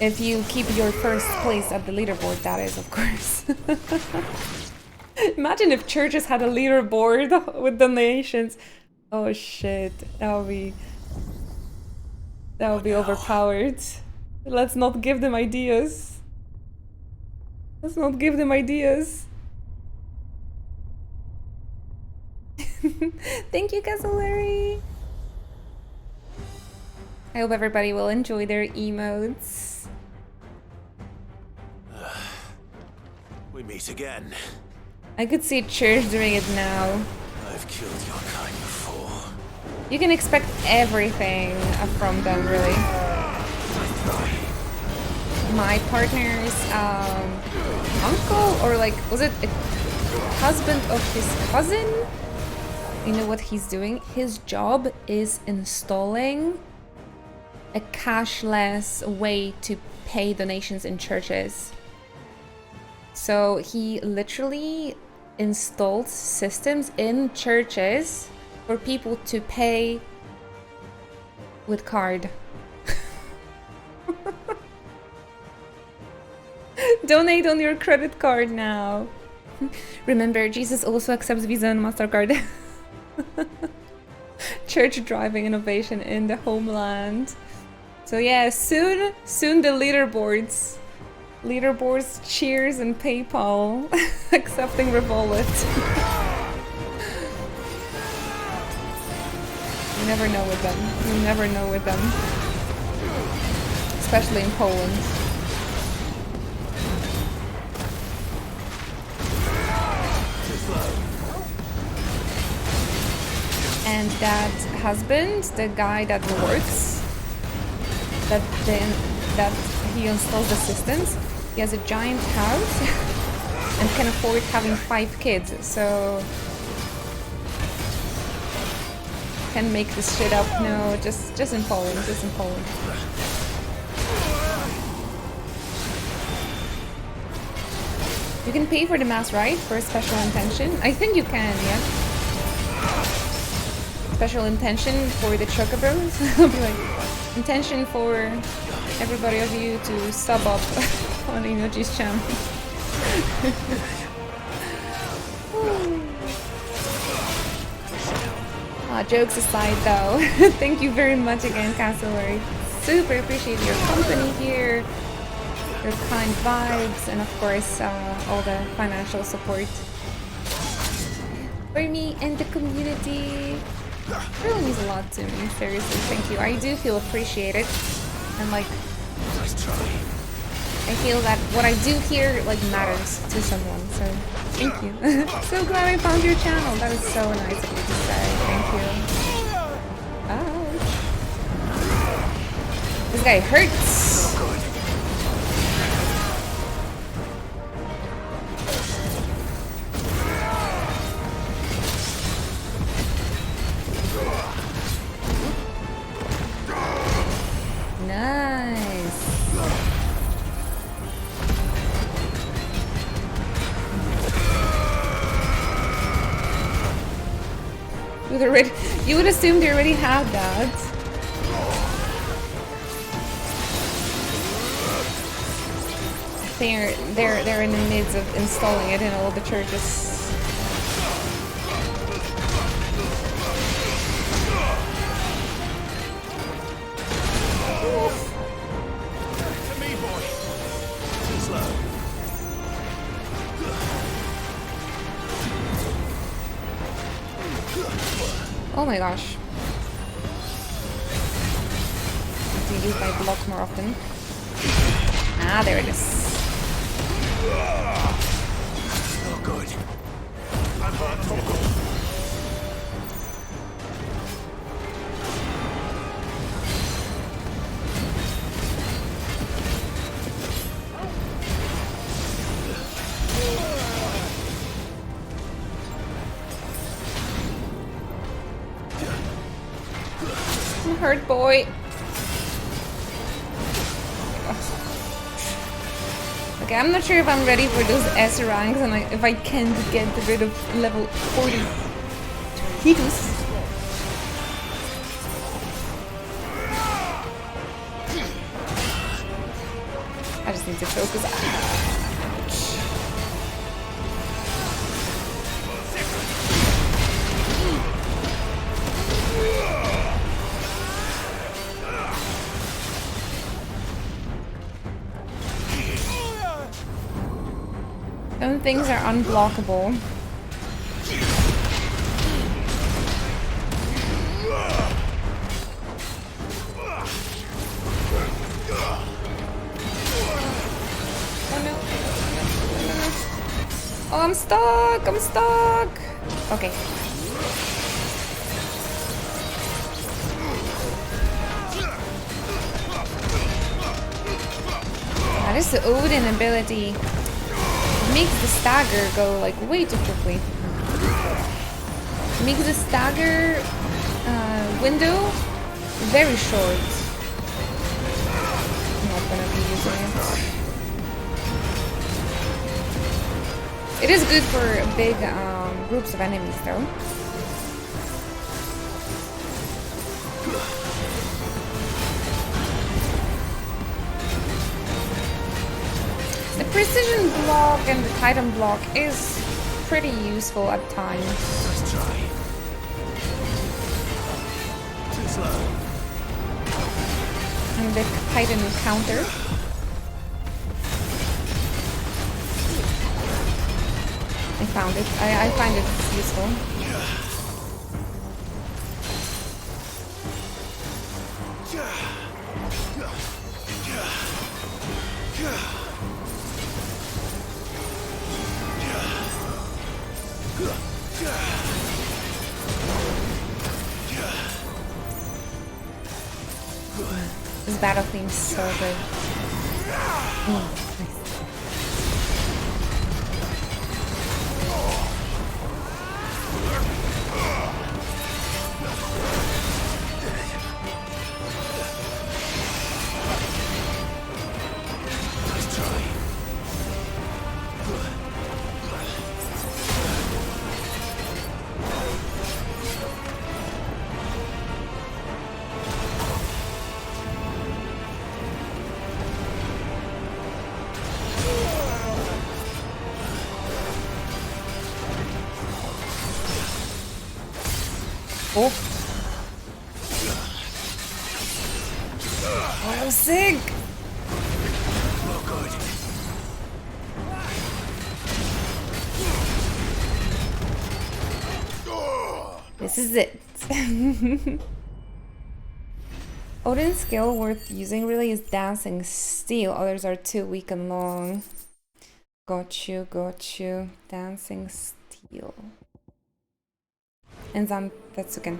If you keep your first place at the leaderboard, that is, of course. Imagine if churches had a leaderboard with donations. Oh shit, that would be overpowered. Let's not give them ideas. Let's not give them ideas. Thank you, Casolari. I hope everybody will enjoy their emotes. We meet again. I could see church doing it now. I've killed your kind before. You can expect everything from them, really. My partner's uncle, or like, was it a husband of his cousin? You know what he's doing? His job is installing a cashless way to pay donations in churches. So he literally installed systems in churches for people to pay with card. Donate on your credit card now. Remember, Jesus also accepts Visa and MasterCard. Church driving innovation in the homeland. So yeah, soon the leaderboards. Leaderboards, Cheers, and PayPal accepting Revolut. You never know with them. You never know with them. Especially in Poland. And that husband, the guy that works, that he installs the systems, he has a giant house and can afford having 5 kids, so can make this shit up. No, just in Poland, just in Poland. You can pay for the mass, right? For a special intention? I think you can, yeah. Special intention for the Chocobros. I'll be like, intention for everybody of you to sub up on Inoji's channel. Jokes aside though, thank you very much again, Cassowary. Super appreciate your company here, your kind vibes, and of course all the financial support for me and the community. It really means a lot to me, seriously, thank you. I do feel appreciated, and like, I feel that what I do here like matters to someone, so thank you. So glad I found your channel. That is so nice of you to say. Thank you. Ouch. This guy hurts. Nice. You would assume they already had that. They're in the midst of installing it in all the churches. Oh my gosh. To use my block more often. Ah, there it is. Oh, good. I'm hurt. I'm hurt, boy. Okay, I'm not sure if I'm ready for those S ranks and if I can't get rid of level 40 Titus. I just need to focus. Some things are unblockable. Oh no. Oh, I'm stuck! I'm stuck! Okay. That is the Odin ability. Makes the stagger go like way too quickly. Makes the stagger window very short. I'm not gonna be using it. It is good for big groups of enemies though. The precision block and the Titan block is pretty useful at times. Let's try. Too slow. And the Titan counter. I found it. I find it useful. This battle theme's so good. Nice. Oh. Oh, sick! This is it. Odin's skill worth using really is dancing steel. Others are too weak and long. Got you, got you. Dancing steel. And Zantetsuken.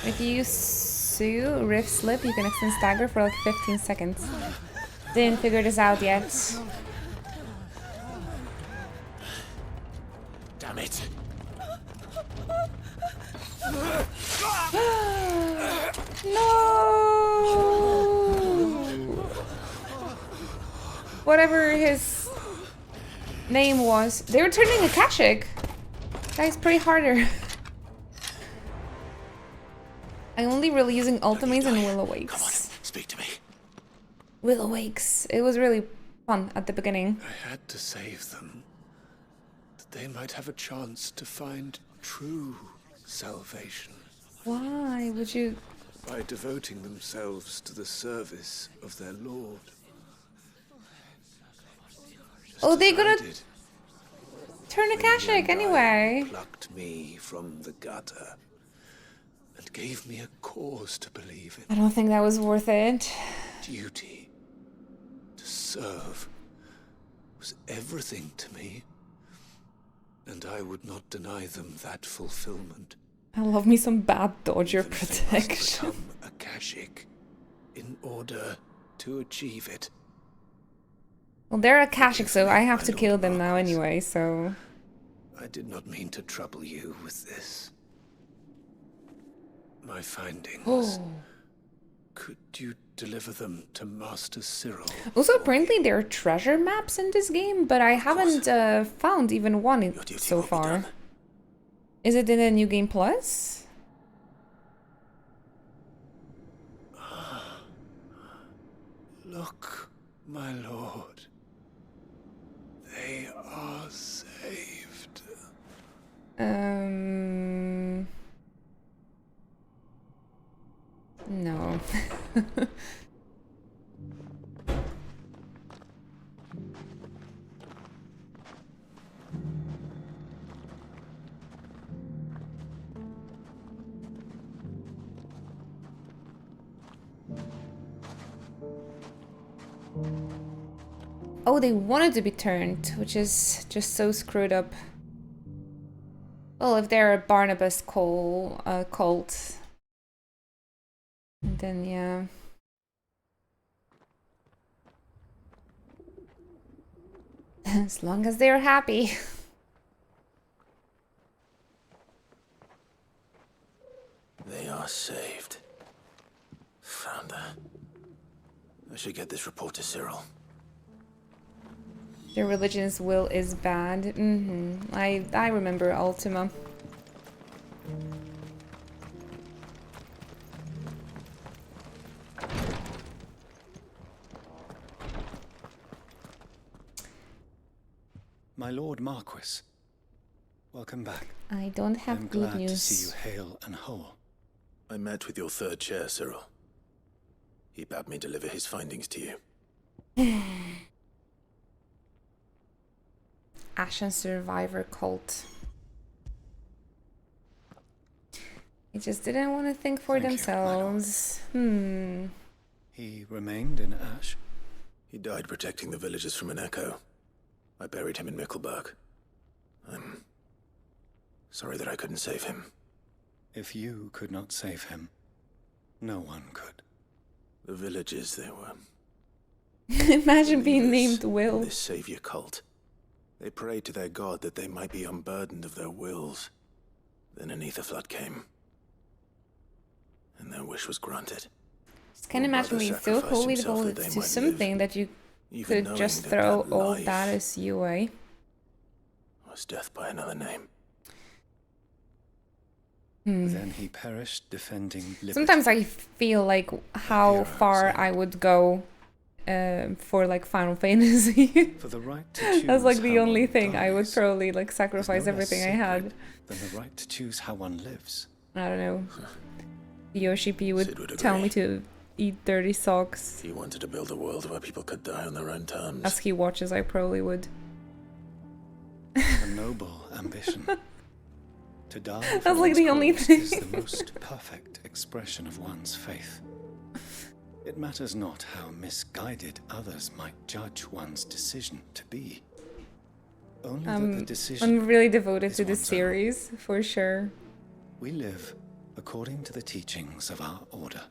If you use Sue, Rift Slip, you can extend stagger for like 15 seconds. Didn't figure this out yet. Damn it. No! Whatever his name was. They were turning Akashic. Guy's pretty harder. I'm only really using ultimates and Will Awakes. Come on, speak to me. Will Awakes. It was really fun at the beginning. I had to save them. That they might have a chance to find true salvation. Why would you? By devoting themselves to the service of their Lord. Oh, they're gonna turn Akashic anyway. Plucked me from the gutter and gave me a cause to believe in. I don't think that was worth it. Duty to serve was everything to me, and I would not deny them that fulfillment. I love me some bad Dodger Even if they must protection. become Akashic in order to achieve it. Well, they're Akashic, so I have to kill them now anyway, so... I did not mean to trouble you with this. My findings. Oh. Could you deliver them to Master Cyril? Also, apparently there are treasure maps in this game, but I haven't found even one so far. Is it in the New Game Plus? Look, my lord. They are saved. No. Oh, they wanted to be turned, which is just so screwed up. Well, if they're a Barnabas cult, then yeah. As long as they're happy. They are saved. Found her. I should get this report to Cyril. Their religion's will is bad. I remember Ultima. My Lord Marquis, welcome back. I don't have I'm good glad news. to see you hale and whole. I met with your third chair, Cyril. He bade me deliver his findings to you. Ashen survivor cult. They just didn't want to think for themselves. He remained in Ash? He died protecting the villagers from an echo. I buried him in Mickelberg. I'm sorry that I couldn't save him. If you could not save him, no one could. The villagers, they were. Imagine being named Will. This savior cult. They prayed to their god that they might be unburdened of their wills. Then an ether flood came. And their wish was granted. Just can't imagine being so wholly devoted to something that you could just throw all that as you away. Was death by another name. Then he perished defending liberty. Sometimes I feel like how far I would go for like Final Fantasy. For the right to choose That's like the how only one thing I would dies probably like sacrifice no less everything I had. Than the right to choose how one lives. I don't know. Yoshi P would tell me to eat dirty socks. If he wanted to build a world where people could die on their own terms. As he watches, I probably would. A noble ambition. To die for That's like one's the only cause thing. is the most perfect expression of one's faith. It matters not how misguided others might judge one's decision to be. Only that the decision I'm really devoted is to this one's series, for sure. We live according to the teachings of our order.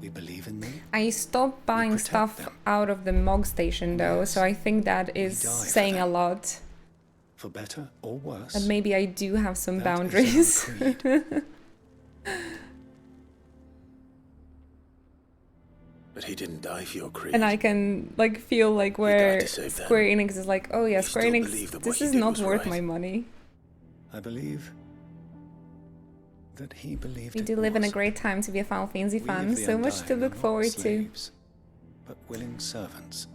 We believe in them. I stopped buying stuff out of the Mog station though, so I think that is saying a lot. For better or worse. And maybe I do have some that boundaries. But he didn't die for your creed. And I can like feel like where to save them. Square Enix is like, oh yeah, Square still Enix, believe that what this he is did not was worth right. my money. I believe that he believed We it do live in a was. great time to be a Final Fantasy We fan, of the so much to Undying look are not forward to. slaves, but willing servants.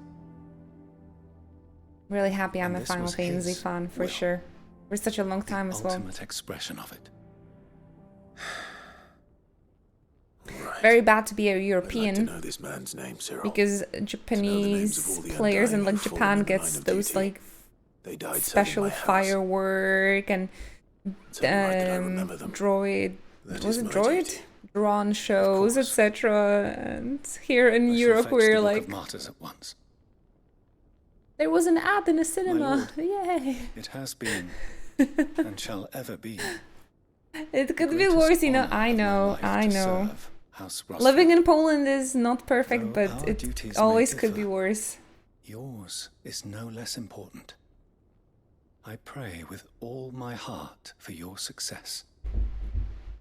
Really happy I'm And a this Final was Fantasy his fan for will. sure. For such a long time as well. Ultimate expression of it. Very bad to be a I'd like to European know this man's name, Cyril. because Japanese players in like Japan gets those like They died special serving my house. firework and droid That was is it my droid duty. drawn shows etc. And here in Europe we're Of like martyrs at once. there was an ad in a cinema. Yay! It has been and shall ever be. It could be worse, you know. I know. serve House Roscoe. Living in Poland is not perfect, Though but our it duties may always could be differ. worse. Yours is no less important. I pray with all my heart for your success.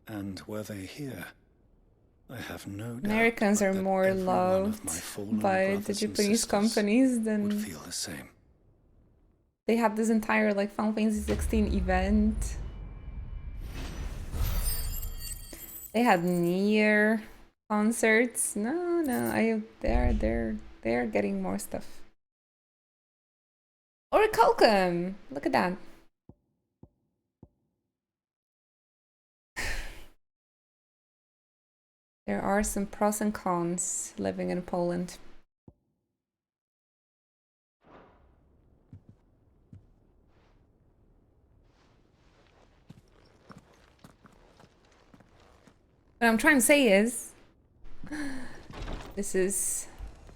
And were they here, I have no doubt Americans are but that more every one of loved my fallen by the brothers and Japanese sisters companies would than feel the same. they had this entire like Final Fantasy 16 event. They had Nier concerts. No, they're getting more stuff. Orichalcum! Look at that. There are some pros and cons living in Poland. What I'm trying to say is, this is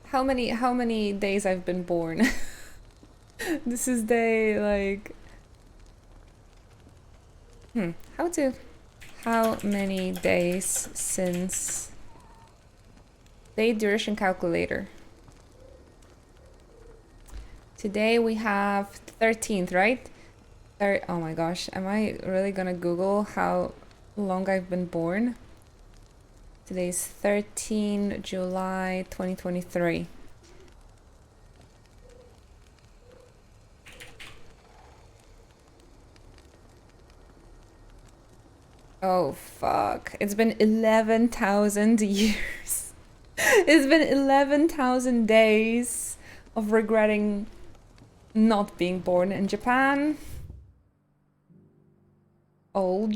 how many days I've been born. This is day like how many days since day duration calculator. Today we have 13th, right? Oh my gosh, am I really gonna Google how long I've been born? Today's 13 July 2023. Oh fuck. It's been 11,000 years. It's been 11,000 days of regretting not being born in Japan. Old.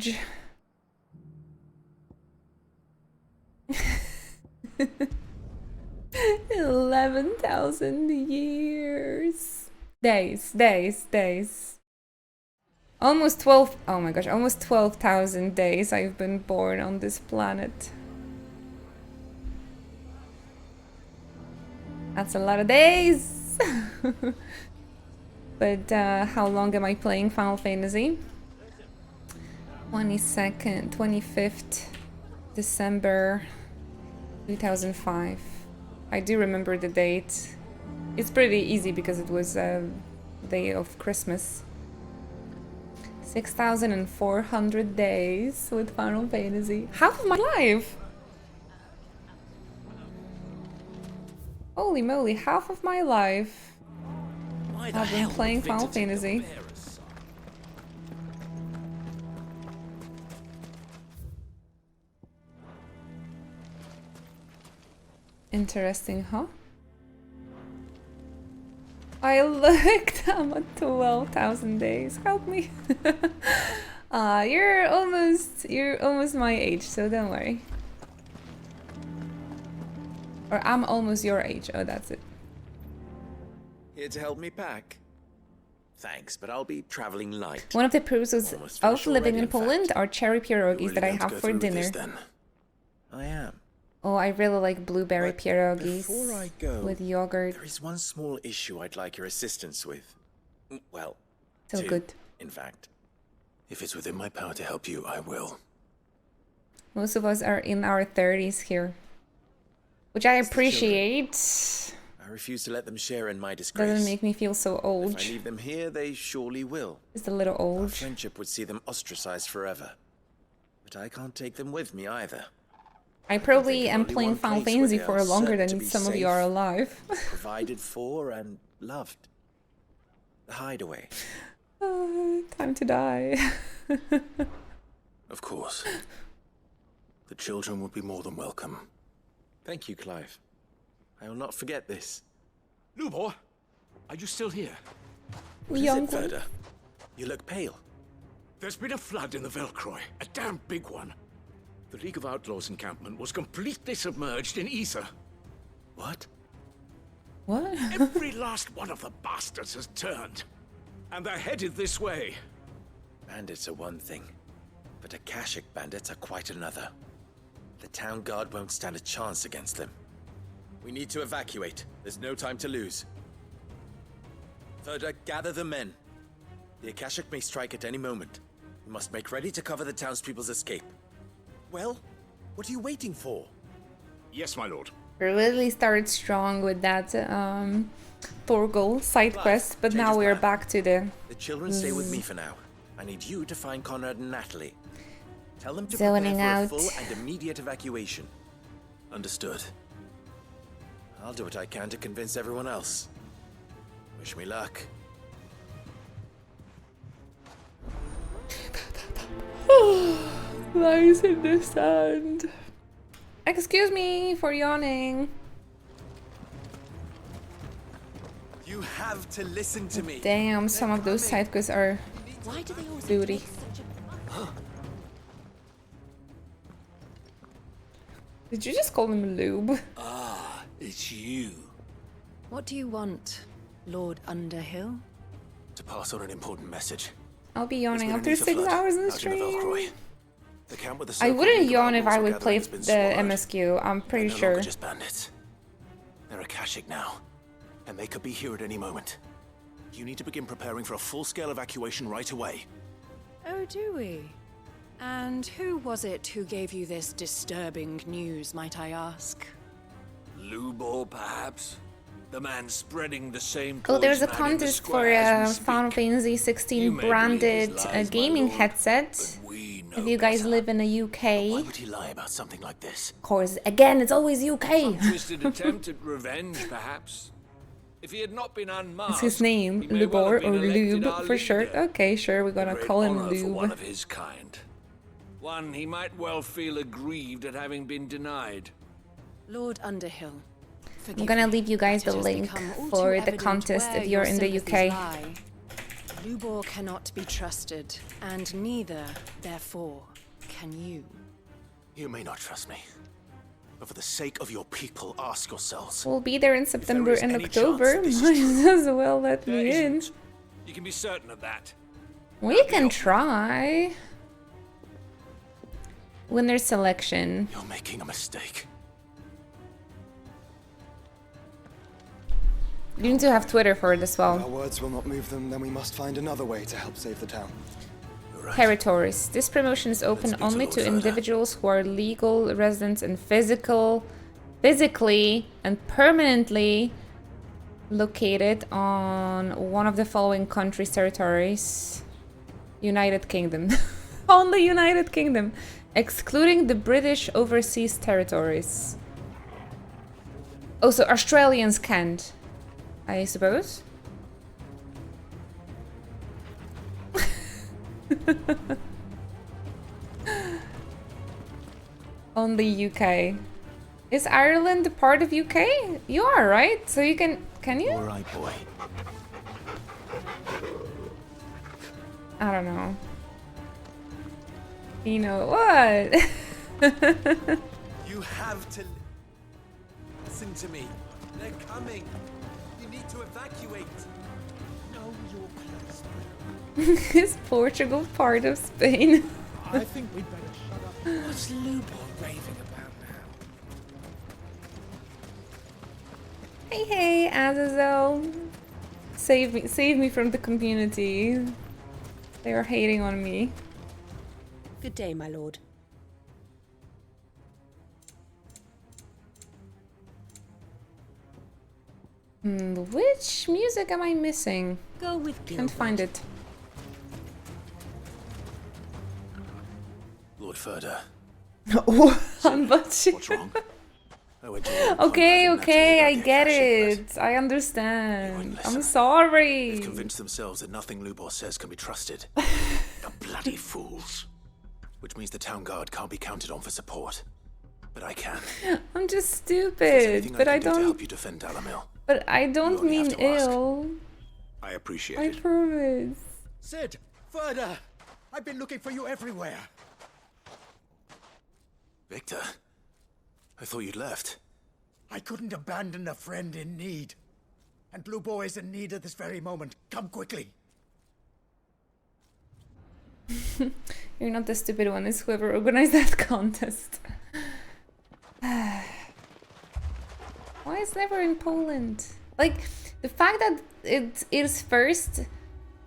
11,000 years. Days. Almost 12, oh my gosh, almost 12,000 days I've been born on this planet. That's a lot of days! But how long am I playing Final Fantasy? 22nd, 25th December 2005. I do remember the date. It's pretty easy because it was a day of Christmas. 6,400 days with Final Fantasy. Half of my life! Holy moly, half of my life I've been playing Final Fantasy. Interesting, huh? I looked, I'm at 12,000 days. Help me. You're almost my age, so don't worry. Or I'm almost your age. Oh, that's it. Here to help me pack? Thanks, but I'll be traveling light. One of the pros of living in Poland are cherry pierogies that I have for dinner. I am. Oh, I really like blueberry pierogies Before I go, with yogurt. there is one small issue I'd like your assistance with. Well, So two, good. in fact. If it's within my power to help you, I will. Most of us are in our 30s here, which I appreciate. I refuse to let them share in my disgrace. Doesn't make me feel so old. If I leave them here, they surely will. Just a little Our old. friendship would see them ostracized forever. But I can't take them with me either. I probably am only playing one Final place where Fantasy they for are longer certain to than be some of you safe, are alive. Provided for and loved. The hideaway. Time to die. Of course. The children would be more than welcome. Thank you, Clive. I will not forget this. Lubor, are you still here? What is it, Verda? You look pale. There's been a flood in the Velcroy, a damn big one. The League of Outlaws encampment was completely submerged in ether. What? What? Every last one of the bastards has turned. And they're headed this way. Bandits are one thing, but Akashic bandits are quite another. The town guard won't stand a chance against them. We need to evacuate. There's no time to lose. Verda, gather the men. The Akashic may strike at any moment. We must make ready to cover the townspeople's escape. Well, what are you waiting for? Yes, my lord. We really started strong with that Thorgal side quest, but now we're back to the... The children stay with me for now. I need you to find Conrad and Natalie. Tell them to Zoning prepare for out. a full and immediate evacuation. Understood. I'll do what I can to convince everyone else. Wish me luck. Lies in the sand. Excuse me for yawning. You have to listen to me. Damn, some of those side quests are booty. Did you just call him Lube? Ah, it's you. What do you want, Lord Underhill? To pass on an important message. I'll be yawning There's been after an ether 6 flood hours in the out in the stream. Velcroy. The camp with the I so-called wouldn't League of yawn if Outlaws I would gathering play has been the swallowed. MSQ. I'm pretty They're no sure. longer just bandits. They're Akashic now, and they could be here at any moment. You need to begin preparing for a full-scale evacuation right away. Oh, do we? And who was it who gave you this disturbing news, might I ask? Lubor, perhaps? The man spreading the same Oh, there's a poison out in the contest for square as we a speak. Final Fantasy 16 branded gaming headset. If you guys live in the UK. Why would he lie about something like this? Of course, again, it's always UK. Twisted attempt at revenge, perhaps. If he had not been unmasked, What's his name? he may well Lubor have been or elected Lube our for sure. leader. Okay, sure, we're gonna Great call him honor for one Lube. of his kind. One he might well feel aggrieved at having been denied. Lord Underhill, I'm gonna leave you guys the it has link become all for too the evident contest where if you're your in the sympathies UK. lie. Lubor cannot be trusted, and neither, therefore, can you. You may not trust me, but for the sake of your people, ask yourselves. We'll be there in September is and any October. chance Might that this as well let me in. You can be certain of that. We can try. Winner selection. You're making a mistake. You need to have Twitter for it as If well. our words will not move them, then we must find another way to help save the town. territories. This promotion is open only to individuals who are legal residents and physically and permanently located on one of the following countries' territories. United Kingdom. Only United Kingdom, excluding the British overseas territories. Oh, so Australians can't, I suppose. Only UK. Is Ireland a part of UK? You are, right? So you can you? All right, boy. I don't know. You know what? You have to listen to me. They're coming. You need to evacuate. Know your place. Is Portugal part of Spain? I think we'd better shut up. What's Lubor raving about now? Hey, Azazel. Save me from the community. They are hating on me. Good day, my lord. Which music am I missing? Go with Can't find it. Lord Furder. What's wrong? Okay, I get it. I understand. I'm sorry. They've convinced themselves that nothing Lubor says can be trusted. The bloody fools. Which means the town guard can't be counted on for support. But I can. I'm just If there's stupid, anything but I can do to don't. help you defend Dalamil. But I don't mean ill. I appreciate I it. promise. Sid! Further! I've been looking for you everywhere. Victor, I thought you'd left. I couldn't abandon a friend in need. And Lubor is in need at this very moment. Come quickly. You're not the stupid one, it's whoever organized that contest. Why is never in Poland? Like, the fact that it is first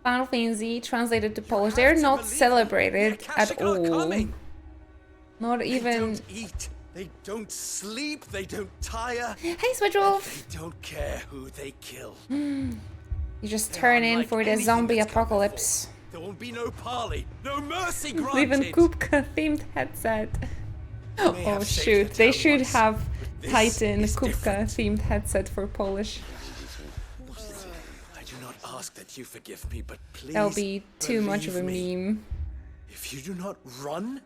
Final Fantasy translated to Polish, they're not celebrated at all. Not even... They don't eat, they don't sleep, they don't tire. Hey, Switchwolf! They don't care who they kill. You just turn in for the zombie apocalypse. There won't be no parley, no mercy Even granted. Kupka themed headset. Oh shoot, they should have Titan Kupka themed headset for Polish. I do not ask that you forgive me, but please That'll be too much of a believe me. meme. If you do not run,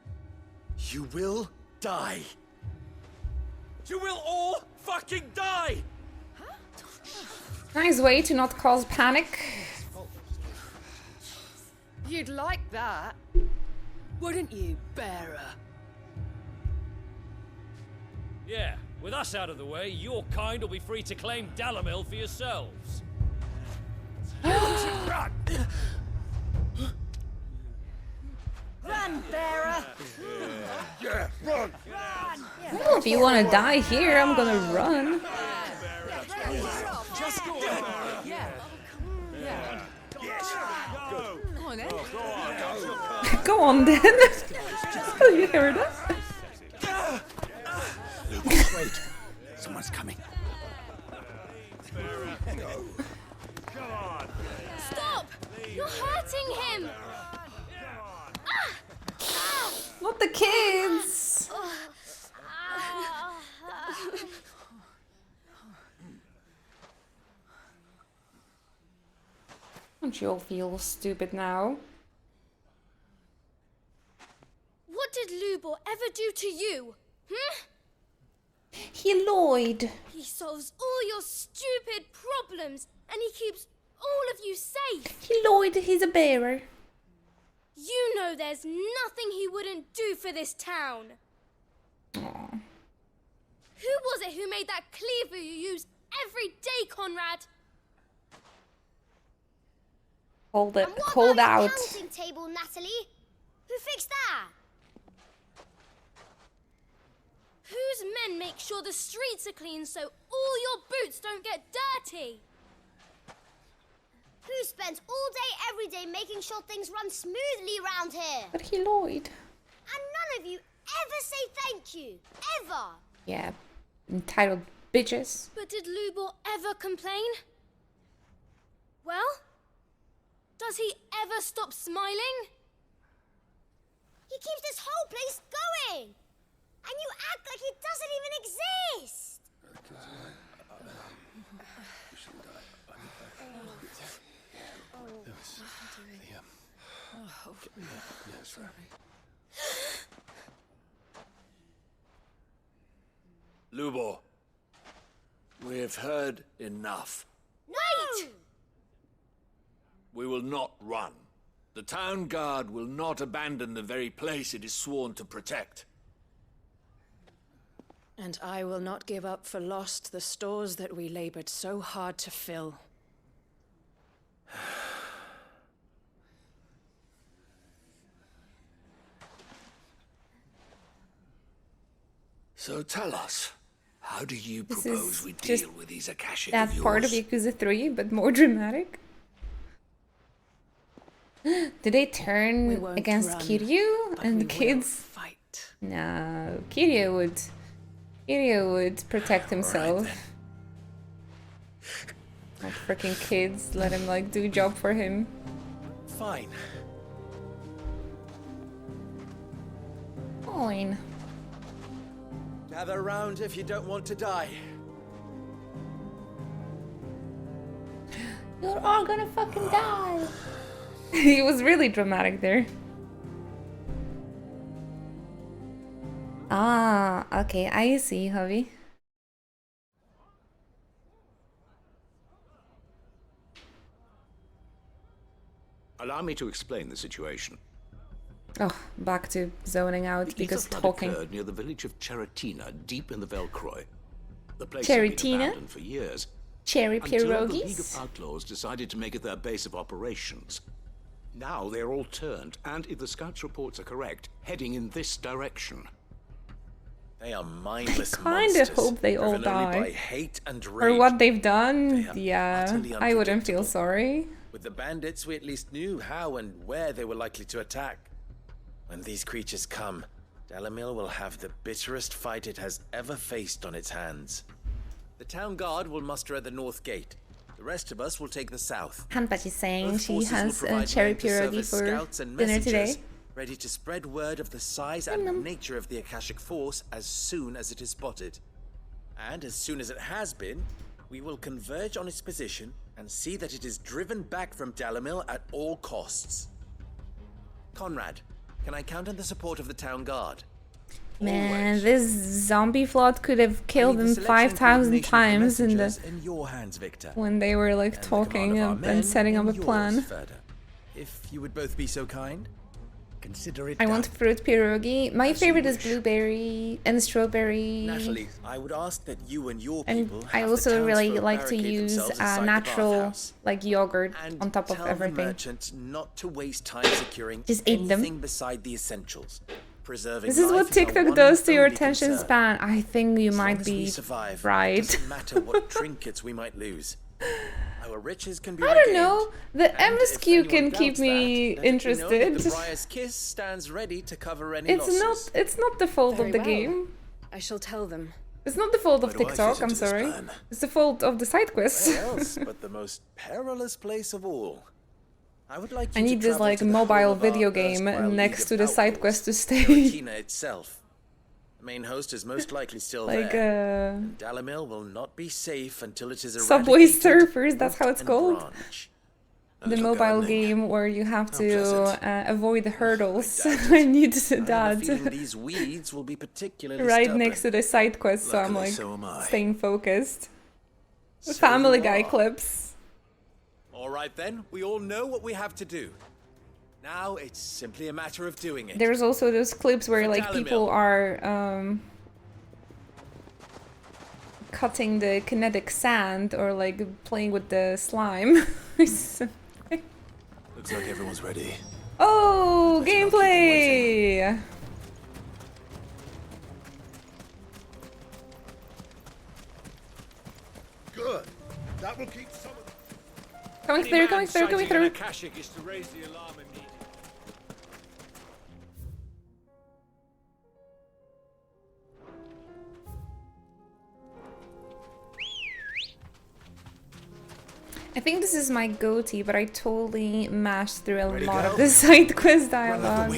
you will die. You will all fucking die! Nice way to not cause panic. You'd like that, wouldn't you, bearer? Yeah, with us out of the way, your kind will be free to claim Dalamil for yourselves. Run! Run, bearer! Yeah, run! Well, if you want to die here, I'm gonna run. Just go on. Yeah. Go. Go on then. Go on then. You heard us? Wait, someone's coming. Stop! You're hurting him! Not the kids. Don't you all feel stupid now? What did Lubor ever do to you? He lied. He solves all your stupid problems and he keeps all of you safe. He lied. He's a bearer. You know there's nothing he wouldn't do for this town. Aww. Who was it who made that cleaver you use every day, Conrad? Hold it. And what Hold about out. the counting table, Natalie? Who fixed that? Whose men make sure the streets are clean so all your boots don't get dirty? Who spends all day, every day making sure things run smoothly around here? But he Lloyd. And none of you ever say thank you. Ever. Yeah, entitled bitches. But did Lubor ever complain? Well, does he ever stop smiling? He keeps this whole place going. And you act like he doesn't even exist. Lubor, we have heard enough. Wait! We will not run. The town guard will not abandon the very place it is sworn to protect. And I will not give up for lost the stores that we labored so hard to fill. So tell us, how do you This propose is we just deal with these Akashic that of yours? part of Yakuza 3, but more dramatic. Did they turn against run, Kiryu but and the we will kids? fight. No, Kiryu would protect himself. Like freaking kids, let him like do a job for him. Fine. Fine. Gather around if you don't want to die. You're all gonna fucking die. He was really dramatic there. Ah, okay, I see, Javi. Allow me to explain the situation. Oh, back to zoning out The because ether flood talking. occurred near the village of Cheratina, deep in the Velcroy. The place had been Cheratina? abandoned for years. Cherry Until the League pierogies? of Outlaws decided to make it their base of operations. Now they're all turned, and if the scouts' reports are correct, heading in this direction. They are mindless Kinda monsters. hope they all driven only by die. hate and For rage. what they've done, They are yeah, utterly I wouldn't feel unpredictable. sorry. With the bandits, we at least knew how and where they were likely to attack. When these creatures come, Dalamil will have the bitterest fight it has ever faced on its hands. The town guard will muster at the north gate. The rest of us will take the south. Hanpachi is saying Both she forces will has a provide cherry men to serve pierogi as for scouts and dinner messengers, today. ready to spread word of the size and nature of the Akashic force as soon as it is spotted. And as soon as it has been, we will converge on its position and see that it is driven back from Dalamil at all costs. Conrad, can I count on the support of the town guard? Man, this zombie flood could have killed I leave them the selection 5,000 coordination of the times in the messengers in your hands, Victor. when they were like And the talking command of our men and setting up in a yours, plan. Ferda. If you would both be so kind. Consider it I want done. fruit pierogi. My As you favorite is wish. blueberry and strawberry. Natalie, I would ask that you and your And people I have also the really townsfolk like to barricade use themselves inside the natural bathhouse. like yogurt And on top of tell everything. the merchant not to waste time securing Just eat them. anything beside the essentials. Preserving This is life what our TikTok one does to and your only attention concern. span. I think you As long might as we be survive, right. It doesn't matter what trinkets we might lose. Our riches can be I don't regained. know. The And if MSQ anyone can keep doubts me that, let it be known interested. that the Briar's Kiss stands ready to cover any It's losses. not the fault Very of the well. game. I shall tell them. It's not the fault of Where do I TikTok, fit I'm into this sorry. plan? It's the fault of the side quests. Where else but the most perilous place of all? I would like I you to need this travel like to the mobile home of our video game erstwhile next League to of the side Outlaws, quest to stay. Cheratina itself. The main host is most likely still Like, there. And Dalamil will not be safe until it is Subway eradicated, Surfers, that's how root it's and called. branch. The mobile game where you have to avoid the hurdles. I need I have a that feeling these weeds will be particularly right stubborn. next to the side quest, so I'm Luckily, like so am I. staying focused. So Family you Guy are. clips. All right then, we all know what we have to do. Now it's simply a matter of doing it. There's also those clips where For like Dalamil. people are cutting the kinetic sand or like playing with the slime. Looks like everyone's ready. Oh, gameplay! Good. That will keep some of Coming through, coming through, coming through. Akashic is to raise the alarm immediately. I think this is my goatee, but I totally mashed through a lot of the side quest dialogue.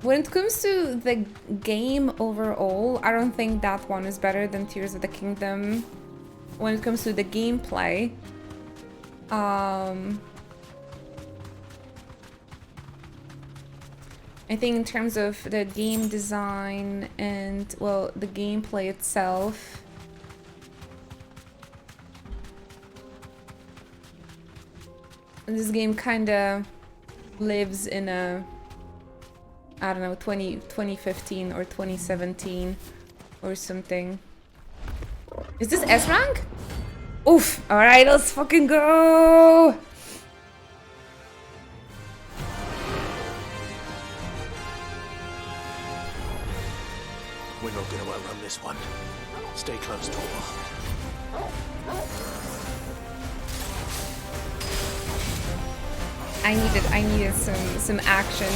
When it comes to the game overall, I don't think that one is better than Tears of the Kingdom. When it comes to the gameplay, I think in terms of the game design and, well, the gameplay itself, this game kind of lives in a, I don't know, 2015 or 2017 or something. Is this S rank? Oof! Alright, let's fucking go! We're not gonna outrun this one. Stay close, Torvald. I needed some action.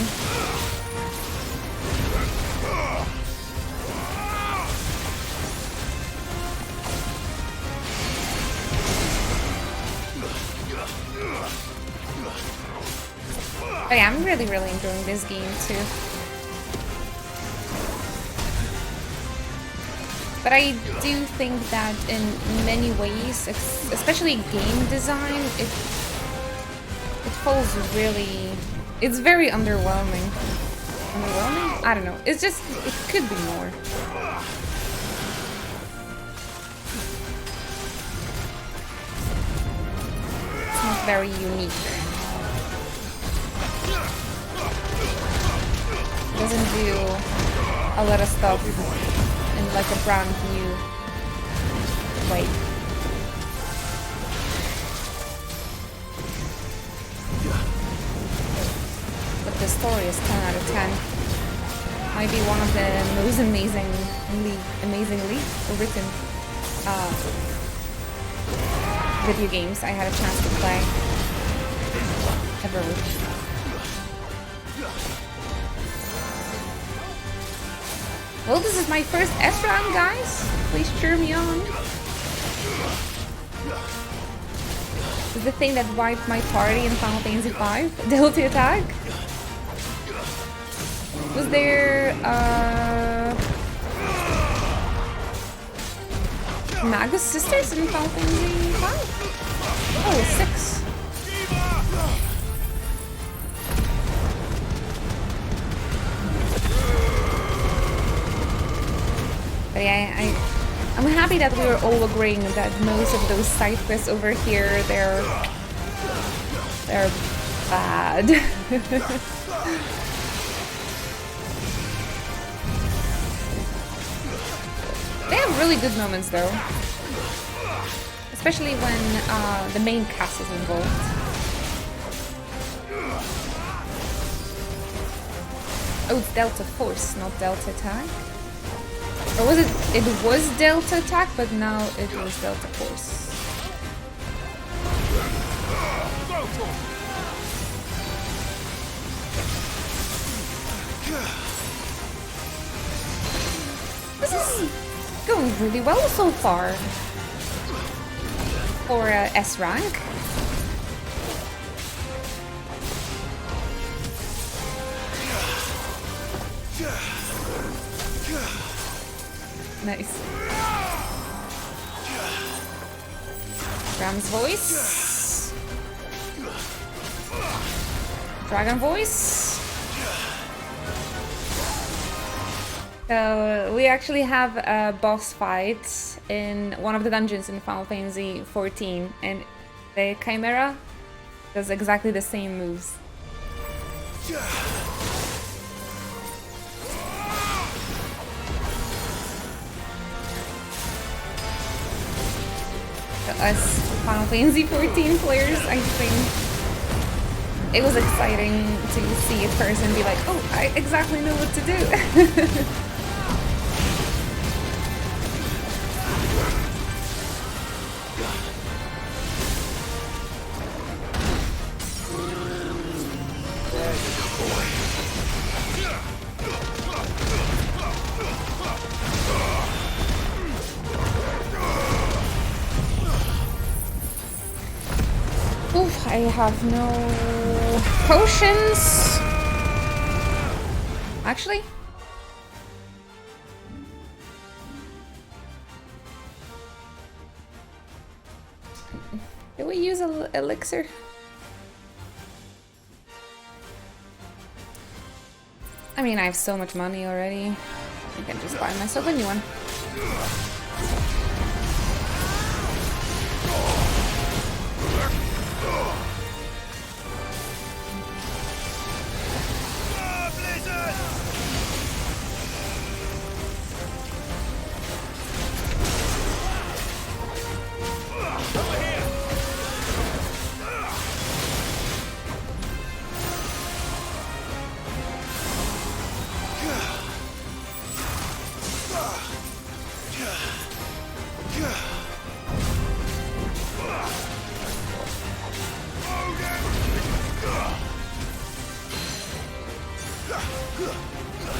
Oh yeah, I'm really enjoying this game too. But I do think that in many ways, especially game design, it falls really... It's very underwhelming. Underwhelming? I don't know. It's just... It could be more. It's not very unique. It doesn't do a lot of stuff in like a brand new way. But the story is 10 out of 10. Might be one of the most amazingly written video games I had a chance to play ever. Well, this is my first S round, guys. Please cheer me on. This is the thing that wiped my party in Final Fantasy V. Delta attack. Was there Magus sisters in Final Fantasy V? Oh, 6. But yeah, I'm happy that we were all agreeing that most of those side quests over here, they're bad. They have really good moments though, especially when the main cast is involved. Oh, it's Delta Force, not Delta Attack. Or was it? It was Delta Attack, but now it was Delta Force. This is going really well so far for S rank. Nice. Ram's voice. Dragon voice. So we actually have a boss fight in one of the dungeons in Final Fantasy XIV, and the Chimera does exactly the same moves. Us Final Fantasy XIV players, I think it was exciting to see a person be like, oh, I exactly know what to do. I have no potions. Actually, did we use an elixir? I mean, I have so much money already. I can just buy myself a new one.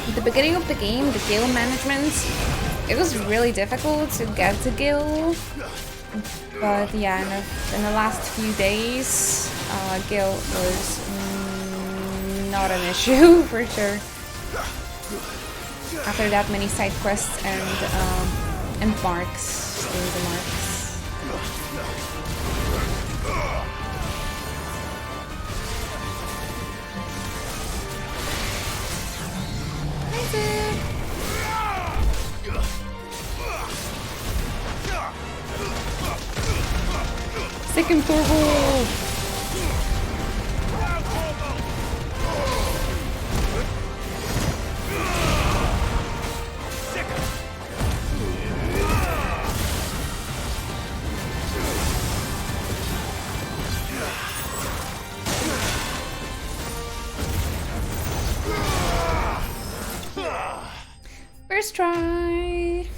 At the beginning of the game, the guild management, it was really difficult to get the guild. But yeah, in the last few days, guild was not an issue for sure. After that many side quests and marks, doing the marks. Second turbo! First try!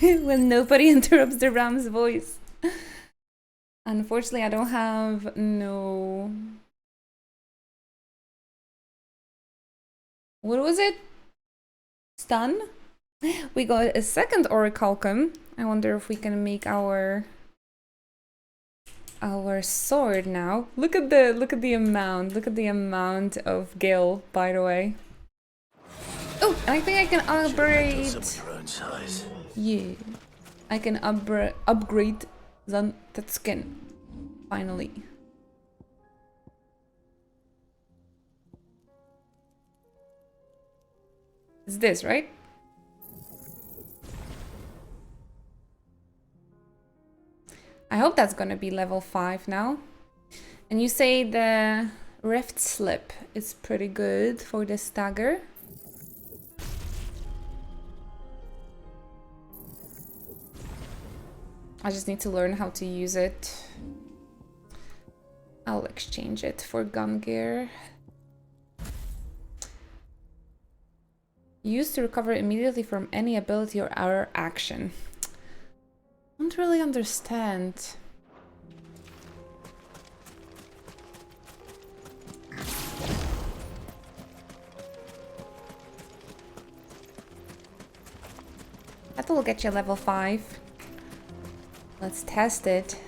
When nobody interrupts the Ram's voice. Unfortunately, I don't have no... What was it? Stun? We got a second orichalcum. I wonder if we can make our sword now. Look at the amount. Look at the amount of gil, by the way. Oh, and I think I can upgrade. Yeah, I can upgrade that skin. Finally. It's this, right? I hope that's gonna be level 5 now. And you say the Rift Slip is pretty good for this dagger. I just need to learn how to use it. I'll exchange it for gun gear. Used to recover immediately from any ability or our action. I don't really understand. That will get you level 5. Let's test it.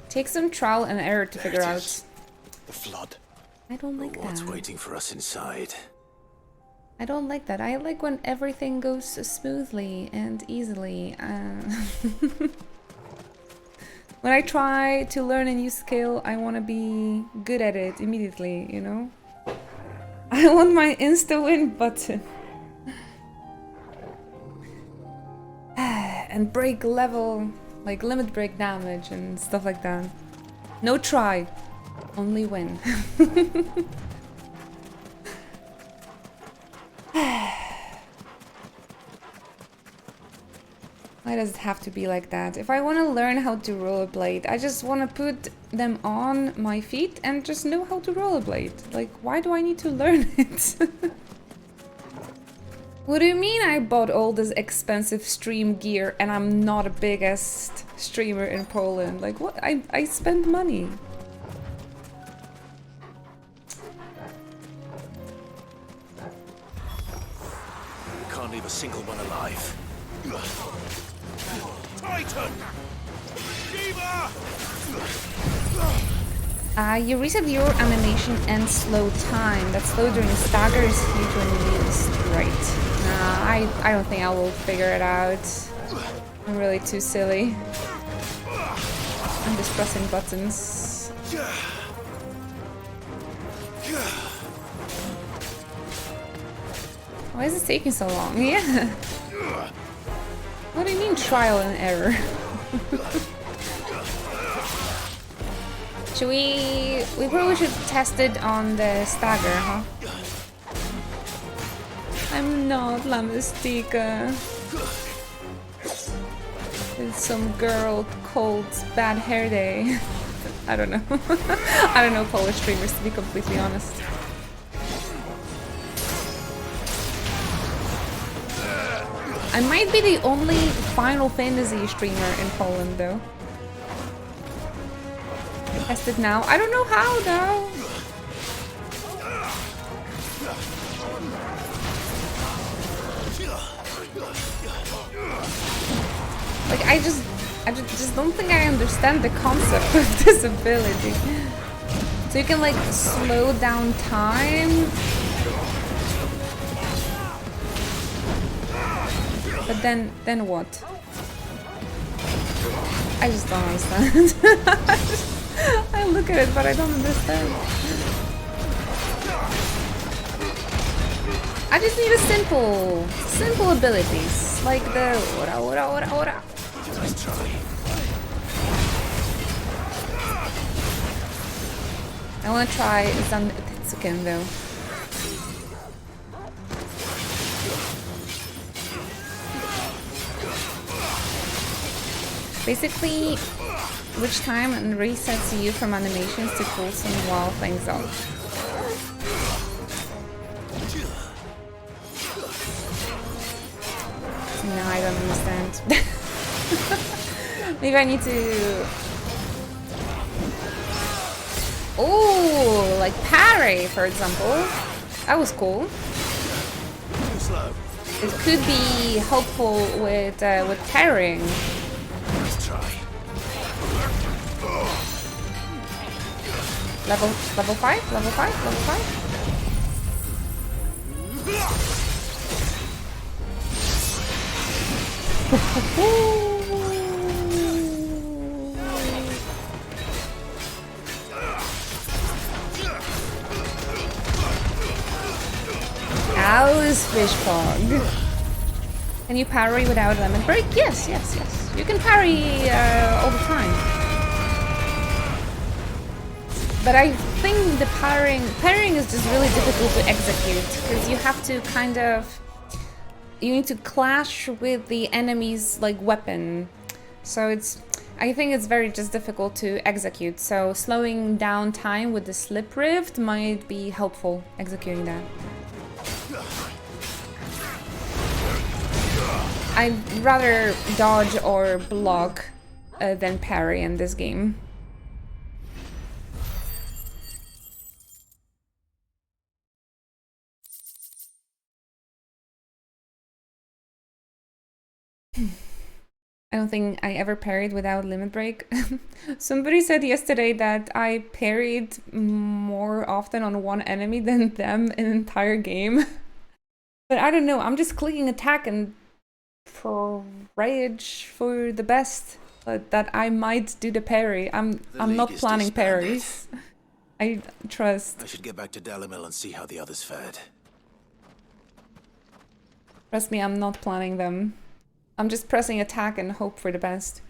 Take some trial and error to figure out. The flood. I don't like that. What's waiting for us inside? I don't like that. I like when everything goes smoothly and easily. When I try to learn a new skill, I want to be good at it immediately, you know? I want my insta-win button. And break level, like limit break damage and stuff like that. No try, only win. Why does it have to be like that? If I want to learn how to rollerblade, I just want to put them on my feet and just know how to rollerblade. Like, why do I need to learn it? What do you mean I bought all this expensive stream gear and I'm not the biggest streamer in Poland? Like, what? I spend money. Can't leave a single one alive. Titan! You reset your animation and slow time. That slow during stagger is huge when used. Right. I don't think I will figure it out. I'm really too silly. I'm just pressing buttons. Why is it taking so long? Yeah. What do you mean trial and error? We probably should test it on the stagger, huh? I'm not La Mystica. It's some girl called Bad Hair Day. I don't know. I don't know Polish streamers, to be completely honest. I might be the only Final Fantasy streamer in Poland, though. Test it now. I don't know how, though. Like, I just don't think I understand the concept of this ability. So you can, like, slow down time. But then what? I just don't understand. I look at it, but I don't understand. I just need a simple abilities, like the ora. Let's try. I want to try Zantetsuken though. Basically, which time and resets you from animations to pull some wild things out. No, I don't understand. Maybe I need to... Oh, like parry, for example. That was cool. It could be helpful with parrying. Let's try. Level 5? Level 5? Level 5? How's fish pong? Can you parry without lemon break? Yes. You can parry all the time. But I think the parrying is just really difficult to execute because you have to you need to clash with the enemy's like weapon. So I think it's very just difficult to execute. So slowing down time with the slip rift might be helpful executing that. I'd rather dodge or block than parry in this game. I don't think I ever parried without limit break. Somebody said yesterday that I parried more often on one enemy than them in an entire game. But I don't know, I'm just clicking attack and for rage for the best. But that I might do the parry. I'm not planning parries. I trust. I should get back to Dalimil and see how the others fared. Trust me, I'm not planning them. I'm just pressing attack and hope for the best.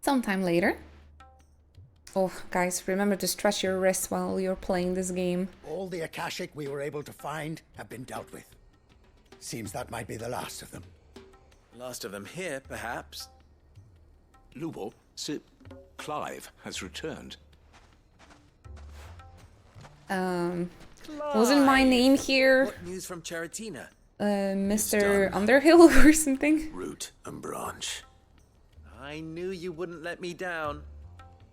Sometime later. Oh, guys, remember to stretch your wrists while you're playing this game. All the Akashic we were able to find have been dealt with. Seems that might be the last of them. Last of them here, perhaps. Lubo, Sir Clive has returned. Wasn't my name here? What news from Charatina? Mr. Underhill or something? Root and branch. I knew you wouldn't let me down.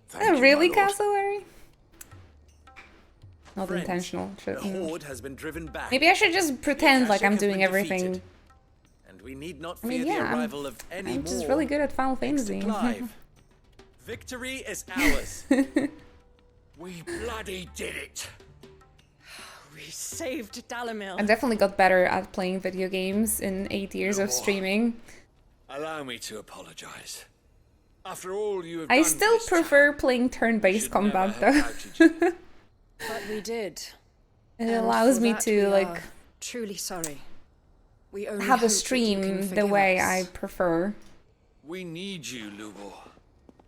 Thank really, you, my lord. Cassowary? Not Friends, intentional. the horde has been driven back. Maybe I should just pretend like Akashic I'm has doing been everything. defeated, and we need not I fear mean, the yeah, arrival of any I'm more. just really good at Final Fantasy. Clive. Victory is ours. We bloody did it. We saved Dalamil. I definitely got better at playing video games in 8 years of streaming. Allow me to apologize. After all you have I done still prefer playing turn-based combat though. But we did. It And allows for me that to we like are truly sorry. We only have a hope that you stream can the forgive way us. I prefer. We need you, Lubor.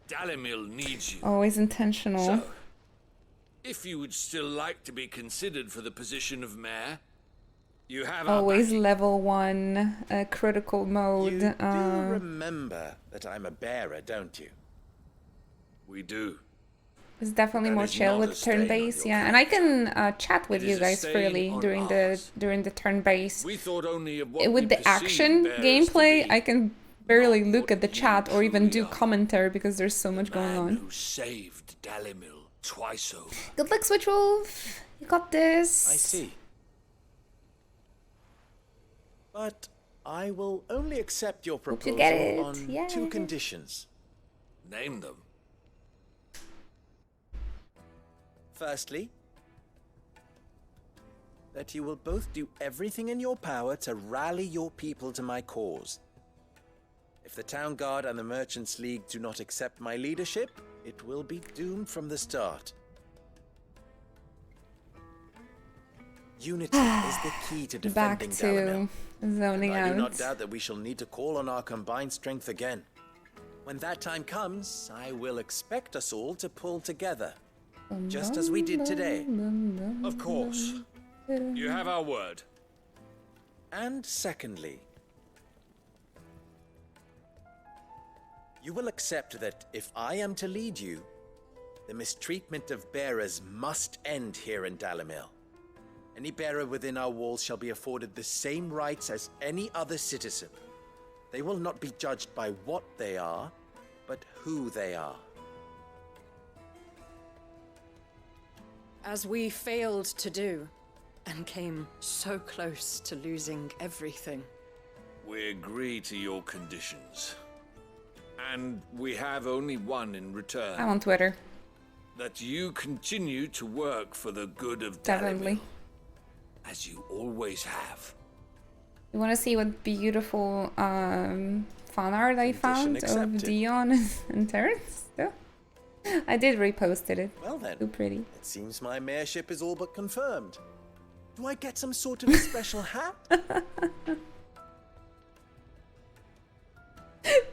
Dalamil needs you. Always intentional. So, if you would still like to be considered for the position of mayor, you have our Always level 1 critical mode. You do remember that I'm a bearer, don't you? We do. It's definitely That more is chill not a with stain on turn-based, your yeah. And I can chat with It you is a guys stain freely on during the turn-based. We thought only of what With we the perceived action bearers to gameplay, be. I can barely look at the chat or even do commentary because there's so much going on. Who saved Dalamil twice over. Good luck, Switch Wolf. You got this. I see. But I will only accept your you proposal get it. on Yay. 2 conditions. Name them. Firstly, that you will both do everything in your power to rally your people to my cause. If the Town Guard and the Merchants League do not accept my leadership, it will be doomed from the start. Unity is the key to Back defending to Dalamil. zoning I do not out. doubt that we shall need to call on our combined strength again. When that time comes, I will expect us all to pull together, just as we did today. Of course. You have our word. And secondly, you will accept that if I am to lead you, the mistreatment of bearers must end here in Dalamil. Any bearer within our walls shall be afforded the same rights as any other citizen. They will not be judged by what they are, but who they are. As we failed to do, and came so close to losing everything. We agree to your conditions. And we have only one in return. I'm on Twitter. That you continue to work for the good of Definitely. Dalamil, as you always have. You want to see what beautiful fan art I found of accepted. Dion and Terrence? Yeah. I did reposted it. Well then, Too pretty. it seems my mayorship is all but confirmed. Do I get some sort of special hat?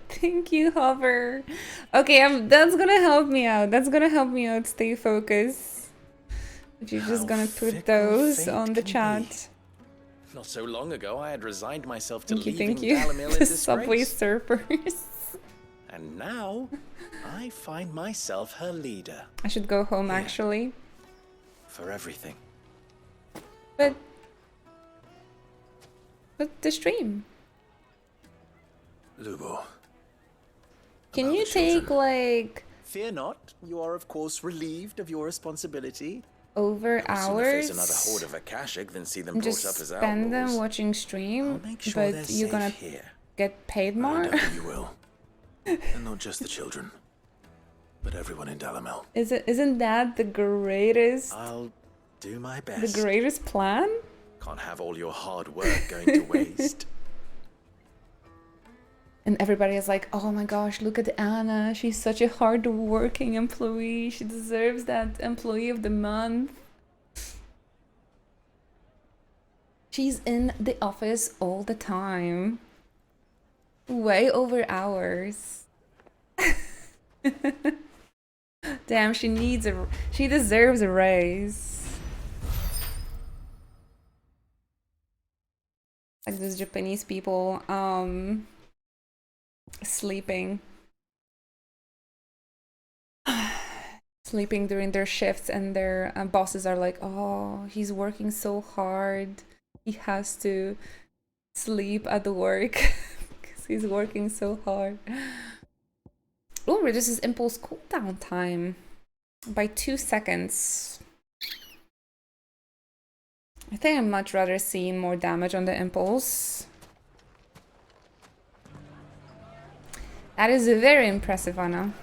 Thank you, Hover. Okay, that's gonna help me out. That's gonna help me out stay focused. But you're just gonna put those fate on the can be. chat. Not so long ago, I had resigned myself to Thank you, leaving thank you. Dalamil in Subway disgrace. surfers. And now, I find myself her leader. I should go home actually. For everything. But the stream. Lubor. Can you take like Fear not, you are of course relieved of your responsibility. over I'd sooner face hours another horde of Akashic than see them and brought just up as spend them outlaws. watching stream, sure but they're you're safe gonna here. get paid more? I know you will. And not just the children, but everyone in Dalamil. Isn't that the greatest I'll do my best. the greatest plan? Can't have all your hard work going to waste. And everybody is like, oh my gosh, look at Anna. She's such a hard-working employee. She deserves that employee of the month. She's in the office all the time. Way over hours. Damn, she deserves a raise. Like those Japanese people, sleeping during their shifts, and their bosses are like, oh, he's working so hard, he has to sleep at the work because he's working so hard. Oh, reduces impulse cooldown time by 2 seconds. I think I'd much rather see more damage on the impulse. That is very impressive, Anna.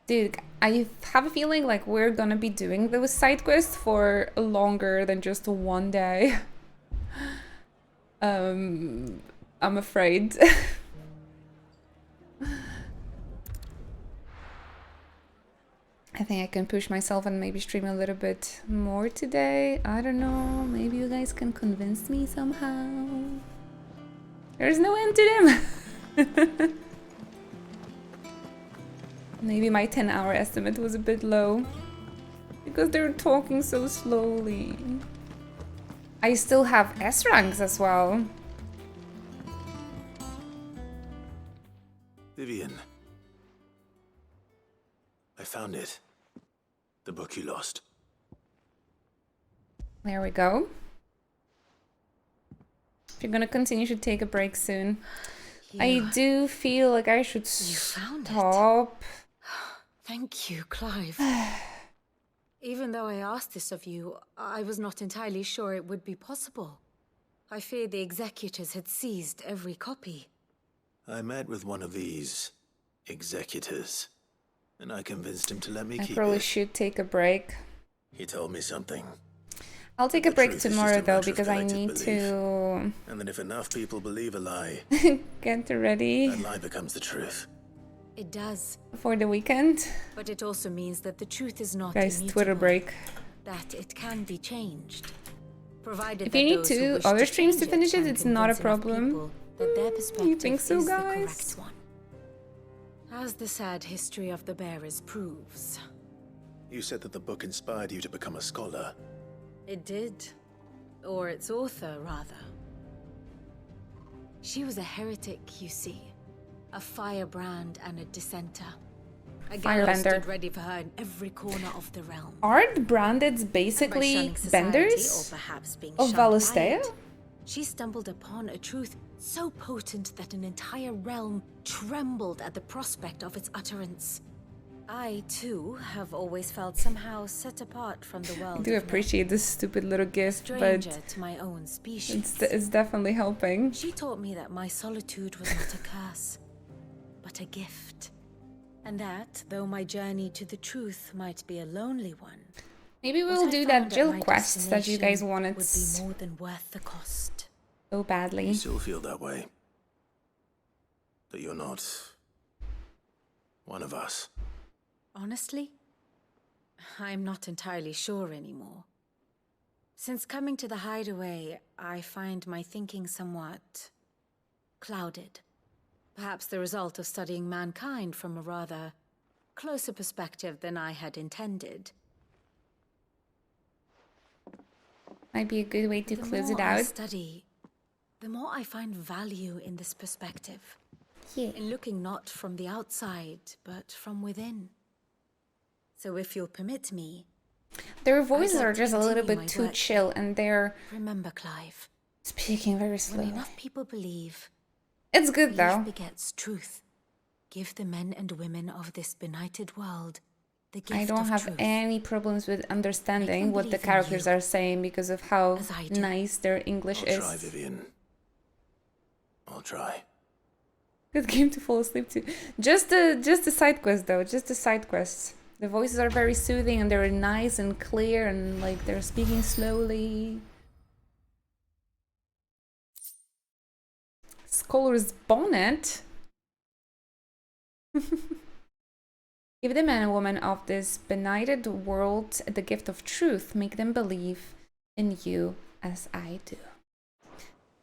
Dude, I have a feeling like we're gonna be doing those side quests for longer than just one day. I'm afraid. I think I can push myself and maybe stream a little bit more today. I don't know. Maybe you guys can convince me somehow. There's no end to them. Maybe my 10-hour estimate was a bit low. Because they're talking so slowly. I still have S ranks as well. Vivian. I found it. The book you lost. There we go. If you're gonna continue, you should take a break soon. I do feel like I should stop. Thank you, Clive. Even though I asked this of you, I was not entirely sure it would be possible. I feared the executors had seized every copy. I met with one of these executors, and I convinced him to let me I keep probably it. should take a break. He told me something. I'll take a break truth is tomorrow just a though, matter of because I collective need belief. to And then if enough people believe a lie, get ready that lie becomes the truth. It does. for the weekend. But it also means that the truth is not Guys, immutable, Twitter break. that it can be changed. Provided If that you need those who wish other streams to change finish it, can it's not a convince enough problem. people that their perspective You think so, is the guys? correct one. As the sad history of the bearers proves. You said that the book inspired you to become a scholar. It did. Or its author, rather. She was a heretic, you see. A firebrand and a dissenter. A gallows Firebender. stood ready for her in every corner of the realm. Aren't brandeds And by basically shunning society, benders or perhaps being of shunned by Valistea? it, she stumbled upon a truth so potent that an entire realm trembled at the prospect of its utterance. I, too, have always felt somehow set apart from the world. I do of appreciate this stupid little gift, stranger but to my own species. it's definitely helping. She taught me that my solitude was not a curse, but a gift. And that, though my journey to the truth might be a lonely one, Maybe what we'll I do found that at Jill my quest that you guys destination wanted would be more than worth the cost. so badly. You still feel that way? That you're not one of us? Honestly, I'm not entirely sure anymore. Since coming to the hideaway, I find my thinking somewhat clouded. Perhaps the result of studying mankind from a rather closer perspective than I had intended. Might be a good way to The close it more I out. study, the more I find value in this perspective. Yeah. In looking not from the outside, but from within. So if you'll permit me, Their I'd voices like are to just a little continue bit my too work. chill, and they're Remember, Clive, speaking very when slowly. enough people believe, It's good belief though. begets truth. Give the men and women of this benighted world the gift I don't of have truth. any problems with understanding them what the believe in characters you, are saying because of how as I do. nice their English I'll is. try, Vivian. I'll try. Good game to fall asleep to. Just the side quest though, just the side quests. The voices are very soothing and they're nice and clear and like they're speaking slowly. Scholar's bonnet. Give the man and woman of this benighted world the gift of truth. Make them believe in you as I do.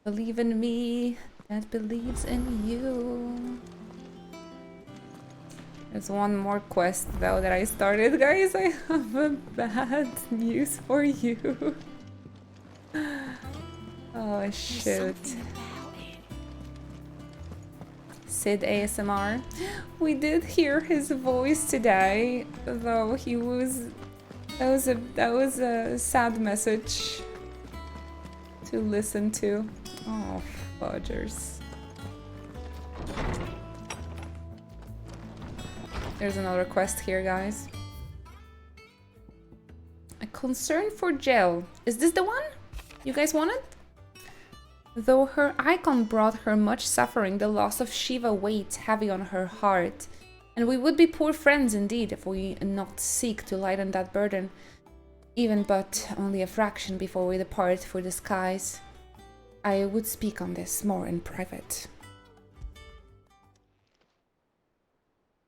Believe in me that believes in you. There's one more quest though that I started, guys. I have a bad news for you. Oh shoot. Sid ASMR. We did hear his voice today, though he was that was a sad message to listen to. Oh fudgers. There's another quest here, guys. A concern for Jill. Is this the one you guys wanted? Though her icon brought her much suffering, the loss of Shiva weighed heavy on her heart. And we would be poor friends indeed if we not seek to lighten that burden, even but only a fraction before we depart for the skies. I would speak on this more in private.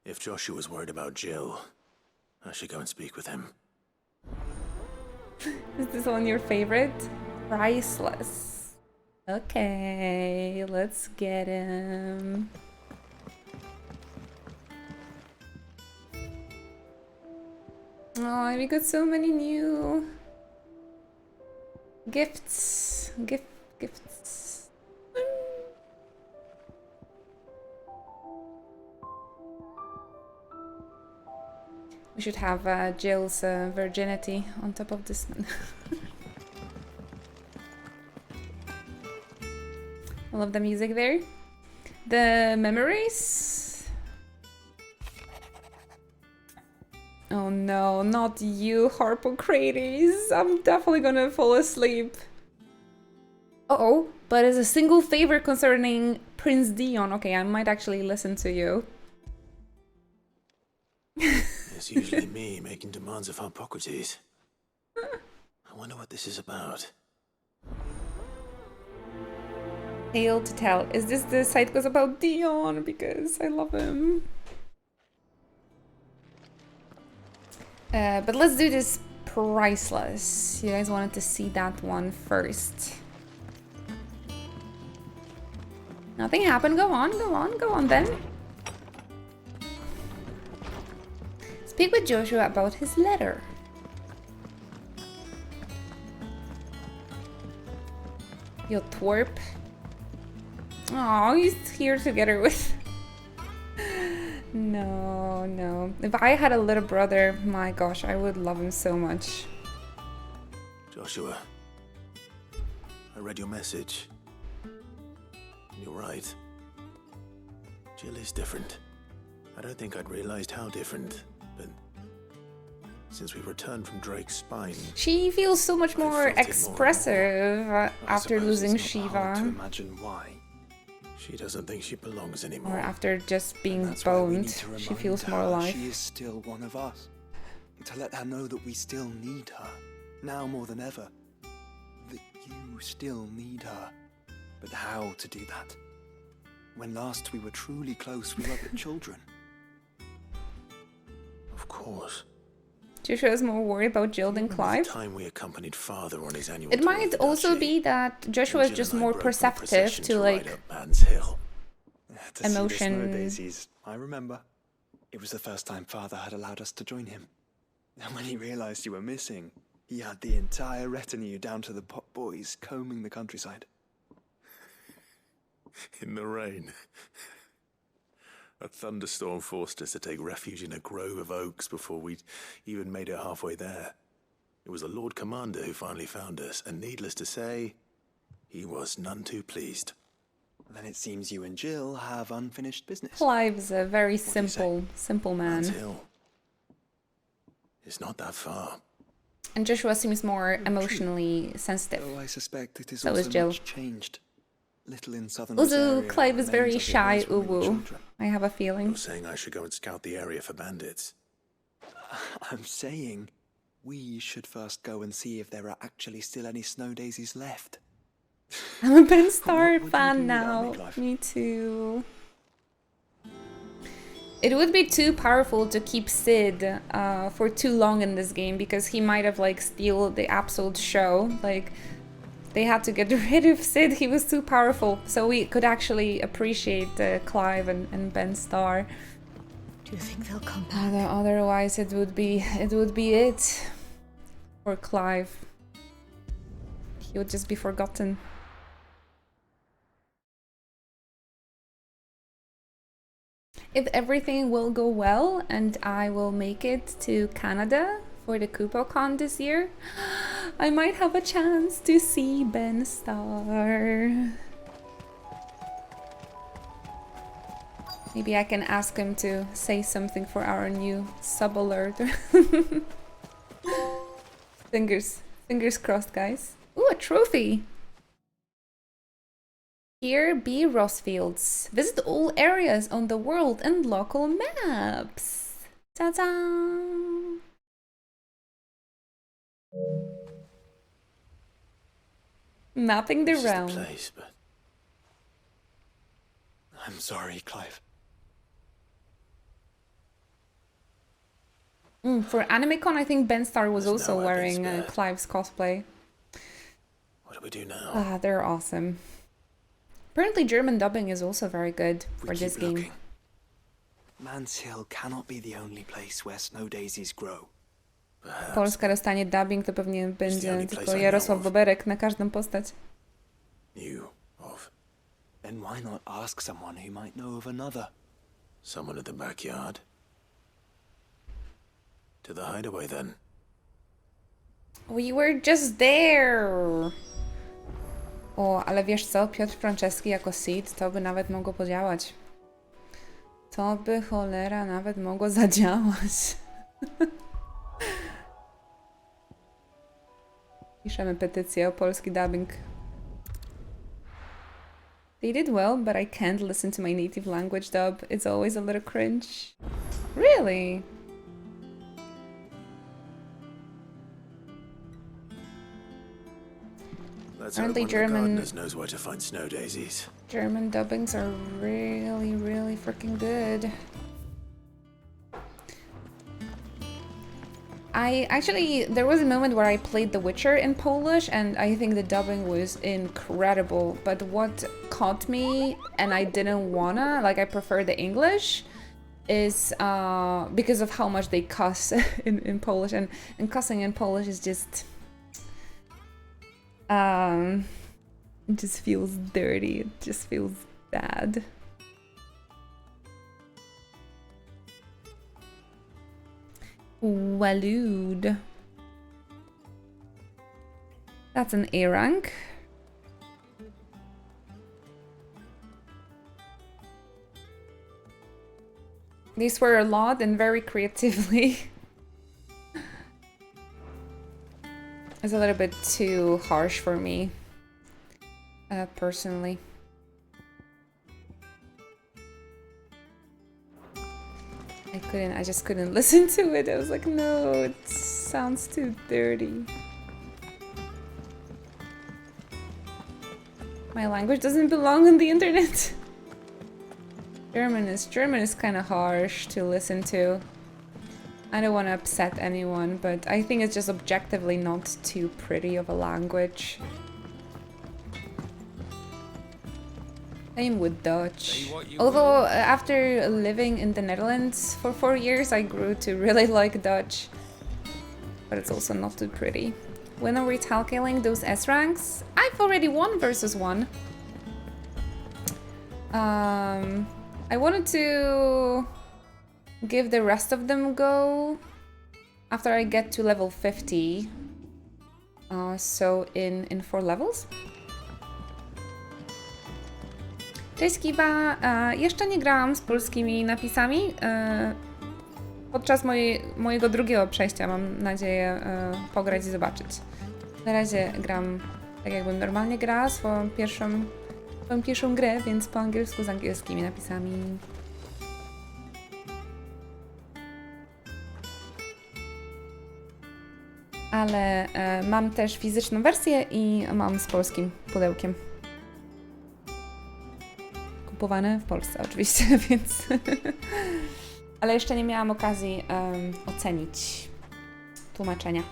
If Joshua's worried about Jill, I should go and speak with him. Is this one your favorite? Priceless. Okay, let's get him. Oh, we got so many new gifts. Gifts. We should have Jill's virginity on top of this one. I love the music there. The memories. Oh no, not you, Harpocrates. I'm definitely gonna fall asleep. Uh-oh, but as a single favor concerning Prince Dion. Okay, I might actually listen to you. It's usually me making demands of Harpocrates. I wonder what this is about. Tale to tell. Is this the site goes about Dion? Because I love him. But let's do this priceless. You guys wanted to see that one first. Nothing happened. Go on then. Speak with Joshua about his letter. You twerp. Oh, he's here together with... No. If I had a little brother, my gosh, I would love him so much. Joshua, I read your message. You're right. Jill is different. I don't think I'd realized how different, but since we returned from Drake's spine, she feels so much more expressive after losing Shiva. To imagine why. She doesn't think she belongs anymore. Or after just being boned, she feels more alive. She is still one of us. To let her know that we still need her, now more than ever. That you still need her. But how to do that? When last we were truly close, we were but children. Of course. Joshua's more worried about Jill than Clive. The time we accompanied Father on his annual It might tour also be that Joshua is just more perceptive to like emotion. Daisies, I remember. It was the first time Father had allowed us to join him. And when he realized you were missing, he had the entire retinue down to the pot boys combing the countryside. In the rain. A thunderstorm forced us to take refuge in a grove of oaks before we'd even made it halfway there. It was the Lord Commander who finally found us, and needless to say, he was none too pleased. Then it seems you and Jill have unfinished business. Clive's a very simple man. Hill. It's not that far. And Joshua seems more emotionally sensitive. Though I suspect it is so also is Jill. Much changed. Little in southern Also, Clive is very shy, uwu. I have a feeling. You're saying I should go and scout the area for bandits? I'm saying we should first go and see if there are actually still any snow daisies left. I'm a Ben Starr fan now. Me too. It would be too powerful to keep Sid for too long in this game because he might have like steal the absolute show. Like they had to get rid of Sid. He was too powerful, so we could actually appreciate Clive and Ben Starr. Do you think they'll come back? Otherwise, it would be it for Clive. He would just be forgotten. If everything will go well and I will make it to Canada for the KupoCon this year, I might have a chance to see Ben Starr. Maybe I can ask him to say something for our new sub alert. Fingers crossed, guys. Ooh, a trophy! Here be Rossfields. Visit all areas on the world and local maps. Ta-da! Mapping the This is realm. the place, but I'm sorry, Clive. For AnimeCon, I think Ben Starr was There's also no evidence wearing spared. Clive's cosplay. What do we do now? Ah, they're awesome. Apparently German dubbing is also very good for this game. Man's Hill cannot be the only place where snow daisies grow. Polska dostanie dubbing, to pewnie będzie only tylko place I Jarosław know of. Boberek na każdą postać. Knew of. Then why not ask someone who might know of another? Someone at the backyard. To the hideaway then. We were just there! O, ale wiesz co? Piotr Franceski jako Sid, to by nawet mogło podziałać. To by cholera nawet mogło zadziałać. Piszemy petycję o polski dubbing. They did well, but I can't listen to my native language dub. It's always a little cringe. Really? Let's hope Apparently one of the German gardeners knows where to find snow daisies. German dubbings are really freaking good. There was a moment where I played The Witcher in Polish and I think the dubbing was incredible, but what caught me and I didn't wanna, like I prefer the English, is because of how much they cuss in Polish, and cussing in Polish is just it just feels dirty, it just feels bad. Walud. That's an A rank. They swear a lot and very creatively. It's a little bit too harsh for me, personally. I just couldn't listen to it. I was like, no, it sounds too dirty. My language doesn't belong on the internet. German is kind of harsh to listen to. I don't want to upset anyone, but I think it's just objectively not too pretty of a language. Same with Dutch. Although after living in the Netherlands for 4 years, I grew to really like Dutch. But it's also not too pretty. When are we calculating those S ranks? I've already won versus 1. I wanted to give the rest of them a go after I get to level 50. So in 4 levels. Cześć Kiba, jeszcze nie grałam z polskimi napisami podczas mojego drugiego przejścia, mam nadzieję pograć i zobaczyć. Na razie gram tak jakbym normalnie grała swoją pierwszą grę, więc po angielsku z angielskimi napisami. Ale mam też fizyczną wersję i mam z polskim pudełkiem. Kupowane w Polsce oczywiście, więc... Ale jeszcze nie miałam okazji ocenić tłumaczenia.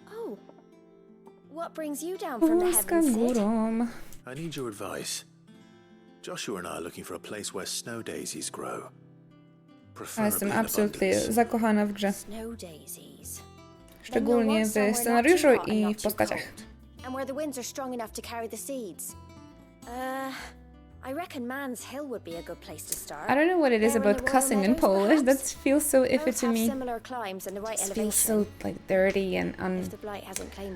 Oh, what brings you down from the heavens, Sid? I need your advice. Joshua and I are looking for a place where snow daisies grow. Ja jestem absolutnie zakochana w grze. Szczególnie w scenariuszu i w postaciach. And where the winds are strong enough to carry the seeds. I reckon Man's Hill would be a good place to start. I don't know what it is about cussing in Polish that feels so iffy to me. Similar climbs and the right It feels so like dirty and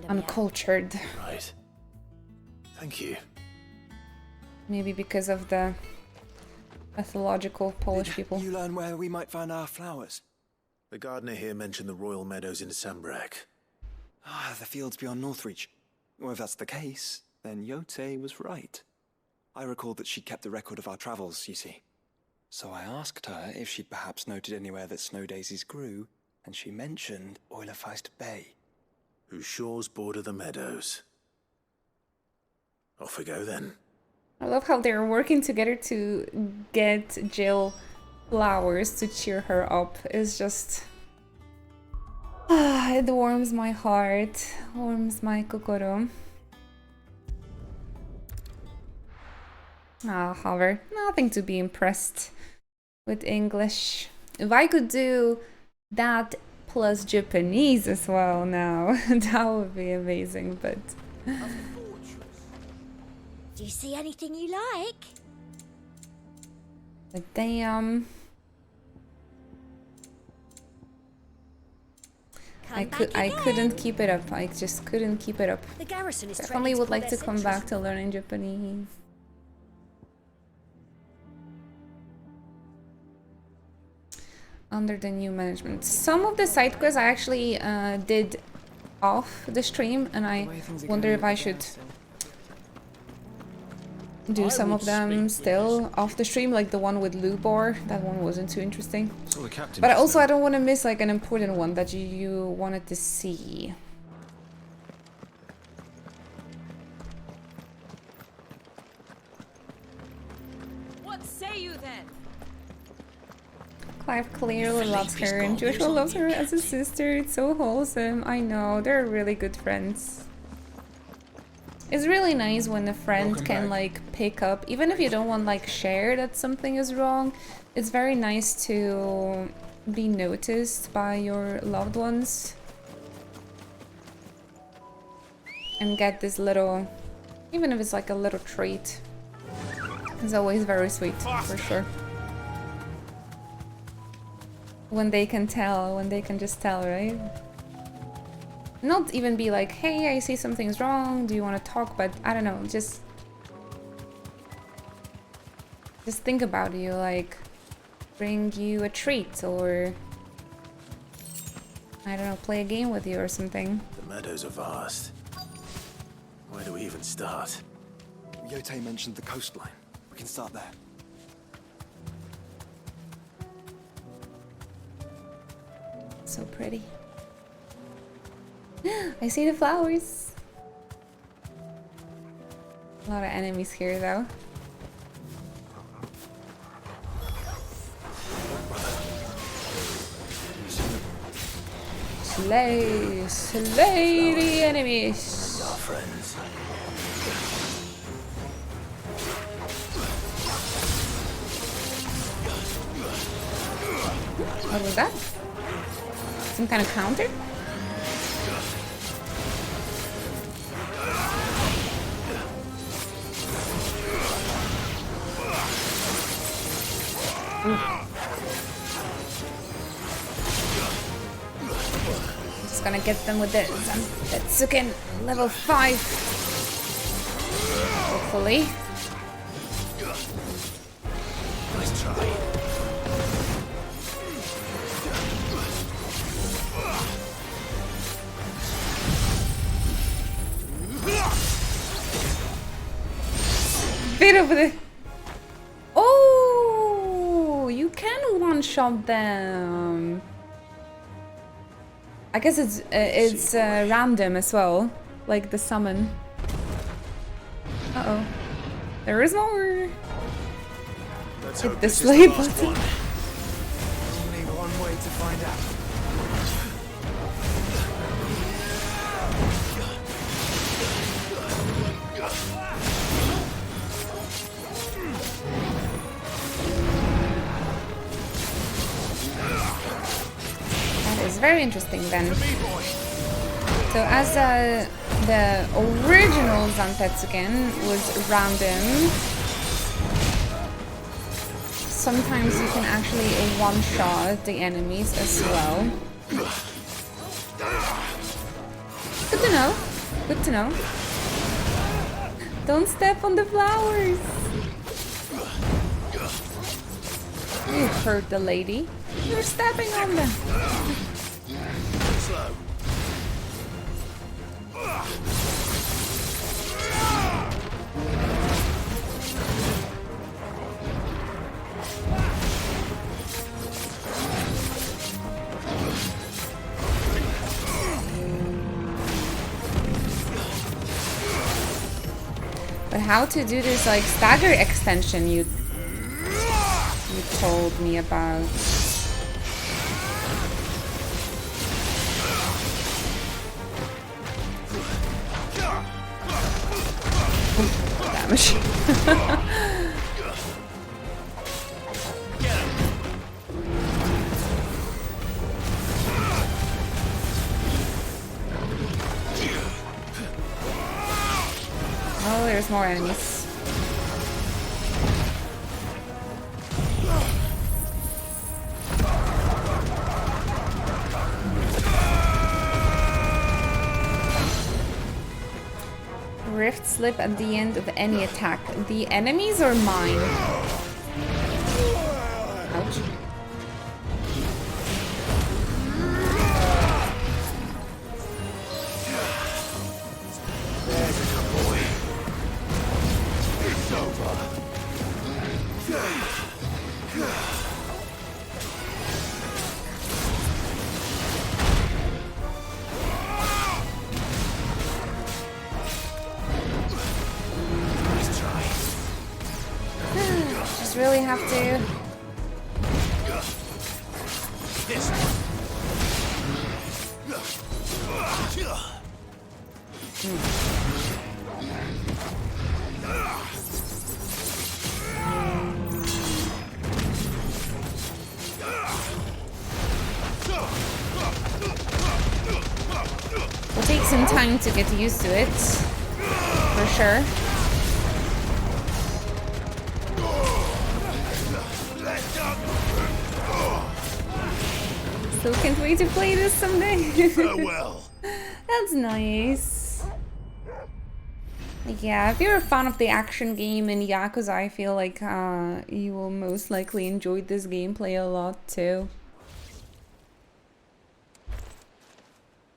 uncultured. Right. Thank you. Maybe because of the mythological Polish people. You learn where we might find our flowers? The gardener here mentioned the royal meadows in Sambrak. Ah, the fields beyond Northreach. Well, if that's the case, then Yote was right. I recalled that she kept a record of our travels, you see. So I asked her if she'd perhaps noted anywhere that snow daisies grew, and she mentioned Oilefeist Bay. Whose shores border the meadows. Off we go then. I love how they're working together to get Jill flowers to cheer her up. It's just... it warms my heart, warms my kokoro. However, nothing to be impressed with English. If I could do that plus Japanese as well now, that would be amazing, but... Do you see anything you like? But damn... I couldn't keep it up. I just couldn't keep it up. The garrison is Definitely would like to come back to learning Japanese. Under the new management. Some of the side quests I actually did off the stream, and I wonder if I should do some of them still off the stream, like the one with Lubor. That one wasn't too interesting. But also I don't want to miss like an important one that you wanted to see. What say you then? Clive clearly loves her, and Joshua loves her as a sister. It's so wholesome. I know, they're really good friends. It's really nice when a friend can like pick up, even if you don't want like share that something is wrong. It's very nice to be noticed by your loved ones and get this little, even if it's like a little treat. It's always very sweet, for sure. When they can tell, when they can just tell, right? Not even be like, hey, I see something's wrong, do you want to talk? But I don't know, just think about you, like bring you a treat, or I don't know, play a game with you or something. The meadows are vast. Where do we even start? Yote mentioned the coastline. We can start there. So pretty. I see the flowers. A lot of enemies here though. Slay the enemies. Our friends. What was that? Some kind of counter? Just gonna get them with the Zantetsuken level 5. Hopefully. Nice try. Bit of the... Oh, you can one-shot them. I guess it's random as well, like the summon. Uh-oh. There is more. Hit the slay button. Only one way to find out. That is very interesting then. So as the original Zantetsuken was random, sometimes you can actually one-shot the enemies as well. Good to know. Good to know. Don't step on the flowers. You hurt the lady. You're stepping on them. Slow. But how to do this like stagger extension you told me about. Damage. Oh, there's more enemies. Rift slip at the end of any attack. The enemies or mine? Ouch. Just really have to. Will take some time to get used to it, for sure. Still can't wait to play this someday. Farewell. That's nice. Yeah, if you're a fan of the action game in Yakuza, I feel like you will most likely enjoy this gameplay a lot too.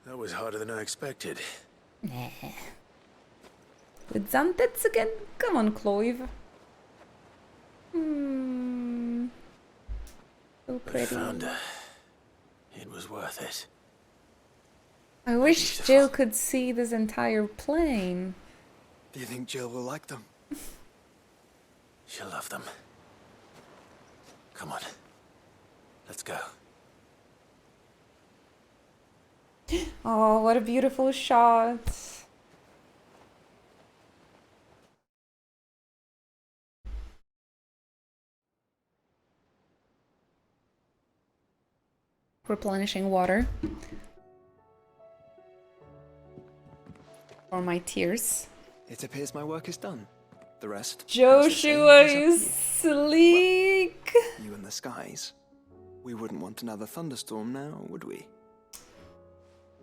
That was harder than I expected. Nah. With Zantetsuken? Come on, Cloyve. So pretty. I found her. It was worth it. I wish Jill could see this entire plane. Do you think Jill will like them? She'll love them. Come on. Let's go. Oh, what a beautiful shot. Replenishing water for my tears. It appears my work is done. The rest. Joshua, you sleek. You and the skies. We wouldn't want another thunderstorm now, would we?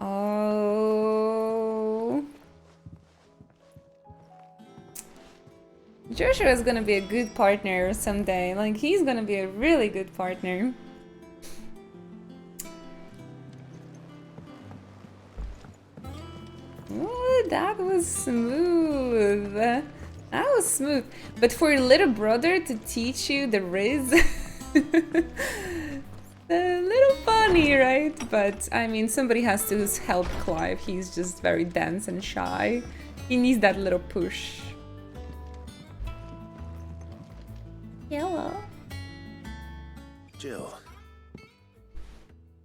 Oh. Joshua's gonna be a good partner someday. Like, he's gonna be a really good partner. Ooh, that was smooth. That was smooth. But for your little brother to teach you the Riz, a little funny, right? But I mean, somebody has to help Clive. He's just very dense and shy. He needs that little push. Hello. Jill,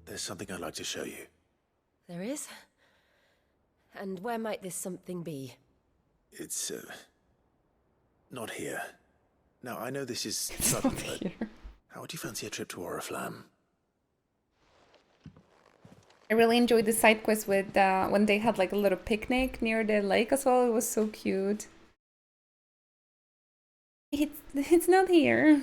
there's something I'd like to show you. There is? And where might this something be? It's, not here. Now, I know this is sudden, but how would you fancy a trip to Oriflamme? I really enjoyed the side quest with when they had like a little picnic near the lake as well. It was so cute. It's not here.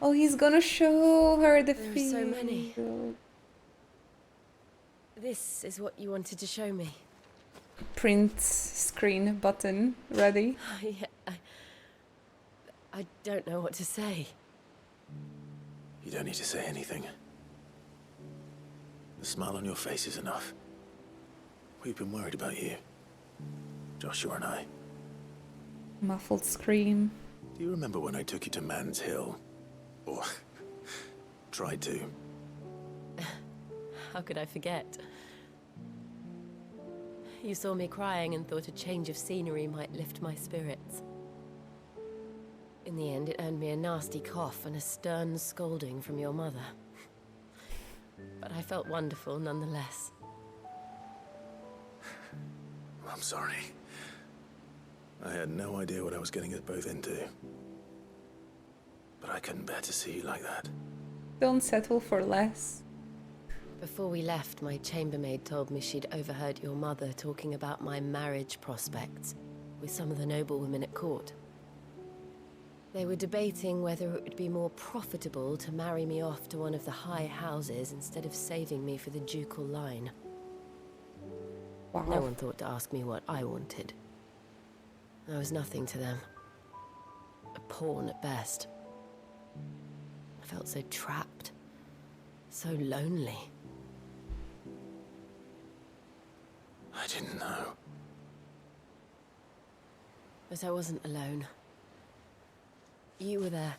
Oh, he's gonna show her the field. There are so many. This is what you wanted to show me. print screen button ready. Yeah, I don't know what to say. You don't need to say anything. The smile on your face is enough. We've been worried about you, Joshua and I. Muffled scream. Do you remember when I took you to Man's Hill? Or tried to? How could I forget? You saw me crying and thought a change of scenery might lift my spirits. In the end, it earned me a nasty cough and a stern scolding from your mother. But I felt wonderful nonetheless. I'm sorry. I had no idea what I was getting us both into. But I couldn't bear to see you like that. Don't settle for less. Before we left, my chambermaid told me she'd overheard your mother talking about my marriage prospects with some of the noblewomen at court. They were debating whether it would be more profitable to marry me off to one of the high houses instead of saving me for the ducal line. Wow. No one thought to ask me what I wanted. I was nothing to them. A pawn at best. I felt so trapped. So lonely. I didn't know. But I wasn't alone. You were there.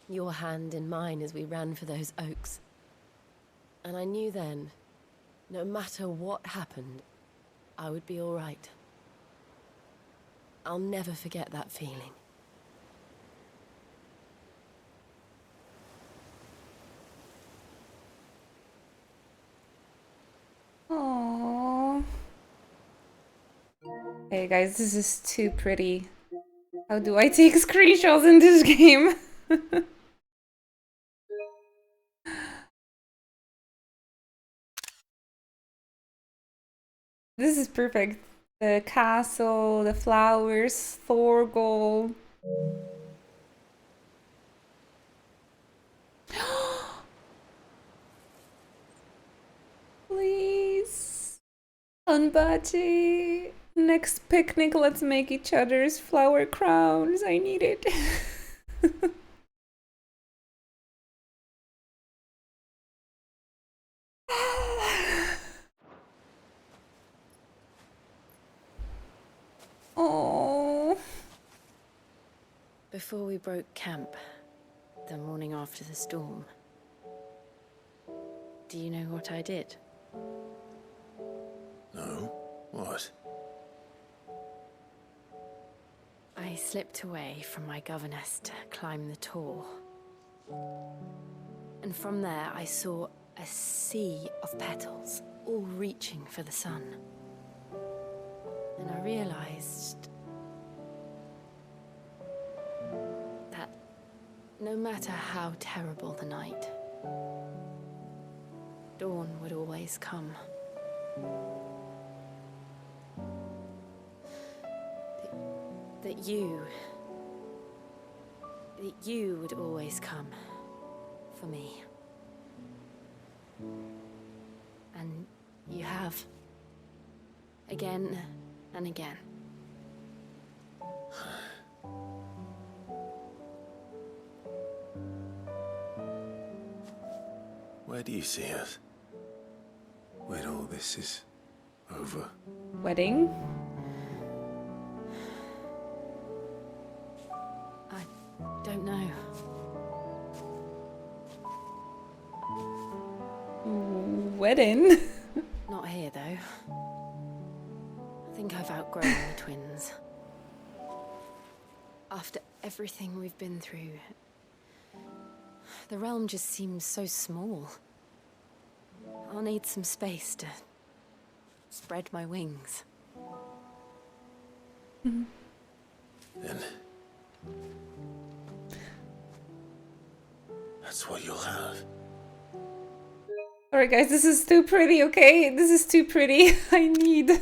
Your hand in mine as we ran for those oaks. And I knew then, no matter what happened, I would be all right. I'll never forget that feeling. Aww. Hey guys, this is too pretty. How do I take screenshots in this game? This is perfect. The castle, the flowers, Thorgal. Please. Unbachi. Next picnic, let's make each other's flower crowns. I need it. Oh. Before we broke camp, the morning after the storm, do you know what I did? No? What? I slipped away from my governess to climb the tor. And from there I saw a sea of petals, all reaching for the sun. And I realized that no matter how terrible the night, dawn would always come. That you would always come for me. And you have. Again and again. Where do you see us? When all this is over? Wedding? I don't know. Wedding? Not here, though. I think I've outgrown the twins. After everything we've been through, the realm just seems so small. I'll need some space to spread my wings. Then... that's what you'll have. Alright guys, this is too pretty, okay? This is too pretty. I need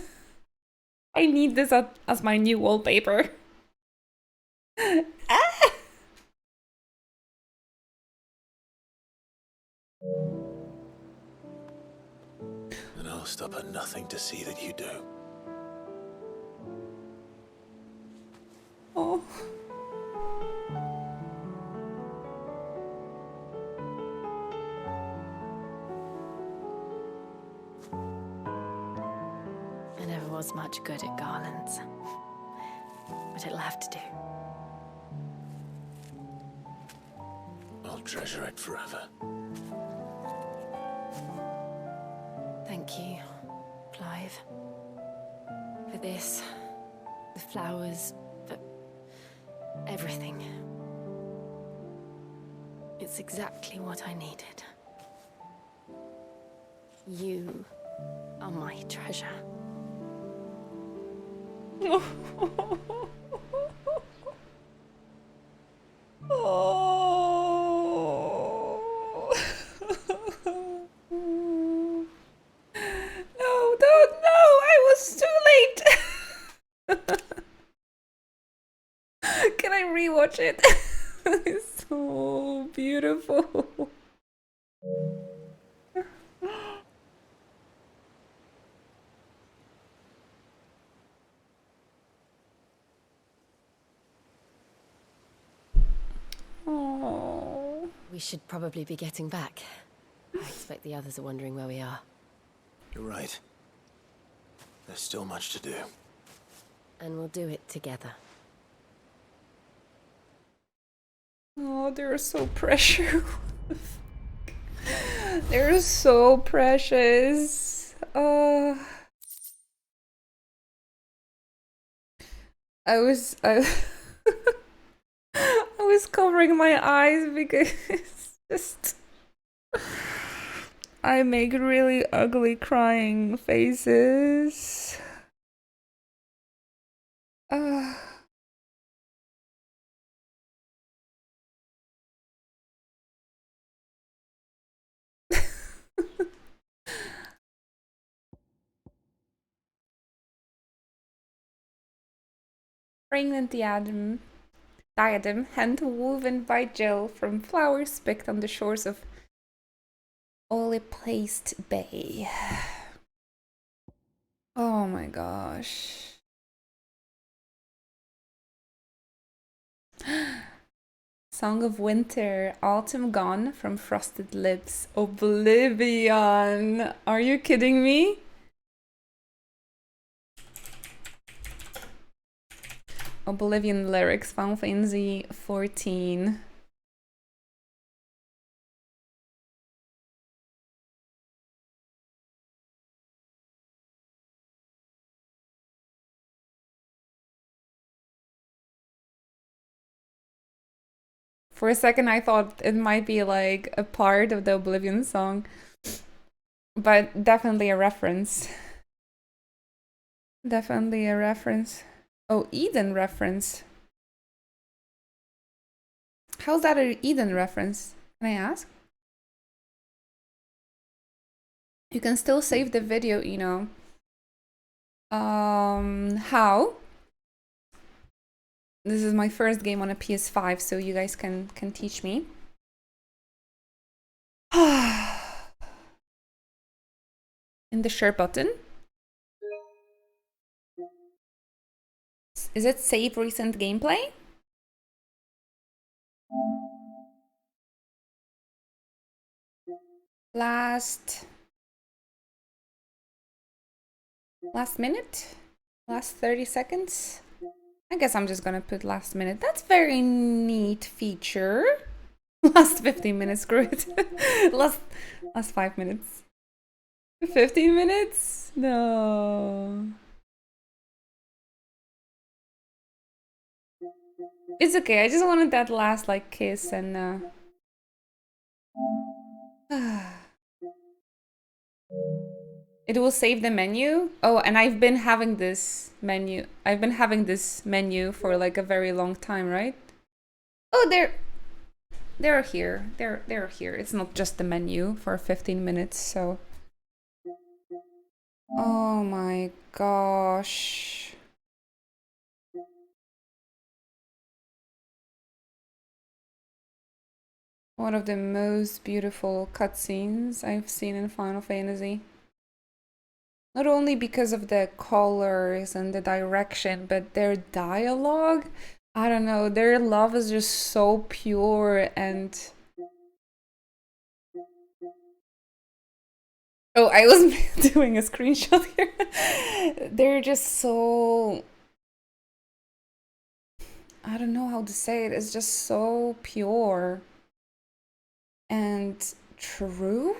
this as my new wallpaper. Ah! And I'll stop at nothing to see that you do. Oh. I never was much good at garlands, but it'll have to do. I'll treasure it forever. Thank you, Clive. For this, the flowers, for everything. It's exactly what I needed. You are my treasure. Oh. No, don't, no, I was too late. Can I rewatch it? It's so beautiful. Oh. We should probably be getting back. I expect the others are wondering where we are. You're right. There's still much to do. And we'll do it together. Oh, they're so precious. They're so precious. I was covering my eyes because just I make really ugly crying faces. Pregnant diadem, hand woven by Jill from flowers picked on the shores of Ole Placed Bay. Oh my gosh. Song of Winter, Autumn Gone from Frosted Lips, Oblivion. Are you kidding me? Oblivion lyrics, Final Fantasy 14. For a second I thought it might be like a part of the Oblivion song, but definitely a reference. Definitely a reference. Oh, Eden reference. How's that an Eden reference? Can I ask? You can still save the video, you know. How? This is my first game on a PS5, so you guys can teach me. In the share button. Is it save recent gameplay? Last minute? Last 30 seconds? I guess I'm just gonna put last minute. That's very neat feature. Last 15 minutes, screw it. last 5 minutes. 15 minutes? No. It's okay, I just wanted that last like kiss and it will save the menu. Oh, and I've been having this menu. I've been having this menu for like a very long time, right? Oh, they're here. They're here. It's not just the menu for 15 minutes, so. Oh my gosh. One of the most beautiful cutscenes I've seen in Final Fantasy. Not only because of the colors and the direction, but their dialogue. I don't know, their love is just so pure and... Oh, I was doing a screenshot here. They're just so... I don't know how to say it. It's just so pure and true.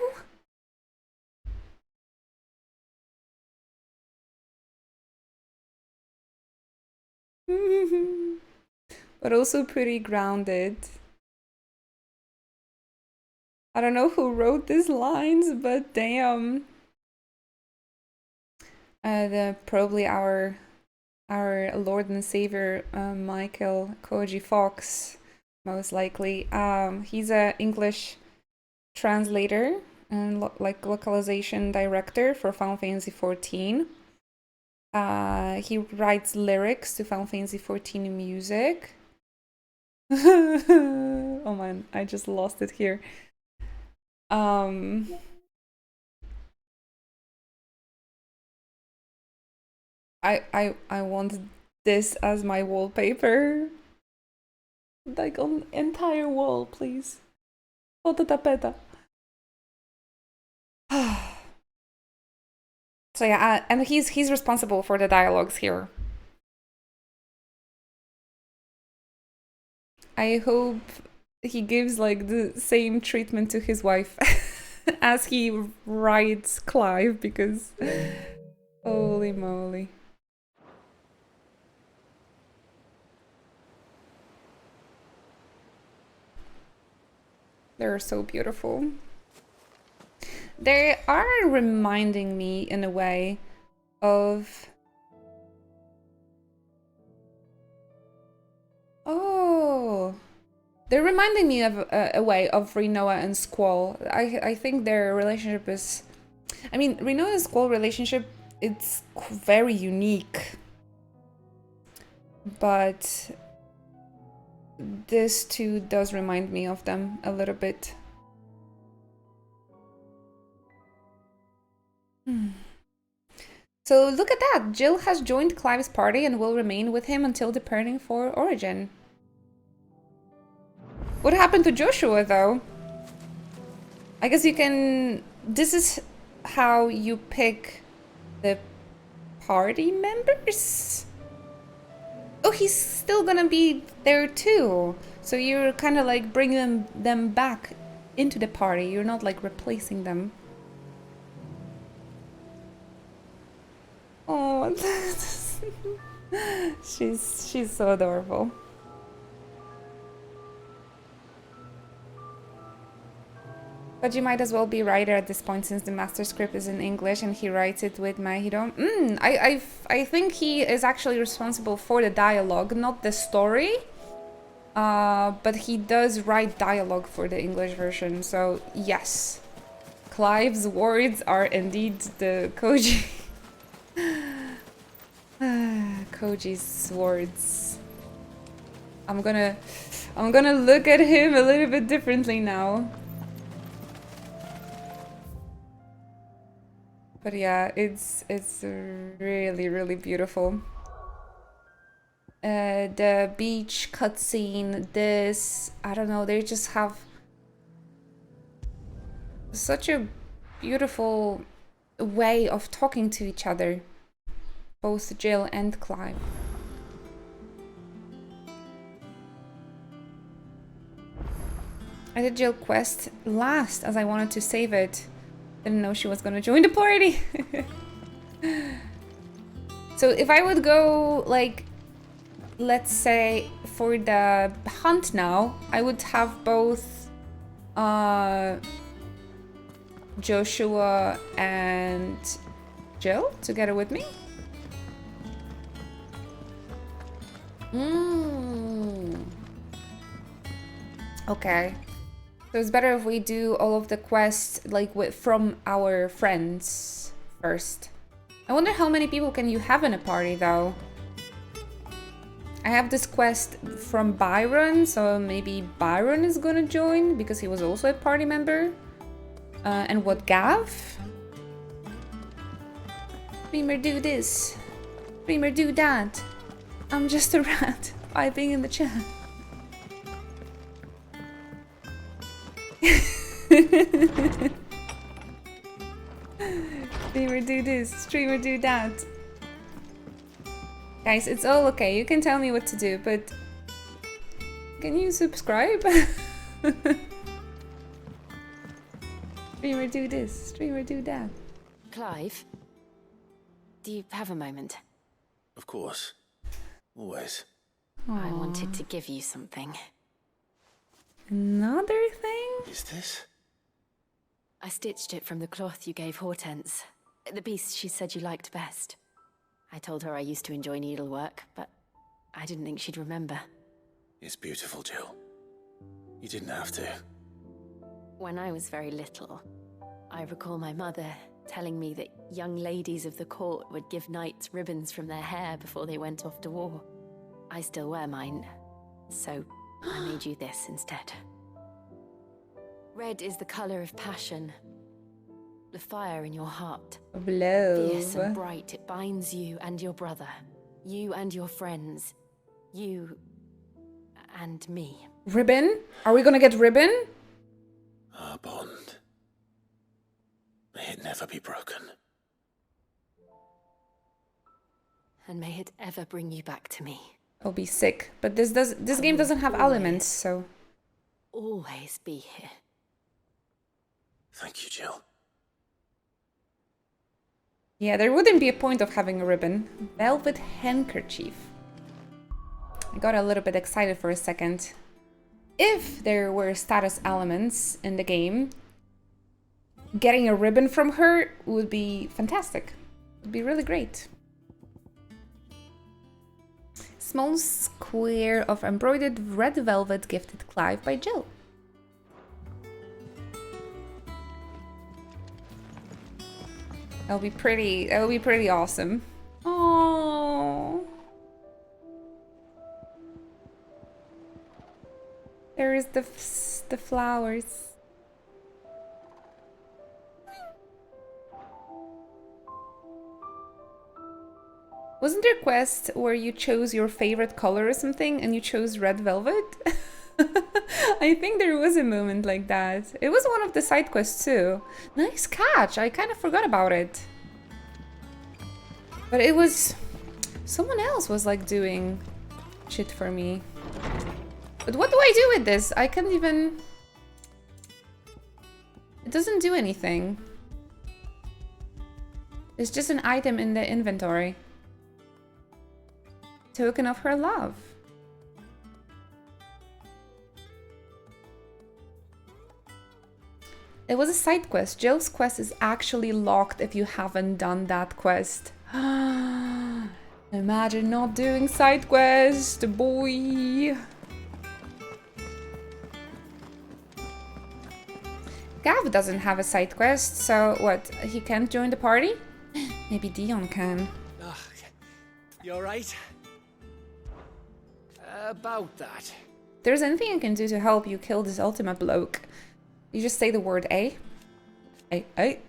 But also pretty grounded. I don't know who wrote these lines, but damn. Probably our Lord and Savior, Michael Koji Fox, most likely. He's an English translator and like localization director for Final Fantasy XIV. He writes lyrics to Final Fantasy XIV music. Oh man, I just lost it here. I want this as my wallpaper. Like on entire wall, please. Foto tapeta. So yeah, and he's responsible for the dialogues here. I hope he gives like the same treatment to his wife as he writes Clive, because holy moly. They're so beautiful. They are reminding me in a way of... Oh, they're reminding me of a way of Rinoa and Squall. I think their relationship is... I mean, Rinoa and Squall relationship, it's very unique. But this too does remind me of them a little bit. So look at that! Jill has joined Clive's party and will remain with him until departing for Origin. What happened to Joshua, though? I guess you can... This is how you pick the party members? Oh, he's still gonna be there too. So you're kind of like bringing them back into the party. You're not like replacing them. Oh, she's so adorable. But you might as well be writer at this point, since the master script is in English and he writes it with Mahiro. I think he is actually responsible for the dialogue, not the story. But he does write dialogue for the English version, so yes. Clive's words are indeed the Koji. Koji's words. I'm gonna look at him a little bit differently now. But yeah, it's really, really beautiful. The beach cutscene, this, I don't know, they just have such a beautiful way of talking to each other. Both Jill and Clive. I did Jill quest last as I wanted to save it. Didn't know she was gonna join the party. So if I would go, like, let's say for the hunt now, I would have both Joshua and Jill together with me. Okay. So it's better if we do all of the quests like from our friends first. I wonder how many people can you have in a party though? I have this quest from Byron, so maybe Byron is gonna join because he was also a party member. And what, Gav? Reamer, do this. Reamer, do that. I'm just a rat. Piping in the chat. Streamer do this, streamer do that. Guys, it's all okay. You can tell me what to do, but can you subscribe? Streamer do this, streamer do that. Clive, do you have a moment? Of course. Always. I wanted to give you something. Another thing? Is this? I stitched it from the cloth you gave Hortense. The piece she said you liked best. I told her I used to enjoy needlework, but I didn't think she'd remember. It's beautiful, Jill. You didn't have to. When I was very little, I recall my mother telling me that young ladies of the court would give knights ribbons from their hair before they went off to war. I still wear mine, so I made you this instead. Red is the color of passion. The fire in your heart. Blow. Fierce and bright, it binds you and your brother. You and your friends. You and me. Ribbon? Are we gonna get ribbon? Our bond. May it never be broken. And may it ever bring you back to me. I'll be sick. But this game doesn't have elements, so... Always be here. Thank you, Jill. Yeah, there wouldn't be a point of having a ribbon. Velvet handkerchief. I got a little bit excited for a second. If there were status elements in the game, getting a ribbon from her would be fantastic. It would be really great. Small square of embroidered red velvet gifted Clive by Jill. That'll be pretty awesome. Oh. There is the flowers. Wasn't there a quest where you chose your favorite color or something and you chose red velvet? I think there was a moment like that. It was one of the side quests too. Nice catch, I kind of forgot about it. But it was... someone else was like doing shit for me. But what do I do with this? I can't even... It doesn't do anything. It's just an item in the inventory. Token of her love. It was a side quest. Jill's quest is actually locked if you haven't done that quest. Imagine not doing side quest, boy. Gav doesn't have a side quest, so what? He can't join the party? Maybe Dion can. You alright? About that. If there's anything I can do to help you kill this ultimate bloke, you just say the word A. A.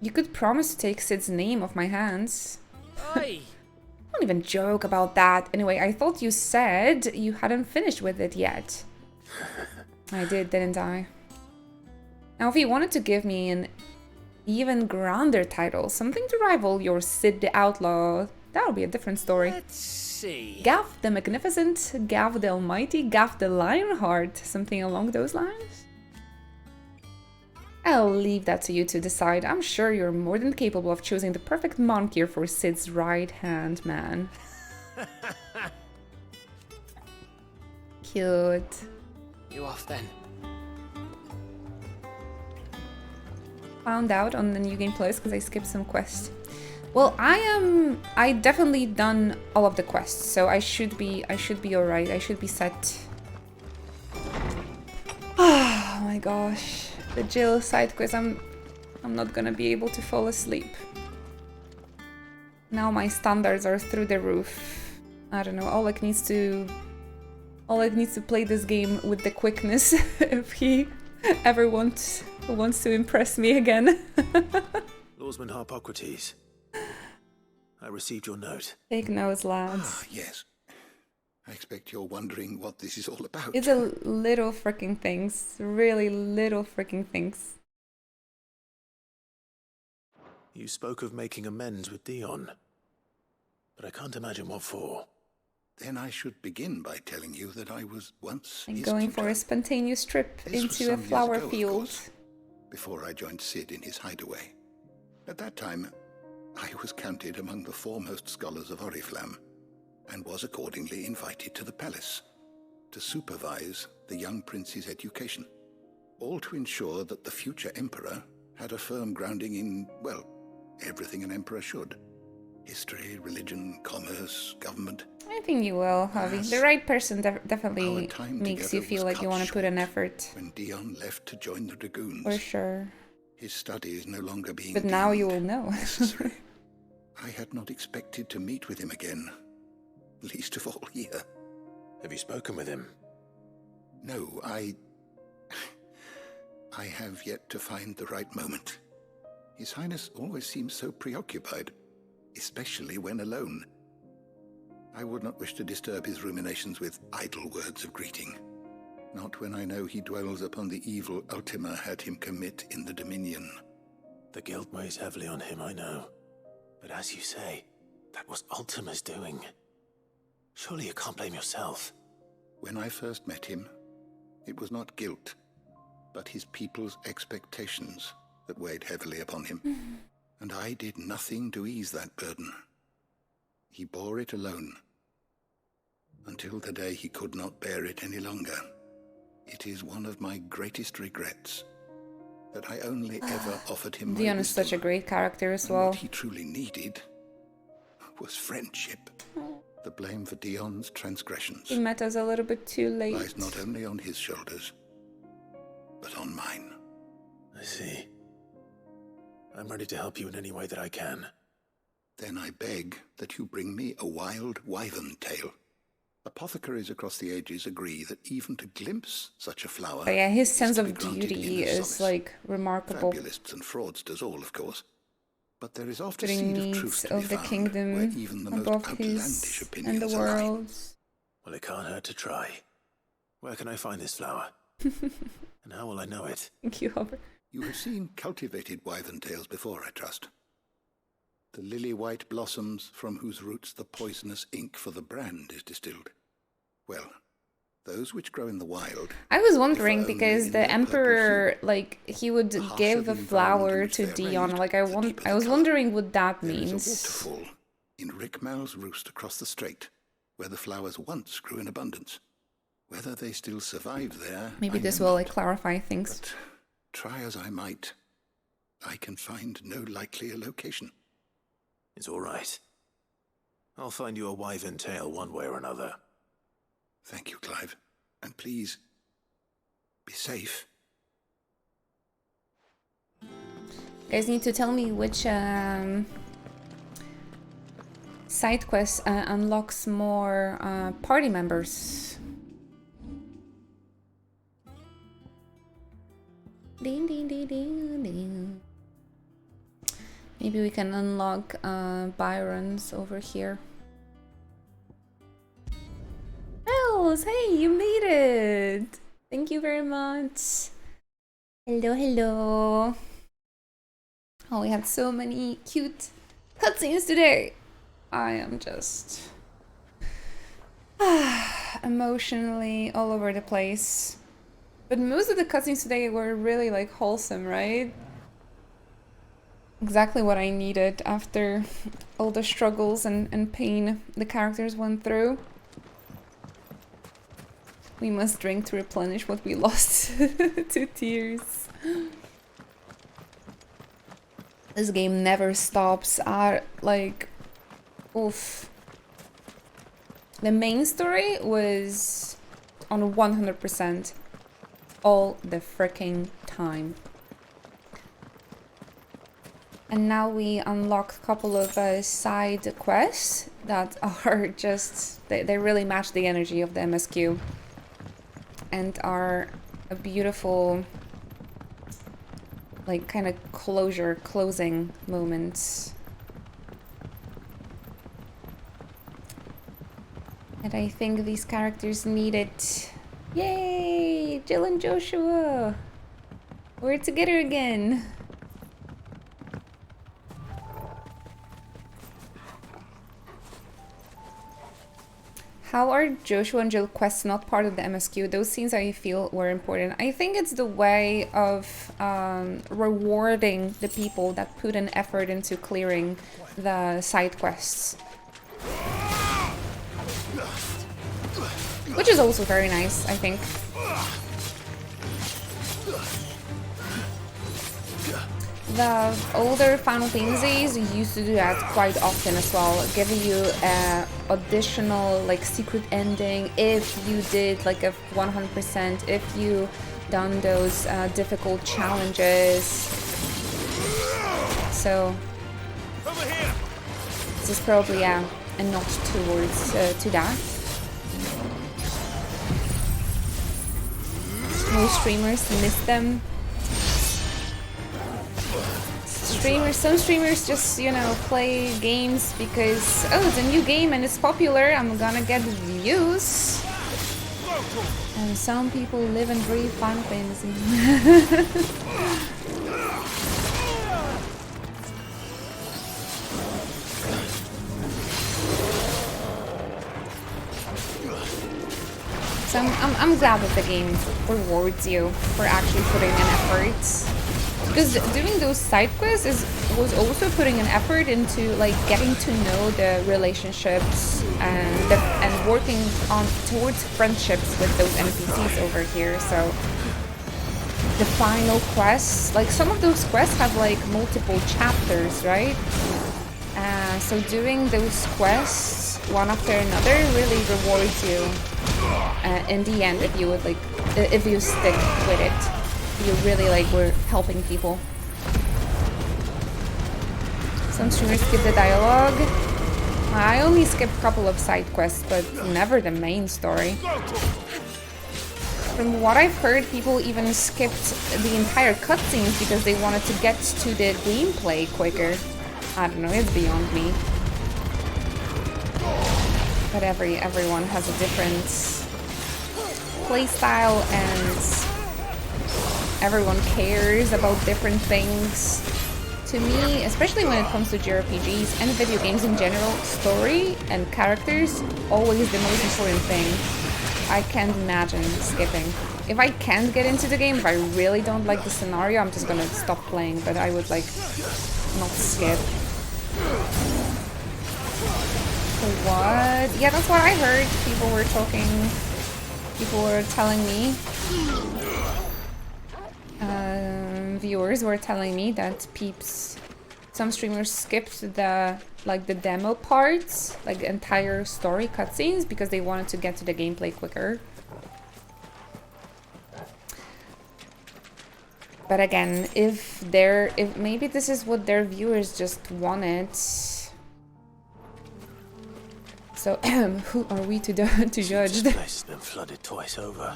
You could promise to take Sid's name off my hands. Aye. Don't even joke about that. Anyway, I thought you said you hadn't finished with it yet. I did, didn't I? Now, if you wanted to give me an even grander title, something to rival your Sid the Outlaw, that would be a different story. Let's see. Gav the Magnificent, Gav the Almighty, Gav the Lionheart, something along those lines? I'll leave that to you to decide. I'm sure you're more than capable of choosing the perfect monkey for Sid's right-hand man. Cute. You off then? Found out on the New Game Plus because I skipped some quests. Well, I definitely done all of the quests, so I should be alright. I should be set. Oh my gosh. The Jill side quest, I'm not gonna be able to fall asleep. Now my standards are through the roof. I don't know, Oleg needs to play this game with the quickness if he ever wants to impress me again. Lawsman Harpocrates, I received your note. Take notes, lads. Yes. I expect you're wondering what this is all about. It's a little freaking things. Really little freaking things. You spoke of making amends with Dion, but I can't imagine what for. Then I should begin by telling you that I was once And his going tutor. for a spontaneous trip This was into a some years flower ago, of field. course, before I joined Sid in his hideaway. At that time, I was counted among the foremost scholars of Oriflamme, and was accordingly invited to the palace to supervise the young prince's education, all to ensure that the future emperor had a firm grounding in, well, everything an emperor should. History, religion, commerce, government. I think you will, Javi. The right person definitely time makes together you feel was like you cut want to put an effort. When Dion left to join the dragoons. For sure. His studies no longer being But now you will know. necessary. I had not expected to meet with him again, least of all here. Have you spoken with him? No, I have yet to find the right moment. His Highness always seems so preoccupied, especially when alone. I would not wish to disturb his ruminations with idle words of greeting. Not when I know he dwells upon the evil Ultima had him commit in the Dominion. The guilt weighs heavily on him, I know. But as you say, that was Ultima's doing. Surely you can't blame yourself. When I first met him, it was not guilt, but his people's expectations that weighed heavily upon him. And I did nothing to ease that burden. He bore it alone, until the day he could not bear it any longer. It is one of my greatest regrets that I only ever offered him my Dion is such a great character as well. What he truly needed was friendship. The blame for Dion's transgressions He met us a little bit too late. lies not only on his shoulders, but on mine. I see. I'm ready to help you in any way that I can. Then I beg that you bring me a wild wyvern tail. Apothecaries across the ages agree that even to glimpse such a flower... But yeah, his is sense to be of granted beauty inner is solace. like remarkable. Fabulists and fraudsters all, of course. But there is often a Putting seed of needs truth to be of the found kingdom where even the most above outlandish his opinions and the are lying. world. Well, it can't hurt to try. Where can I find this flower? And how will I know it? Thank you, Hopper. You have seen cultivated wyvern tails before, I trust. The lily-white blossoms from whose roots the poisonous ink for the brand is distilled. Well, those which grow in the wild... I was wondering differ only because in the their emperor, like, he would give a flower to Dion. Like, I was wondering what that There is a means. waterfall in Rickmal's roost across the strait, where the flowers once grew in abundance. Whether they still survive there, Maybe I this know will not. like clarify things. But try as I might, I can find no likelier location. It's all right. I'll find you a wyvern tail one way or another. Thank you, Clive. And please, be safe. You guys need to tell me which side quest unlocks more party members. Ding, ding, ding, ding, ding. Maybe we can unlock Byron's over here. Els, hey, you made it! Thank you very much. Hello, hello. Oh, we had so many cute cutscenes today. I am just emotionally all over the place. But most of the cutscenes today were really like wholesome, right? Exactly what I needed after all the struggles and pain the characters went through. We must drink to replenish what we lost to tears. This game never stops. Like, oof. The main story was on 100% all the freaking time. And now we unlock a couple of side quests that are just... They really match the energy of the MSQ. And are a beautiful, like, kind of closing moments. And I think these characters need it. Yay! Jill and Joshua! We're together again! How are Joshua and Jill quests not part of the MSQ? Those scenes I feel were important. I think it's the way of rewarding the people that put an effort into clearing the side quests. Which is also very nice, I think. The older Final Fantasies used to do that quite often as well, giving you an additional like secret ending if you did like a 100%, if you done those difficult challenges. So this is probably a nod towards to that. Most streamers miss them. Some streamers just, you know, play games because, oh, it's a new game and it's popular, I'm gonna get views. And some people live and breathe Final Fantasy. So I'm glad that the game rewards you for actually putting in effort. Because doing those side quests was also putting an effort into like getting to know the relationships and working on towards friendships with those NPCs over here. So the final quests, like some of those quests have like multiple chapters, right? So doing those quests one after another really rewards you in the end if you would like if you stick with it. You really like were helping people. Some streamers skip the dialogue. I only skipped a couple of side quests, but never the main story. From what I've heard, people even skipped the entire cutscenes because they wanted to get to the gameplay quicker. I don't know, it's beyond me. But everyone has a different playstyle and everyone cares about different things. To me, especially when it comes to JRPGs and video games in general, story and characters always the most important thing. I can't imagine skipping. If I can't get into the game, if I really don't like the scenario, I'm just gonna stop playing, but I would like not skip. So what? Yeah, that's what I heard. People were telling me. Viewers were telling me that some streamers skipped the demo parts, like the entire story cutscenes, because they wanted to get to the gameplay quicker. But again, if maybe this is what their viewers just wanted. So who are we to judge? This place has been flooded twice over.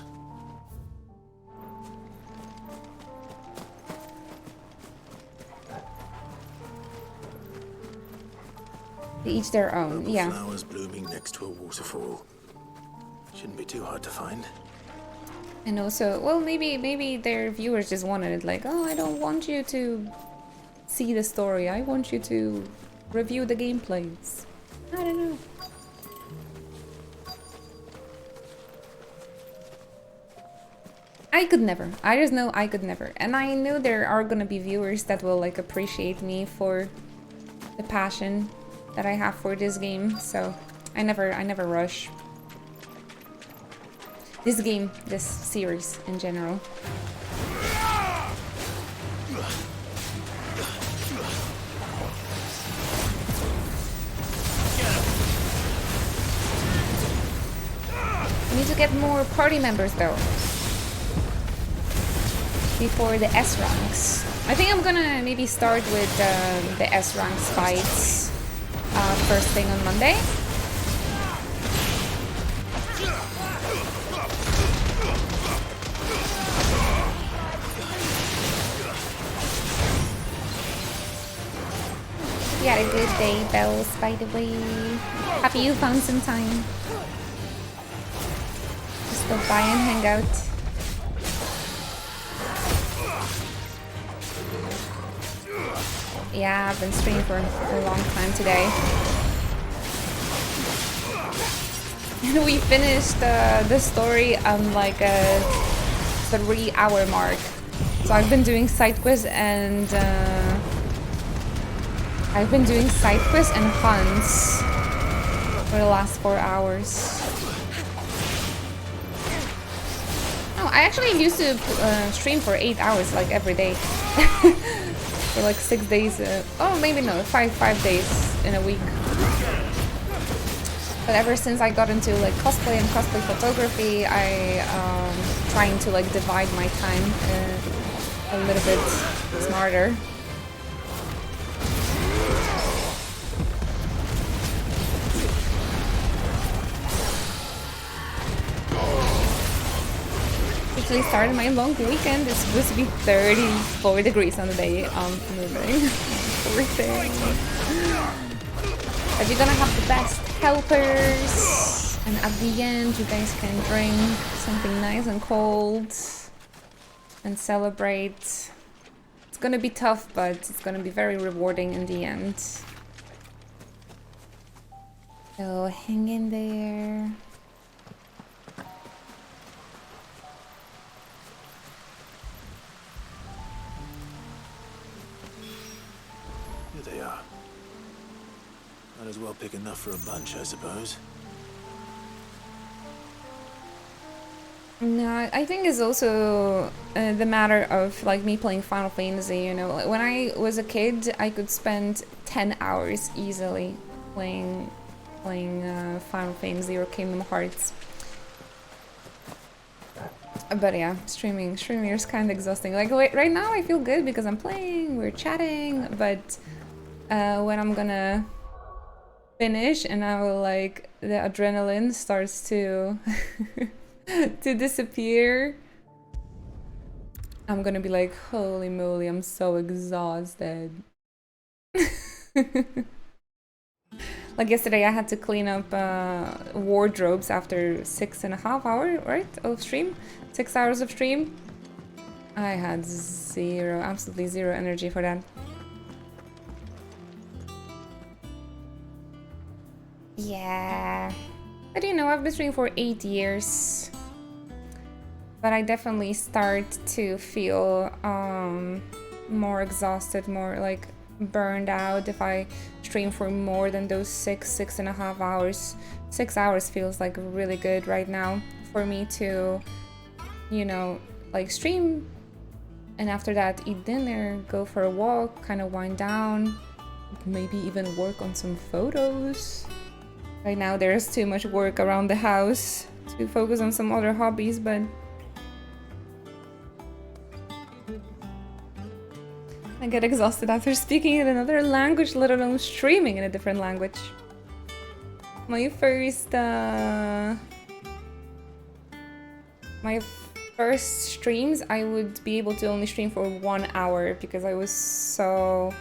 Each their own, yeah. Flowers blooming next to a waterfall. Shouldn't be too hard to find. And also, well, maybe their viewers just wanted it, like, oh, I don't want you to see the story. I want you to review the gameplays. I don't know. I could never. I just know I could never. And I know there are gonna be viewers that will like appreciate me for the passion that I have for this game, so I never rush. This game, this series in general. We need to get more party members though. Before the S ranks. I think I'm gonna maybe start with the S ranks fights first thing on Monday. You had a good day, Bells, by the way. Happy you found some time. stop by and hang out. Yeah, I've been streaming for a long time today. And we finished the story on like a 3-hour mark. So I've been doing side quests and hunts for the last 4 hours. Oh, I actually used to stream for 8 hours like every day. For like 6 days. Oh, maybe no, 5 days in a week. But ever since I got into like cosplay and cosplay photography, I trying to like divide my time a little bit smarter. Actually started my long weekend. It's supposed to be 34 degrees on the day I'm moving. Poor thing. But you're gonna have the best helpers, and at the end you guys can drink something nice and cold and celebrate. It's gonna be tough, but it's gonna be very rewarding in the end. So hang in there. Here they are. Might as well pick enough for a bunch, I suppose. No, I think it's also the matter of like me playing Final Fantasy, you know. When I was a kid, I could spend 10 hours easily playing Final Fantasy or Kingdom Hearts. But yeah, streaming is kind of exhausting. Like right now I feel good because I'm playing, we're chatting, but when I'm gonna finish and I will like the adrenaline starts to to disappear, I'm gonna be like, holy moly, I'm so exhausted. Like yesterday I had to clean up wardrobes after 6.5 hours, right, of stream? 6 hours of stream. I had absolutely zero energy for that. Yeah. But you know, I've been streaming for 8 years. But I definitely start to feel more exhausted, more like burned out if I stream for more than those 6.5 hours. 6 hours feels like really good right now for me to, you know, like stream and after that eat dinner, go for a walk, kind of wind down, maybe even work on some photos. Right now there's too much work around the house to focus on some other hobbies, but I get exhausted after speaking in another language, let alone streaming in a different language. My first streams, I would be able to only stream for 1 hour because I was so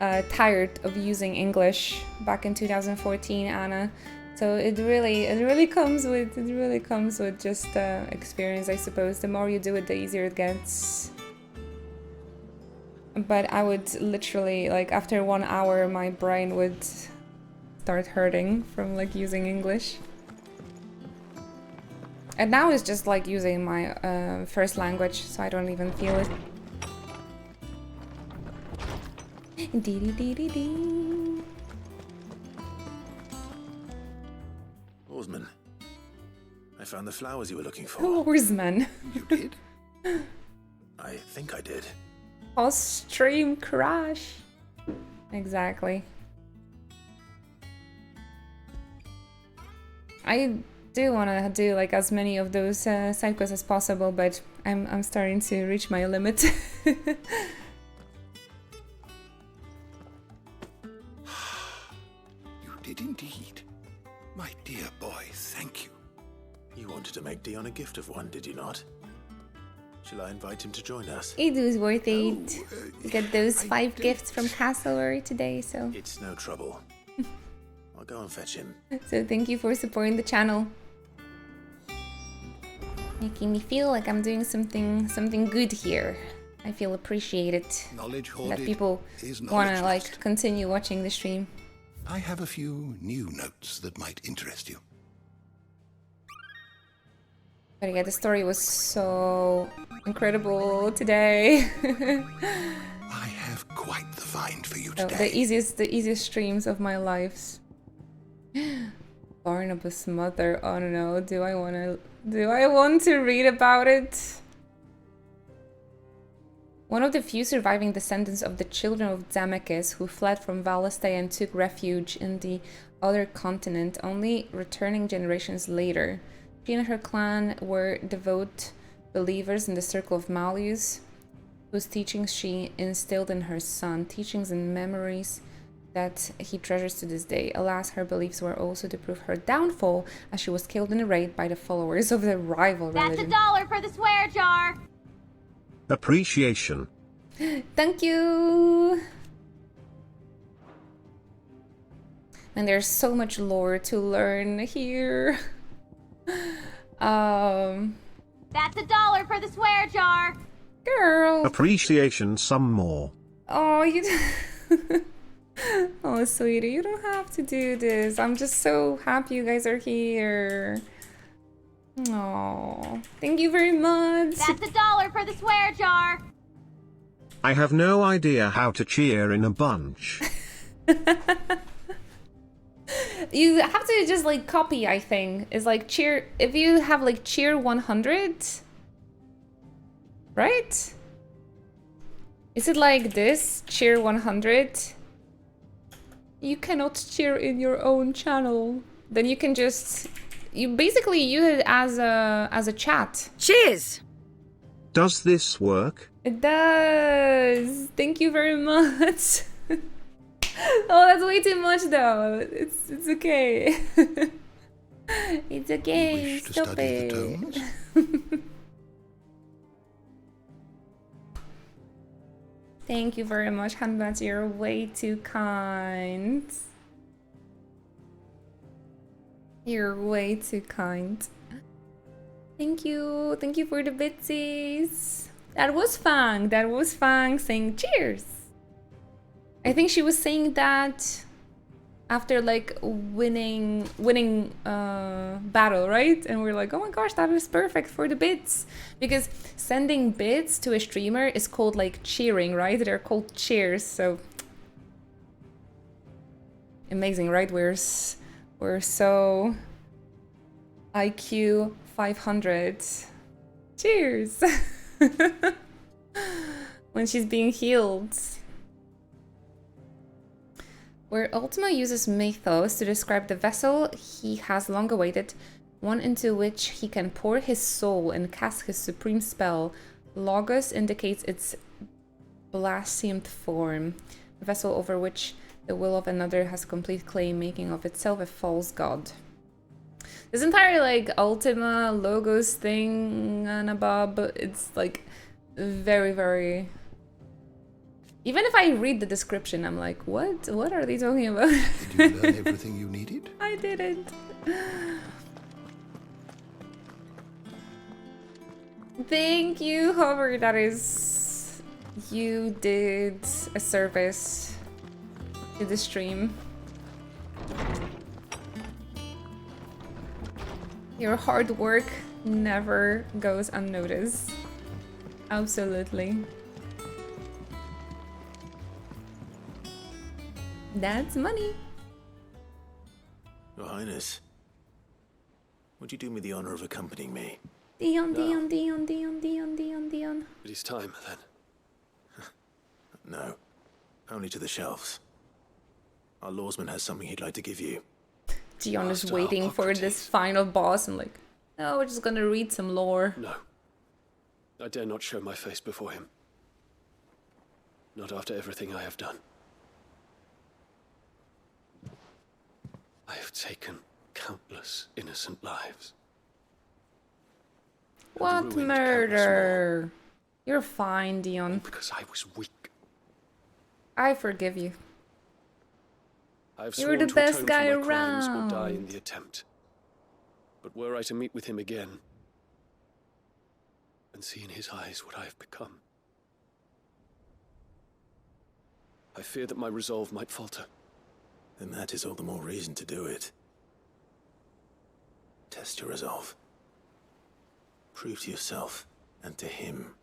tired of using English back in 2014, Anna. So it really comes with just experience, I suppose. The more you do it, the easier it gets. But I would literally, like, after 1 hour, my brain would start hurting from, like, using English. And now it's just, like, using my first language, so I don't even feel it. Dee-dee-dee-dee-dee. Oarsman, I found the flowers you were looking for. Oarsman. You did? I think I did. Stream crash. Exactly. I do want to do like as many of those side quests as possible, but I'm starting to reach my limit. You did indeed. My dear boy, thank you. You wanted to make Dion a gift of one, did you not? Shall I invite him to join us? It was worth it. Get those 5 gifts from Castleberry today, so... It's no trouble. I'll go and fetch him. So thank you for supporting the channel. Making me feel like I'm doing something good here. I feel appreciated. Knowledge That hoarded people is wanna knowledge like lost. continue watching the stream. I have a few new notes that might interest you. But yeah, the story was so incredible today. I have quite the find for you Oh, today. the easiest streams of my lives. Barnabas' mother. Oh no, do I want to read about it? One of the few surviving descendants of the children of Damachus who fled from Valastay and took refuge in the other continent, only returning generations later. She and her clan were devout believers in the circle of Malleus, whose teachings she instilled in her son, teachings and memories that he treasures to this day. Alas, her beliefs were also to prove her downfall, as she was killed in a raid by the followers of the rival religion. That's $1 for the swear jar. Appreciation. Thank you! And there's so much lore to learn here. That's $1 for the swear jar. Girl. Appreciation some more. Oh, you... Oh, sweetie, you don't have to do this. I'm just so happy you guys are here. Oh, thank you very much. That's $1 for the swear jar. I have no idea how to cheer in a bunch. You have to just like copy, I think. It's like cheer, if you have like cheer 100, right? Is it like this, cheer 100? You cannot cheer in your own channel. Then you can just, you basically use it as a chat. Cheers! Does this work? It does. Thank you very much. Oh, that's way too much though. It's okay. It's okay. Wish to Stop study it. the tones? Thank you very much, Hanbat. You're way too kind. You're way too kind. Thank you. Thank you for the bitsies. That was Fang. That was Fang saying cheers. I think she was saying that after like winning battle, right? And we're like, oh my gosh, that is perfect for the bits. Because sending bits to a streamer is called like cheering, right? They're called cheers, so amazing, right? We're so IQ 500. Cheers. When she's being healed. Where Ultima uses mythos to describe the vessel he has long awaited, one into which he can pour his soul and cast his supreme spell, Logos indicates its blasphemed form, a vessel over which the will of another has complete claim, making of itself a false god. This entire like Ultima Logos thing and above, it's like very, very... Even if I read the description, I'm like, what? What are they talking about? Did you learn everything you needed? I didn't. Thank you, Hover. That is... You did a service to the stream. Your hard work never goes unnoticed. Absolutely. That's money. Your Highness, would you do me the honor of accompanying me? Dion, No. Dion, Dion, Dion, Dion, Dion, Dion. It is time, then. No, only to the shelves. Our lawsman has something he'd like to give you. Dion is Master waiting for this final boss and like, no, we're just gonna read some lore. No. I dare not show my face before him. Not after everything I have done. I have taken countless innocent lives. What ruined murder? You're fine, Dion. Because I was weak. I forgive you. I have You're sworn the to best atone guy for my crimes or die in around. the attempt. But were I to meet with him again, and see in his eyes what I have become. I fear that my resolve might falter. Then that is all the more reason to do it. Test your resolve. Prove to yourself, and to him,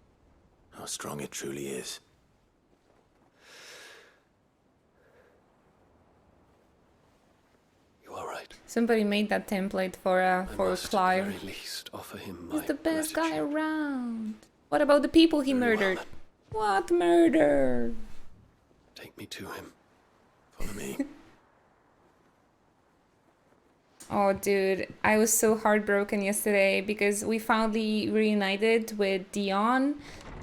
how strong it truly is. You are right. Somebody made that template for Clive. At the very least, offer him He's my the best gratitude. guy around. What about the people he murdered? What murder? Take me to him. Follow me. Oh, dude, I was so heartbroken yesterday because we finally reunited with Dion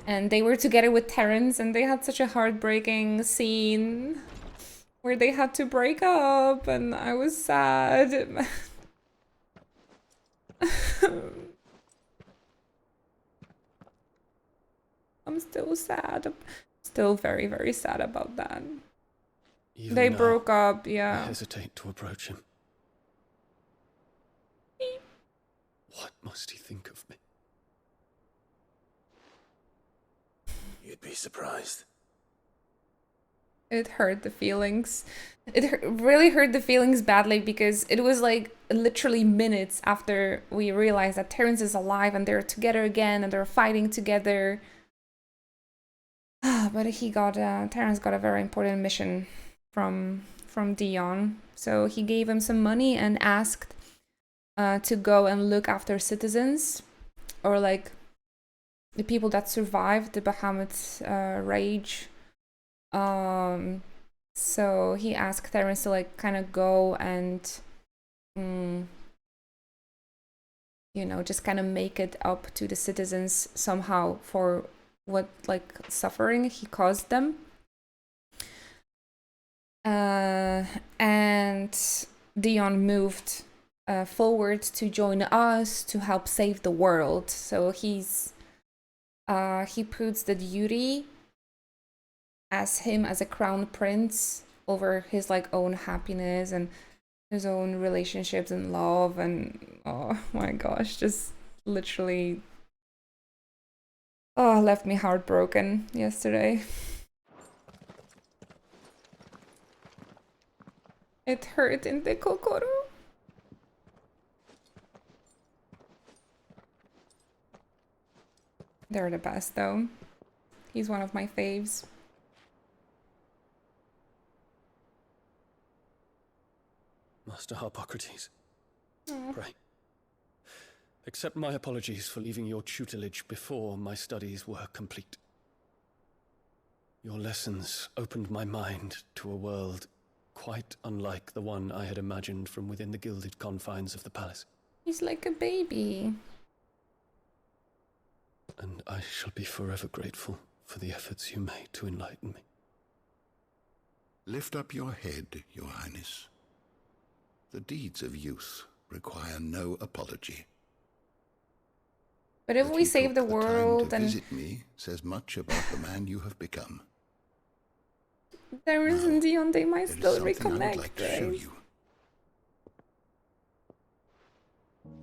and they were together with Terrence and they had such a heartbreaking scene where they had to break up and I was sad. I'm still sad. Still very, very sad about that. Even They now, broke up, I yeah. hesitate to approach him. What must he think of me? You'd be surprised. It hurt the feelings. It really hurt the feelings badly because it was like literally minutes after we realized that Terrence is alive and they're together again and they're fighting together. But Terrence got a very important mission from Dion. So he gave him some money and asked to go and look after citizens or like the people that survived the Bahamut rage. So he asked Terrence to like kind of go and you know, just kind of make it up to the citizens somehow for what like suffering he caused them. And Dion moved forward to join us to help save the world. So he puts the duty as him as a crown prince over his like own happiness and his own relationships and love, and oh my gosh, just literally left me heartbroken yesterday. It hurt in the kokoro. They're the best though. He's one of my faves. Master Harpocrates, Aw. pray. Accept my apologies for leaving your tutelage before my studies were complete. Your lessons opened my mind to a world quite unlike the one I had imagined from within the gilded confines of the palace. He's like a baby. And I shall be forever grateful for the efforts you made to enlighten me. Lift up your head, Your Highness. The deeds of youth require no apology. But if That we you save the took time world to and visit me says much about the man you have become. Terrence and Dion, they might There is still something I reconnect. would like to show right? you.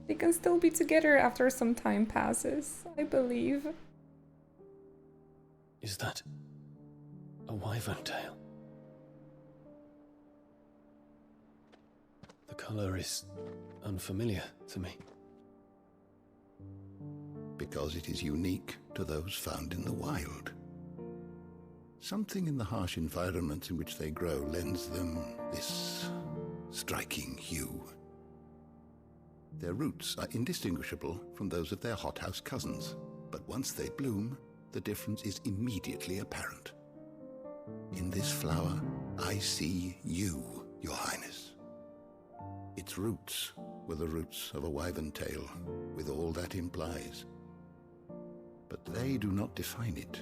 They can still be together after some time passes, I believe. Is that a wyvern tail? The color is unfamiliar to me. Because it is unique to those found in the wild. Something in the harsh environment in which they grow lends them this striking hue. Their roots are indistinguishable from those of their hothouse cousins, but once they bloom, the difference is immediately apparent. In this flower, I see you, Your Highness. Its roots were the roots of a wyvern tail, with all that implies. But they do not define it,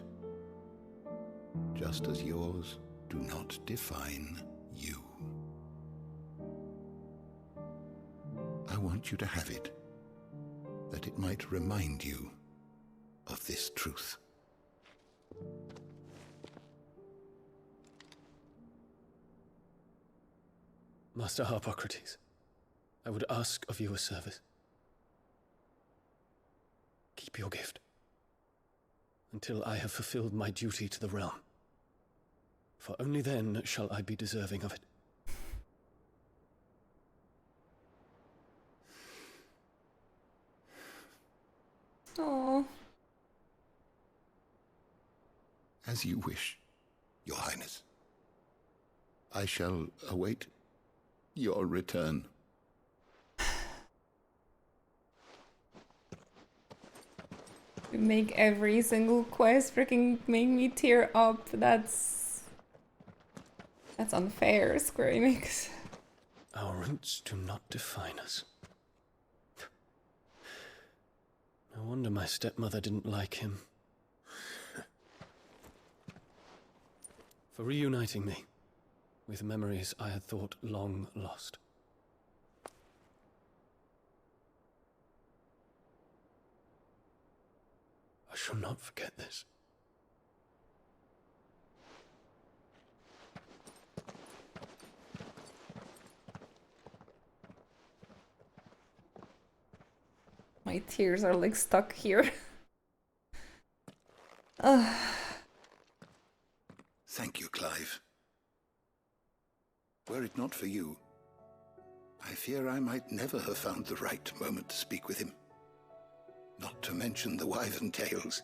just as yours do not define you. I want you to have it, that it might remind you of this truth. Master Harpocrates, I would ask of you a service. Keep your gift. until I have fulfilled my duty to the realm. For only then shall I be deserving of it. Oh. As you wish, Your Highness. I shall await your return. You make every single quest freaking make me tear up. That's unfair, Square Enix. Our roots do not define us. No wonder my stepmother didn't like him. For reuniting me with memories I had thought long lost. I shall not forget this. My tears are like stuck here. Ugh. Thank you, Clive. Were it not for you, I fear I might never have found the right moment to speak with him. Not to mention the wyvern tales.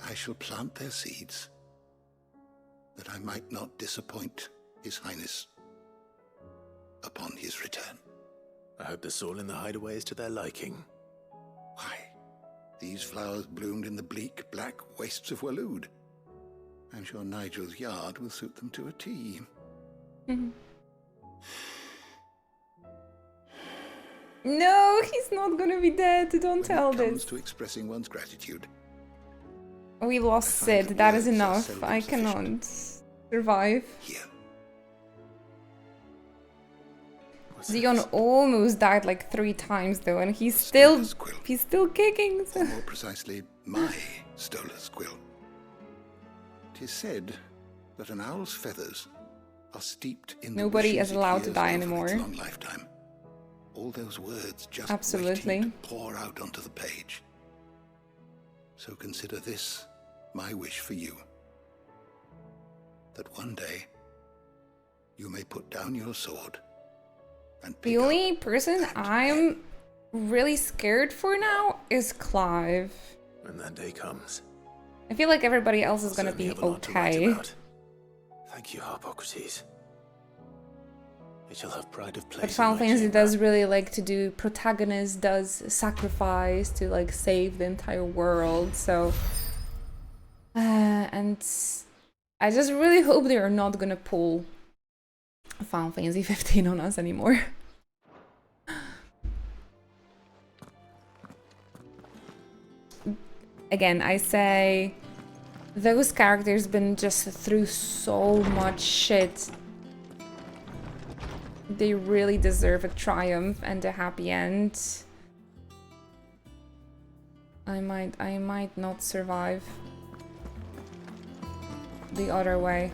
I shall plant their seeds, that I might not disappoint His Highness upon his return. I hope the soil in the hideaway is to their liking. Why, these flowers bloomed in the bleak, black wastes of Waloed. I'm sure Nigel's yard will suit them to a T. No, he's not gonna be dead. Don't tell When it comes this. to expressing one's gratitude, We lost Sid. That is enough. I cannot survive. Here. Zion almost died like 3 times though, and he's still kicking. So. Or more precisely, my Stolas quill. 'Tis said that an owl's feathers are steeped in Nobody the is wishes it allowed to hears die over anymore. its long lifetime. All those words just Absolutely. waiting to pour out onto the page. So consider this my wish for you. That one day you may put down your sword and The only person I'm really scared for now is Clive. When that day comes. I feel like everybody else is gonna Certainly be have a lot to write okay. about. Thank you, Harpocrates. It shall have pride of place. But Final Fantasy does really like to do, protagonist does sacrifice to like save the entire world, so and I just really hope they are not gonna pull Final Fantasy 15 on us anymore. Again, I say those characters been just through so much shit. They really deserve a triumph and a happy end. I might not survive the other way.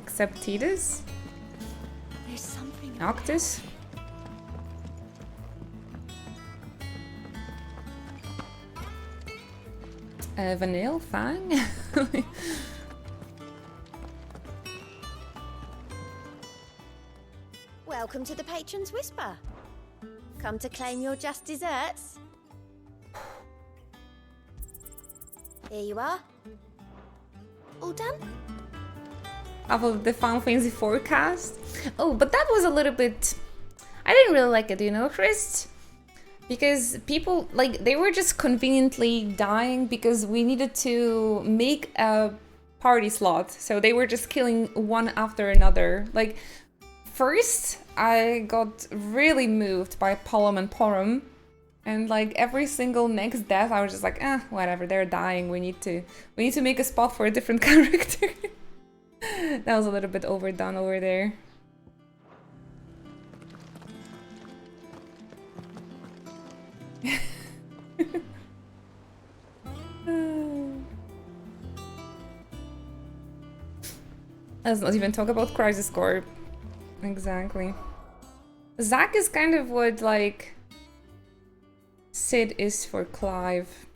Except Tidus? There's something. Noctis? Vanille? Fang? Welcome to the Patron's Whisper. Come to claim your just desserts? Here you are. All done? Half of the Final Fantasy forecast. Oh, but that was a little bit... I didn't really like it, you know, Chris? Because people, like, they were just conveniently dying because we needed to make a party slot. So they were just killing one after another. Like, first, I got really moved by Pollum and Porum. And like every single next death, I was just like, whatever, they're dying. We need to make a spot for a different character. That was a little bit overdone over there. Let's not even talk about Crisis Core. Exactly. Zack is kind of what, like, Sid is for Clive.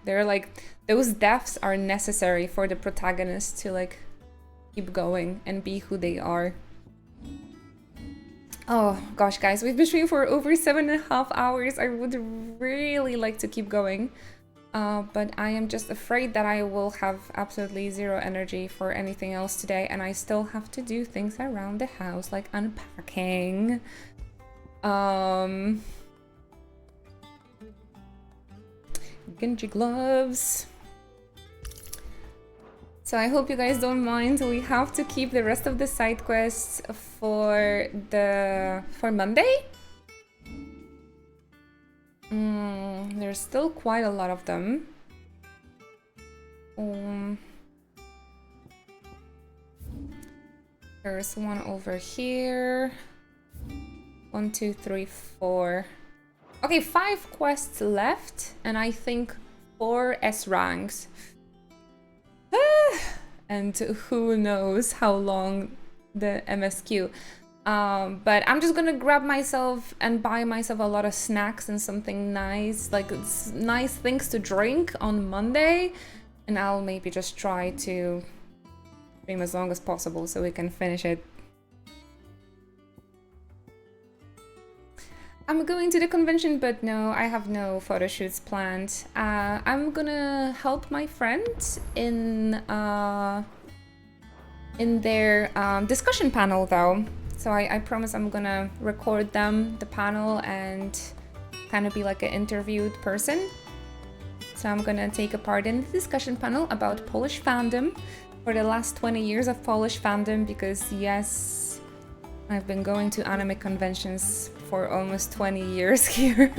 They're like, those deaths are necessary for the protagonist to, like, keep going and be who they are. Oh gosh, guys, we've been streaming for over 7.5 hours. I would really like to keep going, but I am just afraid that I will have absolutely zero energy for anything else today, and I still have to do things around the house, like unpacking. Genji gloves. So I hope you guys don't mind. We have to keep the rest of the side quests for Monday. There's still quite a lot of them. There's one over here. 1, 2, 3, 4. Okay, 5 quests left, and I think 4 S ranks. And who knows how long the MSQ. But I'm just gonna grab myself and buy myself a lot of snacks and something nice, like nice things to drink on Monday, and I'll maybe just try to stream as long as possible so we can finish it. I'm going to the convention, but no, I have no photo shoots planned. I'm gonna help my friend in their discussion panel, though. So I promise I'm gonna record them, the panel, and kind of be like an interviewed person. So I'm gonna take a part in the discussion panel about Polish fandom for the last 20 years of Polish fandom, because yes, I've been going to anime conventions for almost 20 years here.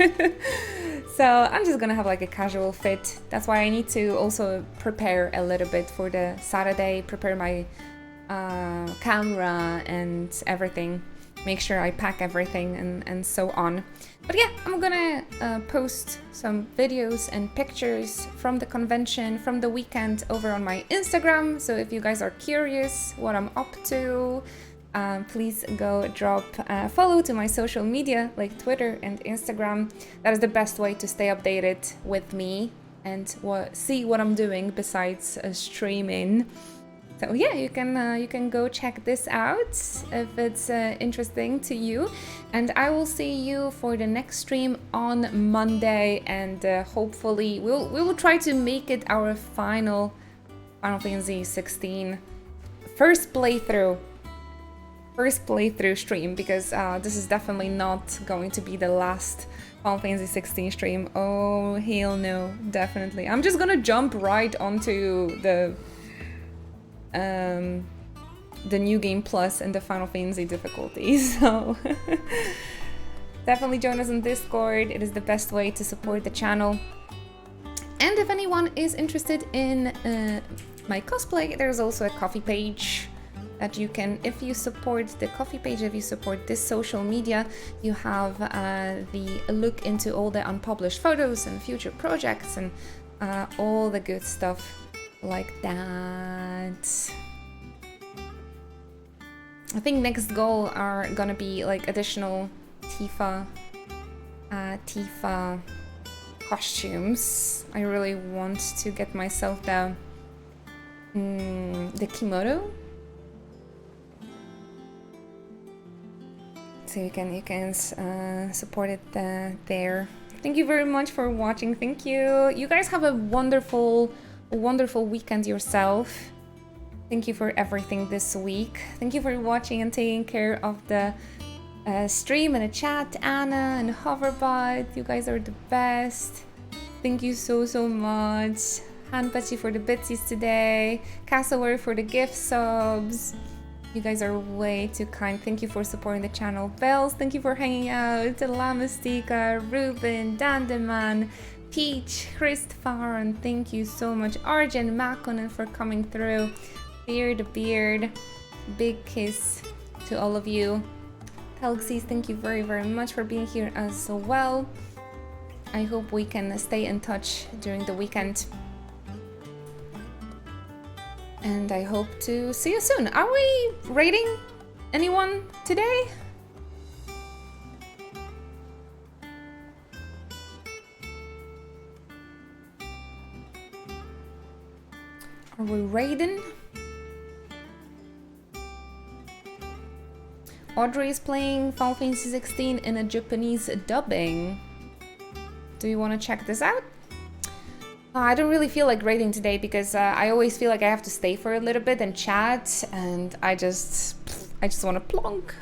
So I'm just gonna have like a casual fit. That's why I need to also prepare a little bit for the Saturday, prepare my camera and everything, make sure I pack everything and so on. But yeah, I'm gonna post some videos and pictures from the convention, from the weekend, over on my Instagram. So if you guys are curious what I'm up to, please go drop a follow to my social media like Twitter and Instagram. That is the best way to stay updated with me and see what I'm doing besides streaming. So yeah, you can go check this out if it's interesting to you, and I will see you for the next stream on Monday, and hopefully we will try to make it our final Final Fantasy 16 first playthrough stream, because this is definitely not going to be the last Final Fantasy 16 stream. Oh hell no, definitely. I'm just gonna jump right onto the New Game Plus and the Final Fantasy difficulties. So definitely join us on Discord. It is the best way to support the channel. And if anyone is interested in my cosplay, there's also a coffee page that you can, if you support the coffee page, if you support this social media, you have the look into all the unpublished photos and future projects and all the good stuff like that. I think next goal are gonna be like additional Tifa costumes. I really want to get myself the kimono, so you can support it there. Thank you very much for watching. Thank you. You guys have a wonderful weekend yourself. Thank you for everything this week. Thank you for watching and taking care of the stream and the chat. Anna and Hoverbot, you guys are the best. Thank you so much. Hanpachi for the bitsies today. Cassowary for the gift subs. You guys are way too kind. Thank you for supporting the channel. Bells, thank you for hanging out. Lamastika, Ruben, Dandeman, Peach, Christopher, and thank you so much. Arjen, Makonnen for coming through. Beard, big kiss to all of you. Telxis, thank you very much for being here as well. I hope we can stay in touch during the weekend. And I hope to see you soon. Are we rating anyone today? Are we raiding? Audrey is playing Final Fantasy 16 in a Japanese dubbing. Do you want to check this out? I don't really feel like raiding today because I always feel like I have to stay for a little bit and chat, and I just want to plonk.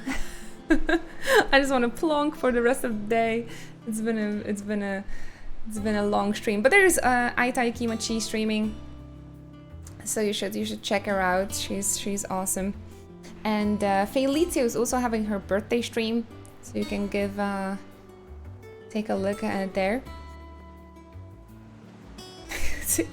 I just want to plonk for the rest of the day. It's been a long stream, but there's Aitai Kimachi streaming, so you should check her out. She's awesome. And Feliccio is also having her birthday stream, so you can take a look at it there.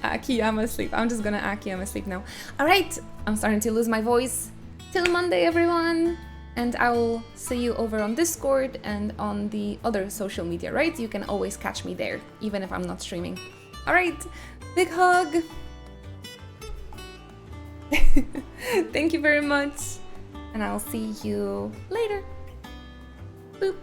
Akiyama sleep. I'm just gonna Akiyama sleep now. Alright, I'm starting to lose my voice. Till Monday, everyone! And I will see you over on Discord and on the other social media, right? You can always catch me there, even if I'm not streaming. Alright, big hug! Thank you very much, and I'll see you later. Boop!